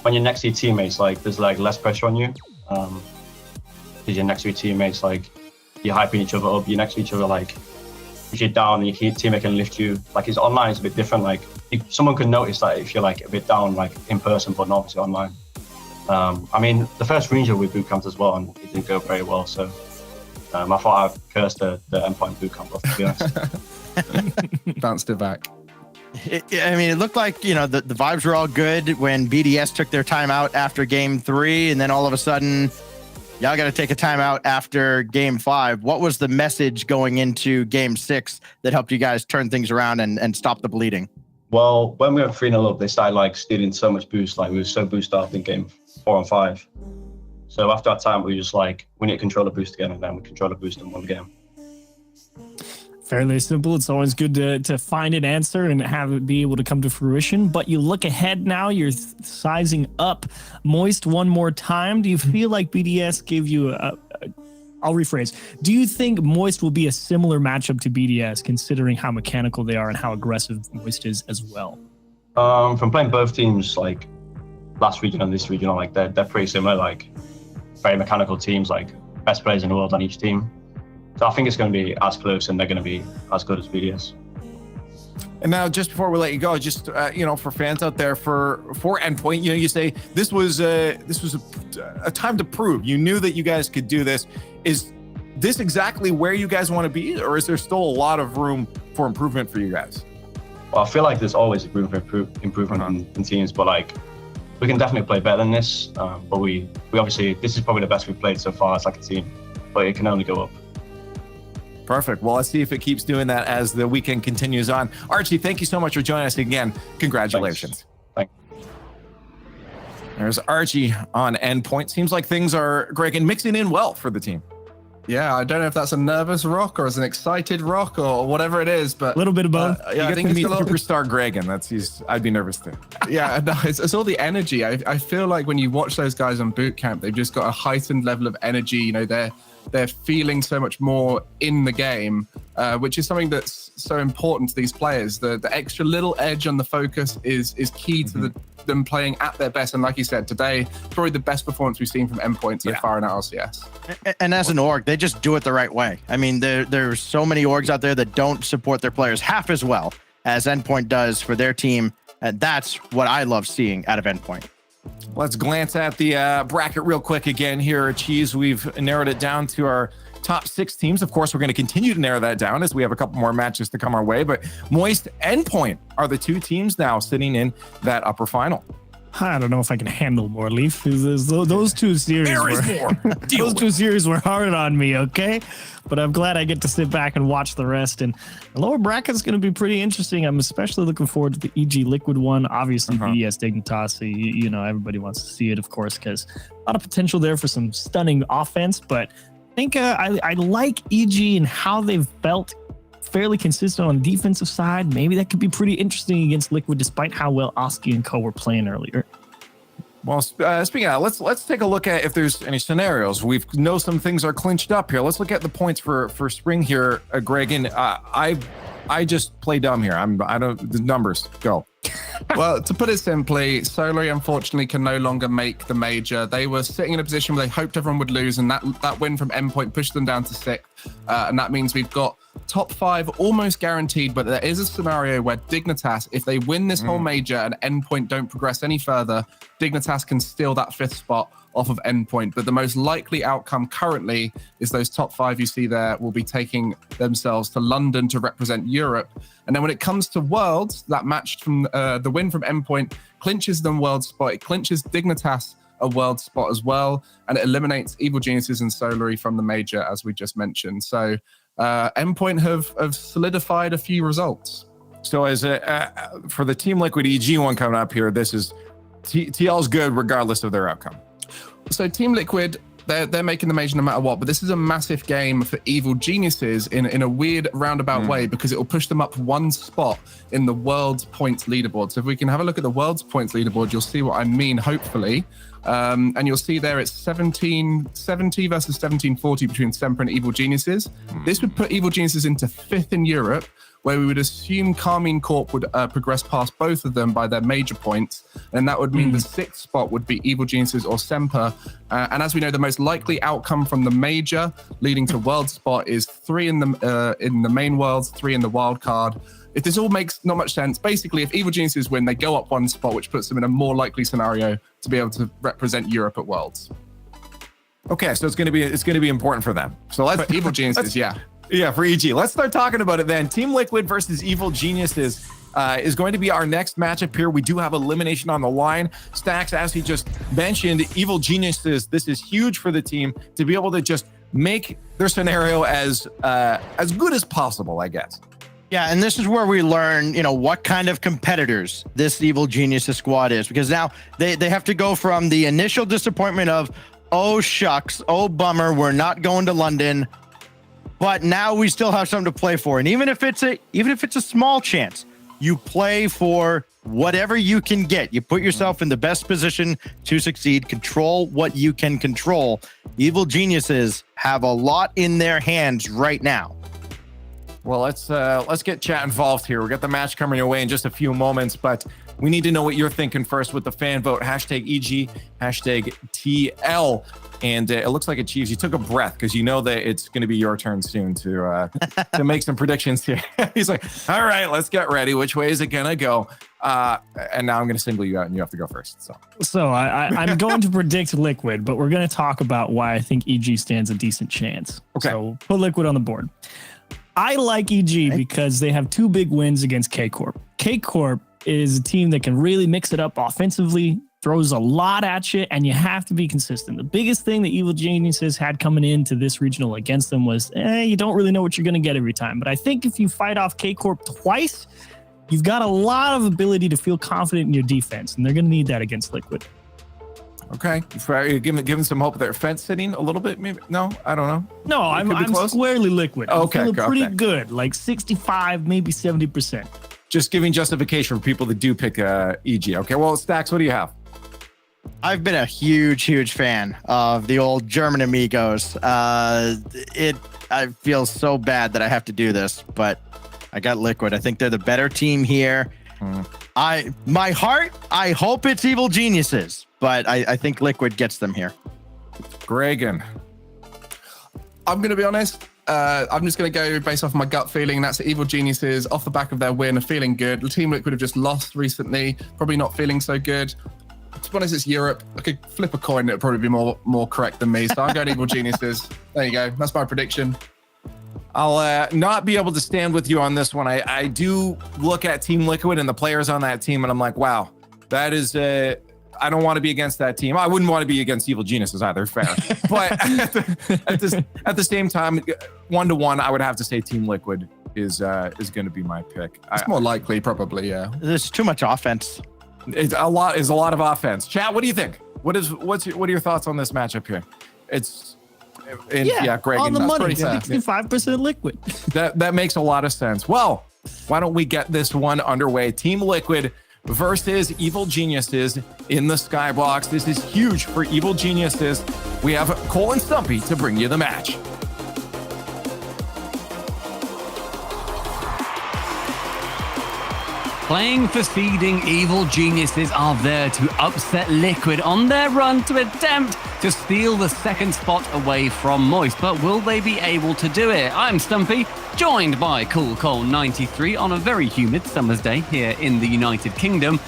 when you're next to your teammates, like there's like less pressure on you. Because you're next to your teammates, like you're hyping each other up. You're next to each other, like if you're down and your teammate can lift you. Like it's online, it's a bit different. Like someone can notice that if you're like a bit down, like in person, but not obviously online. I mean, the first regional we boot camped as well, and it didn't go very well. So I thought I'd curse the Endpoint boot camp off, to be honest. Bounced it back. I mean, it looked like, the vibes were all good when BDS took their time out after game 3, and then all of a sudden, y'all got to take a time out after game 5. What was the message going into game 6 that helped you guys turn things around and stop the bleeding? Well, when we were 3-0 up, they started like stealing so much boost. Like we were so boosted up in game 4 and 5. So after that time, we were just like, we need to control the boost again, and then we control the boost and won the game. Fairly simple. It's always good to find an answer and have it be able to come to fruition. But you look ahead now, you're sizing up Moist one more time. Do you feel like BDS gave you I'll rephrase. Do you think Moist will be a similar matchup to BDS, considering how mechanical they are and how aggressive Moist is as well? From playing both teams, like last region and this region, like they're pretty similar, like very mechanical teams, like best players in the world on each team. So I think it's going to be as close, and they're going to be as good as BDS. And now, just before we let you go, just for fans out there, for Endpoint, you say this was a time to prove. You knew that you guys could do this. Is this exactly where you guys want to be, or is there still a lot of room for improvement for you guys? Well, I feel like there's always room for improvement in teams, but like we can definitely play better than this. But we obviously, this is probably the best we've played so far as like a team, but it can only go up. Perfect. Well, let's see if it keeps doing that as the weekend continues on. Archie, thank you so much for joining us again. Congratulations. Thanks. There's Archie on Endpoint. Seems like things are, Greg, and mixing in well for the team. Yeah, I don't know if that's a nervous rock or as an excited rock or whatever it is, but a little bit of both. Yeah, I think it's superstar Greg, and I'd be nervous too. Yeah, no, it's all the energy. I feel like when you watch those guys on boot camp, they've just got a heightened level of energy. They're feeling so much more in the game, which is something that's so important to these players. The extra little edge on the focus is key to them playing at their best. And like you said, today, probably the best performance we've seen from Endpoint so far in RLCS. And as an org, they just do it the right way. I mean, there's so many orgs out there that don't support their players half as well as Endpoint does for their team. And that's what I love seeing out of Endpoint. Let's glance at the bracket real quick again here. Cheese, we've narrowed it down to our top 6 teams. Of course, we're going to continue to narrow that down as we have a couple more matches to come our way. But Moist, Endpoint are the 2 teams now sitting in that upper final. I don't know if I can handle more, Leaf. Those two series were hard on me, okay? But I'm glad I get to sit back and watch the rest. And the lower bracket's going to be pretty interesting. I'm especially looking forward to the EG Liquid one. Obviously, BDS Dignitas, you know, everybody wants to see it, of course, because a lot of potential there for some stunning offense. But I think I like EG and how they've felt fairly consistent on the defensive side. Maybe that could be pretty interesting against Liquid, despite how well Oski and co were playing earlier. Well, speaking of that, let's take a look at if there's any scenarios. We know some things are clinched up here. Let's look at the points for spring here, Greg. And I just play dumb here. The numbers go. Well, to put it simply, Solary unfortunately can no longer make the major. They were sitting in a position where they hoped everyone would lose, and that win from Endpoint pushed them down to 6th. And that means we've got top 5 almost guaranteed, but there is a scenario where Dignitas, if they win this whole major and Endpoint don't progress any further, Dignitas can steal that 5th spot off of Endpoint. But the most likely outcome currently is those top 5 you see there will be taking themselves to London to represent Europe. And then when it comes to Worlds, that match from the win from Endpoint clinches them World spot. It clinches Dignitas a World spot as well, and it eliminates Evil Geniuses and Solary from the major, as we just mentioned. So Endpoint have solidified a few results. So as for the Team Liquid EG one coming up here, this is TL's good regardless of their outcome. So Team Liquid, they're making the major no matter what, but this is a massive game for Evil Geniuses in a weird roundabout way, because it will push them up 1 spot in the world's points leaderboard. So if we can have a look at the world's points leaderboard, you'll see what I mean, hopefully. And you'll see there it's 1770 versus 1740 between Semper and Evil Geniuses. This would put Evil Geniuses into 5th in Europe, where we would assume Carmine Corp would progress past both of them by their major points. And that would mean the 6th spot would be Evil Geniuses or Semper. And as we know, the most likely outcome from the major leading to world spot is 3 in the main worlds, 3 in the wild card. If this all makes not much sense, basically, if Evil Geniuses win, they go up 1 spot, which puts them in a more likely scenario to be able to represent Europe at Worlds. Okay, so it's going to be important for them. So let's Evil Geniuses, Yeah, for EG. Let's start talking about it then. Team Liquid versus Evil Geniuses is going to be our next matchup here. We do have elimination on the line. Stacks, as he just mentioned, Evil Geniuses, this is huge for the team to be able to just make their scenario as good as possible, I guess. Yeah, and this is where we learn, what kind of competitors this Evil Geniuses squad is, because now they have to go from the initial disappointment of, oh shucks, oh bummer, we're not going to London. But now we still have something to play for. And even if it's a small chance, you play for whatever you can get. You put yourself in the best position to succeed, control what you can control. Evil Geniuses have a lot in their hands right now. Well, let's get chat involved here. We got the match coming your way in just a few moments, but we need to know what you're thinking first with the fan vote. #EG, #TL. And it looks like Achieves, you took a breath because you know that it's going to be your turn soon to make some predictions here. He's like, all right, let's get ready. Which way is it going to go? And now I'm going to single you out and you have to go first. So I'm going to predict Liquid, but we're going to talk about why I think EG stands a decent chance. Okay. So put Liquid on the board. I like EG because they have 2 big wins against K-Corp. K-Corp is a team that can really mix it up offensively, throws a lot at you, and you have to be consistent. The biggest thing that Evil Geniuses had coming into this regional against them was, you don't really know what you're going to get every time. But I think if you fight off K-Corp twice, you've got a lot of ability to feel confident in your defense, and they're going to need that against Liquid. Okay. Giving some hope they're fence sitting a little bit, maybe? No, I don't know. No, I'm squarely Liquid. Okay, I'm feeling pretty good, like 65, maybe 70%. Just giving justification for people that do pick EG. Okay, well, Stacks, what do you have? I've been a huge fan of the old German amigos. I feel so bad that I have to do this, but I got Liquid. I think they're the better team here. My heart, I hope it's Evil Geniuses, but I think Liquid gets them here. Gregan. I'm going to be honest. I'm just going to go based off my gut feeling. That's Evil Geniuses off the back of their win are feeling good. The Team Liquid have just lost recently, probably not feeling so good. to be honest, it's Europe. I could flip a coin; it'd probably be more correct than me. So I'm going Evil Geniuses. There you go. That's my prediction. I'll not be able to stand with you on this one. I do look at Team Liquid and the players on that team, and I'm like, wow, that is I don't want to be against that team. I wouldn't want to be against Evil Geniuses either, fair. But at the same time, 1-to-1, I would have to say Team Liquid is going to be my pick. It's more likely, probably, yeah. There's too much offense. It's a lot of offense. Chat, what do you think? What are your thoughts on this matchup here? Greg, on the money, 65% Liquid. That makes a lot of sense. Well, why don't we get this one underway? Team Liquid versus Evil Geniuses in the Skybox. This is huge for Evil Geniuses. We have Cole and Stumpy to bring you the match. Playing for seeding, Evil Geniuses are there to upset Liquid on their run to attempt to steal the second spot away from Moist. But will they be able to do it? I'm Stumpy, joined by Cool Cole 93 on a very humid summer's day here in the United Kingdom.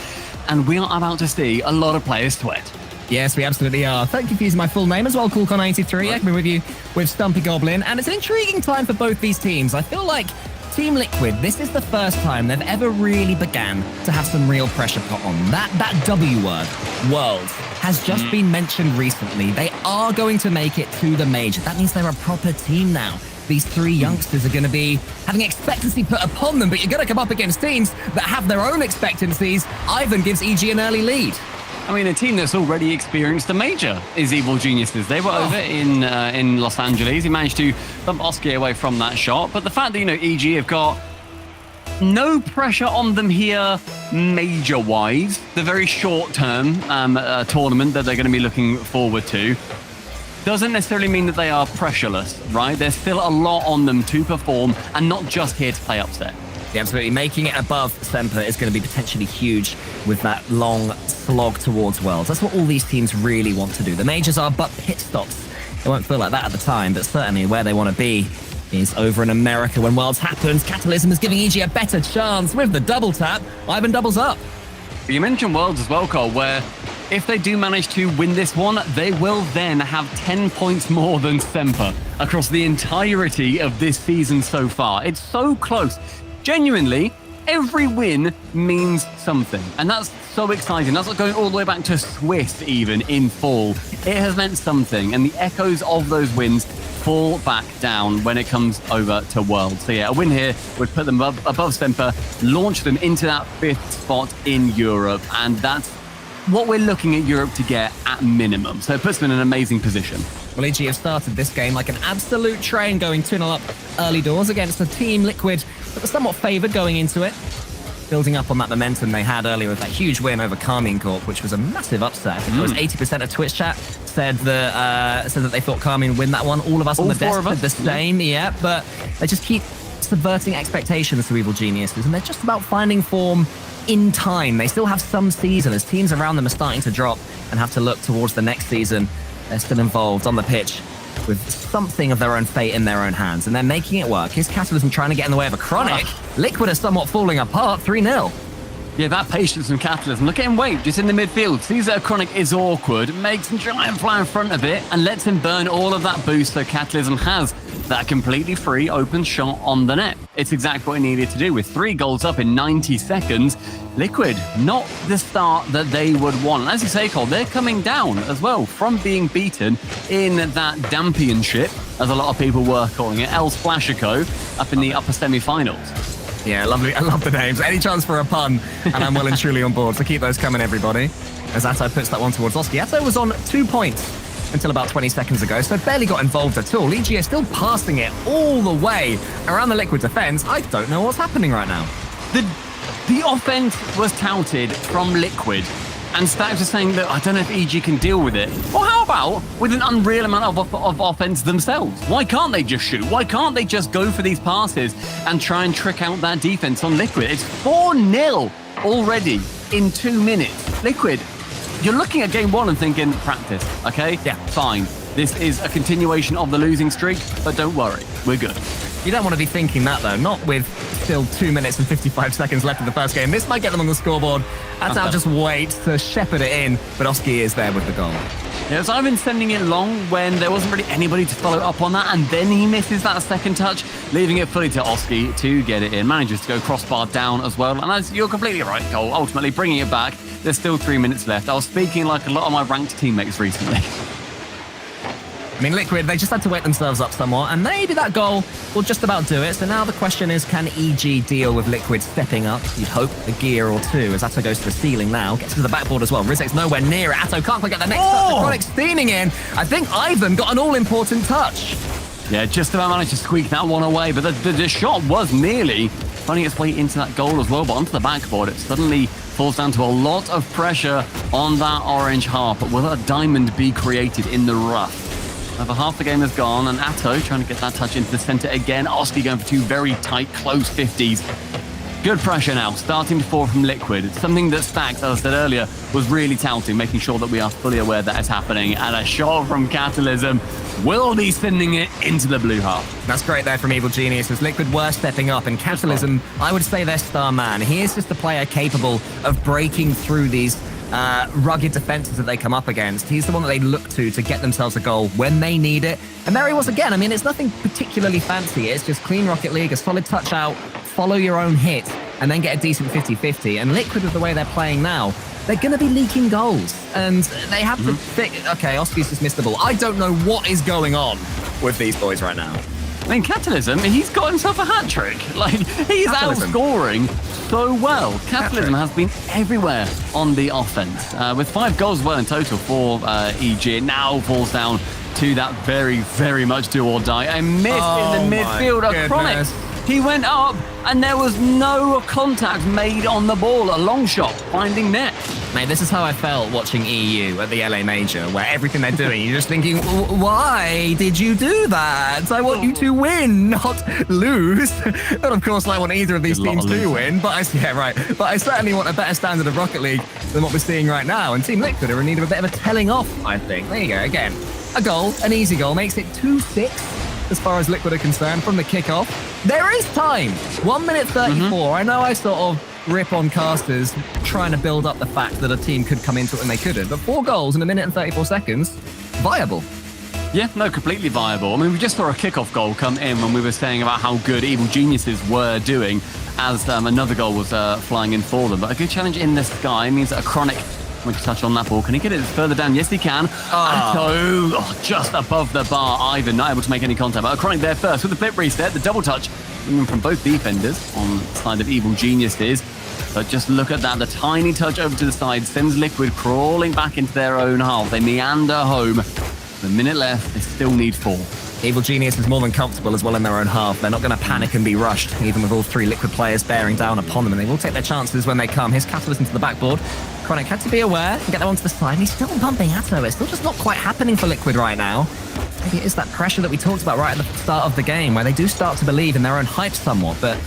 And we are about to see a lot of players sweat. Yes, we absolutely are. Thank you for using my full name as well, CoolCon93. I've been with you with Stumpy Goblin. And it's an intriguing time for both these teams. I feel like Team Liquid, this is the first time they've ever really began to have some real pressure put on. That W word, World, has just been mentioned recently. They are going to make it to the major. That means they're a proper team now. These three youngsters are going to be having expectancy put upon them, but you're going to come up against teams that have their own expectancies. Ivan gives EG an early lead. I mean, a team that's already experienced the major is Evil Geniuses. They were over in Los Angeles. He managed to bump Oski away from that shot. But the fact that, EG have got no pressure on them here major-wise, the very short-term tournament that they're going to be looking forward to, doesn't necessarily mean that they are pressureless, right? There's still a lot on them to perform and not just here to play upset. Yeah, absolutely. Making it above Semper is going to be potentially huge with that long slog towards Worlds. That's what all these teams really want to do. The majors are but pit stops. It won't feel like that at the time, but certainly where they want to be is over in America when Worlds happens. Catalysm is giving EG a better chance with the double tap. Ivan doubles up. You mentioned Worlds as well, Cole, where if they do manage to win this one, they will then have 10 points more than Semper across the entirety of this season so far. It's so close. Genuinely, every win means something. And that's so exciting. That's like going all the way back to Swiss even in fall. It has meant something. And the echoes of those wins fall back down when it comes over to Worlds. So yeah, a win here would put them above Semper, launch them into that 5th spot in Europe. And that's what we're looking at Europe to get at minimum. So it puts them in an amazing position. Well, EG have started this game like an absolute train, going 2-0 up early doors against a Team Liquid that was somewhat favoured going into it. Building up on that momentum they had earlier with that huge win over Carmine Corp, which was a massive upset. I think it was 80% of Twitch chat said that they thought Carmine win that one. All of us on the desk did the same, yeah, but they just keep subverting expectations to Evil Geniuses, and they're just about finding form in time. They still have some season as teams around them are starting to drop and have to look towards the next season. They're still involved on the pitch with something of their own fate in their own hands, and they're making it work. Here's Catalysm trying to get in the way of a Chronic. Liquid are somewhat falling apart, 3-0. Yeah, that patience from Catalysm. Look at him wait, just in the midfield. Sees that a Chronic is awkward, makes him try and fly in front of it, and lets him burn all of that boost so Catalysm has that completely free open shot on the net. It's exactly what he needed to do with 3 goals up in 90 seconds. Liquid, not the start that they would want. And as you say, Cole, they're coming down as well from being beaten in that Dampionship, as a lot of people were calling it, El Splashico, up in the upper semi-finals. Yeah, lovely. I love the names. Any chance for a pun, and I'm well and truly on board. So keep those coming, everybody. As Atto puts that one towards Oski. Atto was on 2 points until about 20 seconds ago, so barely got involved at all. EG is still passing it all the way around the Liquid defense. I don't know what's happening right now. The offense was touted from Liquid, and Stacks was saying that I don't know if EG can deal with it. Well, how about with an unreal amount of offense themselves? Why can't they just shoot? Why can't they just go for these passes and try and trick out that defense on Liquid? It's 4-0 already in 2 minutes. Liquid, you're looking at game 1 and thinking, practice, okay? Yeah. Fine. This is a continuation of the losing streak, but don't worry, we're good. You don't want to be thinking that, though. Not with still 2 minutes and 55 seconds left in the first game. This might get them on the scoreboard. That's how just wait to shepherd it in. But Oski is there with the goal. Yeah, so I've been sending it long when there wasn't really anybody to follow up on that, and then he misses that second touch, leaving it fully to Oski to get it in. Manages to go crossbar down as well, and as you're completely right, Cole, ultimately bringing it back. There's still 3 minutes left. I was speaking like a lot of my ranked teammates recently. I mean, Liquid, they just had to wake themselves up somewhat, and maybe that goal will just about do it. So now the question is, can EG deal with Liquid stepping up? You'd hope a gear or two, as Atto goes to the ceiling now. Gets to the backboard as well. Rizek's nowhere near it. Atto can't quite get the next touch. Chronic's steaming in. I think Ivan got an all-important touch. Yeah, just about managed to squeak that one away, but the shot was nearly finding its way into that goal as well, but onto the backboard. It suddenly falls down to a lot of pressure on that orange half. But will a diamond be created in the rough? Over half the game is gone, and Atto trying to get that touch into the center again. Oski going for two very tight, close 50s. Good pressure now, starting to fall from Liquid. It's something that Stacks, as I said earlier, was really touting, making sure that we are fully aware that it's happening. And a shot from Catalysm will be sending it into the blue half. That's great there from Evil Genius, as Liquid were stepping up, and Catalysm, I would say, their star man. He is just a player capable of breaking through these rugged defenses that they come up against. He's the one that they look to get themselves a goal when they need it. And there he was again. I mean, it's nothing particularly fancy. It's just clean Rocket League, a solid touch out, follow your own hit, and then get a decent 50-50. And Liquid, with the way they're playing now, they're going to be leaking goals. And they have to think, okay, Oski's just missed the ball. I don't know what is going on with these boys right now. I mean, Catalysm, he's got himself a hat trick. Like, he's outscoring so well. Catalysm has been everywhere on the offense. With 5 goals well in total for EG, it now falls down to that very, very much do or die. A miss in the midfield of Chronic. He went up, and there was no contact made on the ball. A long shot, finding net. Mate, this is how I felt watching EU at the LA Major, where everything they're doing, you're just thinking, why did you do that? I want you to win, not lose. But of course, I want either of these teams to win. But I certainly want a better standard of Rocket League than what we're seeing right now. And Team Liquid are in need of a bit of a telling off, I think. There you go. Again, a goal, an easy goal, makes it 2-6. As far as Liquid are concerned, from the kickoff. There is time. 1 minute 34. I know I sort of rip on casters trying to build up the fact that a team could come into it and they couldn't. But 4 goals in 1 minute and 34 seconds, viable. Yeah, no, completely viable. I mean, we just saw a kickoff goal come in when we were saying about how good Evil Geniuses were doing as another goal was flying in for them. But a good challenge in the sky means that a Chronic went to touch on that ball. Can he get it further down? Yes, he can. Just above the bar. Ivan not able to make any contact. But Chronic there first with the flip reset, the double touch from both defenders on the side of Evil Geniuses. But just look at that. The tiny touch over to the side sends Liquid crawling back into their own half. They meander home. The minute left, they still need 4. Evil Genius is more than comfortable as well in their own half. They're not going to panic and be rushed, even with all 3 Liquid players bearing down upon them, and they will take their chances when they come. Here's Catalyst into the backboard. Chronic had to be aware and get that one to the side, and he's still bumping Atto. It's still just not quite happening for Liquid right now. Maybe it is that pressure that we talked about right at the start of the game, where they do start to believe in their own hype somewhat, but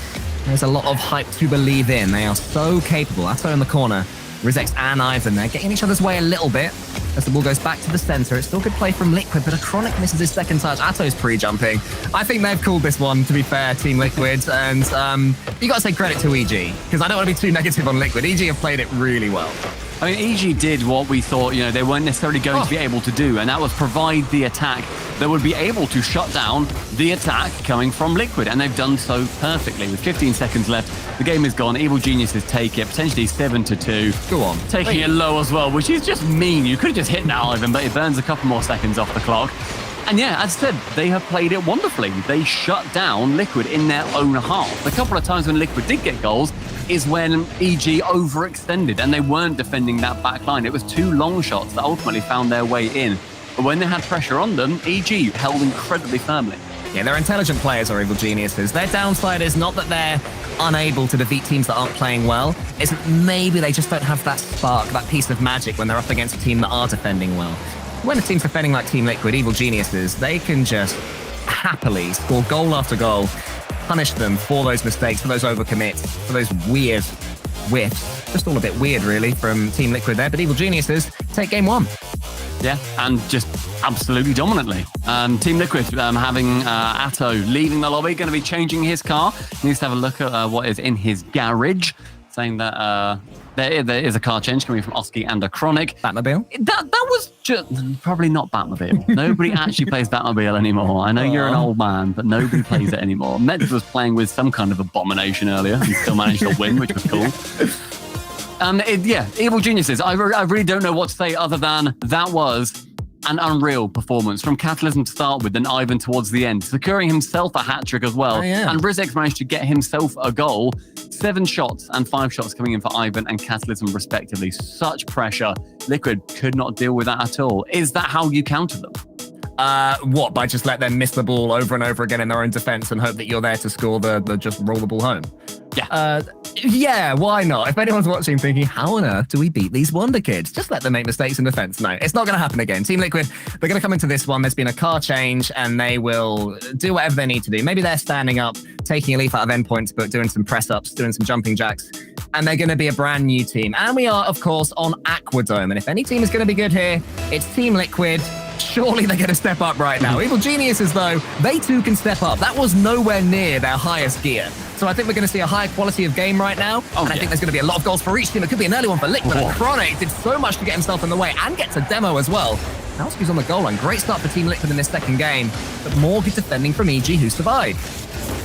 there's a lot of hype to believe in. They are so capable. Atto in the corner. Rizex and Ivan there, getting in each other's way a little bit as the ball goes back to the center. It's still good play from Liquid, but a Chronic misses his second touch. Atto's pre-jumping. I think they've called this one, to be fair, Team Liquid, and you got to say credit to EG, because I don't want to be too negative on Liquid. EG have played it really well. I mean, EG did what we thought, they weren't necessarily going to be able to do, and that was provide the attack that would be able to shut down the attack coming from Liquid, and they've done so perfectly. With 15 seconds left, the game is gone. Evil Geniuses take it, potentially 7-2. Go on. Taking it low as well, which is just mean. You could have just hit that, Ivan, but it burns a couple more seconds off the clock. And yeah, as I said, they have played it wonderfully. They shut down Liquid in their own half. A couple of times when Liquid did get goals is when EG overextended and they weren't defending that back line. It was 2 long shots that ultimately found their way in. But when they had pressure on them, EG held incredibly firmly. Yeah, they're intelligent players, or Evil Geniuses. Their downside is not that they're unable to defeat teams that aren't playing well. It's that maybe they just don't have that spark, that piece of magic when they're up against a team that are defending well. When a team's defending like Team Liquid, Evil Geniuses, they can just happily score goal after goal, punish them for those mistakes, for those overcommits, for those weird whiffs. Just all a bit weird, really, from Team Liquid there. But Evil Geniuses take game 1. Yeah, and just absolutely dominantly. Team Liquid having Atto leaving the lobby, going to be changing his car. He needs to have a look at what is in his garage, saying that there is a car change coming from Oski and a Chronic. Batmobile? That was just probably not Batmobile. Nobody actually plays Batmobile anymore. I know you're an old man, but nobody plays it anymore. Meds was playing with some kind of abomination earlier and still managed to win, which was cool. Evil Geniuses. I really don't know what to say other than that was an unreal performance from Catalysm to start with, then Ivan towards the end, securing himself a hat-trick as well. And Rizek managed to get himself a goal. 7 shots and 5 shots coming in for Ivan and Catalysm respectively. Such pressure. Liquid could not deal with that at all. Is that how you counter them? What, by just let them miss the ball over and over again in their own defense and hope that you're there to score the just roll the ball home? Yeah. Yeah, why not? If anyone's watching thinking, how on earth do we beat these Wonder Kids? Just let them make mistakes in defense. No, it's not going to happen again. Team Liquid, they're going to come into this one. There's been a car change and they will do whatever they need to do. Maybe they're standing up, taking a leaf out of Endpoint, but doing some press-ups, doing some jumping jacks, and they're going to be a brand new team. And we are, of course, on Aquadome. And if any team is going to be good here, it's Team Liquid. Surely they're going to step up right now. Evil Geniuses, though, they too can step up. That was nowhere near their highest gear. So I think we're going to see a high quality of game right now. And I think there's going to be a lot of goals for each team. It could be an early one for Liquid. And Chronic did so much to get himself in the way and gets a demo as well. Nowski's on the goal line. Great start for Team Liquid in this second game. But more good defending from EG, who survived.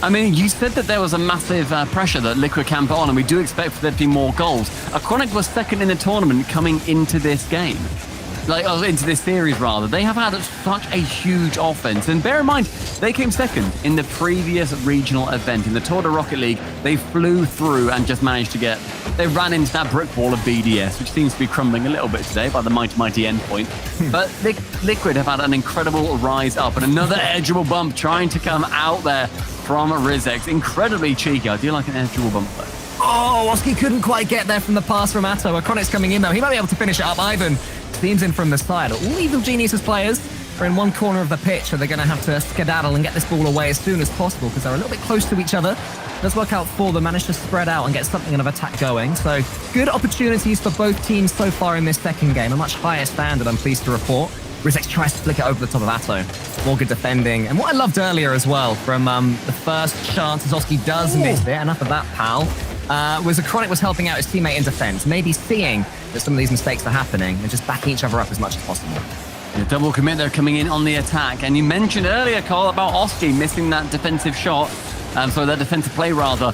I mean, you said that there was a massive pressure that Liquid can put on, and we do expect for there to be more goals. Chronic was second in the tournament coming into this game. Into this series, rather. They have had such a huge offense. And bear in mind, they came second in the previous regional event. In the Tour de Rocket League, they flew through and just managed to they ran into that brick wall of BDS, which seems to be crumbling a little bit today by the mighty Endpoint. But Liquid have had an incredible rise up and another edgeable bump trying to come out there from Rizek. Incredibly cheeky. I do like an edgeable bump though. Oh, Oski couldn't quite get there from the pass from Atto. Chronic's coming in though. He might be able to finish it up. Ivan steams in from the side. All Evil Geniuses players are in one corner of the pitch, so they're going to have to skedaddle and get this ball away as soon as possible because they're a little bit close to each other. Let's work out for them, manage to spread out and get something of attack going. So good opportunities for both teams so far in this second game. A much higher standard, I'm pleased to report. Rizek tries to flick it over the top of Atto. More good defending. And what I loved earlier as well from the first chance, as Oski does miss it. Enough of that, pal. Was Chronic was helping out his teammate in defense, maybe seeing that some of these mistakes are happening and just backing each other up as much as possible. The double commit, they're coming in on the attack. And you mentioned earlier, Cole, about Oski missing that defensive shot. That defensive play, rather.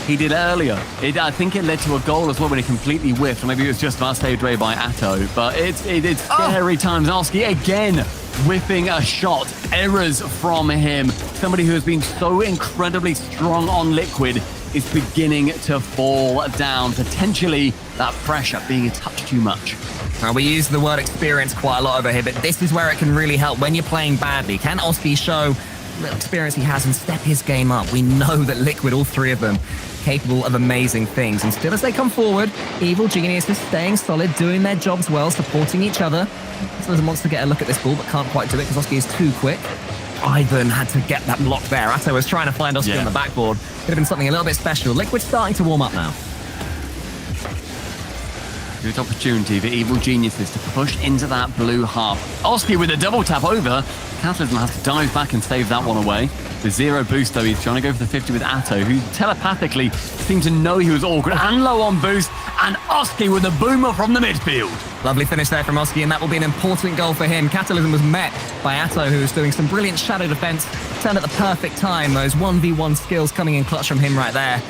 He did earlier. I think it led to a goal as well when he completely whiffed. Or maybe it was just about saved away by Atto. But it's scary times. Oski again whipping a shot. Errors from him. Somebody who has been so incredibly strong on Liquid is beginning to fall down. Potentially that pressure being a touch too much. Now, we use the word experience quite a lot over here, but this is where it can really help when you're playing badly. Can Oski show the little experience he has and step his game up? We know that Liquid, all three of them, capable of amazing things. And still as they come forward, Evil Genius is staying solid, doing their jobs well, supporting each other. Catalysm wants to get a look at this ball, but can't quite do it because Oski is too quick. Ivan had to get that block there. Atto was trying to find Oski on the backboard. Could have been something a little bit special. Liquid starting to warm up now. Good opportunity for Evil Geniuses to push into that blue half. Oski with a double tap over. Catalysm has to dive back and save that one away. With 0 boost, though, he's trying to go for the 50 with Atto, who telepathically seemed to know he was awkward and low on boost. And Oski with a boomer from the midfield. Lovely finish there from Oski, and that will be an important goal for him. Catalysm was met by Atto, who was doing some brilliant shadow defense. Turned at the perfect time. Those 1v1 skills coming in clutch from him right there.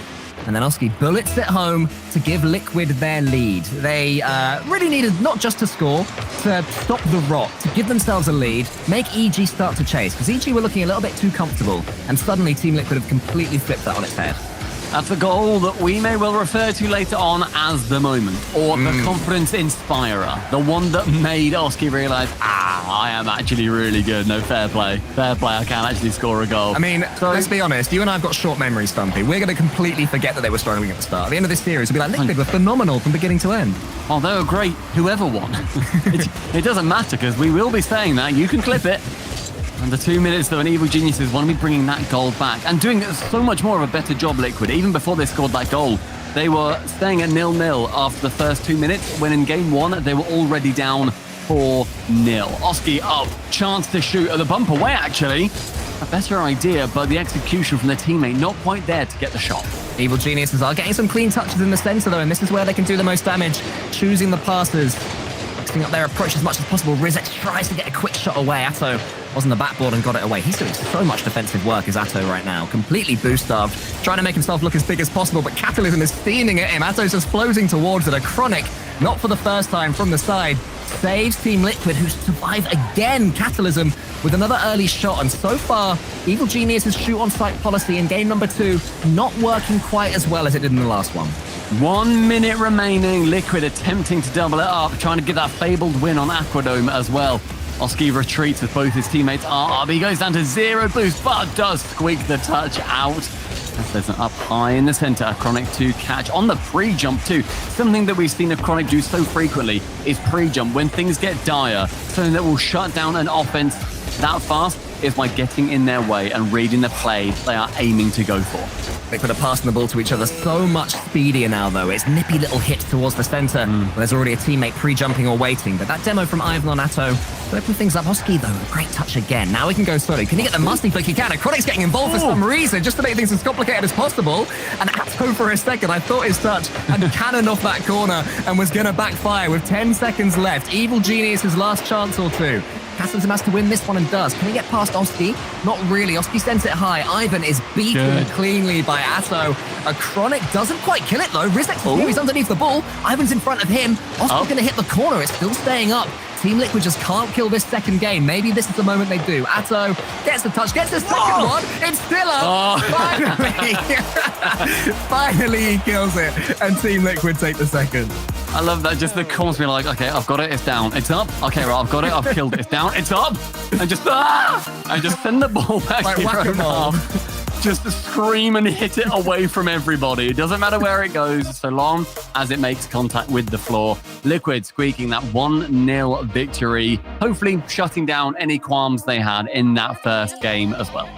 And then Oski bullets it home to give Liquid their lead. They really needed not just to score, to stop the rot, to give themselves a lead, make EG start to chase, because EG were looking a little bit too comfortable, and suddenly Team Liquid have completely flipped that on its head. That's the goal that we may well refer to later on as the moment, or the confidence inspirer, the one that made Oski realise, I am actually really good. No, fair play. Fair play, I can actually score a goal. I mean, let's be honest, you and I have got short memories, Stumpy. We're going to completely forget that they were struggling at the start. At the end of this series, we'll be like, Liquid were phenomenal from beginning to end. Oh, they were great, whoever won. It doesn't matter, because we will be saying that. You can clip it. And the 2 minutes, though, and Evil Geniuses want to be bringing that goal back and doing so much more of a better job, Liquid. Even before they scored that goal, they were staying at 0-0 after the first 2 minutes, when in game one, they were already down 4-0. Oski up, chance to shoot at the bump away, actually. A better idea, but the execution from their teammate not quite there to get the shot. Evil Geniuses are getting some clean touches in the center, though, and this is where they can do the most damage, choosing the passes, mixing up their approach as much as possible. Rizex tries to get a quick shot away. Atto was on the backboard and got it away. He's doing so much defensive work, is Atto right now. Completely boost-starved, trying to make himself look as big as possible, but Catalysm is steaming at him. Atto's just floating towards it. A Chronic, not for the first time, from the side, saves Team Liquid, who survive again. Catalysm with another early shot, and so far, Evil Genius's shoot-on-sight policy in game number 2 not working quite as well as it did in the last one. 1 minute remaining. Liquid attempting to double it up, trying to get that fabled win on Aquadome as well. Oski retreats with both his teammates are up. He goes down to 0 boost, but does squeak the touch out. There's an up high in the center. Chronic to catch on the pre-jump too. Something that we've seen Chronic do so frequently is pre-jump when things get dire. Something that will shut down an offense that fast is by getting in their way and reading the play they are aiming to go for. Liquid are passing the ball to each other so much speedier now, though. It's nippy little hits towards the center. There's already a teammate pre-jumping or waiting, but that demo from Ivan on Atto to open things up. Oski, though, great touch again. Now he can go solo. Can he get the musty flick? He can. And Chronic's getting involved for some reason, just to make things as complicated as possible. And Atto, for a second, I thought his touch and cannon off that corner and was going to backfire with 10 seconds left. Evil Genius's last chance or two. Catalysm has to win this one and does. Can he get past Oski? Not really. Oski sends it high. Ivan is beaten cleanly by Atto. A Chronic doesn't quite kill it, though. Rizex is here. He's underneath the ball. Ivan's in front of him. Oski's going to hit the corner. It's still staying up. Team Liquid just can't kill this second game. Maybe this is the moment they do. Atto gets the touch, gets the second one. It's still up. Finally. Finally, he kills it. And Team Liquid take the second. I love that. Just the corners being like, okay, I've got it. It's down. It's up. Okay, right, I've got it. I've killed it. It's down. It's up. And just, and just send the ball back like to your own whack-a-mole. half. Just scream and hit it away from everybody. It doesn't matter where it goes, so long as it makes contact with the floor. Liquid squeaking that 1-0 victory, hopefully shutting down any qualms they had in that first game as well.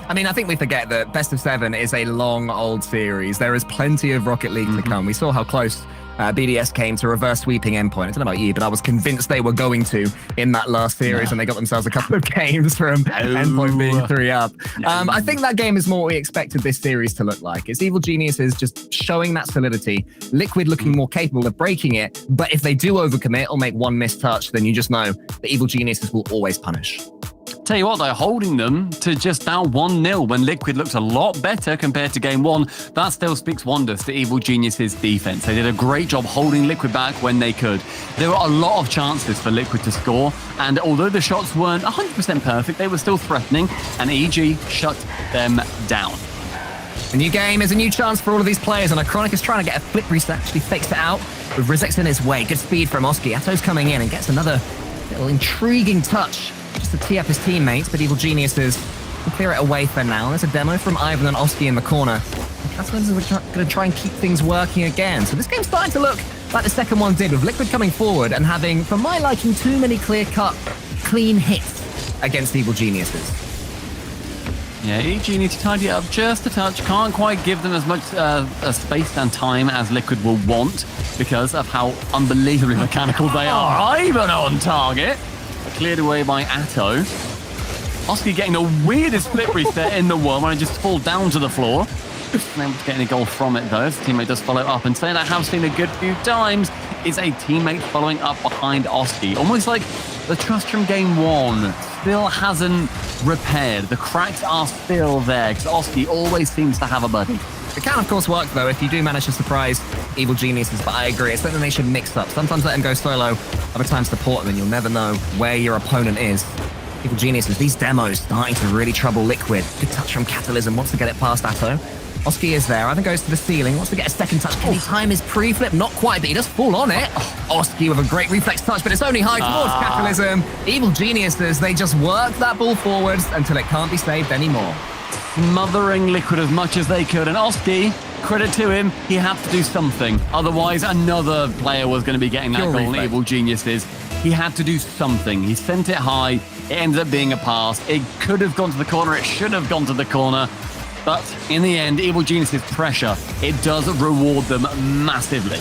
I mean, I think we forget that Best of 7 is a long, old series. There is plenty of Rocket League to come. We saw how close BDS came to reverse sweeping Endpoint. I don't know about you, but I was convinced they were going to in that last series, and they got themselves a couple of games from Endpoint being 3 up. I think that game is more what we expected this series to look like. It's Evil Geniuses just showing that solidity, Liquid looking more capable of breaking it, but if they do overcommit or make one missed touch, then you just know the Evil Geniuses will always punish. Tell you what, they're holding them to just now 1-0 when Liquid looks a lot better compared to game 1. That still speaks wonders to Evil Genius's defense. They did a great job holding Liquid back when they could. There were a lot of chances for Liquid to score, and although the shots weren't 100% perfect, they were still threatening, and EG shut them down. A new game is a new chance for all of these players, and Chronic is trying to get a flip reset, actually fakes it out with Rizex in his way. Good speed from Oski. Atto's coming in and gets another little intriguing touch just to tee up his teammates, but Evil Geniuses can clear it away for now. There's a demo from Ivan and Oski in the corner. Catalysm are going to try and keep things working again. So this game's starting to look like the second one did, with Liquid coming forward and having, for my liking, too many clear-cut, clean hits against Evil Geniuses. Yeah, EG needs to tidy it up just a touch. Can't quite give them as much space and time as Liquid will want because of how unbelievably mechanical they are. Ivan on target. Cleared away by Atto. Oski getting the weirdest flip reset in the world when I just fall down to the floor. Unable to get any goal from it though. His teammate does follow up, and saying I have seen a good few times is a teammate following up behind Oski. Almost like the trust from game 1 still hasn't repaired. The cracks are still there because Oski always seems to have a buddy. It can, of course, work, though, if you do manage to surprise Evil Geniuses, but I agree. It's something they should mix up. Sometimes let them go solo, other times support them, and you'll never know where your opponent is. Evil Geniuses, these demos starting to really trouble Liquid. Good touch from Catalysm, wants to get it past Atto. Oski is there, Ivan goes to the ceiling, wants to get a second touch. Can he time his pre-flip? Not quite, but he does fall on it. Oski with a great reflex touch, but it's only high towards Catalysm. Evil Geniuses, they just work that ball forwards until it can't be saved anymore. Smothering Liquid as much as they could, and Oski, credit to him, he had to do something. Otherwise, another player was going to be getting that goal. Evil Geniuses, he had to do something. He sent it high. It ended up being a pass. It could have gone to the corner. It should have gone to the corner. But in the end, Evil Genius's pressure, it does reward them massively.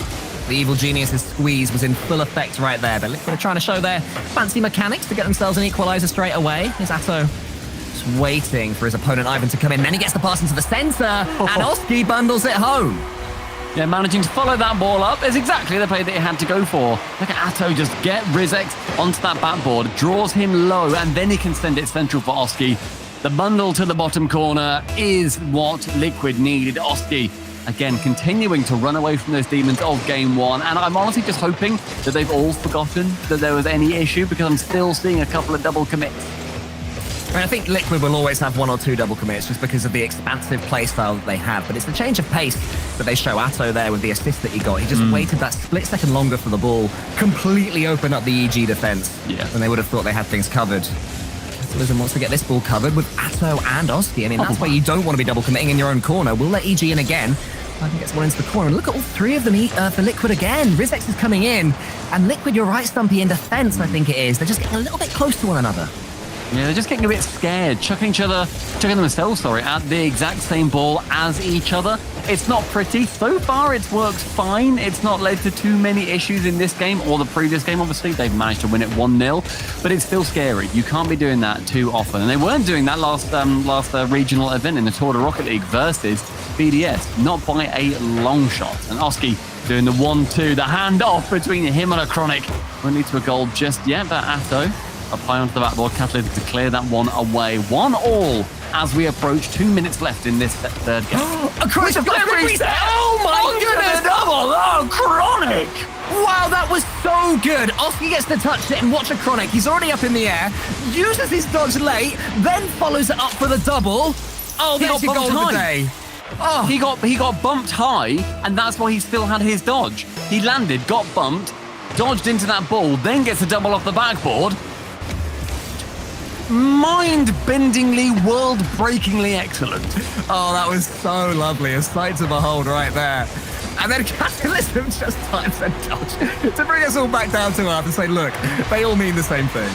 The Evil Genius's squeeze was in full effect right there. But Liquid are trying to show their fancy mechanics to get themselves an equalizer straight away. Here's Atto just waiting for his opponent Ivan to come in. Then he gets the pass into the center, and Oski bundles it home. Yeah, managing to follow that ball up is exactly the play that he had to go for. Look at Atto just get Rizex onto that backboard, draws him low, and then he can send it central for Oski. The bundle to the bottom corner is what Liquid needed. Oski, again, continuing to run away from those demons of game one. And I'm honestly just hoping that they've all forgotten that there was any issue, because I'm still seeing a couple of double commits. I mean, I think Liquid will always have 1 or 2 double commits just because of the expansive playstyle that they have. But it's the change of pace that they show Atto there with the assist that he got. He just waited that split second longer for the ball, completely opened up the EG defense. Yeah. And they would have thought they had things covered. Catalysm wants to get this ball covered with Atto and Oski. I mean, that's why you don't want to be double committing in your own corner. We'll let EG in again. Ivan gets one into the corner. And look at all 3 of them for Liquid again. Rizex is coming in. And Liquid, you're right, Stumpy, in defense, I think it is. They're just getting a little bit close to one another. Yeah, they're just getting a bit scared, chucking themselves at the exact same ball as each other. It's not pretty. So far, it's worked fine. It's not led to too many issues in this game or the previous game. Obviously, they've managed to win it 1-0, but it's still scary. You can't be doing that too often. And they weren't doing that last regional event in the Tour de Rocket League versus BDS, not by a long shot. And Oski doing the 1-2, the handoff between him and a Chronic. Won't lead to a goal just yet, but Atto up high onto the backboard, Catalyst to clear that one away. 1-1 as we approach 2 minutes left in this third game. A Chronic reset! Oh my goodness! Double! Oh, Chronic! Wow, that was so good. Oski gets to touch it and watch a Chronic. He's already up in the air, uses his dodge late, then follows it up for the double. Oh, that's your goal of the day. Oh. He got bumped high, and that's why he still had his dodge. He landed, got bumped, dodged into that ball, then gets a double off the backboard. Mind-bendingly, world-breakingly excellent. Oh, that was so lovely. A sight to behold right there. And then Catalysm just times and dodge to bring us all back down to earth and say, look, they all mean the same thing.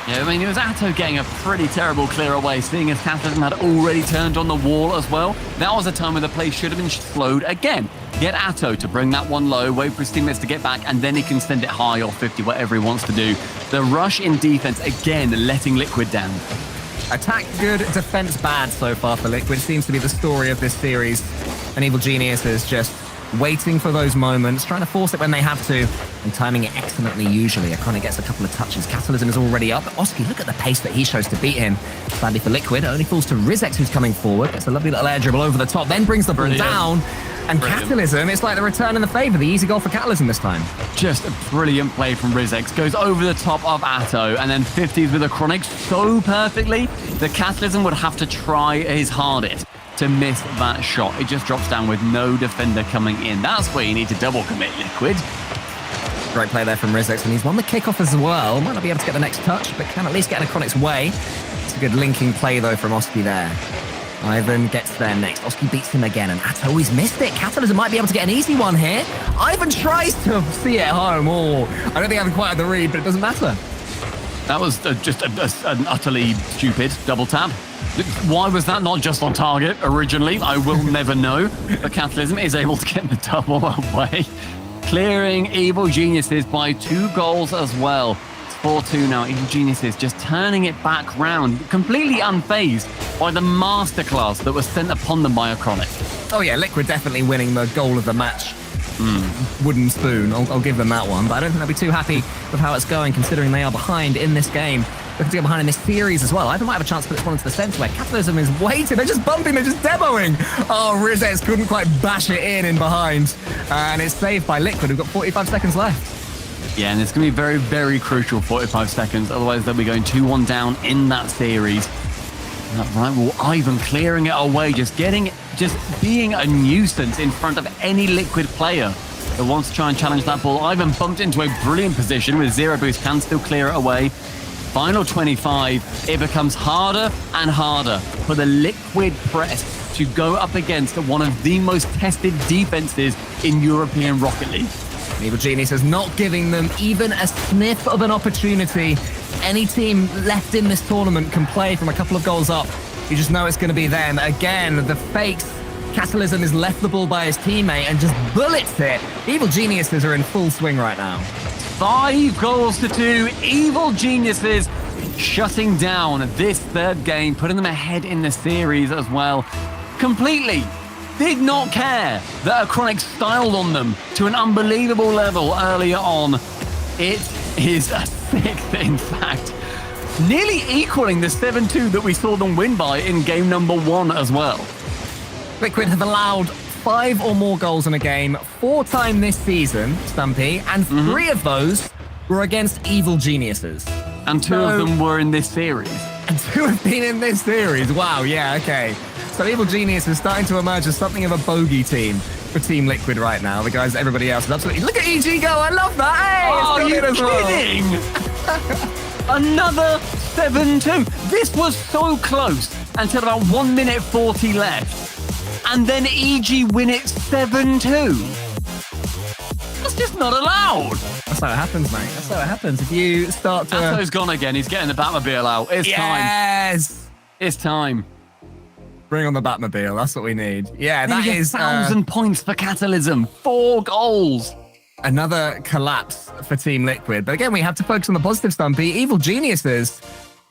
Yeah, I mean, it was Atto getting a pretty terrible clear away, seeing as Catalysm had already turned on the wall as well. That was a time where the play should have been slowed again. Get Atto to bring that one low, wait for his teammates to get back, and then he can send it high or 50, whatever he wants to do. The rush in defense, again, letting Liquid down. Attack good, defense bad so far for Liquid. Seems to be the story of this series. And Evil Genius is just waiting for those moments, trying to force it when they have to, and timing it excellently usually. Akane gets a couple of touches. Catalysm is already up. Oski, look at the pace that he shows to beat him. Sadly for Liquid, it only falls to Rizex, who's coming forward. Gets a lovely little air dribble over the top, then brings the ball down. And Catalysm, it's like the return in the favour. The easy goal for Catalysm this time. Just a brilliant play from Rizex. Goes over the top of Atto, and then 50s with a Chronic so perfectly that Catalysm would have to try his hardest to miss that shot. It just drops down with no defender coming in. That's where you need to double commit, Liquid. Great play there from Rizex, and he's won the kickoff as well. Might not be able to get the next touch, but can at least get in a Chronic's way. It's a good linking play, though, from Oski there. Ivan gets there next. Oski beats him again, and Atto always missed it. Catalysm might be able to get an easy one here. Ivan tries to see it home. Oh, I don't think Ivan quite had the read, but it doesn't matter. That was just an utterly stupid double tap. Why was that not just on target originally? I will never know. But Catalysm is able to get the double away. Clearing Evil Geniuses by 2 goals as well. It's 4-2 now. Evil Geniuses just turning it back round, completely unfazed by the masterclass that was sent upon them by a Chronic. Oh yeah, Liquid definitely winning the goal of the match. Wooden spoon, I'll give them that one. But I don't think they'll be too happy with how it's going, considering they are behind in this game. Looking to get behind in this series as well. Ivan might have a chance to put this one into the centre where Catalysm is waiting. They're just bumping, they're just demoing. Oh, Rizex couldn't quite bash it in behind. And it's saved by Liquid. We've got 45 seconds left. Yeah, and it's going to be very, very crucial 45 seconds. Otherwise, they'll be going 2-1 down in that series. Right, well, Ivan clearing it away, just being a nuisance in front of any Liquid player that wants to try and challenge that ball. Ivan bumped into a brilliant position with 0 boost, can still clear it away. Final 25, it becomes harder and harder for the Liquid press to go up against one of the most tested defenses in European Rocket League. Evil Genius is not giving them even a sniff of an opportunity. Any team left in this tournament can play from a couple of goals up. You just know it's going to be them. Again, the fakes Catalysm is left the ball by his teammate and just bullets it. Evil Geniuses are in full swing right now. 5 goals to 2. Evil Geniuses shutting down this third game, putting them ahead in the series as well. Completely did not care that Chronic styled on them to an unbelievable level earlier on. It is a 6th, in fact. Nearly equaling the 7-2 that we saw them win by in game number 1 as well. Liquid have allowed 5 or more goals in a game 4 times this season, Stumpy, and 3 of those were against Evil Geniuses. And 2 of them were in this series. And 2 have been in this series. Wow, yeah, okay. So Evil Genius is starting to emerge as something of a bogey team for Team Liquid right now. The guys, everybody else is absolutely... Look at EG go, I love that! Hey, are you kidding? Another 7-2. This was so close until about 1 minute 40 left. And then EG win it 7-2. That's just not allowed. That's how it happens, mate. That's how it happens. If you start to... Atto's gone again. He's getting the Batmobile out. It's time. It's time. Bring on the Batmobile. That's what we need. Yeah, that is 1,000 points for Catalysm. 4 goals. Another collapse for Team Liquid. But again, we have to focus on the positive, Stumpy. Evil Geniuses,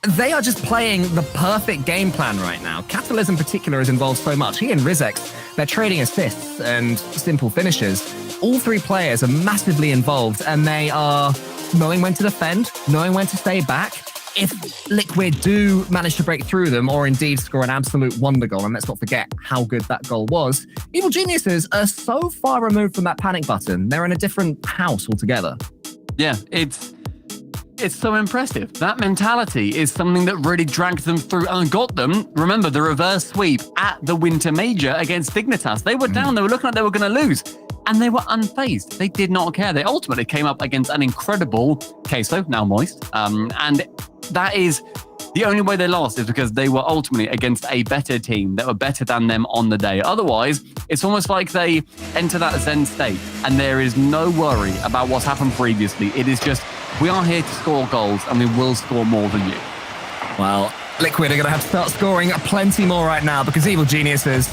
they are just playing the perfect game plan right now. Catalysm in particular is involved so much. He and Rizex, they're trading assists and simple finishes. All 3 players are massively involved, and they are knowing when to defend, knowing when to stay back. If Liquid do manage to break through them, or indeed score an absolute wonder goal, and let's not forget how good that goal was, Evil Geniuses are so far removed from that panic button. They're in a different house altogether. Yeah, it's so impressive. That mentality is something that really dragged them through and got them, remember, the reverse sweep at the Winter Major against Dignitas. They were down, they were looking like they were going to lose, and they were unfazed. They did not care. They ultimately came up against an incredible Queso, now Moist, and that is the only way they lost is because they were ultimately against a better team that were better than them on the day. Otherwise, it's almost like they enter that Zen state and there is no worry about what's happened previously. It is just, we are here to score goals and we will score more than you. Well, Liquid are going to have to start scoring plenty more right now because Evil Geniuses,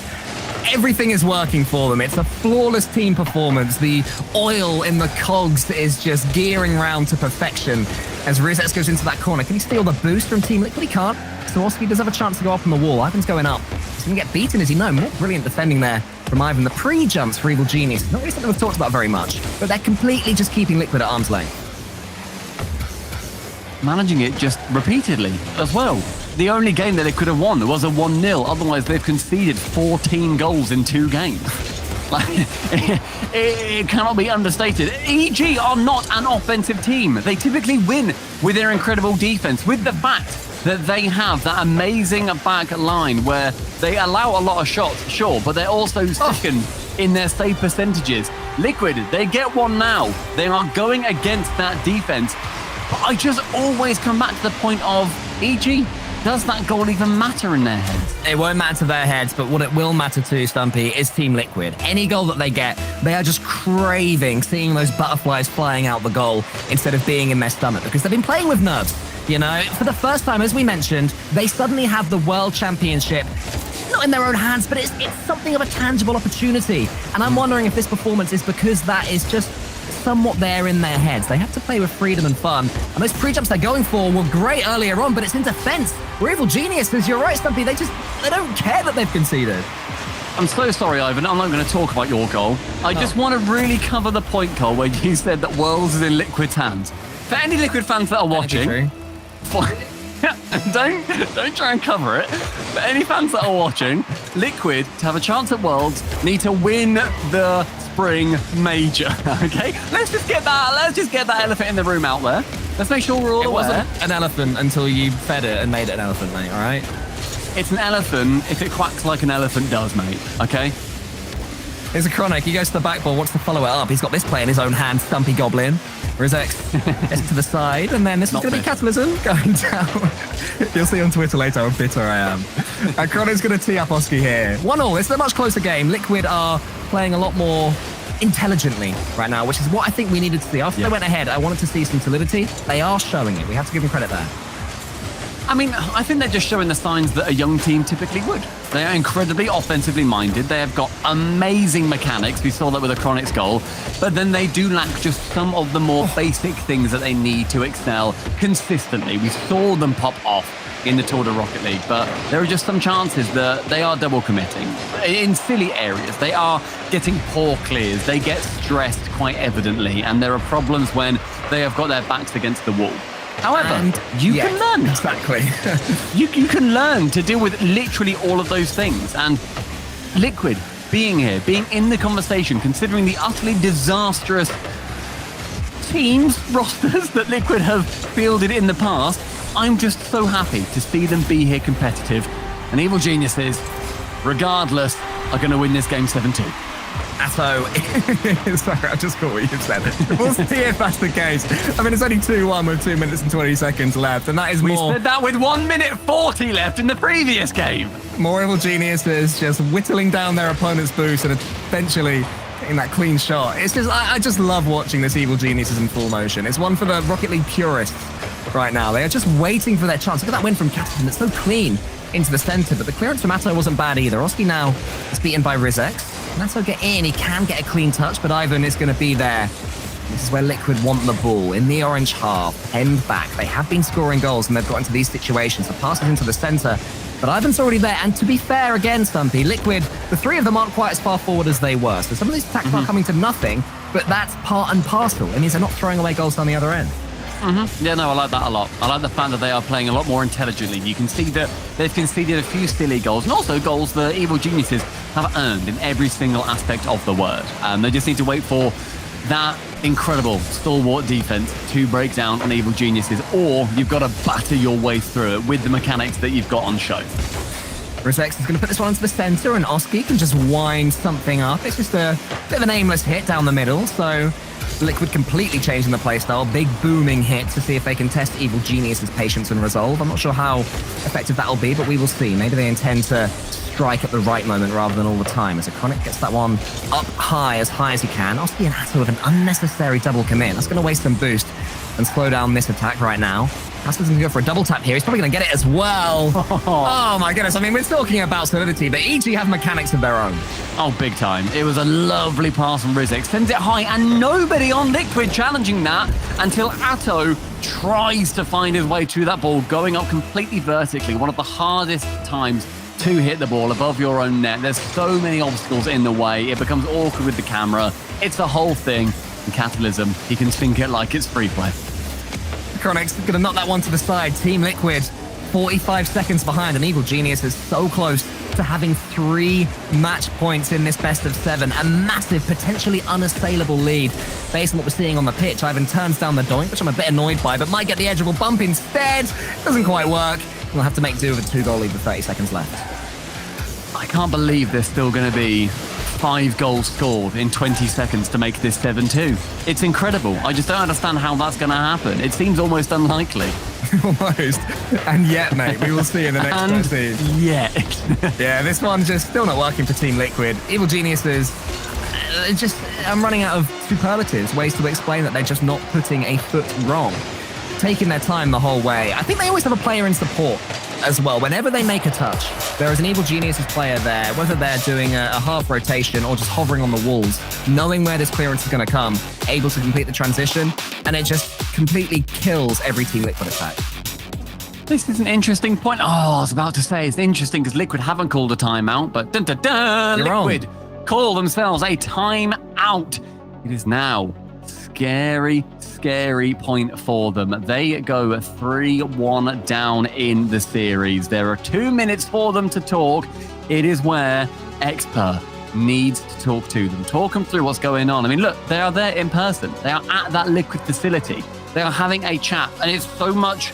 everything is working for them. It's a flawless team performance. The oil in the cogs is just gearing round to perfection as Rizex goes into that corner. Can he steal the boost from Team Liquid? He can't. Swarovski does have a chance to go up on the wall. Ivan's going up. He's going to get beaten, as you know. More brilliant defending there from Ivan. The pre-jumps for Evil Genius, not really something we've talked about very much, but they're completely just keeping Liquid at arm's length. Managing it just repeatedly as well. The only game that they could have won was a 1-0. Otherwise, they've conceded 14 goals in 2 games. Like, it cannot be understated. EG are not an offensive team. They typically win with their incredible defense, with the fact that they have that amazing back line where they allow a lot of shots, sure, but they're also second in their save percentages. Liquid, they get one now. They are going against that defense. But I just always come back to the point of EG. Does that goal even matter in their heads? It won't matter to their heads, but what it will matter to, Stumpy, is Team Liquid. Any goal that they get, they are just craving seeing those butterflies flying out the goal instead of being in their stomach because they've been playing with nerves. You know, for the first time, as we mentioned, they suddenly have the World Championship not in their own hands, but it's something of a tangible opportunity. And I'm wondering if this performance is because that is just somewhat there in their heads. They have to play with freedom and fun. And those pre-jumps they're going for were great earlier on, but it's in defense. We're Evil Geniuses, you're right, Stumpy. They don't care that they've conceded. I'm so sorry, Ivan. I'm not going to talk about your goal. I just want to really cover the point, Cole, where you said that Worlds is in Liquid's hands. For any Liquid fans that are watching, don't try and cover it. For any fans that are watching, Liquid, to have a chance at Worlds, need to win the Spring Major. Okay, let's just get that elephant in the room out there. Let's make sure we're all aware. It wasn't an elephant until you fed it and made it an elephant, mate. All right. It's an elephant if it quacks like an elephant does, mate. Okay. Here's a Chronic. He goes to the backboard, wants to follow it up. He's got this play in his own hand, Stumpy Goblin. Rizex gets to the side, and then this is going to be Catalysm going down. You'll see on Twitter later how bitter I am. Chronic's going to tee up Oski here. 1-1. It's a much closer game. Liquid are playing a lot more intelligently right now, which is what I think we needed to see. After they went ahead, I wanted to see some solidity. They are showing it. We have to give them credit there. I mean, I think they're just showing the signs that a young team typically would. They are incredibly offensively minded. They have got amazing mechanics. We saw that with a Chronic's goal. But then they do lack just some of the more basic things that they need to excel consistently. We saw them pop off in the Tour de Rocket League, but there are just some chances that they are double committing in silly areas. They are getting poor clears. They get stressed quite evidently, and there are problems when they have got their backs against the wall. However, you can learn. Exactly. you can learn to deal with literally all of those things. And Liquid being here, being in the conversation, considering the utterly disastrous teams, rosters that Liquid have fielded in the past, I'm just so happy to see them be here competitive. And Evil Geniuses, regardless, are going to win this game 7-2. Atto, sorry, I just caught what you said. We'll see if that's the case. I mean, it's only 2-1 with 2 minutes and 20 seconds left, and that is more... We said that with 1 minute 40 left in the previous game. More Evil Geniuses just whittling down their opponent's boost and eventually getting that clean shot. It's just, I just love watching this Evil Geniuses in full motion. It's one for the Rocket League purists right now. They are just waiting for their chance. Look at that win from Catalan. It's so clean into the center, but the clearance from Atto wasn't bad either. Oski now is beaten by Rizex. Atto get in, he can get a clean touch, but Ivan is going to be there. This is where Liquid want the ball, in the orange half, penned back. They have been scoring goals and they've got into these situations. The pass is into the center, but Ivan's already there. And to be fair again, Stumpy, Liquid, the three of them aren't quite as far forward as they were. So some of these attacks are coming to nothing, but that's part and parcel. It means they're not throwing away goals down the other end. Yeah, no, I like that a lot. I like the fact that they are playing a lot more intelligently. You can see that they've conceded a few silly goals, and also goals that Evil Geniuses have earned in every single aspect of the word. They just need to wait for that incredible stalwart defense to break down on Evil Geniuses, or you've got to batter your way through it with the mechanics that you've got on show. Rizex is going to put this one into the center, and Oski can just wind something up. It's just a bit of an aimless hit down the middle, so Liquid completely changing the playstyle. Big booming hit to see if they can test Evil Genius's patience and resolve. I'm not sure how effective that'll be, but we will see. Maybe they intend to strike at the right moment rather than all the time. As Iconic gets that one up high as he can. Oski and Atto with an unnecessary double commit. That's going to waste some boost and slow down this attack right now. Aston's going to go for a double tap here. He's probably going to get it as well. Oh my goodness. I mean, we're talking about solidity, but EG have mechanics of their own. Oh, big time. It was a lovely pass from Rizex. Sends it high, and nobody on Liquid challenging that until Atto tries to find his way to that ball, going up completely vertically. One of the hardest times to hit the ball above your own net. There's so many obstacles in the way. It becomes awkward with the camera. It's the whole thing. And Capitalism, he can think it like it's free play. Chronix going to knock that one to the side. Team Liquid, 45 seconds behind, and Evil Genius is so close to having 3 match points in this best of 7. A massive, potentially unassailable lead based on what we're seeing on the pitch. Ivan turns down the doink, which I'm a bit annoyed by, but might get the edgeable bump instead. Doesn't quite work. We'll have to make do with a 2-goal lead with 30 seconds left. I can't believe there's still going to be 5 goals scored in 20 seconds to make this 7-2. It's incredible. I just don't understand how that's going to happen. It seems almost unlikely. Almost. And yet, mate, we will see in the next scene. Yet. Yeah, this one's just still not working for Team Liquid. Evil Geniuses, I'm running out of superlatives, ways to explain that they're just not putting a foot wrong. Taking their time the whole way. I think they always have a player in support as well. Whenever they make a touch, there is an Evil Geniuses player there, whether they're doing a half rotation or just hovering on the walls, knowing where this clearance is going to come, able to complete the transition, and it just completely kills every Team Liquid attack. This is an interesting point. Oh, I was about to say it's interesting because Liquid haven't called a timeout, but Liquid call themselves a timeout. It is now scary point for them. They go 3-1 down in the series. There are 2 minutes for them to talk. It is where Exper needs to talk to them, talk them through what's going on. I mean, look, they are there in person. They are at that Liquid facility. They are having a chat, and it's so much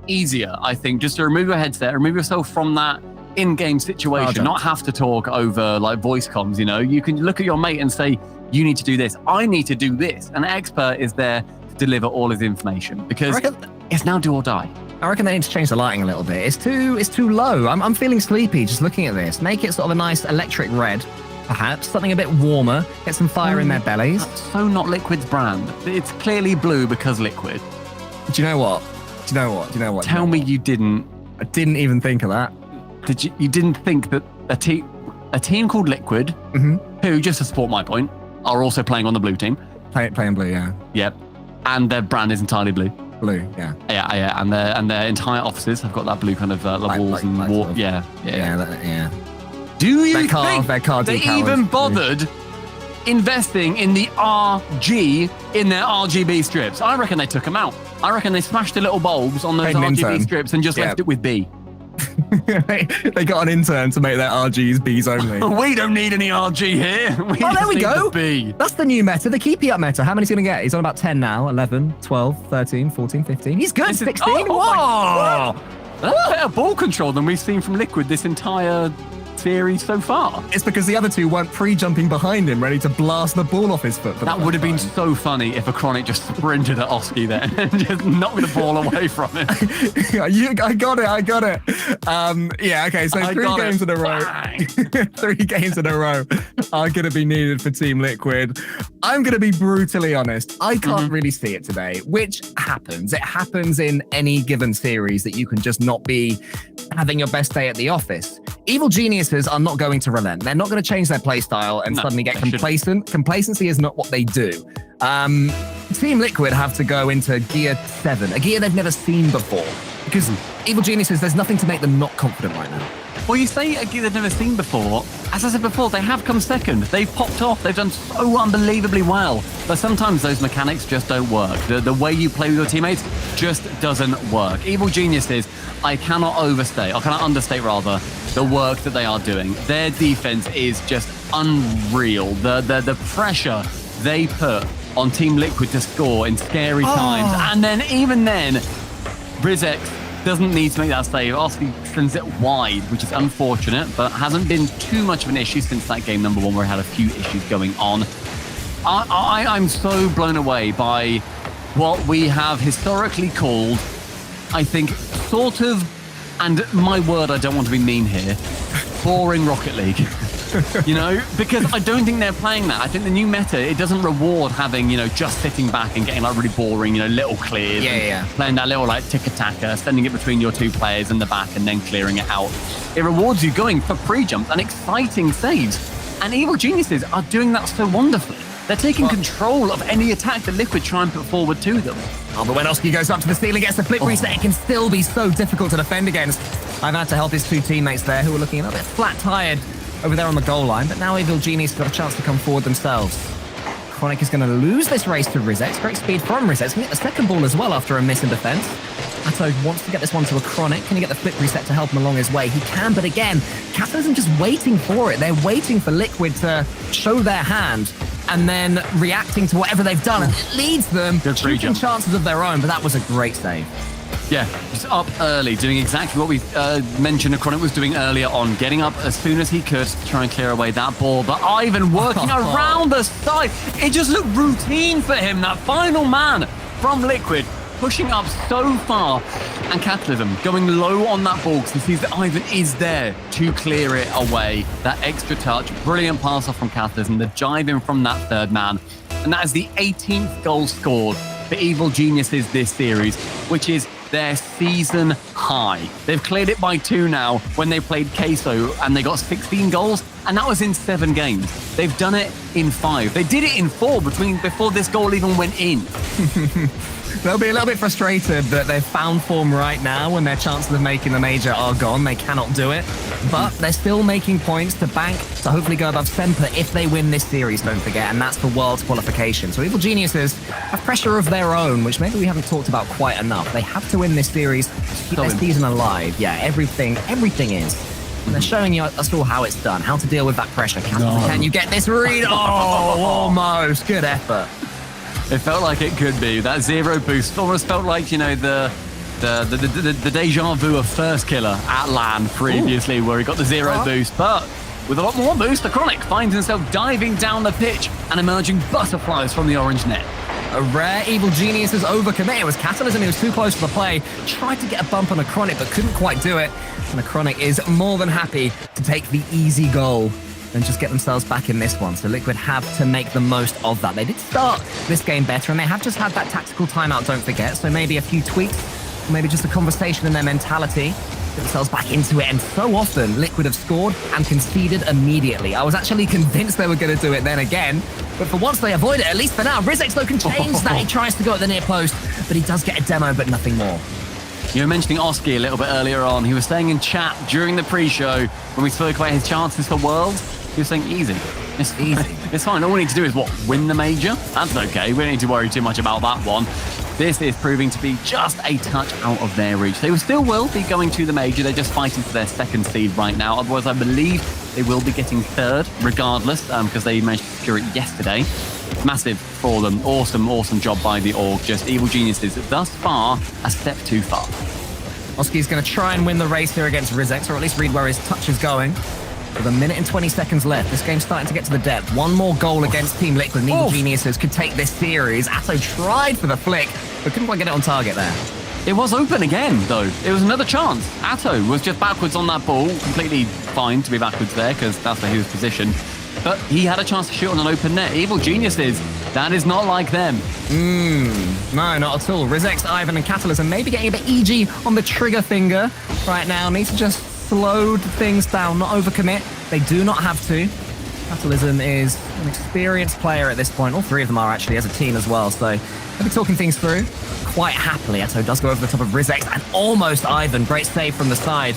easier, I think, just to remove your headset, remove yourself from that in-game situation, not have to talk over like voice comms. You know, you can look at your mate and say, you need to do this, I need to do this. An expert is there to deliver all his information because it's now do or die. I reckon they need to change the lighting a little bit. It's too low. I'm feeling sleepy just looking at this. Make it sort of a nice electric red, perhaps, something a bit warmer, get some fire in their bellies. That's so not Liquid's brand. It's clearly blue because Liquid. Do you know what? Tell me you didn't I didn't even think of that. You didn't think that a team called Liquid, who, just to support my point, are also playing on the blue team. Playing blue, yeah. Yep. And their brand is entirely blue. Blue, yeah. Yeah. And their entire offices have got that blue kind of walls and wall. Yeah. Do you think they even bothered investing in the RG in their RGB strips? I reckon they took them out. I reckon they smashed the little bulbs on those RGB strips and just left it with B. They got an intern to make their RGs Bs only. We don't need any RG here. There we go. The B. That's the new meta, the keepy up meta. How many's he going to get? He's on about 10 now, 11, 12, 13, 14, 15. He's good, 16. Whoa! That's better ball control than we've seen from Liquid this entire series so far. It's because the other two weren't pre-jumping behind him, ready to blast the ball off his foot. That would have been so funny if a Chronic just sprinted at Oski there and just knocked the ball away from him. I got it. Yeah, okay, so 3 games in a row. 3 games in a row are going to be needed for Team Liquid. I'm going to be brutally honest. I can't really see it today, which happens. It happens in any given series that you can just not be having your best day at the office. Evil Geniuses are not going to relent. They're not going to change their play style and suddenly get complacent. Complacency is not what they do. Team Liquid have to go into gear 7, a gear they've never seen before. Because Evil Geniuses, there's nothing to make them not confident right now. Well, you say a gear they've never seen before. As I said before, they have come second. They've popped off. They've done so unbelievably well. But sometimes those mechanics just don't work. The way you play with your teammates just doesn't work. Evil Geniuses, I cannot understate rather, the work that they are doing. Their defense is just unreal. The pressure they put on Team Liquid to score in scary times. And then even then, Rizek doesn't need to make that save. Oski sends it wide, which is unfortunate, but hasn't been too much of an issue since that game number 1 where we had a few issues going on. I'm so blown away by what we have historically called, I think, sort of, and my word, I don't want to be mean here, boring Rocket League. You know, because I don't think they're playing that. I think the new meta, it doesn't reward having, just sitting back and getting like really boring, little clears. Yeah. Playing that little like tick-a-tacker, sending it between your 2 players in the back and then clearing it out. It rewards you going for pre-jumps and exciting saves. And Evil Geniuses are doing that so wonderfully. They're taking control of any attack that Liquid try and put forward to them. Oh, but when Oski goes up to the ceiling, gets the flip reset, it can still be so difficult to defend against. I've had to help his 2 teammates there who are looking a little bit flat-tired over there on the goal line, but now Evil Genius got a chance to come forward themselves. Chronic is going to lose this race to Rizek. Great speed from Rizek. Can get the second ball as well after a miss in defense. Atto wants to get this one to a Chronic. Can he get the flip reset to help him along his way? He can, but again, Capitalism just waiting for it. They're waiting for Liquid to show their hand and then reacting to whatever they've done. And it leads them to taking chances of their own, but that was a great save. Yeah, just up early, doing exactly what we mentioned Chronic was doing earlier on, getting up as soon as he could to try and clear away that ball. But Ivan working around the side. It just looked routine for him, that final man from Liquid, pushing up so far. And Catalysm going low on that ball because he sees that Ivan is there to clear it away. That extra touch, brilliant pass off from Catalysm, the jive in from that third man. And that is the 18th goal scored for Evil Geniuses this series, which is their season high. They've cleared it by 2 now when they played Queso and they got 16 goals, and that was in 7 games. They've done it in 5. They did it in 4 before this goal even went in. They'll be a little bit frustrated that they've found form right now when their chances of making the major are gone. They cannot do it, but they're still making points to bank to hopefully go above Semper if they win this series, don't forget, and that's for Worlds qualification. So Evil Geniuses have pressure of their own, which maybe we haven't talked about quite enough. They have to win this series to keep their season alive. Yeah, everything is. And they're showing us all how it's done, how to deal with that pressure. Can you get this read? Oh, almost. Good effort. It felt like it could be. That 0 boost almost felt like, the deja vu of First Killer at LAN previously, where he got the 0 boost. But with a lot more boost, the Chronic finds himself diving down the pitch and emerging butterflies from the orange net. A rare Evil Genius is overcommit. It was Catalysm who was too close to the play. Tried to get a bump on a Chronic, but couldn't quite do it. And the Chronic is more than happy to take the easy goal and just get themselves back in this one. So Liquid have to make the most of that. They did start this game better, and they have just had that tactical timeout, don't forget. So maybe a few tweaks, maybe just a conversation in their mentality themselves back into it, and so often Liquid have scored and conceded immediately. I was actually convinced they were going to do it then again, but for once they avoid it, at least for now. Rizex, though, can change that. He tries to go at the near post, but he does get a demo, but nothing more. You were mentioning Oski a little bit earlier on. He was saying in chat during the pre-show, when we spoke about his chances for Worlds, he was saying easy. It's easy. It's fine. All we need to do is, win the major? That's okay. We don't need to worry too much about that one. This is proving to be just a touch out of their reach. They still will be going to the major. They're just fighting for their second seed right now. Otherwise, I believe they will be getting third regardless, because they managed to secure it yesterday. Massive for them. Awesome job by the org. Just Evil Geniuses thus far a step too far. Oski's going to try and win the race here against Rizex, or at least read where his touch is going. With a minute and 20 seconds left, this game's starting to get to the depth. One more goal against Team Liquid, and Evil Geniuses could take this series. Atto tried for the flick, but couldn't quite get it on target there. It was open again, though. It was another chance. Atto was just backwards on that ball. Completely fine to be backwards there, because that's where he was positioned. But he had a chance to shoot on an open net. Evil Geniuses, that is not like them. No, not at all. Rizex, Ivan, and Catalysm maybe getting a bit EG on the trigger finger right now. Need to just slow things down, not overcommit. They do not have to. Catalysm is an experienced player at this point. All three of them are actually as a team as well. So they'll be talking things through quite happily. Atto does go over the top of Rizex and almost Ivan. Great save from the side.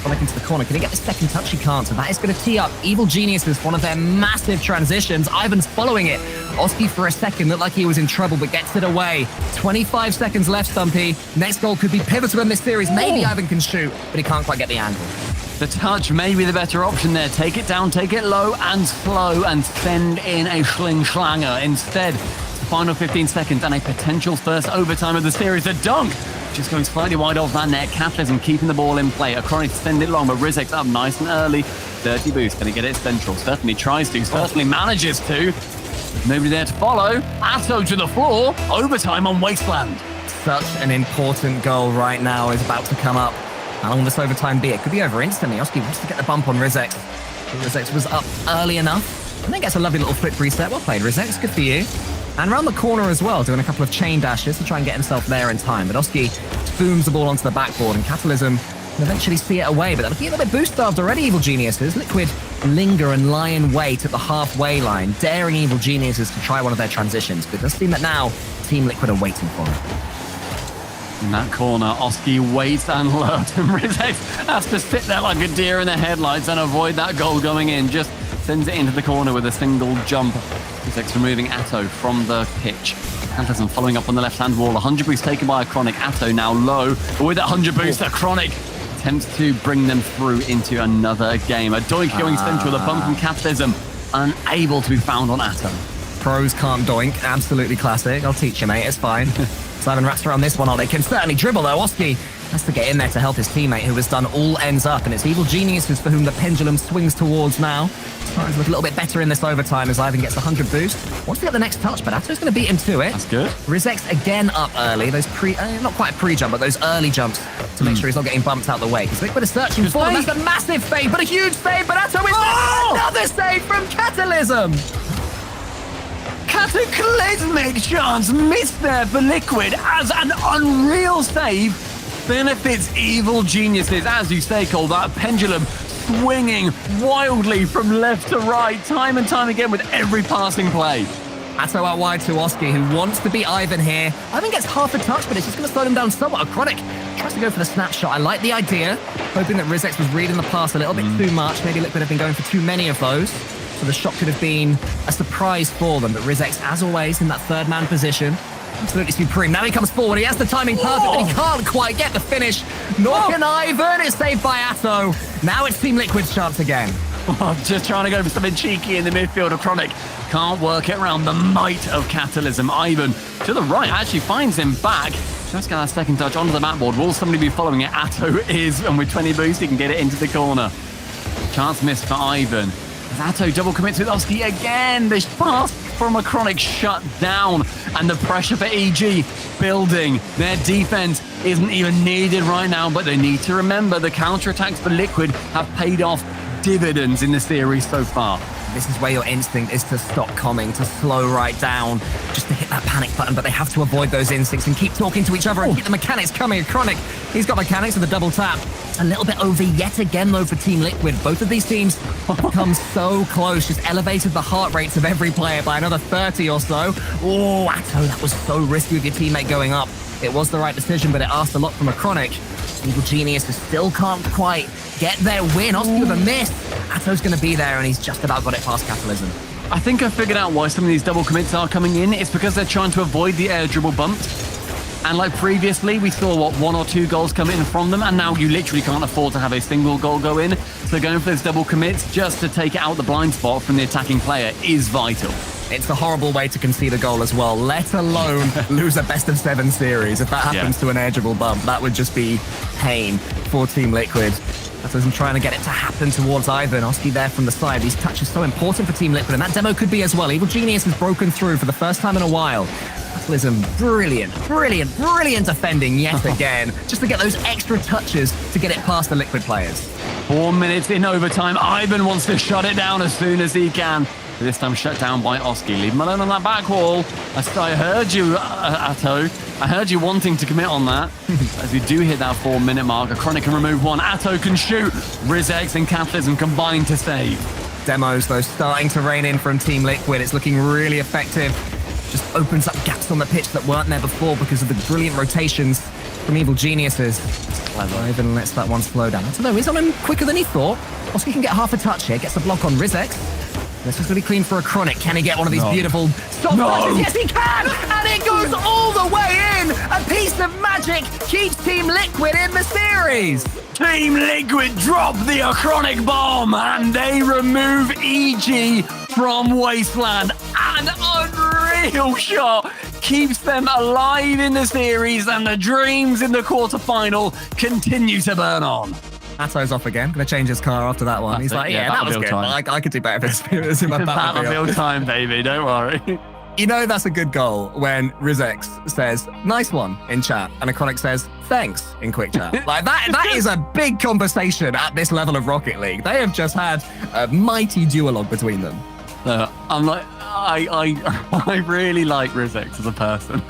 Running into the corner. Can he get the second touch? He can't. So that is going to tee up Evil Geniuses for one of their massive transitions. Ivan's following it. Oski for a second looked like he was in trouble, but gets it away. 25 seconds left, Stumpy. Next goal could be pivotal in this series. Maybe Ivan can shoot, but he can't quite get the angle. The touch may be the better option there. Take it down, take it low and slow, and send in a schlanger. Instead, the final 15 seconds and a potential first overtime of the series. The dunk just going slightly wide off that net. Catalysm keeping the ball in play. Acronic to send it long, but Rizex up nice and early. Dirty boost. Can he get it central? Certainly tries to. Certainly manages to. Nobody there to follow. Atto to the floor. Overtime on Wasteland. Such an important goal right now is about to come up. How long will this overtime be? It could be over instantly. Oski wants to get the bump on Rizex. Rizex was up early enough. And then gets a lovely little flip reset. Well played, Rizex. Good for you. And around the corner as well, doing a couple of chain dashes to try and get himself there in time. But Oski booms the ball onto the backboard, and Catalysm can eventually see it away. But they're looking a little bit boost-starved already, Evil Geniuses. Liquid linger and lie in wait at the halfway line, daring Evil Geniuses to try one of their transitions. But it does seem that now Team Liquid are waiting for it. In that corner, Oski waits and lurks, and Rizex has to sit there like a deer in the headlights and avoid that goal going in. Just sends it into the corner with a single jump. Rizex removing Atto from the pitch. Catalysm following up on the left-hand wall. 100 boost taken by Acronic. Atto now low, but with that 100 boost, Acronic attempts to bring them through into another game. A doink going central, the bump from Catalysm, unable to be found on Atto. Pros can't doink. Absolutely classic. I'll teach you, mate. It's fine. Simon wraps around this one on. They can certainly dribble, though. Oski has to get in there to help his teammate, who has done all ends up. And it's Evil Geniuses for whom the pendulum swings towards now. Trying to look a little bit better in this overtime as Ivan gets the 100 boost. Wants to get the next touch, but Atto's going to beat him to it. That's good. Rizex again up early. Those not quite pre-jump, but those early jumps to make sure he's not getting bumped out the way. Because Liquid is searching for him. That's a massive fade, but a huge save. But Atto is another save from Catalysm. Cataclysmic chance missed there for Liquid as an unreal save benefits Evil Geniuses. As you say, Cole, that pendulum swinging wildly from left to right, time and time again with every passing play. Atto out wide to Oski, who wants to beat Ivan here. Ivan gets half a touch, but it's just going to slow him down somewhat. Acronic tries to go for the snapshot. I like the idea, hoping that Rizex was reading the pass a little bit too much. Maybe Liquid have been going for too many of those. So the shot could have been a surprise for them. But Rizex, as always, in that third man position. Absolutely supreme. Now he comes forward. He has the timing perfect, but he can't quite get the finish. Nor can Ivan. It's saved by Atto. Now it's Team Liquid's chance again. Just trying to go for something cheeky in the midfield. Acronic can't work it around the might of Catalysm. Ivan to the right actually finds him back. Just get that second touch onto the backboard. Will somebody be following it? Atto is, and with 20 boost, he can get it into the corner. Chance missed for Ivan. Atto double commits with Oski again. This pass from Acronic shut down, and the pressure for EG building. Their defense isn't even needed right now, but they need to remember the counterattacks for Liquid have paid off dividends in the series so far. This is where your instinct is to stop coming, to slow right down, just to hit that panic button, but they have to avoid those instincts and keep talking to each other and keep the mechanics coming. Chronic, he's got mechanics with a double tap. A little bit over yet again, though, for Team Liquid. Both of these teams have come so close, just elevated the heart rates of every player by another 30 or so. Oh, Atto, that was so risky with your teammate going up. It was the right decision, but it asked a lot from a Chronic. Evil Geniuses still can't quite get their win. Oski with a miss. Atto's going to be there, and he's just about got it past Catalysm. I think I figured out why some of these double commits are coming in. It's because they're trying to avoid the air dribble bumps. And like previously, we saw, what, 1 or 2 goals come in from them, and now you literally can't afford to have a single goal go in. So going for those double commits just to take out the blind spot from the attacking player is vital. It's a horrible way to concede a goal as well, let alone lose a best-of-7 series. If that happens to an air dribble bump, that would just be pain for Team Liquid. Catalysm trying to get it to happen towards Ivan. Oski there from the side. These touches so important for Team Liquid, and that demo could be as well. Evil Genius has broken through for the first time in a while. Catalysm, brilliant defending yet again, just to get those extra touches to get it past the Liquid players. 4 minutes in overtime. Ivan wants to shut it down as soon as he can. This time shut down by Oski. Leave him alone on that back wall. I heard you, Atto. I heard you wanting to commit on that. As we do hit that 4-minute mark, a Chronic can remove one. Atto can shoot. Rizex and Catalysm combine to save. Demos, though, starting to rain in from Team Liquid. It's looking really effective. Just opens up gaps on the pitch that weren't there before because of the brilliant rotations from Evil Geniuses. Ivan lets that one slow down. So, though, he's on him quicker than he thought. Oski can get half a touch here. Gets the block on Rizex. This is going to be clean for a Chronic. Can he get one of these beautiful stop touches? Yes, he can! And it goes all the way in! A piece of magic keeps Team Liquid in the series! Team Liquid drop the Chronic bomb, and they remove EG from Wasteland. An unreal shot keeps them alive in the series, and the dreams in the quarterfinal continue to burn on. Atto's off again. Going to change his car after that one. He's like, that was good. I could do better experience in my Battlefield time, baby. Don't worry. You know that's a good goal when Rizex says, nice one, in chat, and a Chronic says, thanks, in quick chat. Like, that is a big conversation at this level of Rocket League. They have just had a mighty duologue between them. I'm like, I really like Rizex as a person.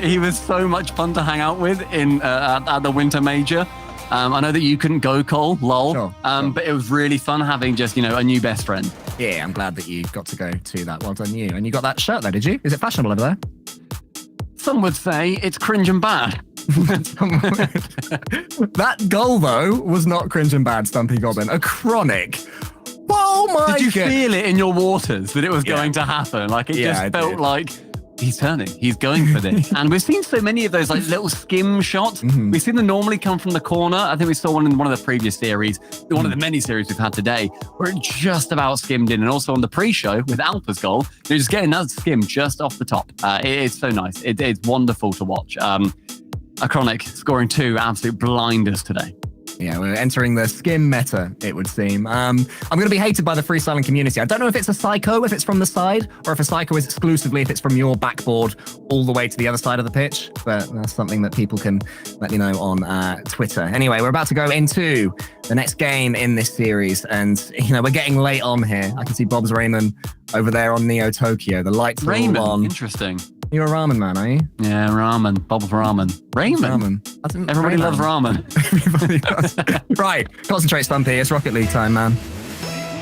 He was so much fun to hang out with at the Winter Major. I know that you couldn't go, Cole, lol. Sure. But it was really fun having just, a new best friend. Yeah, I'm glad that you got to go to that. Well done, you. And you got that shirt there, did you? Is it fashionable over there? Some would say it's cringe and bad. That goal, though, was not cringe and bad, Stumpy Goblin. A Chronic. Oh, my God. Did you feel it in your waters that it was going to happen? Like, it just felt like... He's turning. He's going for this. And we've seen so many of those little skim shots. We've seen them normally come from the corner. I think we saw one in one of the previous series, one of the many series we've had today, where it just about skimmed in. And also on the pre-show with Alpha's goal, they're just getting that skim just off the top. It's so nice. It's wonderful to watch. A Chronic scoring 2 absolute blinders today. Yeah, we're entering the skim meta, it would seem. I'm going to be hated by the freestyling community. I don't know if it's a psycho, if it's from the side, or if a psycho is exclusively if it's from your backboard all the way to the other side of the pitch. But that's something that people can let me know on Twitter. Anyway, we're about to go into the next game in this series. And, we're getting late on here. I can see Bob's Raymond over there on Neo Tokyo. The lights are all on. Interesting. You're a ramen man, are you? Yeah, ramen. Bob's ramen. Ramen. Everybody loves ramen. Everybody does. Right. Concentrate, Stumpy. It's Rocket League time, man.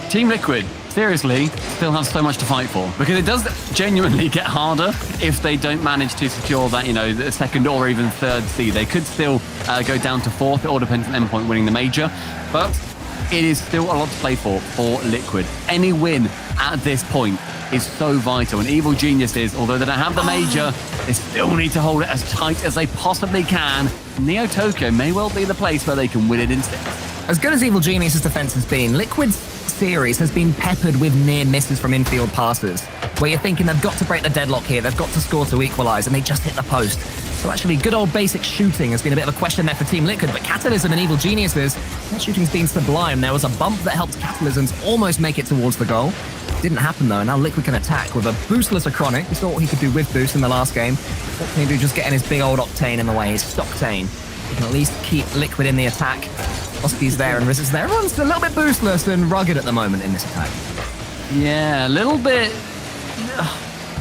Team Liquid, seriously, still have so much to fight for. Because it does genuinely get harder if they don't manage to secure that, the second or even third seed. They could still go down to fourth. It all depends on Endpoint winning the major. But it is still a lot to play for Liquid. Any win at this point is so vital. And Evil Geniuses, although they don't have the major, they still need to hold it as tight as they possibly can. Neo Tokyo may well be the place where they can win it instead. As good as Evil Genius's defense has been, Liquid's series has been peppered with near misses from infield passes, where you're thinking they've got to break the deadlock here, they've got to score to equalize, and they just hit the post. So actually, good old basic shooting has been a bit of a question there for Team Liquid, but Catalysm and Evil Geniuses, that shooting's been sublime. There was a bump that helped Catalysm's almost make it towards the goal. Didn't happen though, and now Liquid can attack with a boostless Chronic. We saw what he could do with boost in the last game. What can he do? Just getting his big old Octane in the way, his Stocktane. He can at least keep Liquid in the attack. Oski's there and Riz is there. Everyone's a little bit boostless and rugged at the moment in this attack. Yeah, a little bit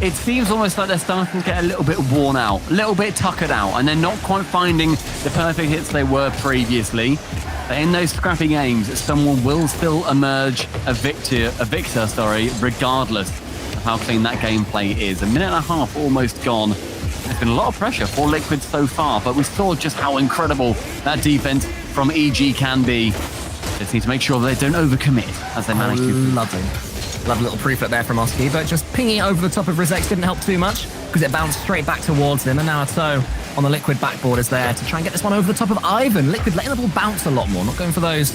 it seems almost like they're starting to get a little bit worn out, a little bit tuckered out, and they're not quite finding the perfect hits they were previously. But in those scrappy games, someone will still emerge a victor, regardless of how clean that gameplay is. A minute and a half almost gone. There's been a lot of pressure for Liquid so far, but we saw just how incredible that defense from EG can be. They just need to make sure they don't overcommit as they manage to. Lovely little pre-flip there from Oski, but just pinging it over the top of Rizex didn't help too much because it bounced straight back towards him, and now Ato on the Liquid backboard is there to try and get this one over the top of Ivan. Liquid letting the ball bounce a lot more, not going for those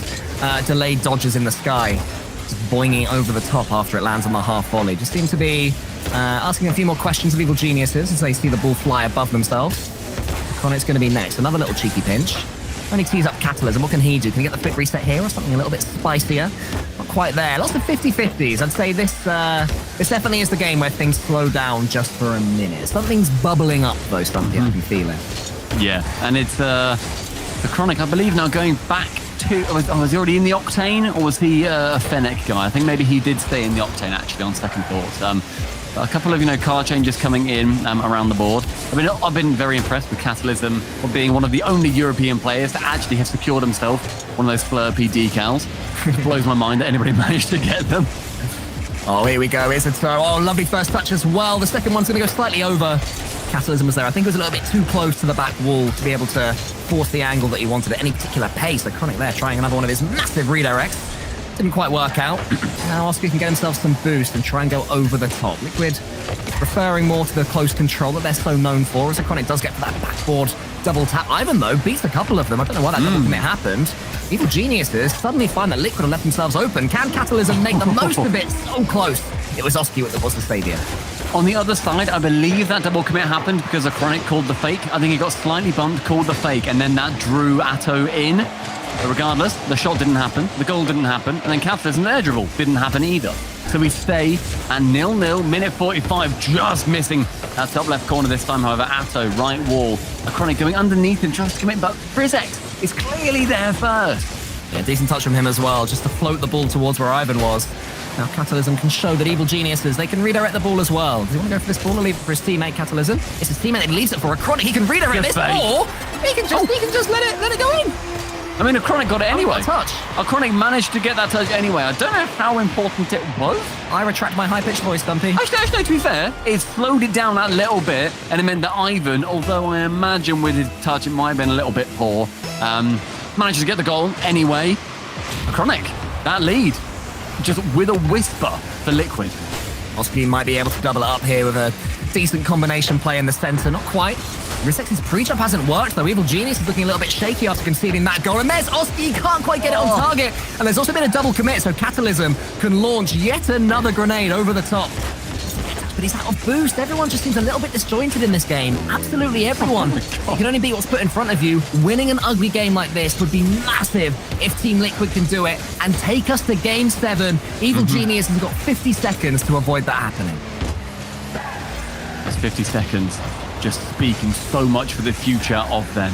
delayed dodges in the sky. Just boinging over the top after it lands on the half volley. Just seem to be asking a few more questions of Evil Geniuses as they see the ball fly above themselves. Chronic's going to be next. Another little cheeky pinch. Only tees up Catalysm. What can he do? Can he get the quick reset here or something a little bit spicier? Not quite there. Lots of 50-50s. I'd say this definitely is the game where things slow down just for a minute. Something's bubbling up though, Stumpy. I can feel it. Yeah, and it's the Chronic, I believe, now going back to... was he already in the Octane, or was he a Fennec guy? I think maybe he did stay in the Octane, actually, on second thought. A couple of, card changes coming in around the board. I've been very impressed with Catalysm for being one of the only European players to actually have secured himself one of those Flurpy decals. It blows my mind that anybody managed to get them. Oh, here we go. Here's a throw. Oh, lovely first touch as well. The second one's going to go slightly over. Catalysm was there. I think it was a little bit too close to the back wall to be able to force the angle that he wanted at any particular pace. So Chronic there trying another one of his massive redirects. Didn't quite work out. Now Oski can get himself some boost and try and go over the top. Liquid preferring more to the close control that they're so known for, as Chronic does get for that backboard double tap. Ivan, though, beats a couple of them. I don't know why that double commit happened. Evil Geniuses suddenly find that Liquid have left themselves open. Can Catalysm make the most of it? So close. It was Oski that was the savior. On the other side, I believe that double commit happened because Chronic called the fake. I think he got slightly bumped, called the fake, and then that drew Atto in. But regardless, the shot didn't happen, the goal didn't happen, and then Catalysm air dribble didn't happen either. So we stay at 0-0, minute 45, just missing that top left corner this time, however. Atto, right wall. Chronic going underneath him, trying to commit, but Rizex is clearly there first. Yeah, decent touch from him as well, just to float the ball towards where Ivan was. Now Catalysm can show that Evil Geniuses, they can redirect the ball as well. Does he want to go for this ball or leave it for his teammate Catalysm? It's his teammate that leaves it for a Chronic. He can redirect this ball. He can just let it go in. I mean, Chronic got it anyway. Touch. Chronic managed to get that touch anyway. I don't know how important it was. I retract my high-pitched voice, Stumpy. Actually, to be fair, it slowed it down that little bit, and it meant that Ivan, although I imagine with his touch it might have been a little bit poor, managed to get the goal anyway. Chronic, that lead, just with a whisper for Liquid. Oski might be able to double it up here with a decent combination play in the center. Not quite. Rizex's pre-jump hasn't worked, though. Evil Genius is looking a little bit shaky after conceding that goal. And there's Oski, can't quite get it on target. And there's also been a double commit, so Catalysm can launch yet another grenade over the top. But he's out of boost. Everyone just seems a little bit disjointed in this game. Absolutely everyone. You can only beat what's put in front of you. Winning an ugly game like this would be massive if Team Liquid can do it and take us to Game 7. Evil Genius has got 50 seconds to avoid that happening. That's 50 seconds. Just speaking so much for the future of them.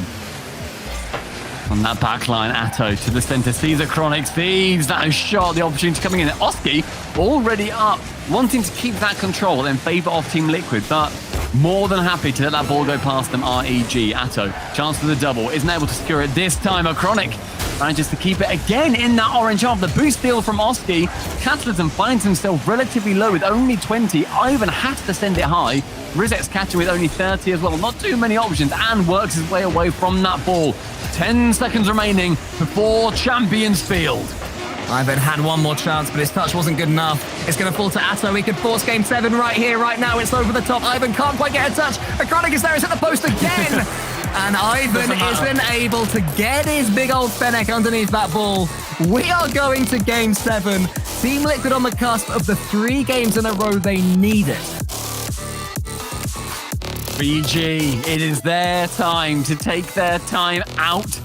On that back line, Atto to the center, sees a Chronic, sees that shot, the opportunity coming in. Oski already up, wanting to keep that control in favor of Team Liquid, but more than happy to let that ball go past them. REG, Atto, chance for the double, isn't able to secure it this time. Chronic manages to keep it again in that orange half. The boost steal from Oski. Catalysm finds himself relatively low with only 20. Ivan has to send it high. Rizex catching with only 30 as well. Not too many options, and works his way away from that ball. 10 seconds remaining before Champions Field. Ivan had one more chance, but his touch wasn't good enough. It's going to fall to Atto. He could force Game 7 right here, right now. It's over the top. Ivan can't quite get a touch. Chronic is there. It's at the post again. And Ivan isn't able to get his big old Fennec underneath that ball. We are going to Game 7. Team Liquid on the cusp of the 3 games in a row they needed. BG, it is their time to take their time out.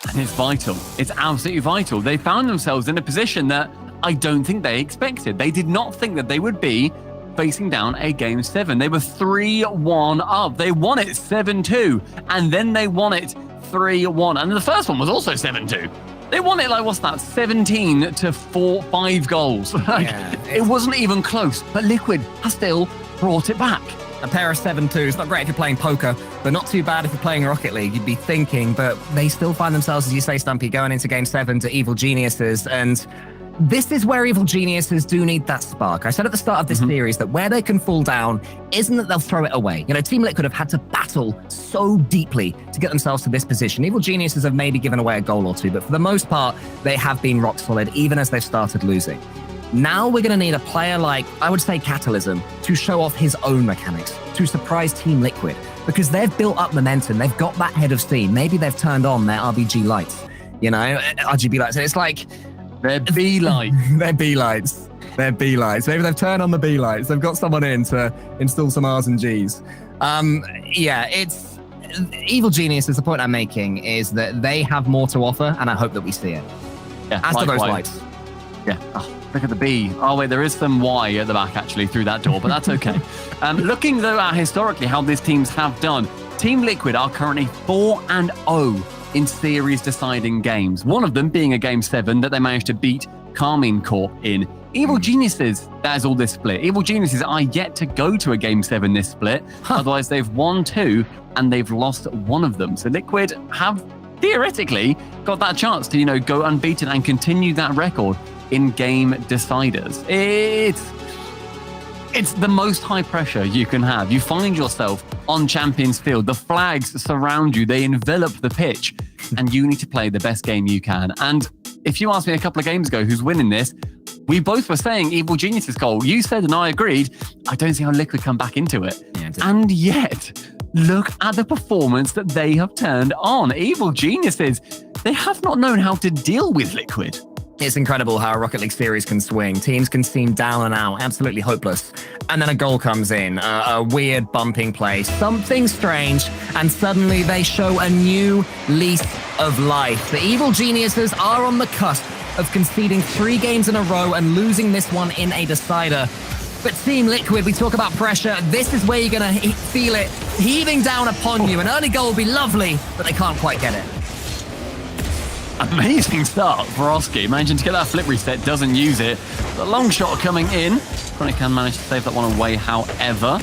And it's vital. It's absolutely vital. They found themselves in a position that I don't think they expected. They did not think that they would be facing down a Game 7. They were 3-1 up. They won it 7-2. And then they won it 3-1. And the first one was also 7-2. They won it 17 to 5 goals. It wasn't even close. But Liquid are still brought it back. A pair of 7-2s, not great if you're playing poker, but not too bad if you're playing Rocket League. You'd be thinking, but they still find themselves, as you say, Stumpy, going into Game 7 to Evil Geniuses. And this is where Evil Geniuses do need that spark. I said at the start of this series that where they can fall down isn't that they'll throw it away. You know, Team Liquid have had to battle so deeply to get themselves to this position. Evil Geniuses have maybe given away a goal or two, but for the most part, they have been rock solid, even as they've started losing. Now we're going to need a player like, I would say, Catalysm to show off his own mechanics, to surprise Team Liquid, because they've built up momentum. They've got that head of steam. Maybe they've turned on their RBG lights, you know, RGB lights. And it's like... They're B lights. They're B lights. They're B lights. Maybe they've turned on the B lights. They've got someone in to install some R's and G's. Yeah, it's... Evil Geniuses, the point I'm making is that they have more to offer, and I hope that we see it. Yeah, as do those likewise. lights. Yeah. Oh, look at the B. Oh, wait, there is some Y at the back, actually, through that door, but that's okay. Looking, though, at historically how these teams have done, Team Liquid are currently 4-0 in series-deciding games. One of them being a Game 7 that they managed to beat Carmine Corp in. Evil Geniuses, that is all this split. Evil Geniuses are yet to go to a Game 7 this split. Otherwise, they've won 2 and they've lost 1 of them. So Liquid have theoretically got that chance to, you know, go unbeaten and continue that record in game deciders. It's the most high pressure you can have. You find yourself on Champions Field. The flags surround you. They envelop the pitch. And you need to play the best game you can. And if you asked me a couple of games ago who's winning this, we both were saying Evil Geniuses goal. You said and I agreed. I don't see how Liquid come back into it. Yeah, and yet, look at the performance that they have turned on. Evil Geniuses, they have not known how to deal with Liquid. It's incredible how a Rocket League series can swing. Teams can seem down and out, absolutely hopeless. And then a goal comes in, a weird bumping play, something strange, and suddenly they show a new lease of life. The Evil Geniuses are on the cusp of conceding 3 games in a row and losing this one in a decider. But Team Liquid, we talk about pressure. This is where you're going to feel it heaving down upon you. An early goal will be lovely, but they can't quite get it. Amazing start for Oski. Managing to get that flip reset, doesn't use it. The long shot coming in. Chronic can manage to save that one away, however.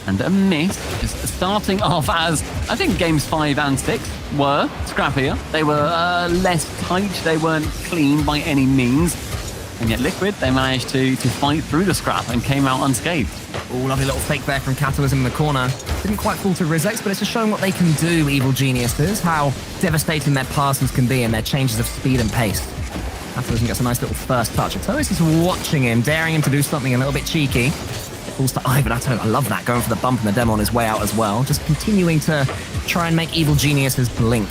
And a miss. Just starting off as, I think games 5 and 6 were scrappier. They were less tight. They weren't clean by any means. And yet Liquid, they managed to fight through the scrap and came out unscathed. Oh, lovely little fake there from Catalysm in the corner. Didn't quite fall to Rizex, but it's just showing what they can do, Evil Geniuses, how devastating their passes can be and their changes of speed and pace. Catalysm gets a nice little first touch. Ato's is watching him, daring him to do something a little bit cheeky. Falls to Ivan Atto. I love that, going for the bump and the demo on his way out as well. Just continuing to try and make Evil Geniuses blink.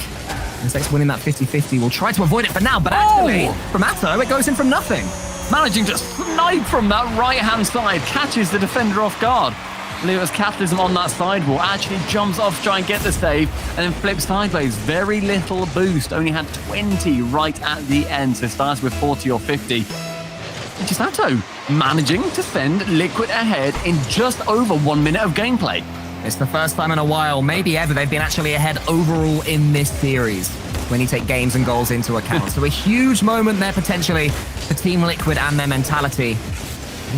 Rizex winning that 50-50. Will try to avoid it for now, but actually, from Atto, it goes in from nothing. Managing to snipe from that right-hand side, catches the defender off guard. I believe it was Catalysm on that sidewall, actually jumps off to try and get the save, and then flips sideways. Very little boost, only had 20 right at the end, so starts with 40 or 50. Just Atto managing to send Liquid ahead in just over 1 minute of gameplay. It's the first time in a while, maybe ever, they've been actually ahead overall in this series when you take games and goals into account. So a huge moment there potentially for Team Liquid and their mentality.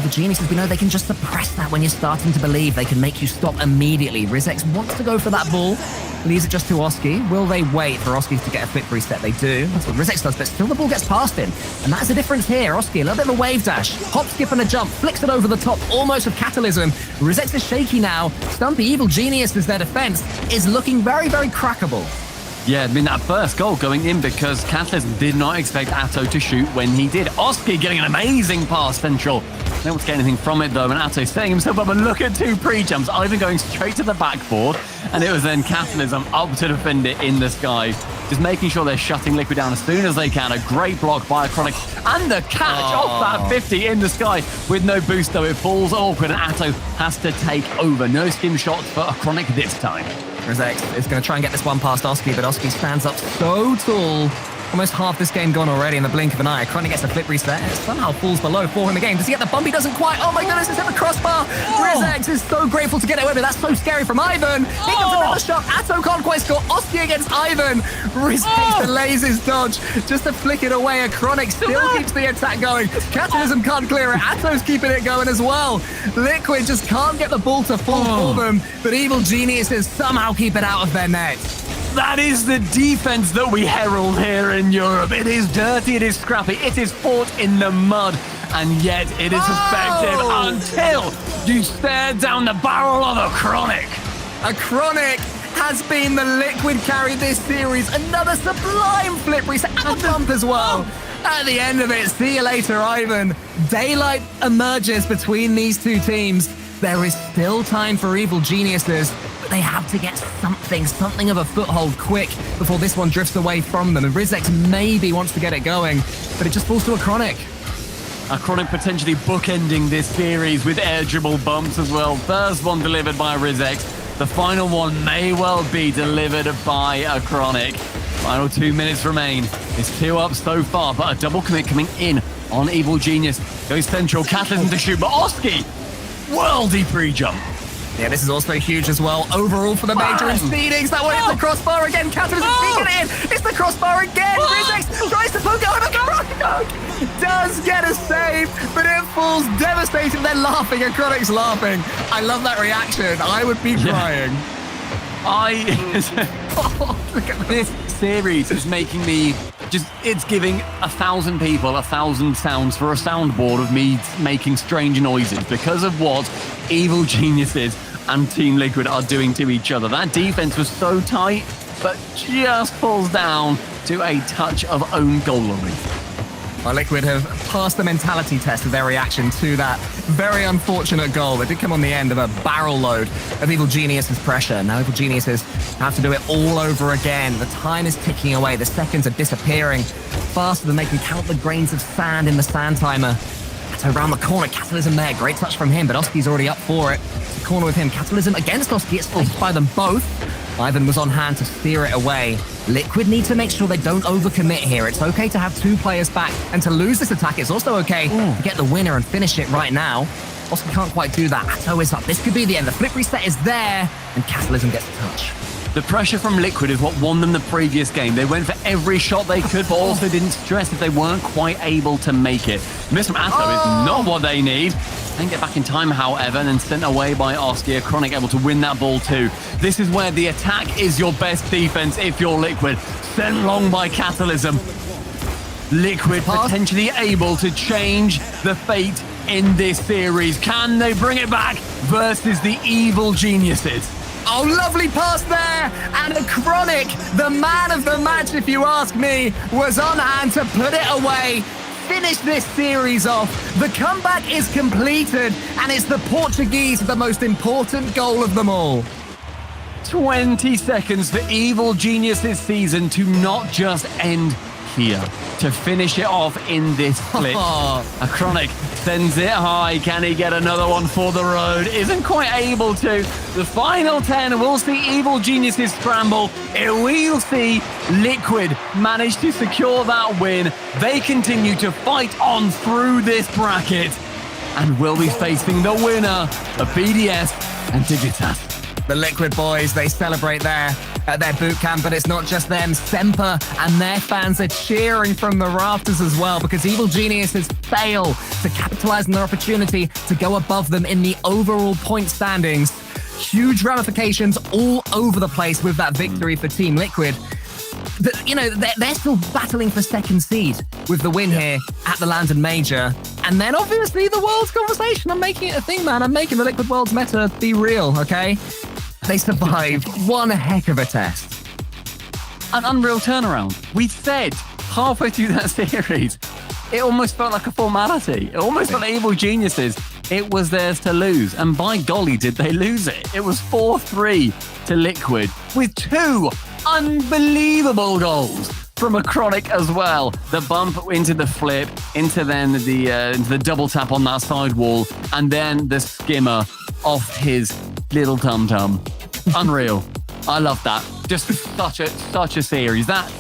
The Geniuses, we know they can just suppress that when you're starting to believe they can make you stop immediately. Rizex wants to go for that ball, leaves it just to Oski. Will they wait for Oski to get a flip reset? They do. That's what Rizex does, but still the ball gets past him. And that's the difference here. Oski, a little bit of a wave dash. Hop, skip, and a jump. Flicks it over the top, almost with Catalysm. Rizex is shaky now. Stumpy Evil Genius as their defense is looking very, very crackable. Yeah, I mean, that first goal going in because Catalysm did not expect Atto to shoot when he did. Oski getting an amazing pass central. No able to get anything from it though, and Atto setting himself up, and look at 2 pre-jumps. Ivan going straight to the backboard, and it was then Catalysm up to defend it in the sky. Just making sure they're shutting Liquid down as soon as they can. A great block by Chronic, and the catch off that 50 in the sky with no boost though. It falls awkward, and Atto has to take over. No skim shots for Chronic this time. Rizex is going to try and get this one past Oski, but Oski stands up so tall. Almost half this game gone already in the blink of an eye. Chronic gets a flip reset. It somehow falls below for him again. Does he get the bump? He doesn't quite. Oh my goodness, it's hit the crossbar. Rizex is so grateful to get it away, but that's so scary from Ivan. Here comes another shot. Atto can't quite score. Oski against Ivan. Rizex delays his dodge just to flick it away. A Chronic still keeps the attack going. Catalysm can't clear it. Atto's keeping it going as well. Liquid just can't get the ball to fall for them, but Evil Geniuses somehow keep it out of their net. That is the defense that we herald here in Europe. It is dirty, it is scrappy, it is fought in the mud, and yet it is effective until you stare down the barrel of a Chronic. A Chronic has been the Liquid carry this series. Another sublime flip reset and a bump as well. At the end of it, see you later, Ivan. Daylight emerges between these two teams. There is still time for Evil Geniuses, but they have to get something of a foothold quick before this one drifts away from them. And Rizex maybe wants to get it going, but it just falls to a Chronic. A Chronic potentially bookending this series with air dribble bumps as well. First one delivered by Rizex. The final one may well be delivered by a Chronic. Final 2 minutes remain. It's 2 up so far, but a double commit coming in on Evil Genius. Goes central, Catalysm to shoot, but Oski, worldy pre-jump. Yeah, this is also huge as well. Overall for the major in speedings. That one hits the crossbar again. Catalysm sneaking it in. It's the crossbar again. Rizex tries to poke out. Chronic does get a save, but it falls devastating. They're laughing and Chronic's laughing. I love that reaction. I would be crying. Look at this series is making me it's giving 1,000 people 1,000 sounds for a soundboard of me making strange noises because of what Evil Geniuses and Team Liquid are doing to each other. That defense was so tight, but just falls down to a touch of own goalery. Well, Liquid have passed the mentality test of their reaction to that very unfortunate goal. It did come on the end of a barrel load of Evil Genius's pressure. Now Evil Geniuses have to do it all over again. The time is ticking away. The seconds are disappearing faster than they can count the grains of sand in the sand timer. So around the corner, Catalysm there. Great touch from him, but Oski's already up for it. The corner with him. Catalysm against Oski. It's faced by them both. Ivan was on hand to steer it away. Liquid need to make sure they don't overcommit here. It's okay to have 2 players back, and to lose this attack, it's also okay to get the winner and finish it right now. Oski can't quite do that. Atto is up. This could be the end. The flip reset is there, and Catalysm gets a touch. The pressure from Liquid is what won them the previous game. They went for every shot they could, but also didn't stress if they weren't quite able to make it. Miss from Atto is not what they need. They get back in time, however, and then sent away by Oski. Chronic able to win that ball too. This is where the attack is your best defense if you're Liquid. Sent long by Catalysm. Liquid potentially able to change the fate in this series. Can they bring it back versus the Evil Geniuses? Oh, lovely pass there. And a Chronic, the man of the match, if you ask me, was on hand to put it away. Finish this series off. The comeback is completed, and it's the Portuguese with the most important goal of them all. 20 seconds for Evil Genius's season to not just end here, to finish it off in this flip. A Chronic sends it high. Can he get another one for the road? Isn't quite able to. The final 10, we'll see Evil Genius's scramble. We'll see Liquid manage to secure that win. They continue to fight on through this bracket, and will be facing the winner of BDS and Dignitas. The Liquid boys, they celebrate there at their boot camp, but it's not just them. Semper and their fans are cheering from the rafters as well, because Evil Geniuses fail to capitalize on their opportunity to go above them in the overall point standings. Huge ramifications all over the place with that victory for Team Liquid. They're still battling for second seed with the win here at the London Major. And then obviously the Worlds conversation. I'm making it a thing, man. I'm making the Liquid Worlds meta be real, okay? They survived one heck of a test. An unreal turnaround. We said halfway through that series, it almost felt like a formality. It almost felt like Evil Geniuses. It was theirs to lose. And by golly, did they lose it. It was 4-3 to Liquid with 2 unbelievable goals from a Chronic as well. The bump into the flip, into then the double tap on that side wall, and then the skimmer off his little tum-tum. Unreal. I love that. Just such a series. That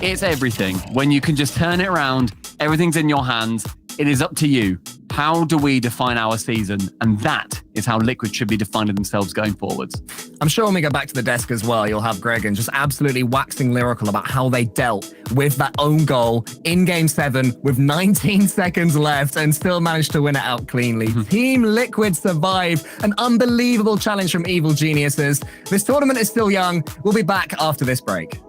It's everything. When you can just turn it around, everything's in your hands. It is up to you. How do we define our season? And that is how Liquid should be defining themselves going forwards. I'm sure when we go back to the desk as well, you'll have Gregan just absolutely waxing lyrical about how they dealt with that own goal in Game 7 with 19 seconds left and still managed to win it out cleanly. Team Liquid survive an unbelievable challenge from Evil Geniuses. This tournament is still young. We'll be back after this break.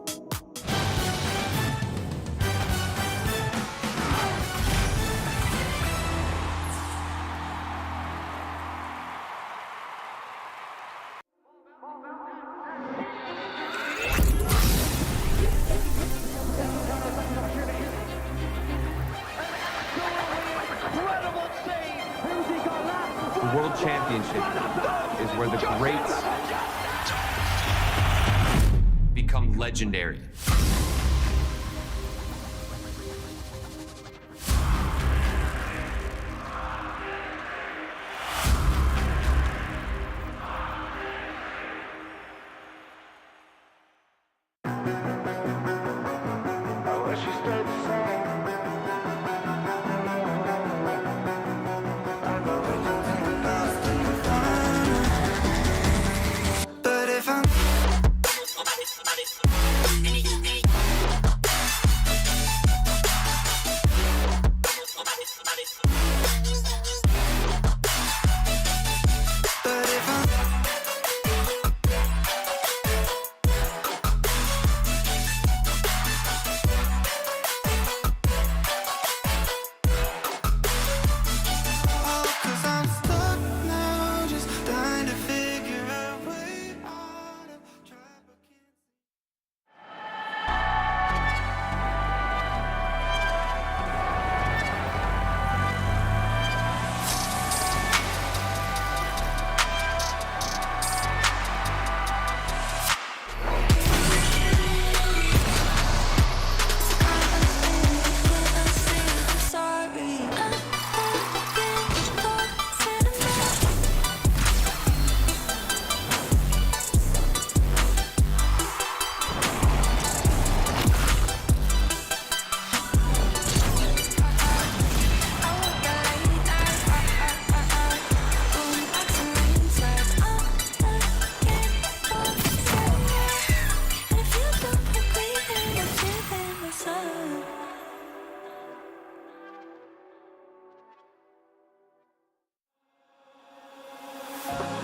The World Championship is where the greats become legendary.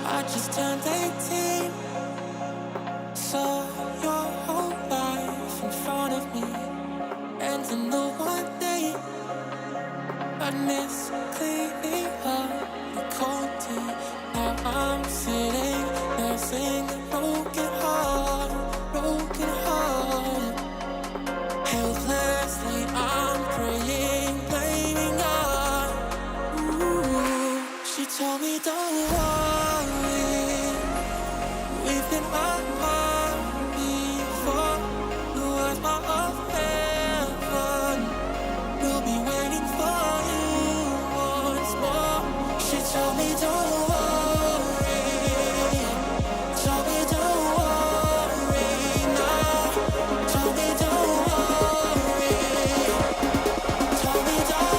I just turned 18, saw your whole life in front of me, and to know one day I'd miss cleaning up the cold tea. Now I'm sitting there singing broken heart, helplessly I'm praying, blaming God. Ooh, she told me don't worry, we've been apart before. The world's my of heaven, we'll be waiting for you once more. She told me don't worry, told me don't worry now, told me don't worry, told me don't.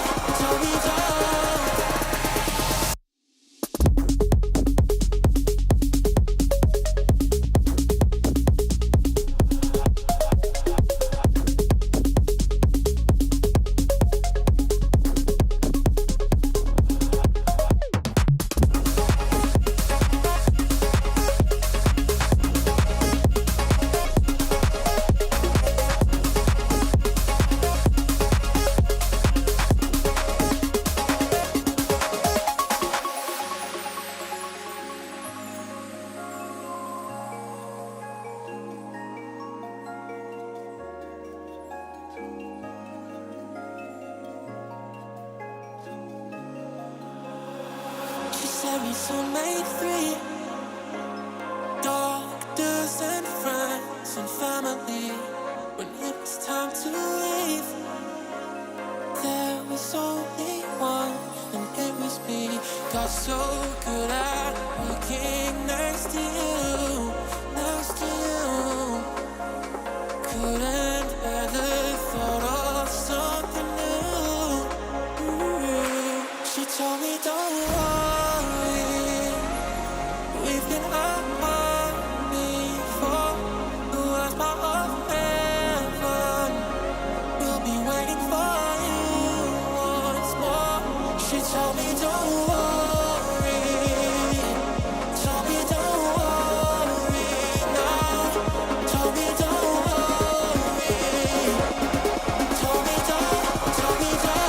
She said we soon made 3 doctors and friends and family. When it was time to leave, there was only one, and it was me. Got so good at working next to you, next to you. Couldn't bear the told me don't worry, we've been apart before. The world's part of heaven, we'll be waiting for you once more. She told me don't worry, told me don't worry now, told me don't worry, told me don't, told me don't.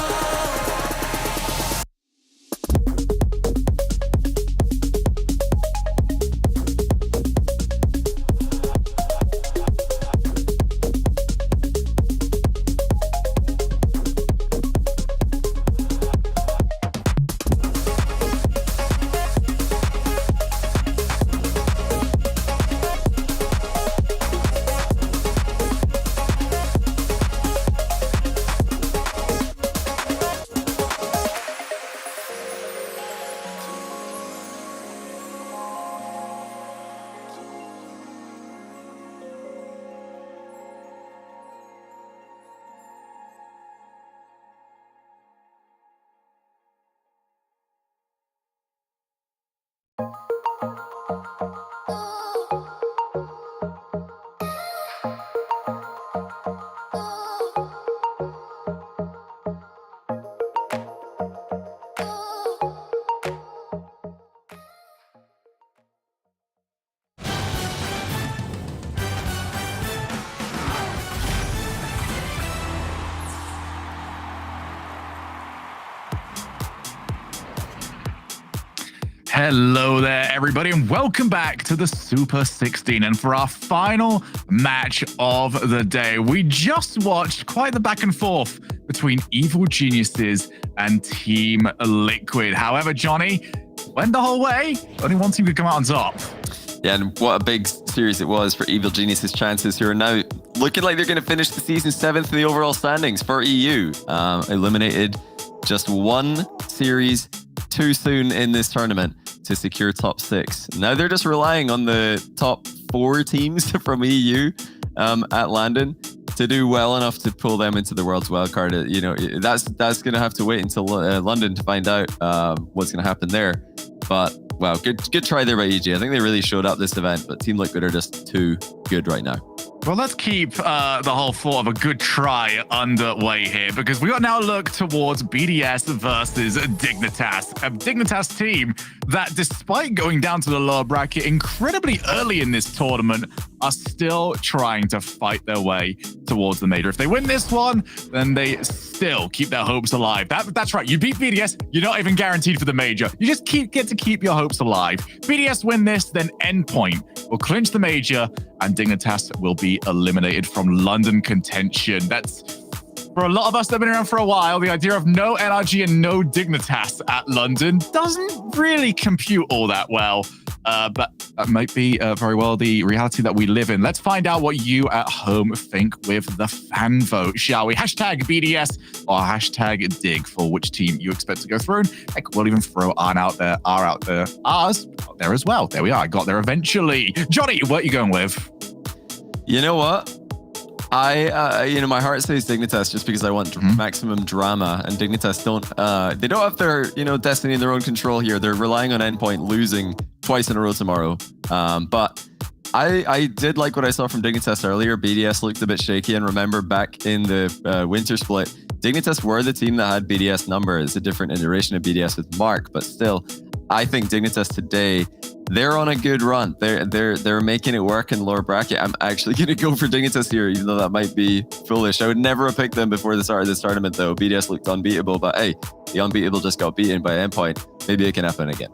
Hello there, everybody, and welcome back to the Super 16. And for our final match of the day, we just watched quite the back and forth between Evil Geniuses and Team Liquid. However, Johnny, went the whole way. Only one team could come out on top. Yeah, and what a big series it was for Evil Geniuses' chances, who are now looking like they're going to finish the season 7th in the overall standings for EU. Eliminated just one series too soon in this tournament to secure top 6. Now they're just relying on the top 4 teams from EU at London to do well enough to pull them into the World's Wildcard. You know, that's going to have to wait until London to find out what's going to happen there. But wow, good try there by EG. I think they really showed up this event, but Team Liquid are just too good right now. Well, let's keep the whole thought of a good try underway here, because we got now look towards BDS versus Dignitas. A Dignitas team that, despite going down to the lower bracket incredibly early in this tournament, are still trying to fight their way towards the major. If they win this one, then they still keep their hopes alive. That's right. You beat BDS, you're not even guaranteed for the major. You just get to keep your hopes alive. BDS win this, then Endpoint will clinch the major, and Dignitas will be eliminated from London contention. That's, for a lot of us that have been around for a while, the idea of no NRG and no Dignitas at London doesn't really compute all that well. But that might be very well the reality that we live in. Let's find out what you at home think with the fan vote, shall we? Hashtag BDS or hashtag Dig for which team you expect to go through. Heck, we'll even throw ours out there as well. There we are. I got there eventually. Johnny, what are you going with? You know what? My heart says Dignitas just because I want maximum drama, and Dignitas they don't have their, destiny in their own control here. They're relying on Endpoint losing twice in a row tomorrow. But I did like what I saw from Dignitas earlier. BDS looked a bit shaky, and remember back in the winter split, Dignitas were the team that had BDS number. It's a different iteration of BDS with Mark, but still, I think Dignitas today, they're on a good run. They're making it work in lower bracket. I'm actually going to go for Dignitas here, even though that might be foolish. I would never have picked them before the start of this tournament, though. BDS looked unbeatable, but hey, the unbeatable just got beaten by Endpoint. Maybe it can happen again.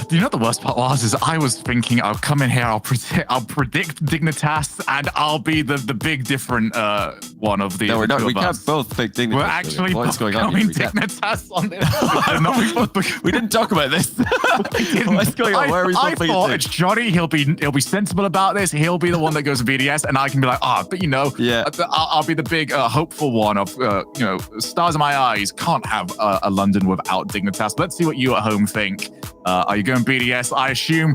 Do you know what the worst part was? Is I was thinking I'll come in here, I'll predict Dignitas, and I'll be the big different one of the. No, we're not. We can't both pick Dignitas. We're actually what's going on? Dignitas on this. We didn't talk about this. What's going on? Why are we I thought it's Johnny. He'll be sensible about this. He'll be the one that goes to BDS, and I can be like, yeah. I'll be the big hopeful one of stars in my eyes. Can't have a London without Dignitas. Let's see what you at home think. Are you going BDS? I assume.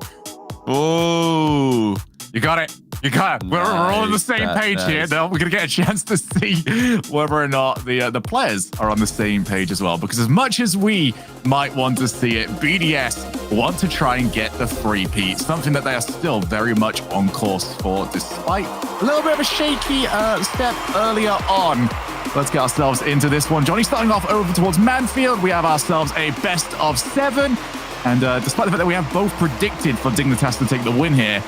Oh, you got it. We're all on the same Nice, page nice. here. Now we're going to get a chance to see whether or not the players are on the same page as well. Because as much as we might want to see it, BDS want to try and get the 3-peat, something that they are still very much on course for, despite a little bit of a shaky step earlier on. Let's get ourselves into this one. Johnny starting off over towards Manfield. We have ourselves a best of 7. And despite the fact that we have both predicted for Dignitas to take the win here,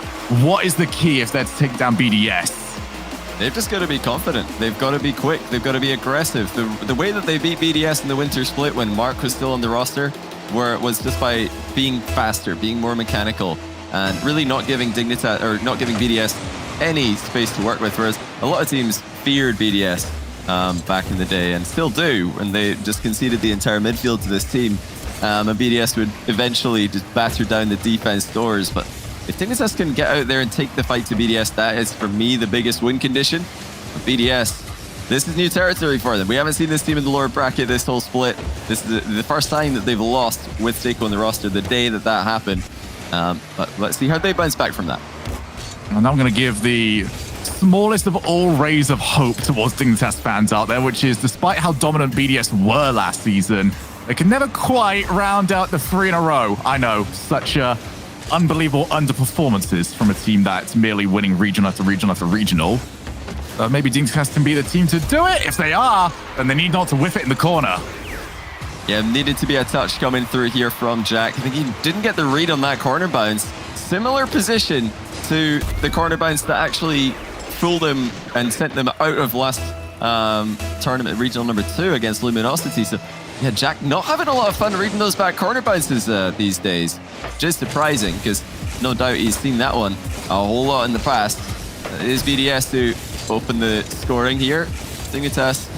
what is the key if they're to take down BDS? They've just got to be confident. They've got to be quick. They've got to be aggressive. The way that they beat BDS in the winter split when Mark was still on the roster was just by being faster, being more mechanical, and really not giving Dignitas or not giving BDS any space to work with. Whereas a lot of teams feared BDS back in the day and still do, and they just conceded the entire midfield to this team. And BDS would eventually just batter down the defense doors. But if Dignitas can get out there and take the fight to BDS, that is, for me, the biggest win condition. But BDS, this is new territory for them. We haven't seen this team in the lower bracket this whole split. This is the first time that they've lost with Seiko on the roster the day that happened. But let's see how they bounce back from that. And I'm going to give the smallest of all rays of hope towards Dignitas fans out there, which is despite how dominant BDS were last season, they can never quite round out the 3 in a row. I know, such unbelievable underperformances from a team that's merely winning regional after regional after regional. Maybe Dignitas can be the team to do it. If they are, then they need not to whiff it in the corner. Yeah, needed to be a touch coming through here from Jack. I think he didn't get the read on that corner bounce. Similar position to the corner bounce that actually fooled him and sent them out of last tournament, regional number 2 against Luminosity. So yeah, Jack not having a lot of fun reading those back corner bounces these days. Just surprising, because no doubt he's seen that one a whole lot in the past. It is BDS to open the scoring here. Dignitas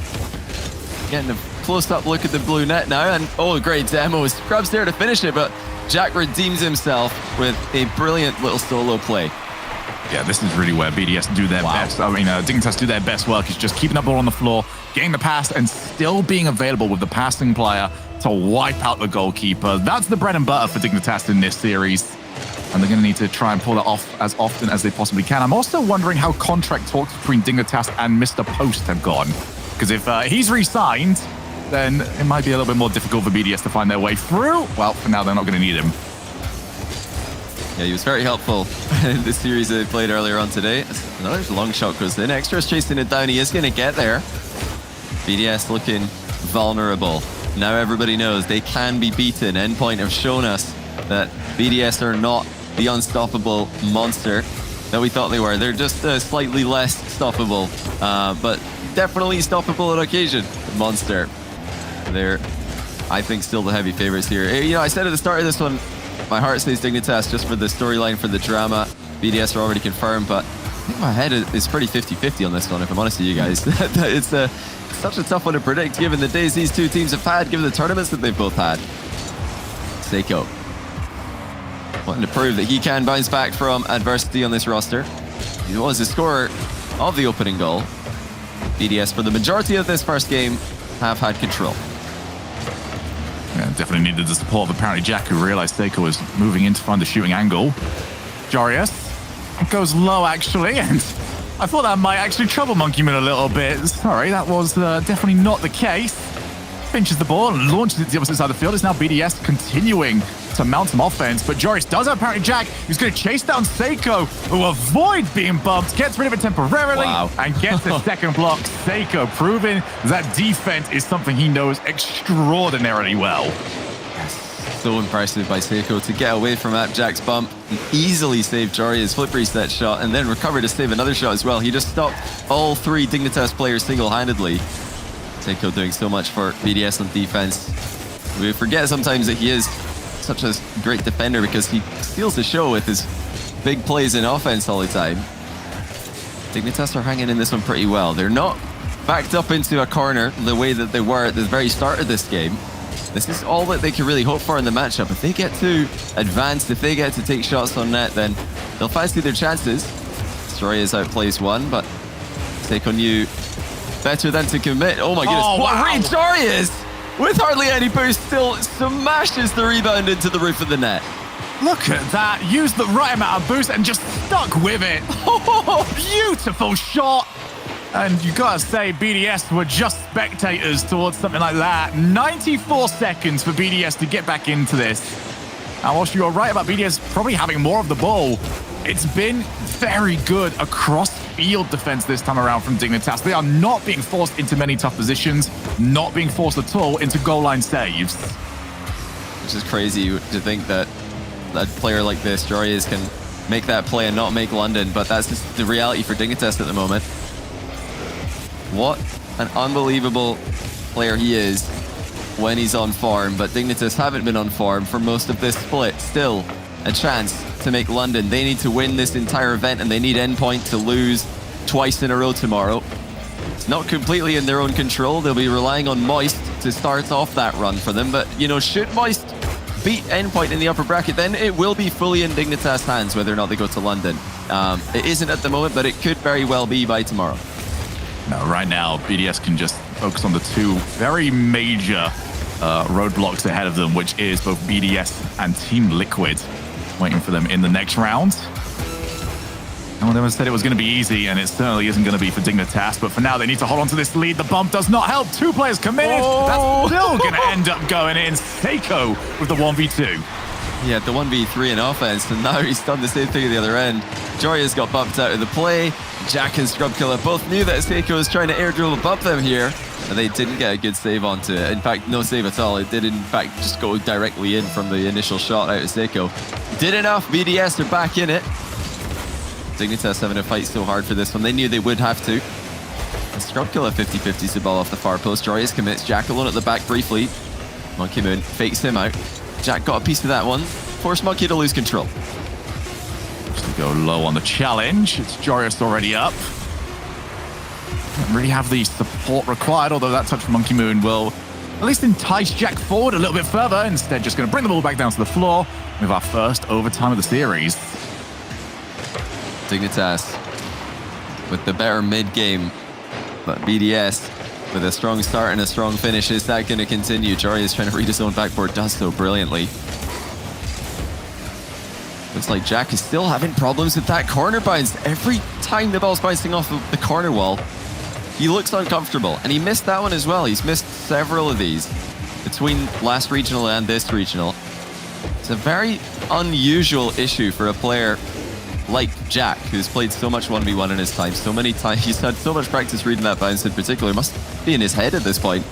getting a close-up look at the blue net now, and oh, great demo. Scrub's there to finish it, but Jack redeems himself with a brilliant little solo play. Yeah, this is really where BDS do their best. I mean, Dignitas do their best work is just keeping the ball on the floor, getting the pass, and still being available with the passing player to wipe out the goalkeeper. That's the bread and butter for Dignitas in this series. And they're going to need to try and pull that off as often as they possibly can. I'm also wondering how contract talks between Dignitas and Mr. Post have gone. Because if he's re-signed, then it might be a little bit more difficult for BDS to find their way through. Well, for now, they're not going to need him. Yeah, he was very helpful in the series they played earlier on today. Another long shot goes in. Extra's chasing it down. He is going to get there. BDS looking vulnerable. Now everybody knows they can be beaten. Endpoint have shown us that BDS are not the unstoppable monster that we thought they were. They're just slightly less stoppable, but definitely stoppable on occasion. Monster. They're, I think, still the heavy favorites here. You know, I said at the start of this one, my heart says Dignitas just for the storyline, for the drama. BDS are already confirmed, but I think my head is pretty 50-50 on this one, if I'm honest with you guys. It's such a tough one to predict, given the days these two teams have had, given the tournaments that they've both had. Seiko wanting to prove that he can bounce back from adversity on this roster. He was the scorer of the opening goal. BDS, for the majority of this first game, have had control. Yeah, definitely needed the support of apparently Jack, who realized Seiko was moving in to find the shooting angle. Jarius goes low, actually, and I thought that might actually trouble Monkey Moon a little bit. Sorry, that was definitely not the case. Pinches the ball and launches it to the opposite side of the field. It's now BDS continuing to mount some offense, but Joris does have apparently Jack, who's going to chase down Seiko, who avoids being bumped, gets rid of it temporarily, and gets the second block. Seiko proving that defense is something he knows extraordinarily well. So impressive by Seiko to get away from Jack's bump and easily save Jari's flip reset shot, and then recover to save another shot as well. He just stopped all 3 Dignitas players single-handedly. Seiko doing so much for BDS on defense. We forget sometimes that he is such a great defender because he steals the show with his big plays in offense all the time. Dignitas are hanging in this one pretty well. They're not backed up into a corner the way that they were at the very start of this game. This is all that they can really hope for in the matchup. If they get to advance, if they get to take shots on net, then they'll fancy their chances. Destroyers outplays one, but Seiko knew better than to commit. Oh my goodness. What a read Jarius! With hardly any boost, still smashes the rebound into the roof of the net. Look at that. Used the right amount of boost and just stuck with it. Oh, beautiful shot. And you gotta say, BDS were just spectators towards something like that. 94 seconds for BDS to get back into this. And whilst you are right about BDS probably having more of the ball, it's been very good across field defense this time around from Dignitas. They are not being forced into many tough positions, not being forced at all into goal line saves. Which is crazy to think that a player like this, Joreuz, can make that play and not make London, but that's just the reality for Dignitas at the moment. What an unbelievable player he is when he's on form, but Dignitas haven't been on form for most of this split. Still a chance to make London. They need to win this entire event, and they need Endpoint to lose twice in a row tomorrow. It's not completely in their own control. They'll be relying on Moist to start off that run for them, but you know, should Moist beat Endpoint in the upper bracket, then it will be fully in Dignitas' hands whether or not they go to London. It isn't at the moment, but it could very well be by tomorrow. No, right now, BDS can just focus on the two very major roadblocks ahead of them, which is both BDS and Team Liquid waiting for them in the next round. No one ever said it was going to be easy, and it certainly isn't going to be for Dignitas, but for now, they need to hold on to this lead. The bump does not help. 2 players committed. That's still going to end up going in. Seiko with the 1v2. He had the 1v3 in offense, and now he's done the same thing at the other end. Joreuz got bumped out of the play. Jack and Scrubkiller both knew that Seiko was trying to air dribble bump them here, and they didn't get a good save onto it. In fact, no save at all. It did, in fact, just go directly in from the initial shot out of Seiko. Did enough. BDS are back in it. Dignitas having to fight so hard for this one. They knew they would have to. And Scrubkiller 50-50s the ball off the far post. Joreuz commits. Jack alone at the back briefly. Monkey Moon fakes him out. Jack got a piece of that one. Forced Monkey to lose control. Just to go low on the challenge. It's Joreuz already up. Don't really have the support required, although that touch from Monkey Moon will at least entice Jack forward a little bit further. Instead, just going to bring the ball back down to the floor with our first overtime of the series. Dignitas with the better mid-game, but BDS with a strong start and a strong finish. Is that going to continue? Joreuz is trying to read his own backboard, does so brilliantly. Looks like Jack is still having problems with that corner bounce. Every time the ball's bouncing off of the corner wall, he looks uncomfortable, and he missed that one as well. He's missed several of these between last regional and this regional. It's a very unusual issue for a player like Jack, who's played so much 1v1 in his time, so many times. He's had so much practice reading that bounce in particular. It must be in his head at this point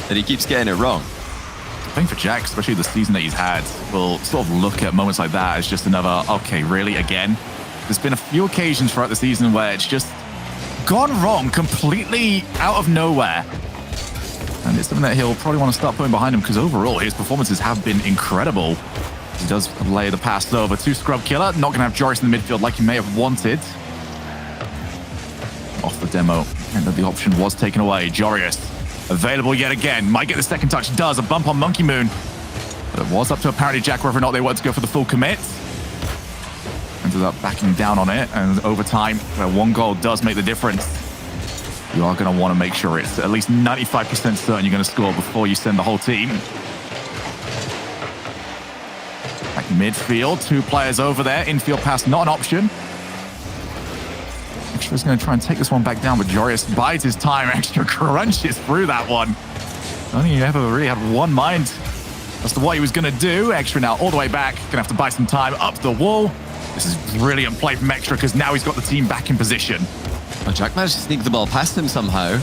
that he keeps getting it wrong. I think for Jack, especially the season that he's had, will sort of look at moments like that as just another, okay, really, again? There's been a few occasions throughout the season where it's just gone wrong completely out of nowhere. And it's something that he'll probably want to start putting behind him, because overall his performances have been incredible. He does lay the pass over to Scrubkiller. Not going to have Joreuz in the midfield like he may have wanted. Off the demo, and the option was taken away. Joreuz available yet again. Might get the second touch. Does. A bump on Monkey Moon. But it was up to apparently Jack whether or not they wanted to go for the full commit. Ended up backing down on it. And over time, one goal does make the difference. You are going to want to make sure it's at least 95% certain you're going to score before you send the whole team. Back midfield, 2 players over there. Infield pass, not an option. Extra's going to try and take this one back down, but Joreuz bides his time. Extra crunches through that one. Only ever really had one mind as to what he was going to do. Extra now all the way back. Going to have to buy some time up the wall. This is brilliant play from Extra, because now he's got the team back in position. Well, Jack managed to sneak the ball past him somehow.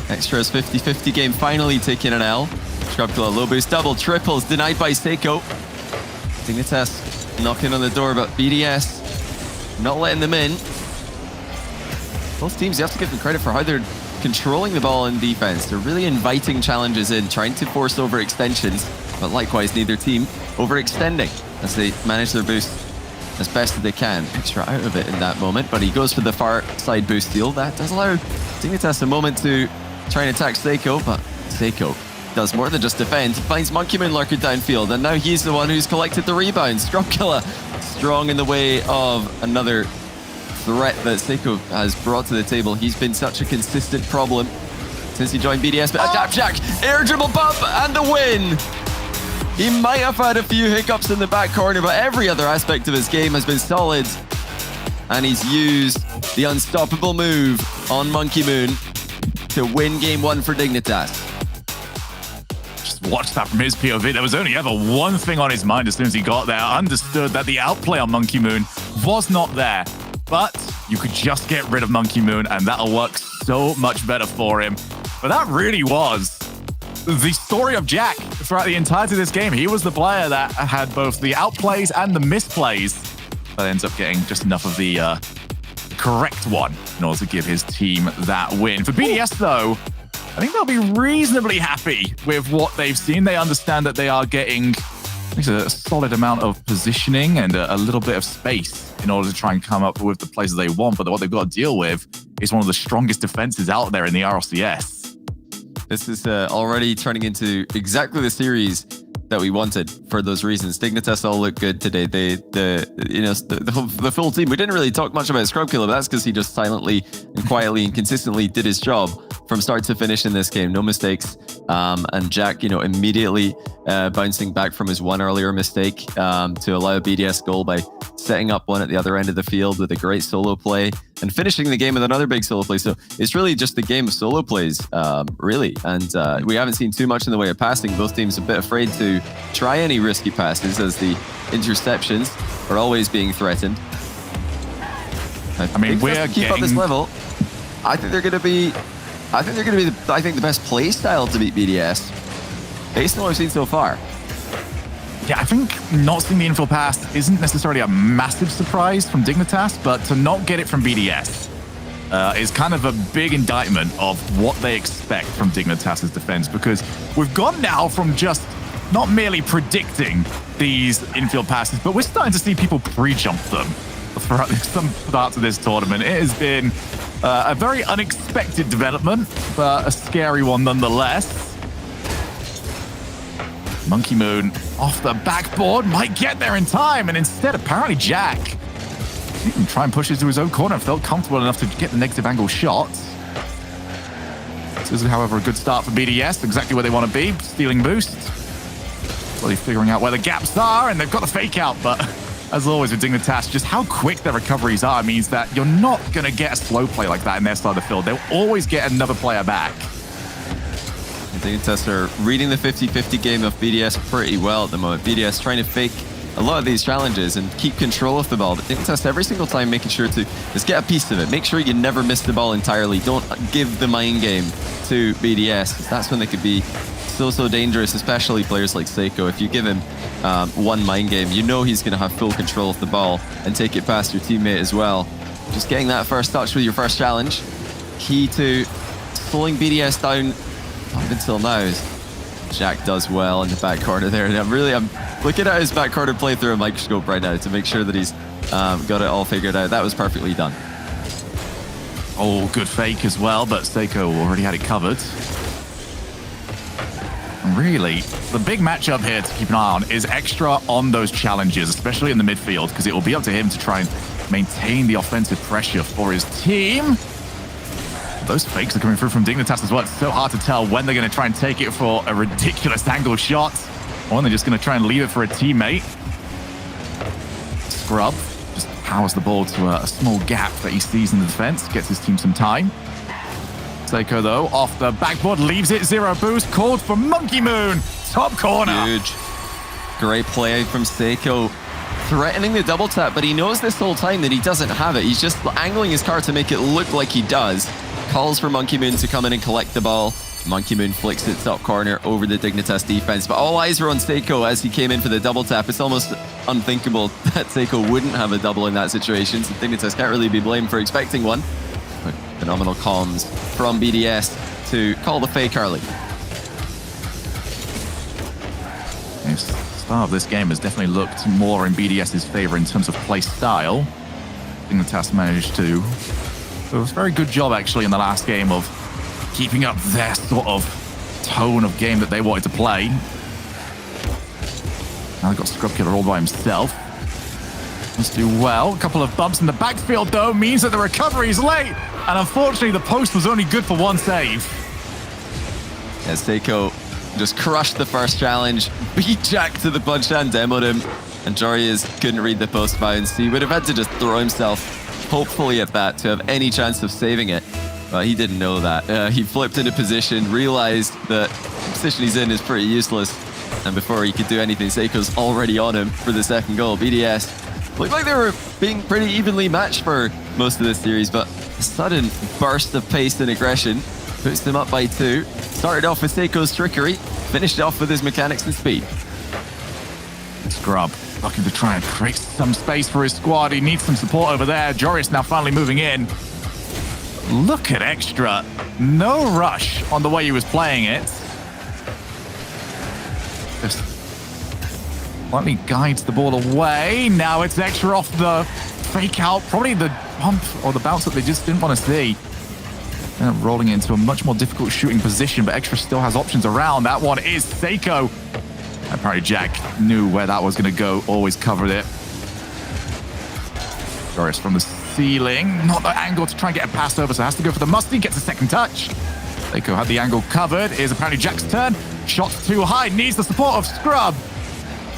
Extra's 50-50 game finally taking an L. Scrubkiller low boost, double, triples, denied by Seiko. Dignitas knocking on the door, but BDS not letting them in. Both teams, you have to give them credit for how they're controlling the ball in defense. They're really inviting challenges in, trying to force overextensions, but likewise neither team overextending as they manage their boost as best as they can. Extra out of it in that moment, but he goes for the far side boost steal. That does allow Dignitas a moment to try and attack Seiko, but Seiko does more than just defend. Finds Monkey Moon lurking downfield, and now he's the one who's collected the rebound. Scrubkiller strong in the way of another threat that Seiko has brought to the table. He's been such a consistent problem since he joined BDS, but Jack, air dribble bump, and the win! He might have had a few hiccups in the back corner, but every other aspect of his game has been solid. And he's used the unstoppable move on Monkey Moon to win game 1 for Dignitas. Just watch that from his POV. There was only ever one thing on his mind as soon as he got there. Understood that the outplay on Monkey Moon was not there. But you could just get rid of Monkey Moon and that'll work so much better for him. But that really was the story of Jack throughout the entirety of this game. He was the player that had both the outplays and the misplays, but ends up getting just enough of the correct one in order to give his team that win. For BDS, though, I think they'll be reasonably happy with what they've seen. They understand that they are getting a solid amount of positioning and a little bit of space in order to try and come up with the plays that they want. But what they've got to deal with is one of the strongest defenses out there in the RLCS. This is already turning into exactly the series that we wanted for those reasons. Dignitas all look good today. The full team. We didn't really talk much about Scrubkiller, but that's because he just silently and quietly and consistently did his job from start to finish in this game. No mistakes. And Jack, immediately bouncing back from his one earlier mistake to allow a BDS goal by setting up one at the other end of the field with a great solo play and finishing the game with another big solo play. So it's really just a game of solo plays, really. And we haven't seen too much in the way of passing. Both teams a bit afraid to try any risky passes as the interceptions are always being threatened. I mean, we're keep up this level. I think they're going to be the best play style to beat BDS based on what I've seen so far. Yeah, I think not seeing the infill pass isn't necessarily a massive surprise from Dignitas, but to not get it from BDS is kind of a big indictment of what they expect from Dignitas' defense, because we've gone now from just not merely predicting these infield passes, but we're starting to see people pre-jump them throughout some parts of this tournament. It has been a very unexpected development, but a scary one nonetheless. Monkey Moon off the backboard, might get there in time, and instead, apparently, Jack even try and push it to his own corner, felt comfortable enough to get the negative angle shot. This is, however, a good start for BDS, exactly where they want to be, stealing boost. Really figuring out where the gaps are, and they've got the fake out, but as always with Dignitas, just how quick their recoveries are means that you're not going to get a slow play like that in their side of the field. They'll always get another player back. Dignitas are reading the 50-50 game of BDS pretty well at the moment. BDS trying to fake a lot of these challenges and keep control of the ball. But Dignitas every single time making sure to just get a piece of it. Make sure you never miss the ball entirely. Don't give the mind game to BDS. That's when they could be so dangerous, especially players like Seiko. If you give him one mind game, you know he's going to have full control of the ball and take it past your teammate as well. Just getting that first touch with your first challenge. Key to slowing BDS down up until now. Jack does well in the back corner there. And I'm looking at his back corner play through a microscope right now to make sure that he's got it all figured out. That was perfectly done. Oh, good fake as well, but Seiko already had it covered. Really, the big matchup here to keep an eye on is extra on those challenges, especially in the midfield, because it will be up to him to try and maintain the offensive pressure for his team. Those fakes are coming through from Dignitas as well. It's so hard to tell when they're going to try and take it for a ridiculous angle shot, or when they're just going to try and leave it for a teammate. Scrub just powers the ball to a small gap that he sees in the defense, gets his team some time. Seiko, though, off the backboard, leaves it, 0 boost, called for Monkey Moon, top corner. Huge. Great play from Seiko, threatening the double tap, but he knows this whole time that he doesn't have it. He's just angling his car to make it look like he does. Calls for Monkey Moon to come in and collect the ball. Monkey Moon flicks it top corner over the Dignitas defense, but all eyes were on Seiko as he came in for the double tap. It's almost unthinkable that Seiko wouldn't have a double in that situation, so Dignitas can't really be blamed for expecting one. But phenomenal comms from BDS to call the fake early. The start of this game has definitely looked more in BDS's favor in terms of play style. Dignitas managed to do a very good job actually in the last game of keeping up their sort of tone of game that they wanted to play. Now they've got Scrubkiller all by himself. Let's do well. A couple of bumps in the backfield though means that the recovery is late, and unfortunately the post was only good for one save. Yeah, Seiko just crushed the first challenge, beat Jack to the punch and demoed him. And Jorius couldn't read the post bounce. He would have had to just throw himself, hopefully at that, to have any chance of saving it. But he didn't know that. He flipped into position, realized that the position he's in is pretty useless. And before he could do anything, Seiko's already on him for the second goal. BDS looked like they were being pretty evenly matched for most of this series, but a sudden burst of pace and aggression puts them up by 2. Started off with Seiko's trickery, finished off with his mechanics and speed. Scrub looking to try and create some space for his squad. He needs some support over there. Jorius now finally moving in. Look at Extra. No rush on the way he was playing it. Just slightly guides the ball away. Now it's Extra off the fake out. Probably the bump or the bounce that they just didn't want to see. And rolling into a much more difficult shooting position, but Extra still has options around. That one is Seiko. Apparently Jack knew where that was going to go, always covered it. Joris from the ceiling, not the angle to try and get a pass over, so has to go for the musty, gets a second touch. Seiko had the angle covered. It is apparently Jack's turn. Shot too high, needs the support of Scrub.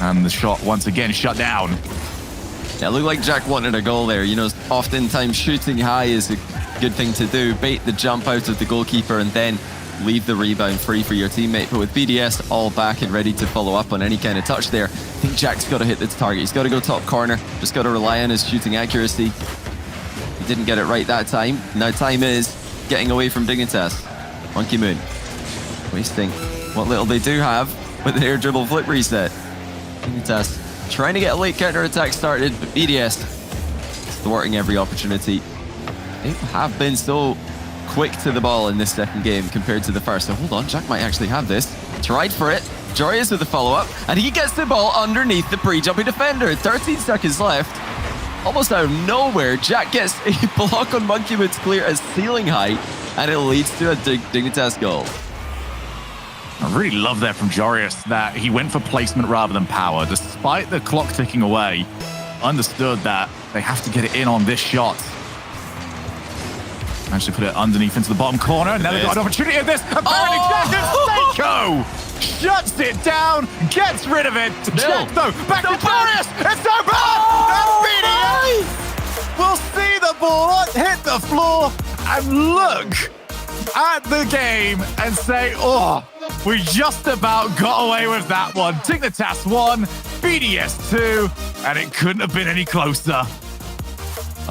And the shot once again shut down. Yeah, it looked like Jack wanted a goal there. You know, oftentimes shooting high is a good thing to do. Bait the jump out of the goalkeeper and then leave the rebound free for your teammate. But with BDS all back and ready to follow up on any kind of touch there, I think Jack's got to hit the target. He's got to go top corner. Just got to rely on his shooting accuracy. He didn't get it right that time. Now time is getting away from Dignitas. Monkey Moon wasting what little they do have with the air dribble flip reset. Dignitas trying to get a late counter attack started, but BDS thwarting every opportunity. They have been so quick to the ball in this second game compared to the first. So hold on, Jack might actually have this. Tried for it. Jorius with the follow-up, and he gets the ball underneath the pre-jumping defender. 13 seconds left. Almost out of nowhere, Jack gets a block on Monkey Moon's clear as ceiling height, and it leads to a Dignitas goal. I really love that from Jorius, that he went for placement rather than power. Despite the clock ticking away, understood that they have to get it in on this shot. Managed to put it underneath into the bottom corner. Now they've got an opportunity at this. Apparently, Seiko shuts it down, gets rid of it. Jack, though, back to Jorius. It's so bad. BDS will see the ball hit the floor and look at the game and say, oh, we just about got away with that one. Dignitas 1, BDS 2, and it couldn't have been any closer.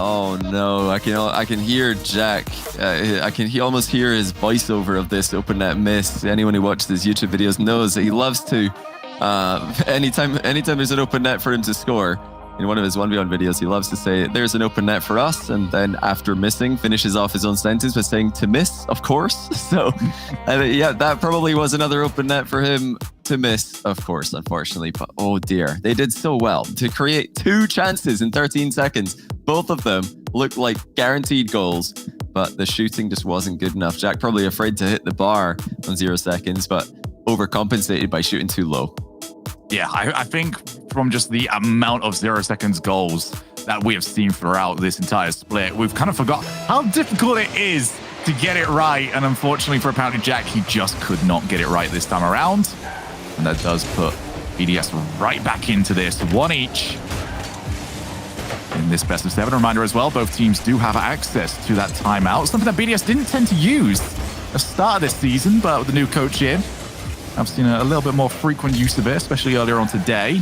Oh no, I can hear Jack. I can almost hear his voiceover of this open net miss. Anyone who watches his YouTube videos knows that he loves to, anytime there's an open net for him to score, in one of his 1v1 videos, he loves to say, there's an open net for us. And then after missing, finishes off his own sentence by saying, to miss, of course. So yeah, that probably was another open net for him to miss, of course, unfortunately. But oh dear, they did so well to create 2 chances in 13 seconds. Both of them looked like guaranteed goals, but the shooting just wasn't good enough. Jack probably afraid to hit the bar on 0 seconds, but overcompensated by shooting too low. Yeah, I think from just the amount of 0 seconds goals that we have seen throughout this entire split, we've kind of forgot how difficult it is to get it right. And unfortunately for apparently Jack, he just could not get it right this time around. And that does put BDS right back into this, 1 each. In this best of 7, reminder as well, both teams do have access to that timeout, something that BDS didn't tend to use at the start of this season, but with the new coach in, I've seen a little bit more frequent use of it, especially earlier on today.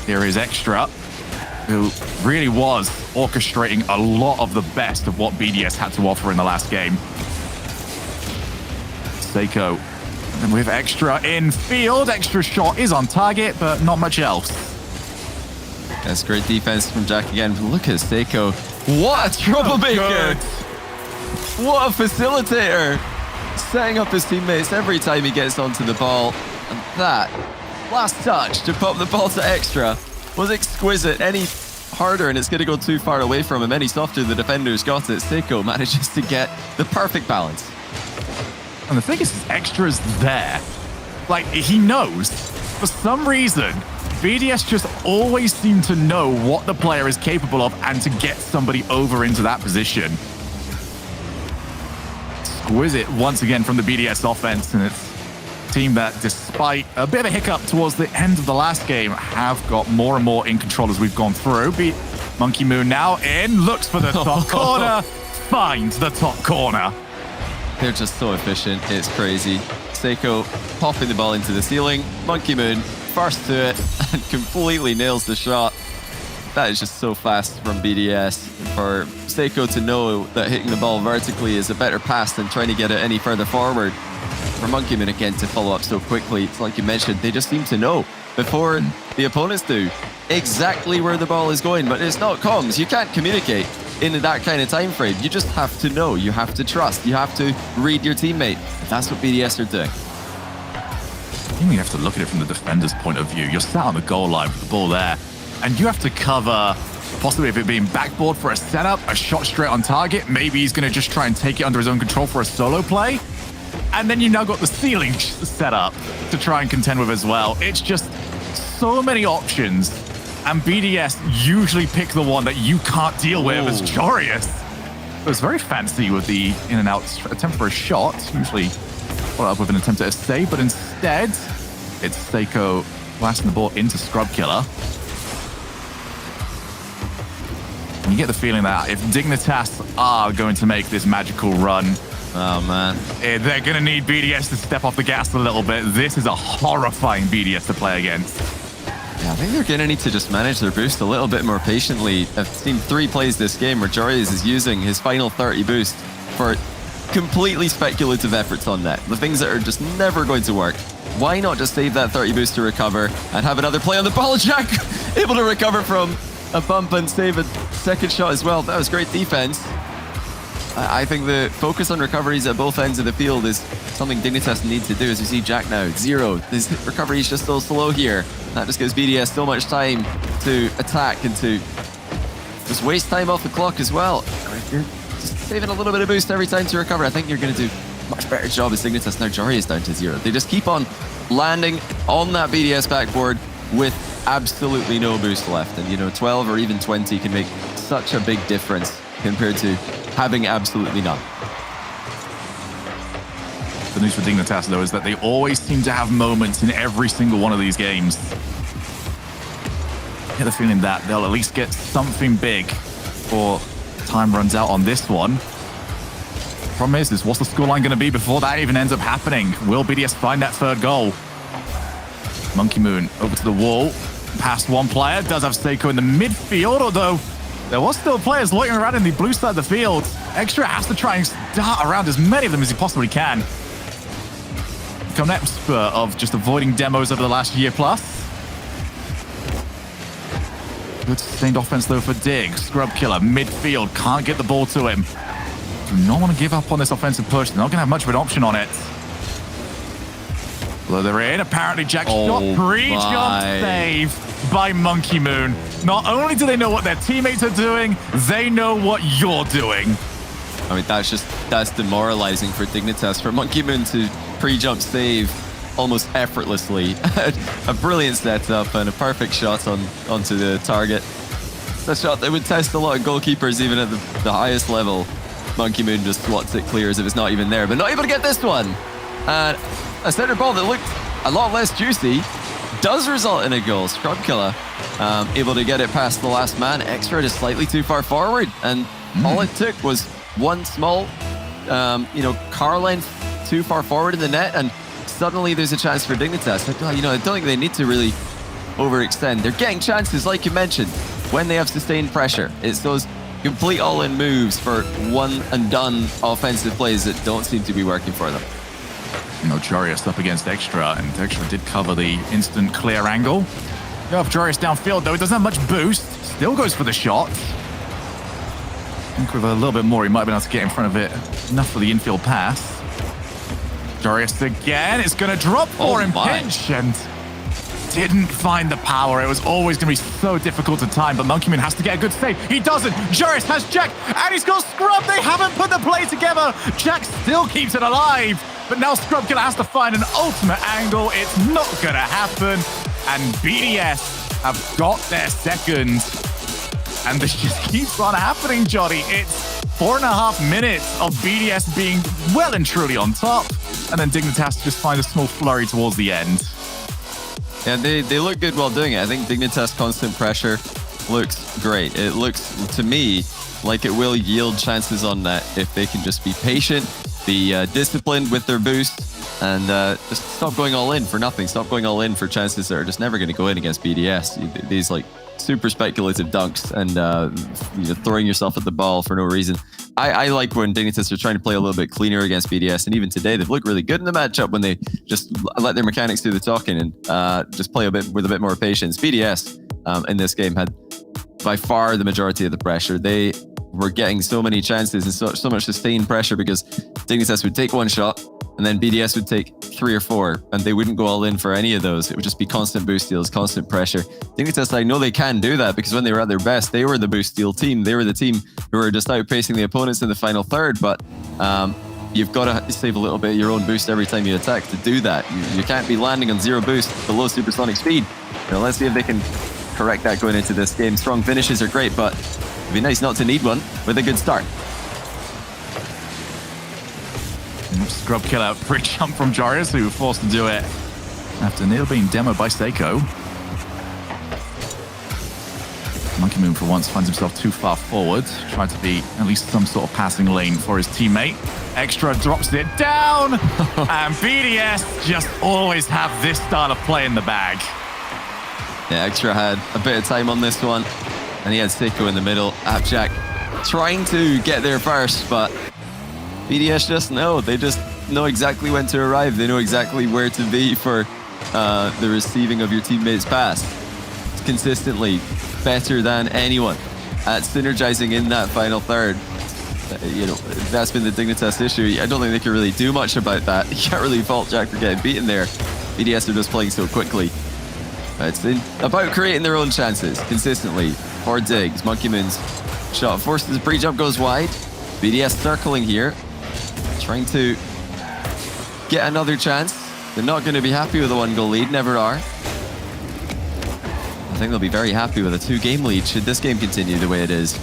Here is Extra, who really was orchestrating a lot of the best of what BDS had to offer in the last game. Seiko, and with Extra in field, Extra shot is on target, but not much else. That's great defense from Jack again. Look at Seiko. What a troublemaker! What a facilitator! Setting up his teammates every time he gets onto the ball. And that last touch to pop the ball to Extra was exquisite. Any harder and it's going to go too far away from him. Any softer, the defender's got it. Seiko manages to get the perfect balance. And the thing is, Extra's there. Like, he knows. For some reason, BDS just always seem to know what the player is capable of and to get somebody over into that position. Exquisite once again from the BDS offense, and it's team that, despite a bit of a hiccup towards the end of the last game, have got more and more in control as we've gone through. Monkey Moon now in, looks for the top corner, finds the top corner. They're just so efficient. It's crazy. Seiko popping the ball into the ceiling. Monkey Moon first to it and completely nails the shot. That is just so fast from BDS. For Seiko to know that hitting the ball vertically is a better pass than trying to get it any further forward. For Monkey Moon again to follow up so quickly, it's like you mentioned, they just seem to know before the opponents do exactly where the ball is going. But it's not comms. You can't communicate in that kind of time frame. You just have to know. You have to trust. You have to read your teammate. That's what BDS are doing. I think you have to look at it from the defender's point of view. You're sat on the goal line with the ball there, and you have to cover, possibly if it being backboard for a setup, a shot straight on target. Maybe he's going to just try and take it under his own control for a solo play. And then you've now got the ceiling set up to try and contend with as well. It's just so many options. And BDS usually pick the one that you can't deal with as Jorius. It was very fancy with the in and out attempt for a shot. Usually followed up with an attempt at a save, but instead it's Seiko blasting the ball into Scrub Killer. And you get the feeling that if Dignitas are going to make this magical run, oh man, they're going to need BDS to step off the gas a little bit. This is a horrifying BDS to play against. Yeah, I think they're going to need to just manage their boost a little bit more patiently. I've seen 3 plays this game where Jorius is using his final 30 boost for completely speculative efforts on net. The things that are just never going to work. Why not just save that 30 boost to recover and have another play on the ball? Jack able to recover from a bump and save a second shot as well. That was great defense. I think the focus on recoveries at both ends of the field is something Dignitas need to do. As you see Jack now, 0. His recovery is just so slow here. That just gives BDS so much time to attack and to just waste time off the clock as well. If you're just saving a little bit of boost every time to recover, I think you're going to do a much better job as Dignitas. Now Jory is down to 0. They just keep on landing on that BDS backboard with absolutely no boost left. And, you know, 12 or even 20 can make such a big difference compared to having absolutely none. The news for Dignitas, though, is that they always seem to have moments in every single one of these games. I get the feeling that they'll at least get something big before time runs out on this one. The problem is what's the scoreline going to be before that even ends up happening? Will BDS find that third goal? Monkey Moon over to the wall, past one player, does have Seiko in the midfield, although there was still players loitering around in the blue side of the field. Extra has to try and dart around as many of them as he possibly can. Become an expert of just avoiding demos over the last year plus. Good sustained offense though for Dig. Scrub Killer, midfield, can't get the ball to him. Do not want to give up on this offensive push. They're not going to have much of an option on it. Although they're in, apparently Jack shot, pre-jump save by Monkey Moon. Not only do they know what their teammates are doing, they know what you're doing. I mean, that's demoralizing for Dignitas. For Monkey Moon to pre-jump save almost effortlessly. A brilliant setup and a perfect shot onto the target. It's a shot that would test a lot of goalkeepers even at the highest level. Monkey Moon just swats it clear as if it's not even there, but not able to get this one. And a center ball that looked a lot less juicy does result in a goal. Scrub Killer able to get it past the last man. Extra just slightly too far forward, and all it took was one small, car length too far forward in the net, and suddenly there's a chance for Dignitas. I don't think they need to really overextend. They're getting chances, like you mentioned, when they have sustained pressure. It's those complete all-in moves for one-and-done offensive plays that don't seem to be working for them. Jorius up against Extra, and Extra did cover the instant clear angle. You have Jorius downfield, though. He doesn't have much boost. Still goes for the shot. I think with a little bit more, he might have been able to get in front of it. Enough for the infield pass. Jorius again. It's going to drop for him. Pinch, and didn't find the power. It was always going to be so difficult to time, but Monkey Moon has to get a good save. He doesn't. Jorius has Jack, and he's got Scrub. They haven't put the play together. Jack still keeps it alive. But now Scrub Killer has to find an ultimate angle. It's not going to happen. And BDS have got their second. And this just keeps on happening, Johnny. It's 4.5 minutes of BDS being well and truly on top. and then Dignitas just find a small flurry towards the end. Yeah, they look good while doing it. I think Dignitas' constant pressure looks great. It looks, to me, like it will yield chances on net if they can just be patient, be disciplined with their boost, and just stop going all in for nothing. Stop going all in for chances that are just never going to go in against BDS. These like super speculative dunks and throwing yourself at the ball for no reason. I like when Dignitas are trying to play a little bit cleaner against BDS, and even today they've looked really good in the matchup when they just let their mechanics do the talking and just play with a bit more patience. BDS in this game had by far the majority of the pressure. They were getting so many chances and so much sustained pressure because Dignitas would take one shot and then BDS would take 3 or 4 and they wouldn't go all in for any of those. It would just be constant boost steals, constant pressure. Dignitas, I know they can do that because when they were at their best, they were the boost steal team. They were the team who were just outpacing the opponents in the final third, but you've got to save a little bit of your own boost every time you attack to do that. You can't be landing on 0 boost below supersonic speed. Let's see if they can correct that going into this game. Strong finishes are great, but it'd be nice not to need one with a good start. Scrub killer, pretty jump from Jarius, who was forced to do it after nearly being demoed by Seiko. Monkey Moon for once finds himself too far forward, tried to be at least some sort of passing lane for his teammate. Extra drops it down, and BDS just always have this style of play in the bag. Yeah, Extra had a bit of time on this one, and he had Seiko in the middle. Appjack trying to get there first, but BDS just know. They just know exactly when to arrive. They know exactly where to be for the receiving of your teammate's pass. It's consistently better than anyone at synergizing in that final third. That's been the Dignitas issue. I don't think they can really do much about that. You can't really fault Jack for getting beaten there. BDS are just playing so quickly. It's about creating their own chances consistently for Diggs. Monkey Moon's shot forces the pre-jump, goes wide. BDS circling here, trying to get another chance. They're not going to be happy with a 1-goal lead, never are. I think they'll be very happy with a 2-game lead should this game continue the way it is.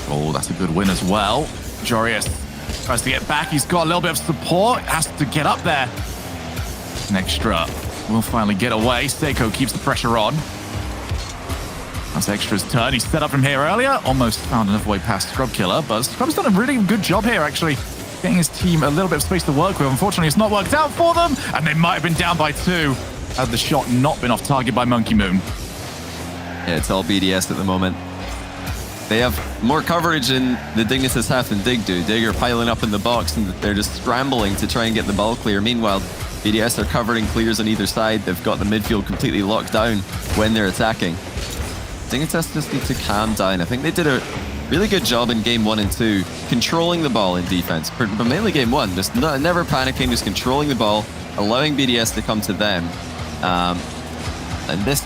Oh, that's a good win as well. Jarius tries to get back. He's got a little bit of support. Has to get up there. Extra will finally get away. Seiko keeps the pressure on. That's Extra's turn. He set up from here earlier. Almost found another way past Scrub Killer, but Scrub's done a really good job here, actually, getting his team a little bit of space to work with. Unfortunately, it's not worked out for them, and they might have been down by 2 had the shot not been off target by Monkey Moon. Yeah, it's all BDS at the moment. They have more coverage in the Dignitas half than Dig do. Dig are piling up in the box, and they're just scrambling to try and get the ball clear. Meanwhile, BDS are covering clears on either side. They've got the midfield completely locked down when they're attacking. Dignitas just need to calm down. I think they did a really good job in game 1 and 2, controlling the ball in defense, but mainly game 1, just never panicking, just controlling the ball, allowing BDS to come to them. And in this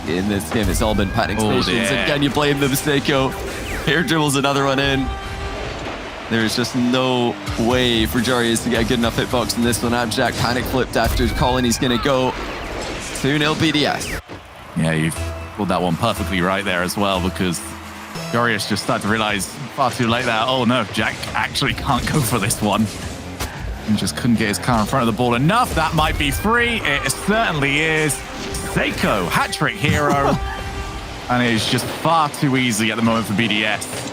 game, it's all been panic stations. And can you blame them, Seiko? Air dribbles another one in. There's just no way for Jarius to get a good enough hitbox in this one. Abjack panic flipped after calling he's going to go 2-0 BDS. Yeah, you've pulled that one perfectly right there as well, because Jarius just started to realize far too late that, oh no, Jack actually can't go for this one. And just couldn't get his car in front of the ball enough. That might be free. It certainly is. Seiko, hat-trick hero. And it's just far too easy at the moment for BDS.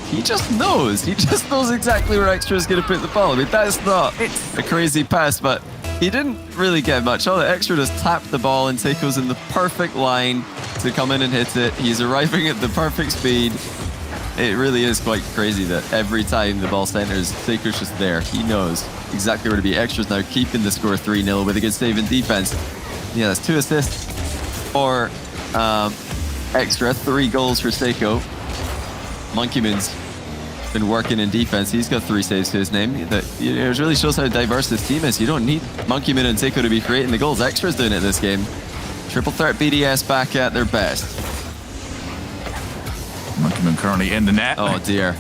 He just knows. He just knows exactly where Extra is going to put the ball. I mean, that's not a crazy pass, but he didn't really get much. All the Extra just tapped the ball, and Seiko's in the perfect line to come in and hit it. He's arriving at the perfect speed. It really is quite crazy that every time the ball centers, Seiko's just there. He knows exactly where to be. Extra's now keeping the score 3-0 with a good save in defense. Yeah, that's 2 assists for Extra, 3 goals for Seiko. Monkey Moon's been working in defense. He's got 3 saves to his name. That it really shows how diverse this team is. You don't need Monkey Moon and Seiko to be creating the goals. Extra's doing it this game. Triple threat BDS back at their best. Monkey Moon currently in the net. Oh dear.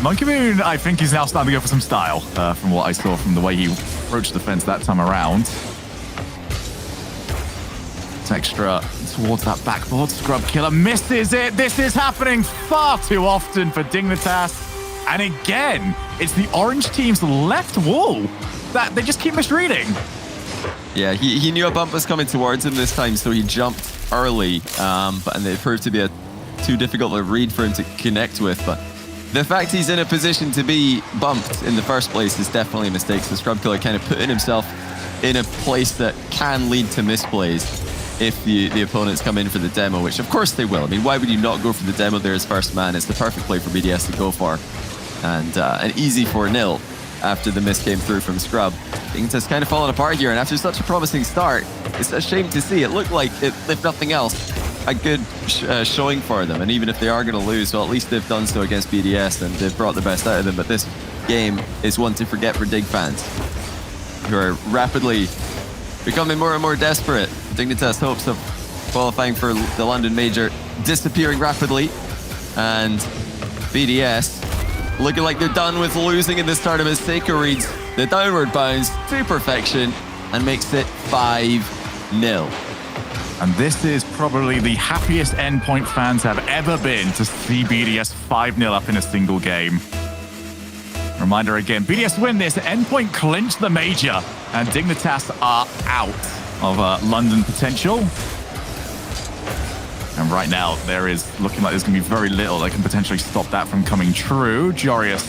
Monkey Moon, I think, is now starting to go for some style, from what I saw from the way he approached the fence that time around. It's Extra towards that backboard. Scrub Killer misses it. This is happening far too often for Dignitas. And again, It's the orange team's left wall that they just keep misreading. Yeah, he knew a bump was coming towards him this time, so he jumped early, and it proved to be too difficult a read for him to connect with. But the fact he's in a position to be bumped in the first place is definitely a mistake. So Scrubkiller kind of putting himself in a place that can lead to misplays if the opponents come in for the demo, which of course they will. I mean, why would you not go for the demo there as first man? It's the perfect play for BDS to go for. And an easy 4-0 after the miss came through from Scrub. Things has kind of fallen apart here, and after such a promising start, it's a shame to see. It looked like, if nothing else, a good showing for them. And even if they are going to lose, well, at least they've done so against BDS and they've brought the best out of them. But this game is one to forget for Dig fans, who are rapidly becoming more and more desperate. Dignitas hopes of qualifying for the London Major disappearing rapidly, and BDS looking like they're done with losing in this tournament. Seiko reads the downward bounce to perfection and makes it 5-0. And this is probably the happiest Endpoint fans have ever been to see BDS 5-0 up in a single game. Reminder again, BDS win this, Endpoint clinch the major, and Dignitas are out of London potential. And right now, there is looking like there's going to be very little that can potentially stop that from coming true. Jorius,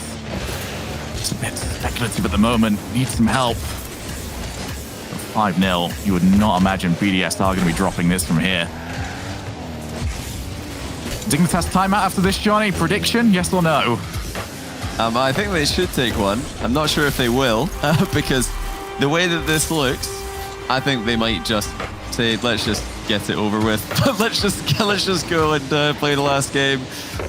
it's a bit speculative at the moment, needs some help. 5-0, you would not imagine BDS are going to be dropping this from here. Dignitas timeout after this, Johnny. Prediction, yes or no? I think they should take one. I'm not sure if they will, because the way that this looks, I think they might just say, let's just get it over with. let's just go and play the last game.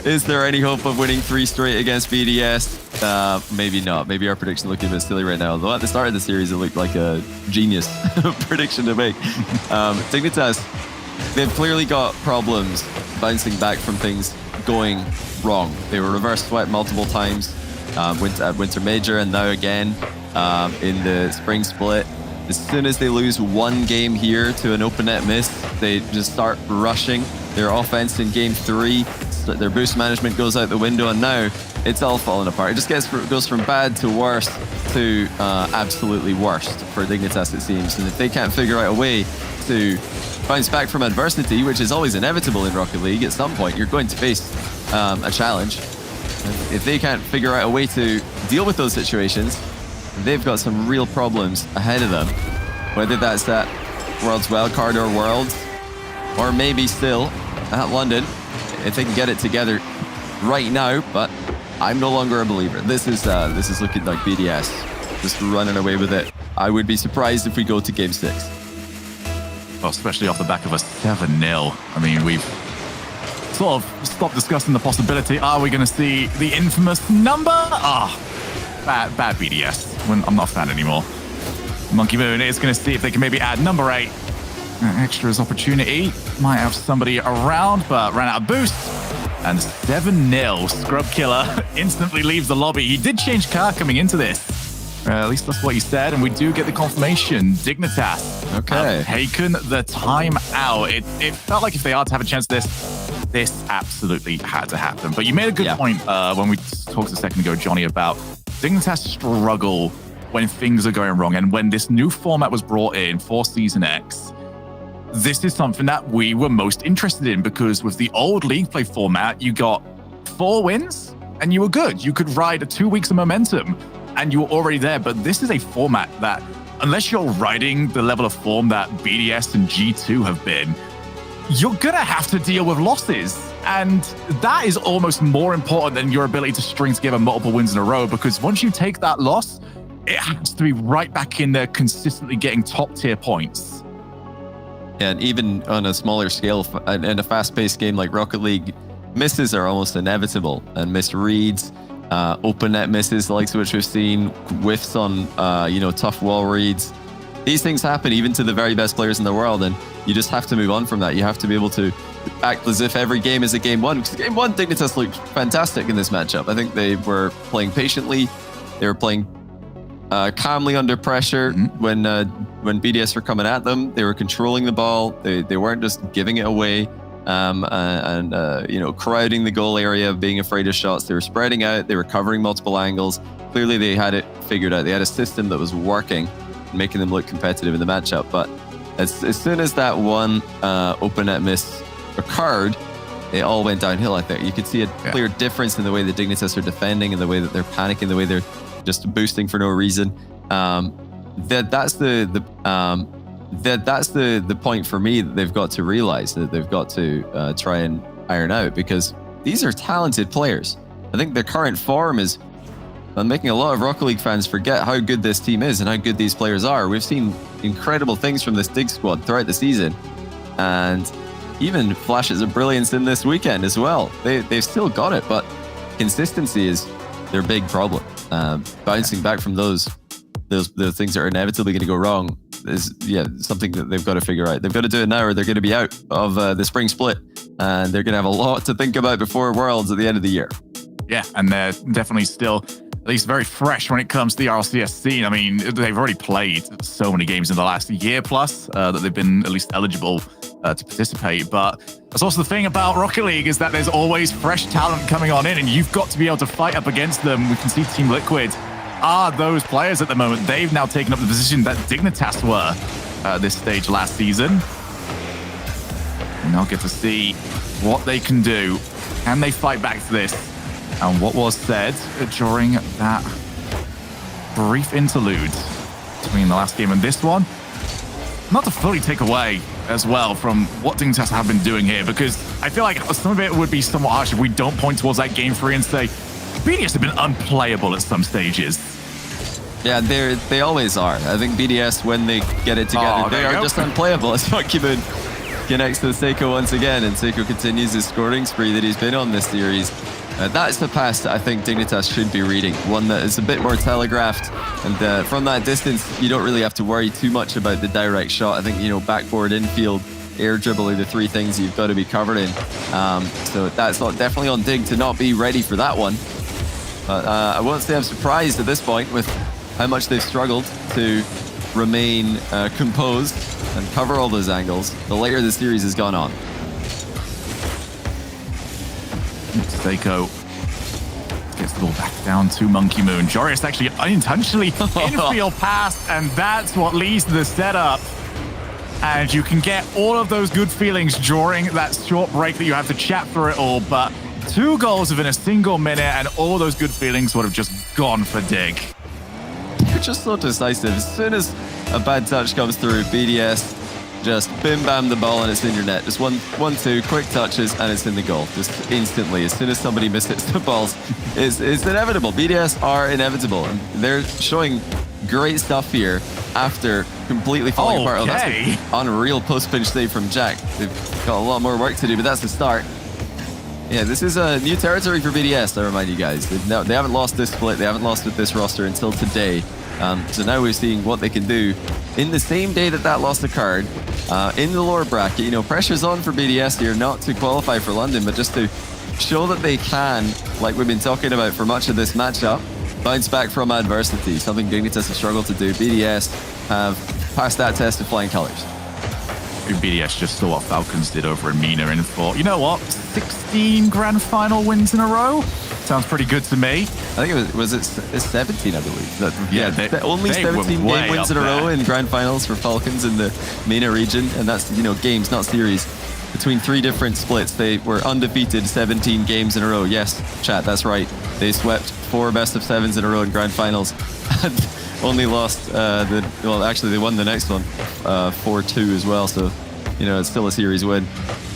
Is there any hope of winning 3 straight against BDS? Maybe not. Maybe our prediction looking a bit silly right now. Although at the start of the series, it looked like a genius prediction to make. Dignitas, they've clearly got problems bouncing back from things going wrong. They were reverse swept multiple times at Winter Major, and now again in the spring split. As soon as they lose one game here to an open net miss, they just start rushing their offense in game 3. Their boost management goes out the window, and now it's all falling apart. It just goes from bad to worse to absolutely worst for Dignitas, it seems. And if they can't figure out a way to bounce back from adversity, which is always inevitable in Rocket League, at some point you're going to face a challenge. If they can't figure out a way to deal with those situations, they've got some real problems ahead of them. Whether that's at Worlds Wildcard or Worlds, or maybe still at London, if they can get it together right now. But I'm no longer a believer. This is looking like BDS just running away with it. I would be surprised if we go to game 6. Well, especially off the back of a 7-0. I mean, we've sort of stopped discussing the possibility. Are we going to see the infamous number? Bad BDS. I'm not a fan anymore. Monkey Moon is going to see if they can maybe add number 8. Extras opportunity. Might have somebody around, but ran out of boost. And 7-0. Scrub Killer instantly leaves the lobby. He did change car coming into this. At least that's what he said, and we do get the confirmation. Dignitas have taken the time out. It felt like if they are to have a chance at this absolutely had to happen. But you made a good point when we talked a second ago, Johnny, about Dignitas struggle when things are going wrong. And when this new format was brought in for Season X, this is something that we were most interested in, because with the old league play format, you got 4 wins and you were good. You could ride 2 weeks of momentum and you were already there. But this is a format that, unless you're riding the level of form that BDS and G2 have been, you're gonna have to deal with losses. And that is almost more important than your ability to string together multiple wins in a row, because once you take that loss, it has to be right back in there, consistently getting top tier points. Yeah, and even on a smaller scale, in a fast-paced game like Rocket League, misses are almost inevitable, and misreads, open net misses, the likes of which we've seen, whiffs on tough wall reads. These things happen even to the very best players in the world, and you just have to move on from that. You have to be able to act as if every game is a game 1. Because game 1, Dignitas looked fantastic in this matchup. I think they were playing patiently. They were playing calmly under pressure when BDS were coming at them. They were controlling the ball. They weren't just giving it away. crowding the goal area, being afraid of shots. They were spreading out. They were covering multiple angles. Clearly, they had it figured out. They had a system that was working, making them look competitive in the matchup. But as soon as that one open net miss occurred, it all went downhill. I think you could see a clear difference in the way the Dignitas are defending and the way that they're panicking, the way they're just boosting for no reason. That's the point for me that they've got to realize, that they've got to try and iron out, because these are talented players. I think their current form is making a lot of Rocket League fans forget how good this team is and how good these players are. We've seen incredible things from this Dig squad throughout the season, and even flashes of brilliance in this weekend as well. They've still got it, but consistency is their big problem. Bouncing back from those things that are inevitably going to go wrong is something that they've got to figure out. They've got to do it now, or they're going to be out of the spring split, and they're going to have a lot to think about before Worlds at the end of the year. Yeah, and they're definitely still at least very fresh when it comes to the RLCS scene. I mean, they've already played so many games in the last year plus that they've been at least eligible to participate. But that's also the thing about Rocket League, is that there's always fresh talent coming on in, and you've got to be able to fight up against them. We can see Team Liquid are those players at the moment. They've now taken up the position that Dignitas were at this stage last season. And they'll get to see what they can do. Can they fight back to this? And what was said during that brief interlude between the last game and this one, not to fully take away as well from what Dignitas have been doing here, because I feel like some of it would be somewhat harsh if we don't point towards that game 3 and say BDS have been unplayable at some stages. Yeah, they always are. I think BDS, when they get it together, they are just unplayable. As Monkey Moon connects to Seiko once again, and Seiko continues his scoring spree that he's been on this series. That's the pass that I think Dignitas should be reading. One that is a bit more telegraphed, and from that distance, you don't really have to worry too much about the direct shot. I think, backboard, infield, air dribble are the 3 things you've got to be covered in. So that's definitely on Dig to not be ready for that one. But I won't say I'm surprised at this point with how much they've struggled to remain composed and cover all those angles the later the series has gone on. Seiko gets the ball back down to Monkey Moon. Joris actually unintentionally infield pass, and that's what leads to the setup. And you can get all of those good feelings during that short break that you have to chat through it all, but 2 goals within a single minute, and all those good feelings would have just gone for Dig. You're just so decisive. As soon as a bad touch comes through, BDS just bim bam the ball and it's in your net. Just one, two quick touches and it's in the goal. Just instantly. As soon as somebody mishits the balls, it's inevitable. BDS are inevitable, and they're showing great stuff here after completely falling apart. Oh, that's an unreal post pinch save from Jack. They've got a lot more work to do, but that's the start. Yeah, this is a new territory for BDS, I remind you guys. They haven't lost this split. They haven't lost with this roster until today. So now we're seeing what they can do in the same day that loss occurred in the lower bracket. Pressure's on for BDS here, not to qualify for London, but just to show that they can, like we've been talking about for much of this matchup, bounce back from adversity, something Dignitas have struggled to do. BDS have passed that test with flying colors. BDS just saw what Falcons did over in MENA and thought, you know what, 16 grand final wins in a row? Sounds pretty good to me. I think it's 17, I believe. Only they 17 game wins in a row in grand finals for Falcons in the MENA region, and that's games, not series. Between 3 different splits, they were undefeated 17 games in a row. Yes, chat, that's right. They swept 4 best of 7s in a row in grand finals, and only lost actually they won the next one 4-2 as well. So it's still a series win.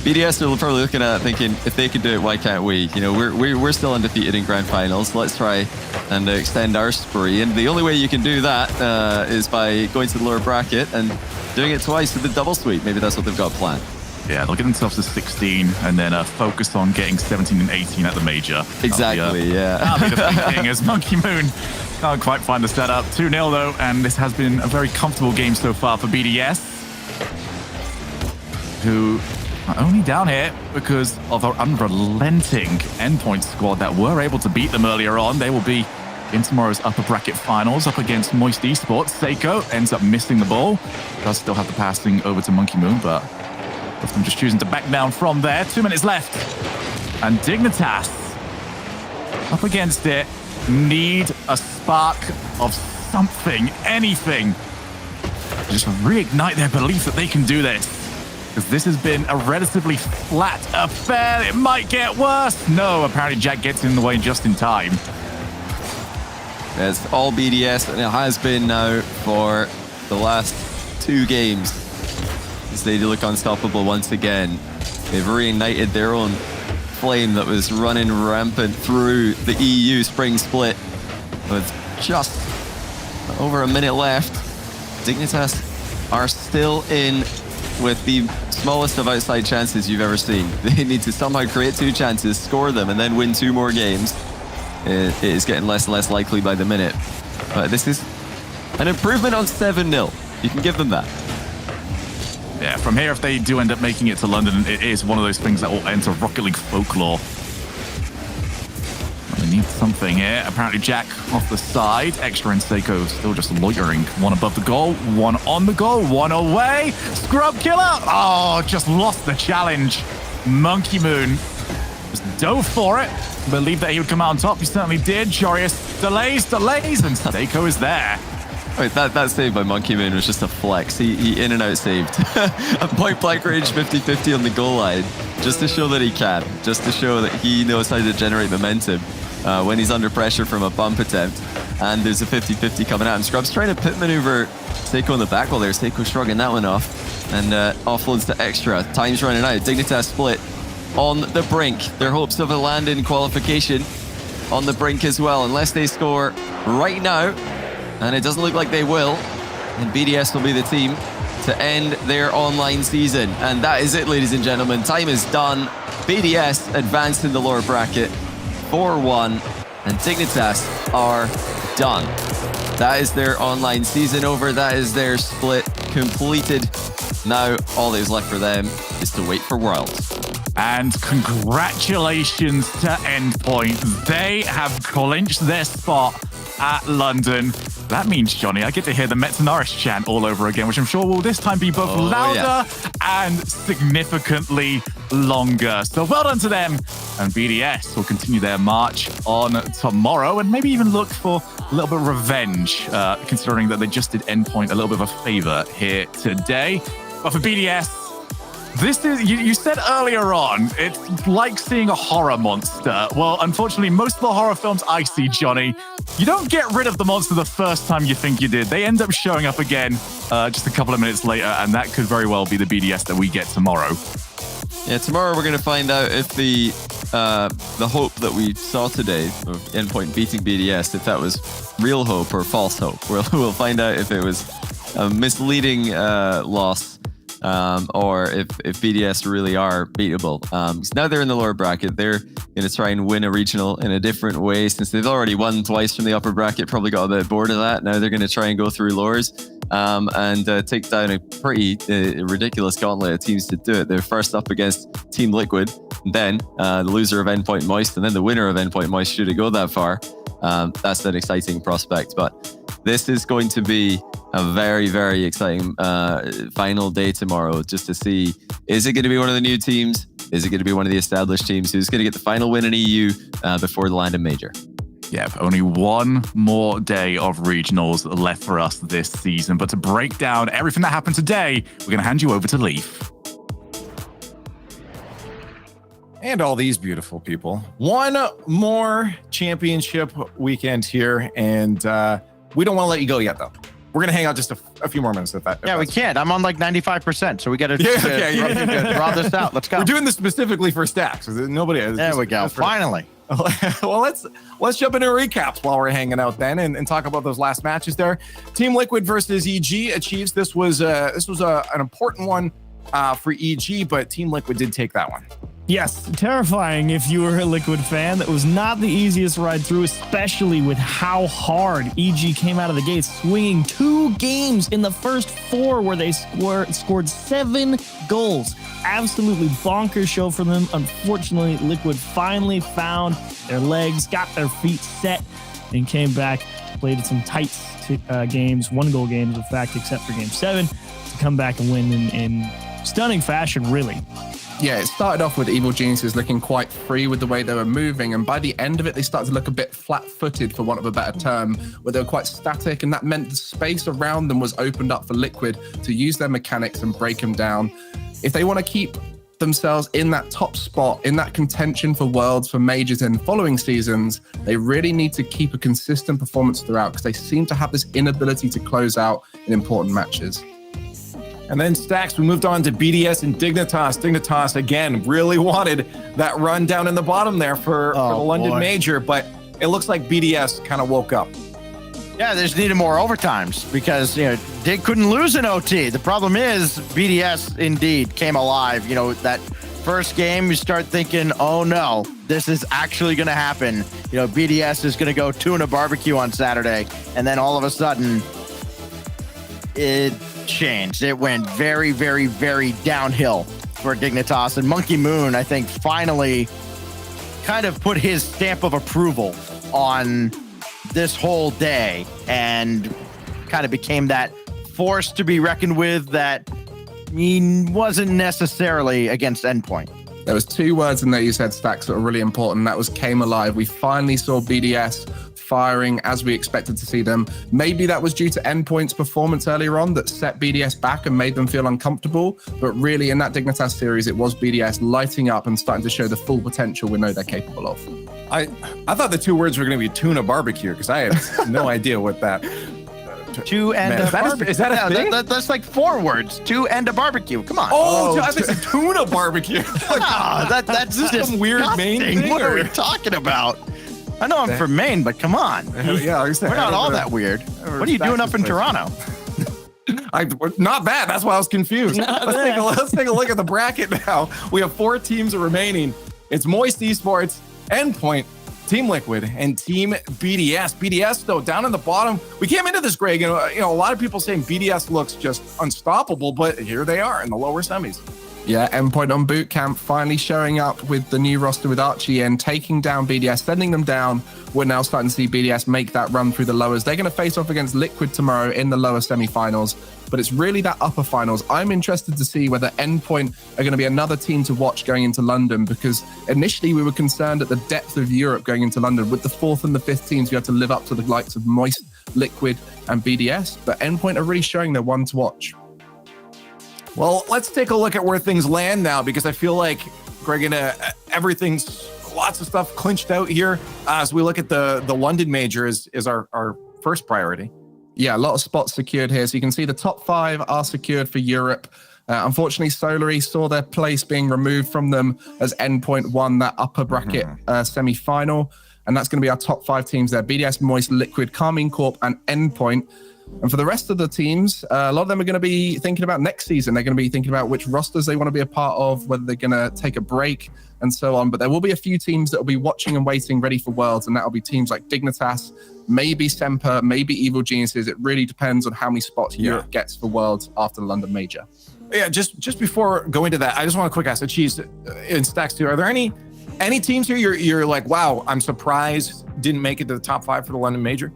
BDS are probably looking at it thinking, if they could do it, why can't we? We're still undefeated in grand finals. Let's try and extend our spree. And the only way you can do that is by going to the lower bracket and doing it twice with the double sweep. Maybe that's what they've got planned. Yeah, they'll get themselves to 16 and then focus on getting 17 and 18 at the major. Exactly, that'll be the thinking, as Monkey Moon can't quite find the setup. 2-0 though, and this has been a very comfortable game so far for BDS, who are only down here because of our unrelenting Endpoint squad that were able to beat them earlier on. They will be in tomorrow's upper bracket finals up against Moist Esports. Seiko ends up missing the ball. Does still have the passing over to Monkey Moon, but Both of them just choosing to back down from there. 2 minutes left. And Dignitas up against it. Need a spark of something, anything. Just reignite their belief that they can do this. Because this has been a relatively flat affair. It might get worse. No, apparently Jack gets in the way just in time. It's all BDS, and it has been now for the last 2 games. As they look unstoppable once again. They've reignited their own flame that was running rampant through the EU spring split. With just over a minute left, Dignitas are still in with the smallest of outside chances you've ever seen. They need to somehow create 2 chances, score them, and then win 2 more games. It is getting less and less likely by the minute. But this is an improvement on 7-0. You can give them that. Yeah, from here, if they do end up making it to London, it is one of those things that will enter Rocket League folklore. Well, they need something here. Apparently Jack off the side. Extra and Seiko still just loitering. 1 above the goal, 1 on the goal, 1 away. Scrub killer. Oh, just lost the challenge. Monkey Moon just dove for it. Believed that he would come out on top. He certainly did. Jorius delays, and Seiko is there. Wait, that save by Monkey Moon was just a flex. He in and out saved. A point blank range 50-50 on the goal line. Just to show that he can. Just to show that he knows how to generate momentum when he's under pressure from a bump attempt. And there's a 50-50 coming out. And Scrub's trying to pit maneuver Seiko in the back wall there. Seiko shrugging that one off. And offloads to Extra. Time's running out. Dignitas split on the brink. Their hopes of a land-in qualification on the brink as well. Unless they score right now, and it doesn't look like they will, and BDS will be the team to end their online season. And that is it, ladies and gentlemen. Time is done. BDS advanced in the lower bracket 4-1, and Dignitas are done. That is their online season over. That is their split completed. Now all that is left for them is to wait for Worlds. And congratulations to Endpoint. They have clinched their spot at London. That means, Johnny, I get to hear the Metanoris chant all over again, which I'm sure will this time be both louder and significantly longer. So well done to them. And BDS will continue their march on tomorrow and maybe even look for a little bit of revenge, considering that they just did Endpoint a little bit of a favor here today. But for BDS, this is, you said earlier on, it's like seeing a horror monster. Well, unfortunately, most of the horror films I see, Johnny, you don't get rid of the monster the first time you think you did. They end up showing up again just a couple of minutes later, and that could very well be the BDS that we get tomorrow. Yeah, tomorrow we're going to find out if the hope that we saw today of Endpoint beating BDS, if that was real hope or false hope. We'll find out if it was a misleading loss. Or if BDS really are beatable. Now they're in the lower bracket. They're going to try and win a regional in a different way since they've already won twice from the upper bracket. Probably got a bit bored of that. Now they're going to try and go through lowers and take down a pretty ridiculous gauntlet of teams to do it. They're first up against Team Liquid, then the loser of Endpoint Moist, and then the winner of Endpoint Moist should it go that far. That's an exciting prospect. But this is going to be a very, very exciting final day tomorrow just to see, is it going to be one of the new teams? Is it going to be one of the established teams? Who's going to get the final win in EU before the London Major? Yep, only 1 more day of regionals left for us this season. But to break down everything that happened today, we're going to hand you over to Leaf. And all these beautiful people. One more championship weekend here, and we don't want to let you go yet, though. We're going to hang out just a few more minutes. We can't. I'm on like 95%, so we got to draw this out. Let's go. We're doing this specifically for stacks. Nobody. There we go. Finally. Well, let's jump into recaps while we're hanging out then and talk about those last matches there. Team Liquid versus EG achieves. This was an important one for EG, but Team Liquid did take that one. Yes, terrifying if you were a Liquid fan. That was not the easiest ride through, especially with how hard EG came out of the gate, swinging 2 games in the first 4 where they scored 7 goals. Absolutely bonkers show for them. Unfortunately, Liquid finally found their legs, got their feet set, and came back, played some tight games, 1-goal games, in fact, except for Game 7, to come back and win in stunning fashion, really. Yeah, it started off with Evil Geniuses looking quite free with the way they were moving, and by the end of it, they started to look a bit flat-footed, for want of a better term, where they were quite static, and that meant the space around them was opened up for Liquid to use their mechanics and break them down. If they want to keep themselves in that top spot, in that contention for Worlds, for Majors in following seasons, they really need to keep a consistent performance throughout, because they seem to have this inability to close out in important matches. And then Stacks, we moved on to BDS and Dignitas. Dignitas, again, really wanted that run down in the bottom there for the London Major, but it looks like BDS kind of woke up. Yeah, they just needed more overtimes because, Dig couldn't lose an OT. The problem is BDS indeed came alive. That first game, you start thinking, oh no, this is actually going to happen. BDS is going to go tuna barbecue on Saturday. And then all of a sudden, it changed. It went very, very, very downhill for Dignitas. And Monkey Moon, I think, finally kind of put his stamp of approval on this whole day and kind of became that force to be reckoned with that he wasn't necessarily against Endpoint. There was 2 words in there you said, Stacks, that were really important. That was came alive. We finally saw BDS firing as we expected to see them. Maybe that was due to Endpoint's performance earlier on that set BDS back and made them feel uncomfortable. But really, in that Dignitas series, it was BDS lighting up and starting to show the full potential we know they're capable of. I thought the 2 words were going to be tuna barbecue, because I had no idea what that... To end a barbecue. Is that a thing? That's like 4 words. To end a barbecue. Come on. I think it's tuna barbecue. That's just some weird Maine thing. What are we talking about? I know I'm from Maine, but come on. Yeah, we're not all that weird. What are you doing up in Toronto? Not bad. That's why I was confused. Let's take a look at the bracket now. We have 4 teams remaining. It's Moist Esports, Endpoint, Team Liquid, and Team BDS. BDS, though, down in the bottom. We came into this, Greg, and a lot of people saying BDS looks just unstoppable, but here they are in the lower semis. Yeah, Endpoint on boot camp, finally showing up with the new roster with Archie and taking down BDS, sending them down. We're now starting to see BDS make that run through the lowers. They're going to face off against Liquid tomorrow in the lower semifinals, but it's really that upper finals. I'm interested to see whether Endpoint are going to be another team to watch going into London, because initially we were concerned at the depth of Europe going into London. With the 4th and the 5th teams, we had to live up to the likes of Moist, Liquid, and BDS, but Endpoint are really showing they're one to watch. Well, let's take a look at where things land now, because I feel like, Greg, everything's lots of stuff clinched out here. As we look at the London Major is our first priority. Yeah, a lot of spots secured here. So you can see the top 5 are secured for Europe. Unfortunately, Solary saw their place being removed from them as Endpoint won that upper bracket semi-final. And that's going to be our top 5 teams there. BDS, Moist, Liquid, Carmine Corp, and Endpoint. And for the rest of the teams, a lot of them are going to be thinking about next season. They're going to be thinking about which rosters they want to be a part of, whether they're going to take a break and so on. But there will be a few teams that will be watching and waiting, ready for Worlds. And that will be teams like Dignitas, maybe Semper, maybe Evil Geniuses. It really depends on how many spots Europe gets for Worlds after the London Major. Yeah, just before going to that, I just want to quick ask, Cheese and Stacks too, are there any teams here you're like, wow, I'm surprised didn't make it to the top 5 for the London Major?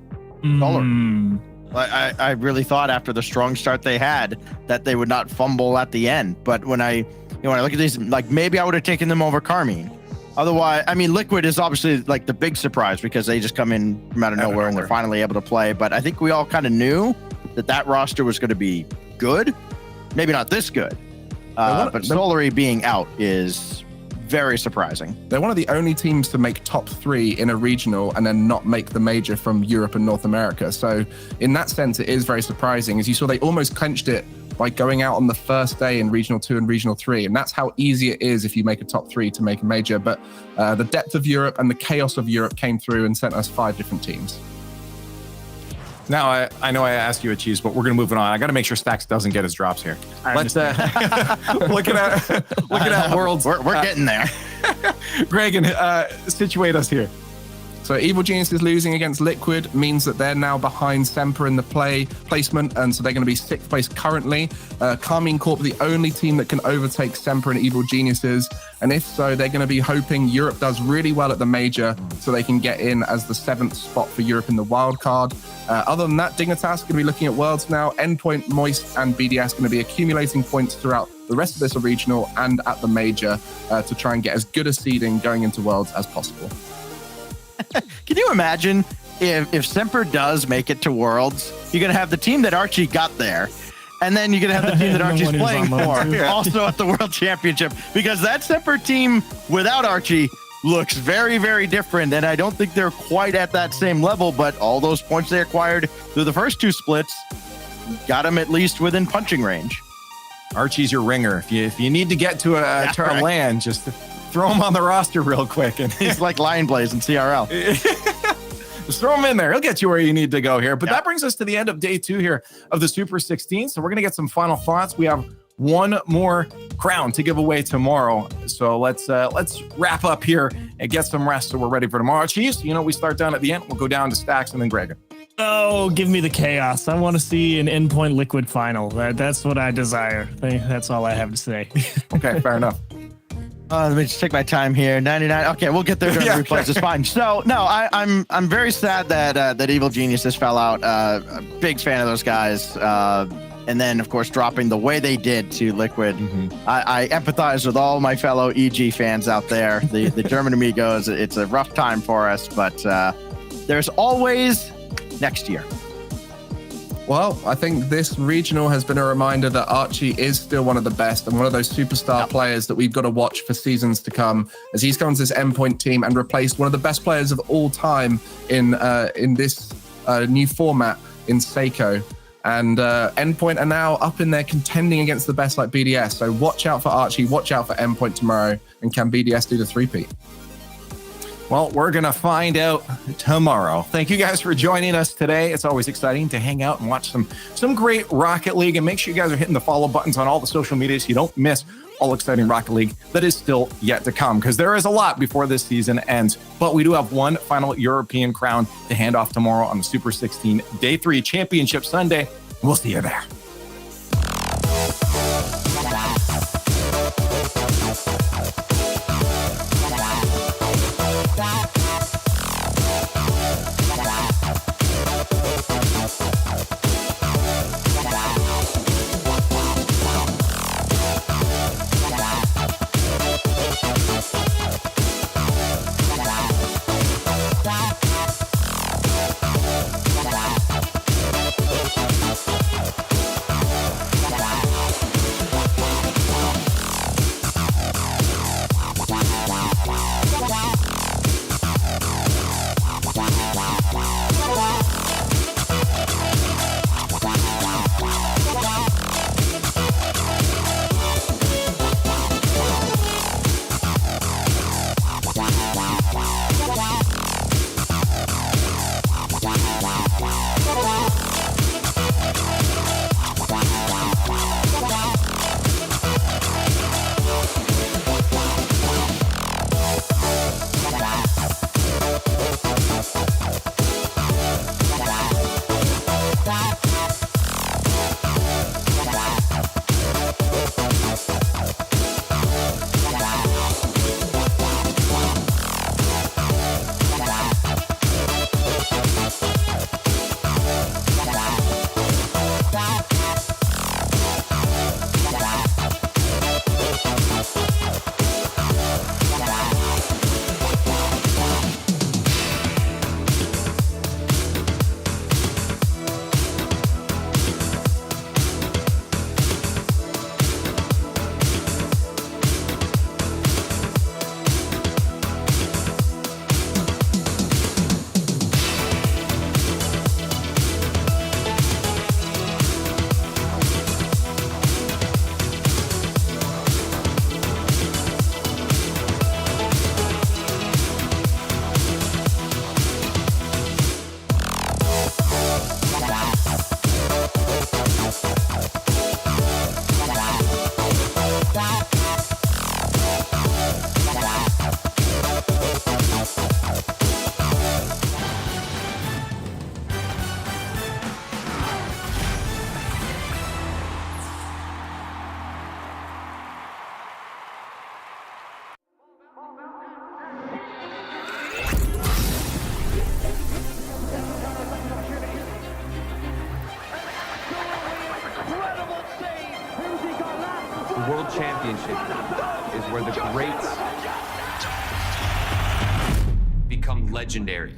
I really thought after the strong start they had that they would not fumble at the end. But when I look at these, like maybe I would have taken them over Carmine. Otherwise, I mean, Liquid is obviously like the big surprise because they just come in from out of nowhere and they're finally able to play. But I think we all kind of knew that roster was going to be good. Maybe not this good. But Solary being out is very surprising. They're one of the only teams to make top 3 in a regional and then not make the major from Europe and North America. So in that sense, it is very surprising. As you saw, they almost clenched it by going out on the first day in Regional 2 and Regional 3. And that's how easy it is if you make a top 3 to make a major. But the depth of Europe and the chaos of Europe came through and sent us 5 different teams. Now, I know I asked you a Cheese, but we're going to move it on. I got to make sure Stacks doesn't get his drops here. Let's looking at Worlds. We're getting there. Greg, situate us here. So Evil Geniuses losing against Liquid means that they're now behind Semper in the placement, and so they're going to be 6th place currently. Carmine Corp, the only team that can overtake Semper and Evil Geniuses, and if so, they're going to be hoping Europe does really well at the major so they can get in as the 7th spot for Europe in the wild card. Other than that, Dignitas going to be looking at Worlds now. Endpoint, Moist, and BDS going to be accumulating points throughout the rest of this regional and at the major to try and get as good a seeding going into Worlds as possible. Can you imagine if Semper does make it to Worlds, you're going to have the team that Archie got there, and then you're going to have the team that Archie's playing for also at the World Championship, because that Semper team without Archie looks very, very different, and I don't think they're quite at that same level, but all those points they acquired through the first 2 splits got them at least within punching range. Archie's your ringer. If you need to get to a land, just throw him on the roster real quick. And he's like Lion Blaze in CRL. Just throw him in there. He'll get you where you need to go here. But that brings us to the end of day 2 here of the Super 16. So we're going to get some final thoughts. We have one more crown to give away tomorrow. So let's wrap up here and get some rest so we're ready for tomorrow. Chiefs, we start down at the end. We'll go down to Stacks and then Gregor. Oh, give me the chaos. I want to see an Endpoint Liquid final. That's what I desire. That's all I have to say. Okay, fair enough. Let me just take my time here. 99. Okay, we'll get there during the replays. It's fine. So, no, I'm very sad that Evil Geniuses fell out. A big fan of those guys. And then, of course, dropping the way they did to Liquid. I empathize with all my fellow EG fans out there. The German amigos, it's a rough time for us, but there's always next year. Well, I think this regional has been a reminder that Archie is still one of the best and one of those superstar players that we've got to watch for seasons to come, as he's come to this Endpoint team and replaced one of the best players of all time in this new format in Seiko. And Endpoint are now up in there contending against the best like BDS. So watch out for Archie, watch out for Endpoint tomorrow, and can BDS do the 3-peat? Well, we're going to find out tomorrow. Thank you guys for joining us today. It's always exciting to hang out and watch some great Rocket League. And make sure you guys are hitting the follow buttons on all the social media so you don't miss all exciting Rocket League that is still yet to come, because there is a lot before this season ends. But we do have one final European crown to hand off tomorrow on the Super 16 Day 3 Championship Sunday. We'll see you there. The World Championship is where the greats become legendary.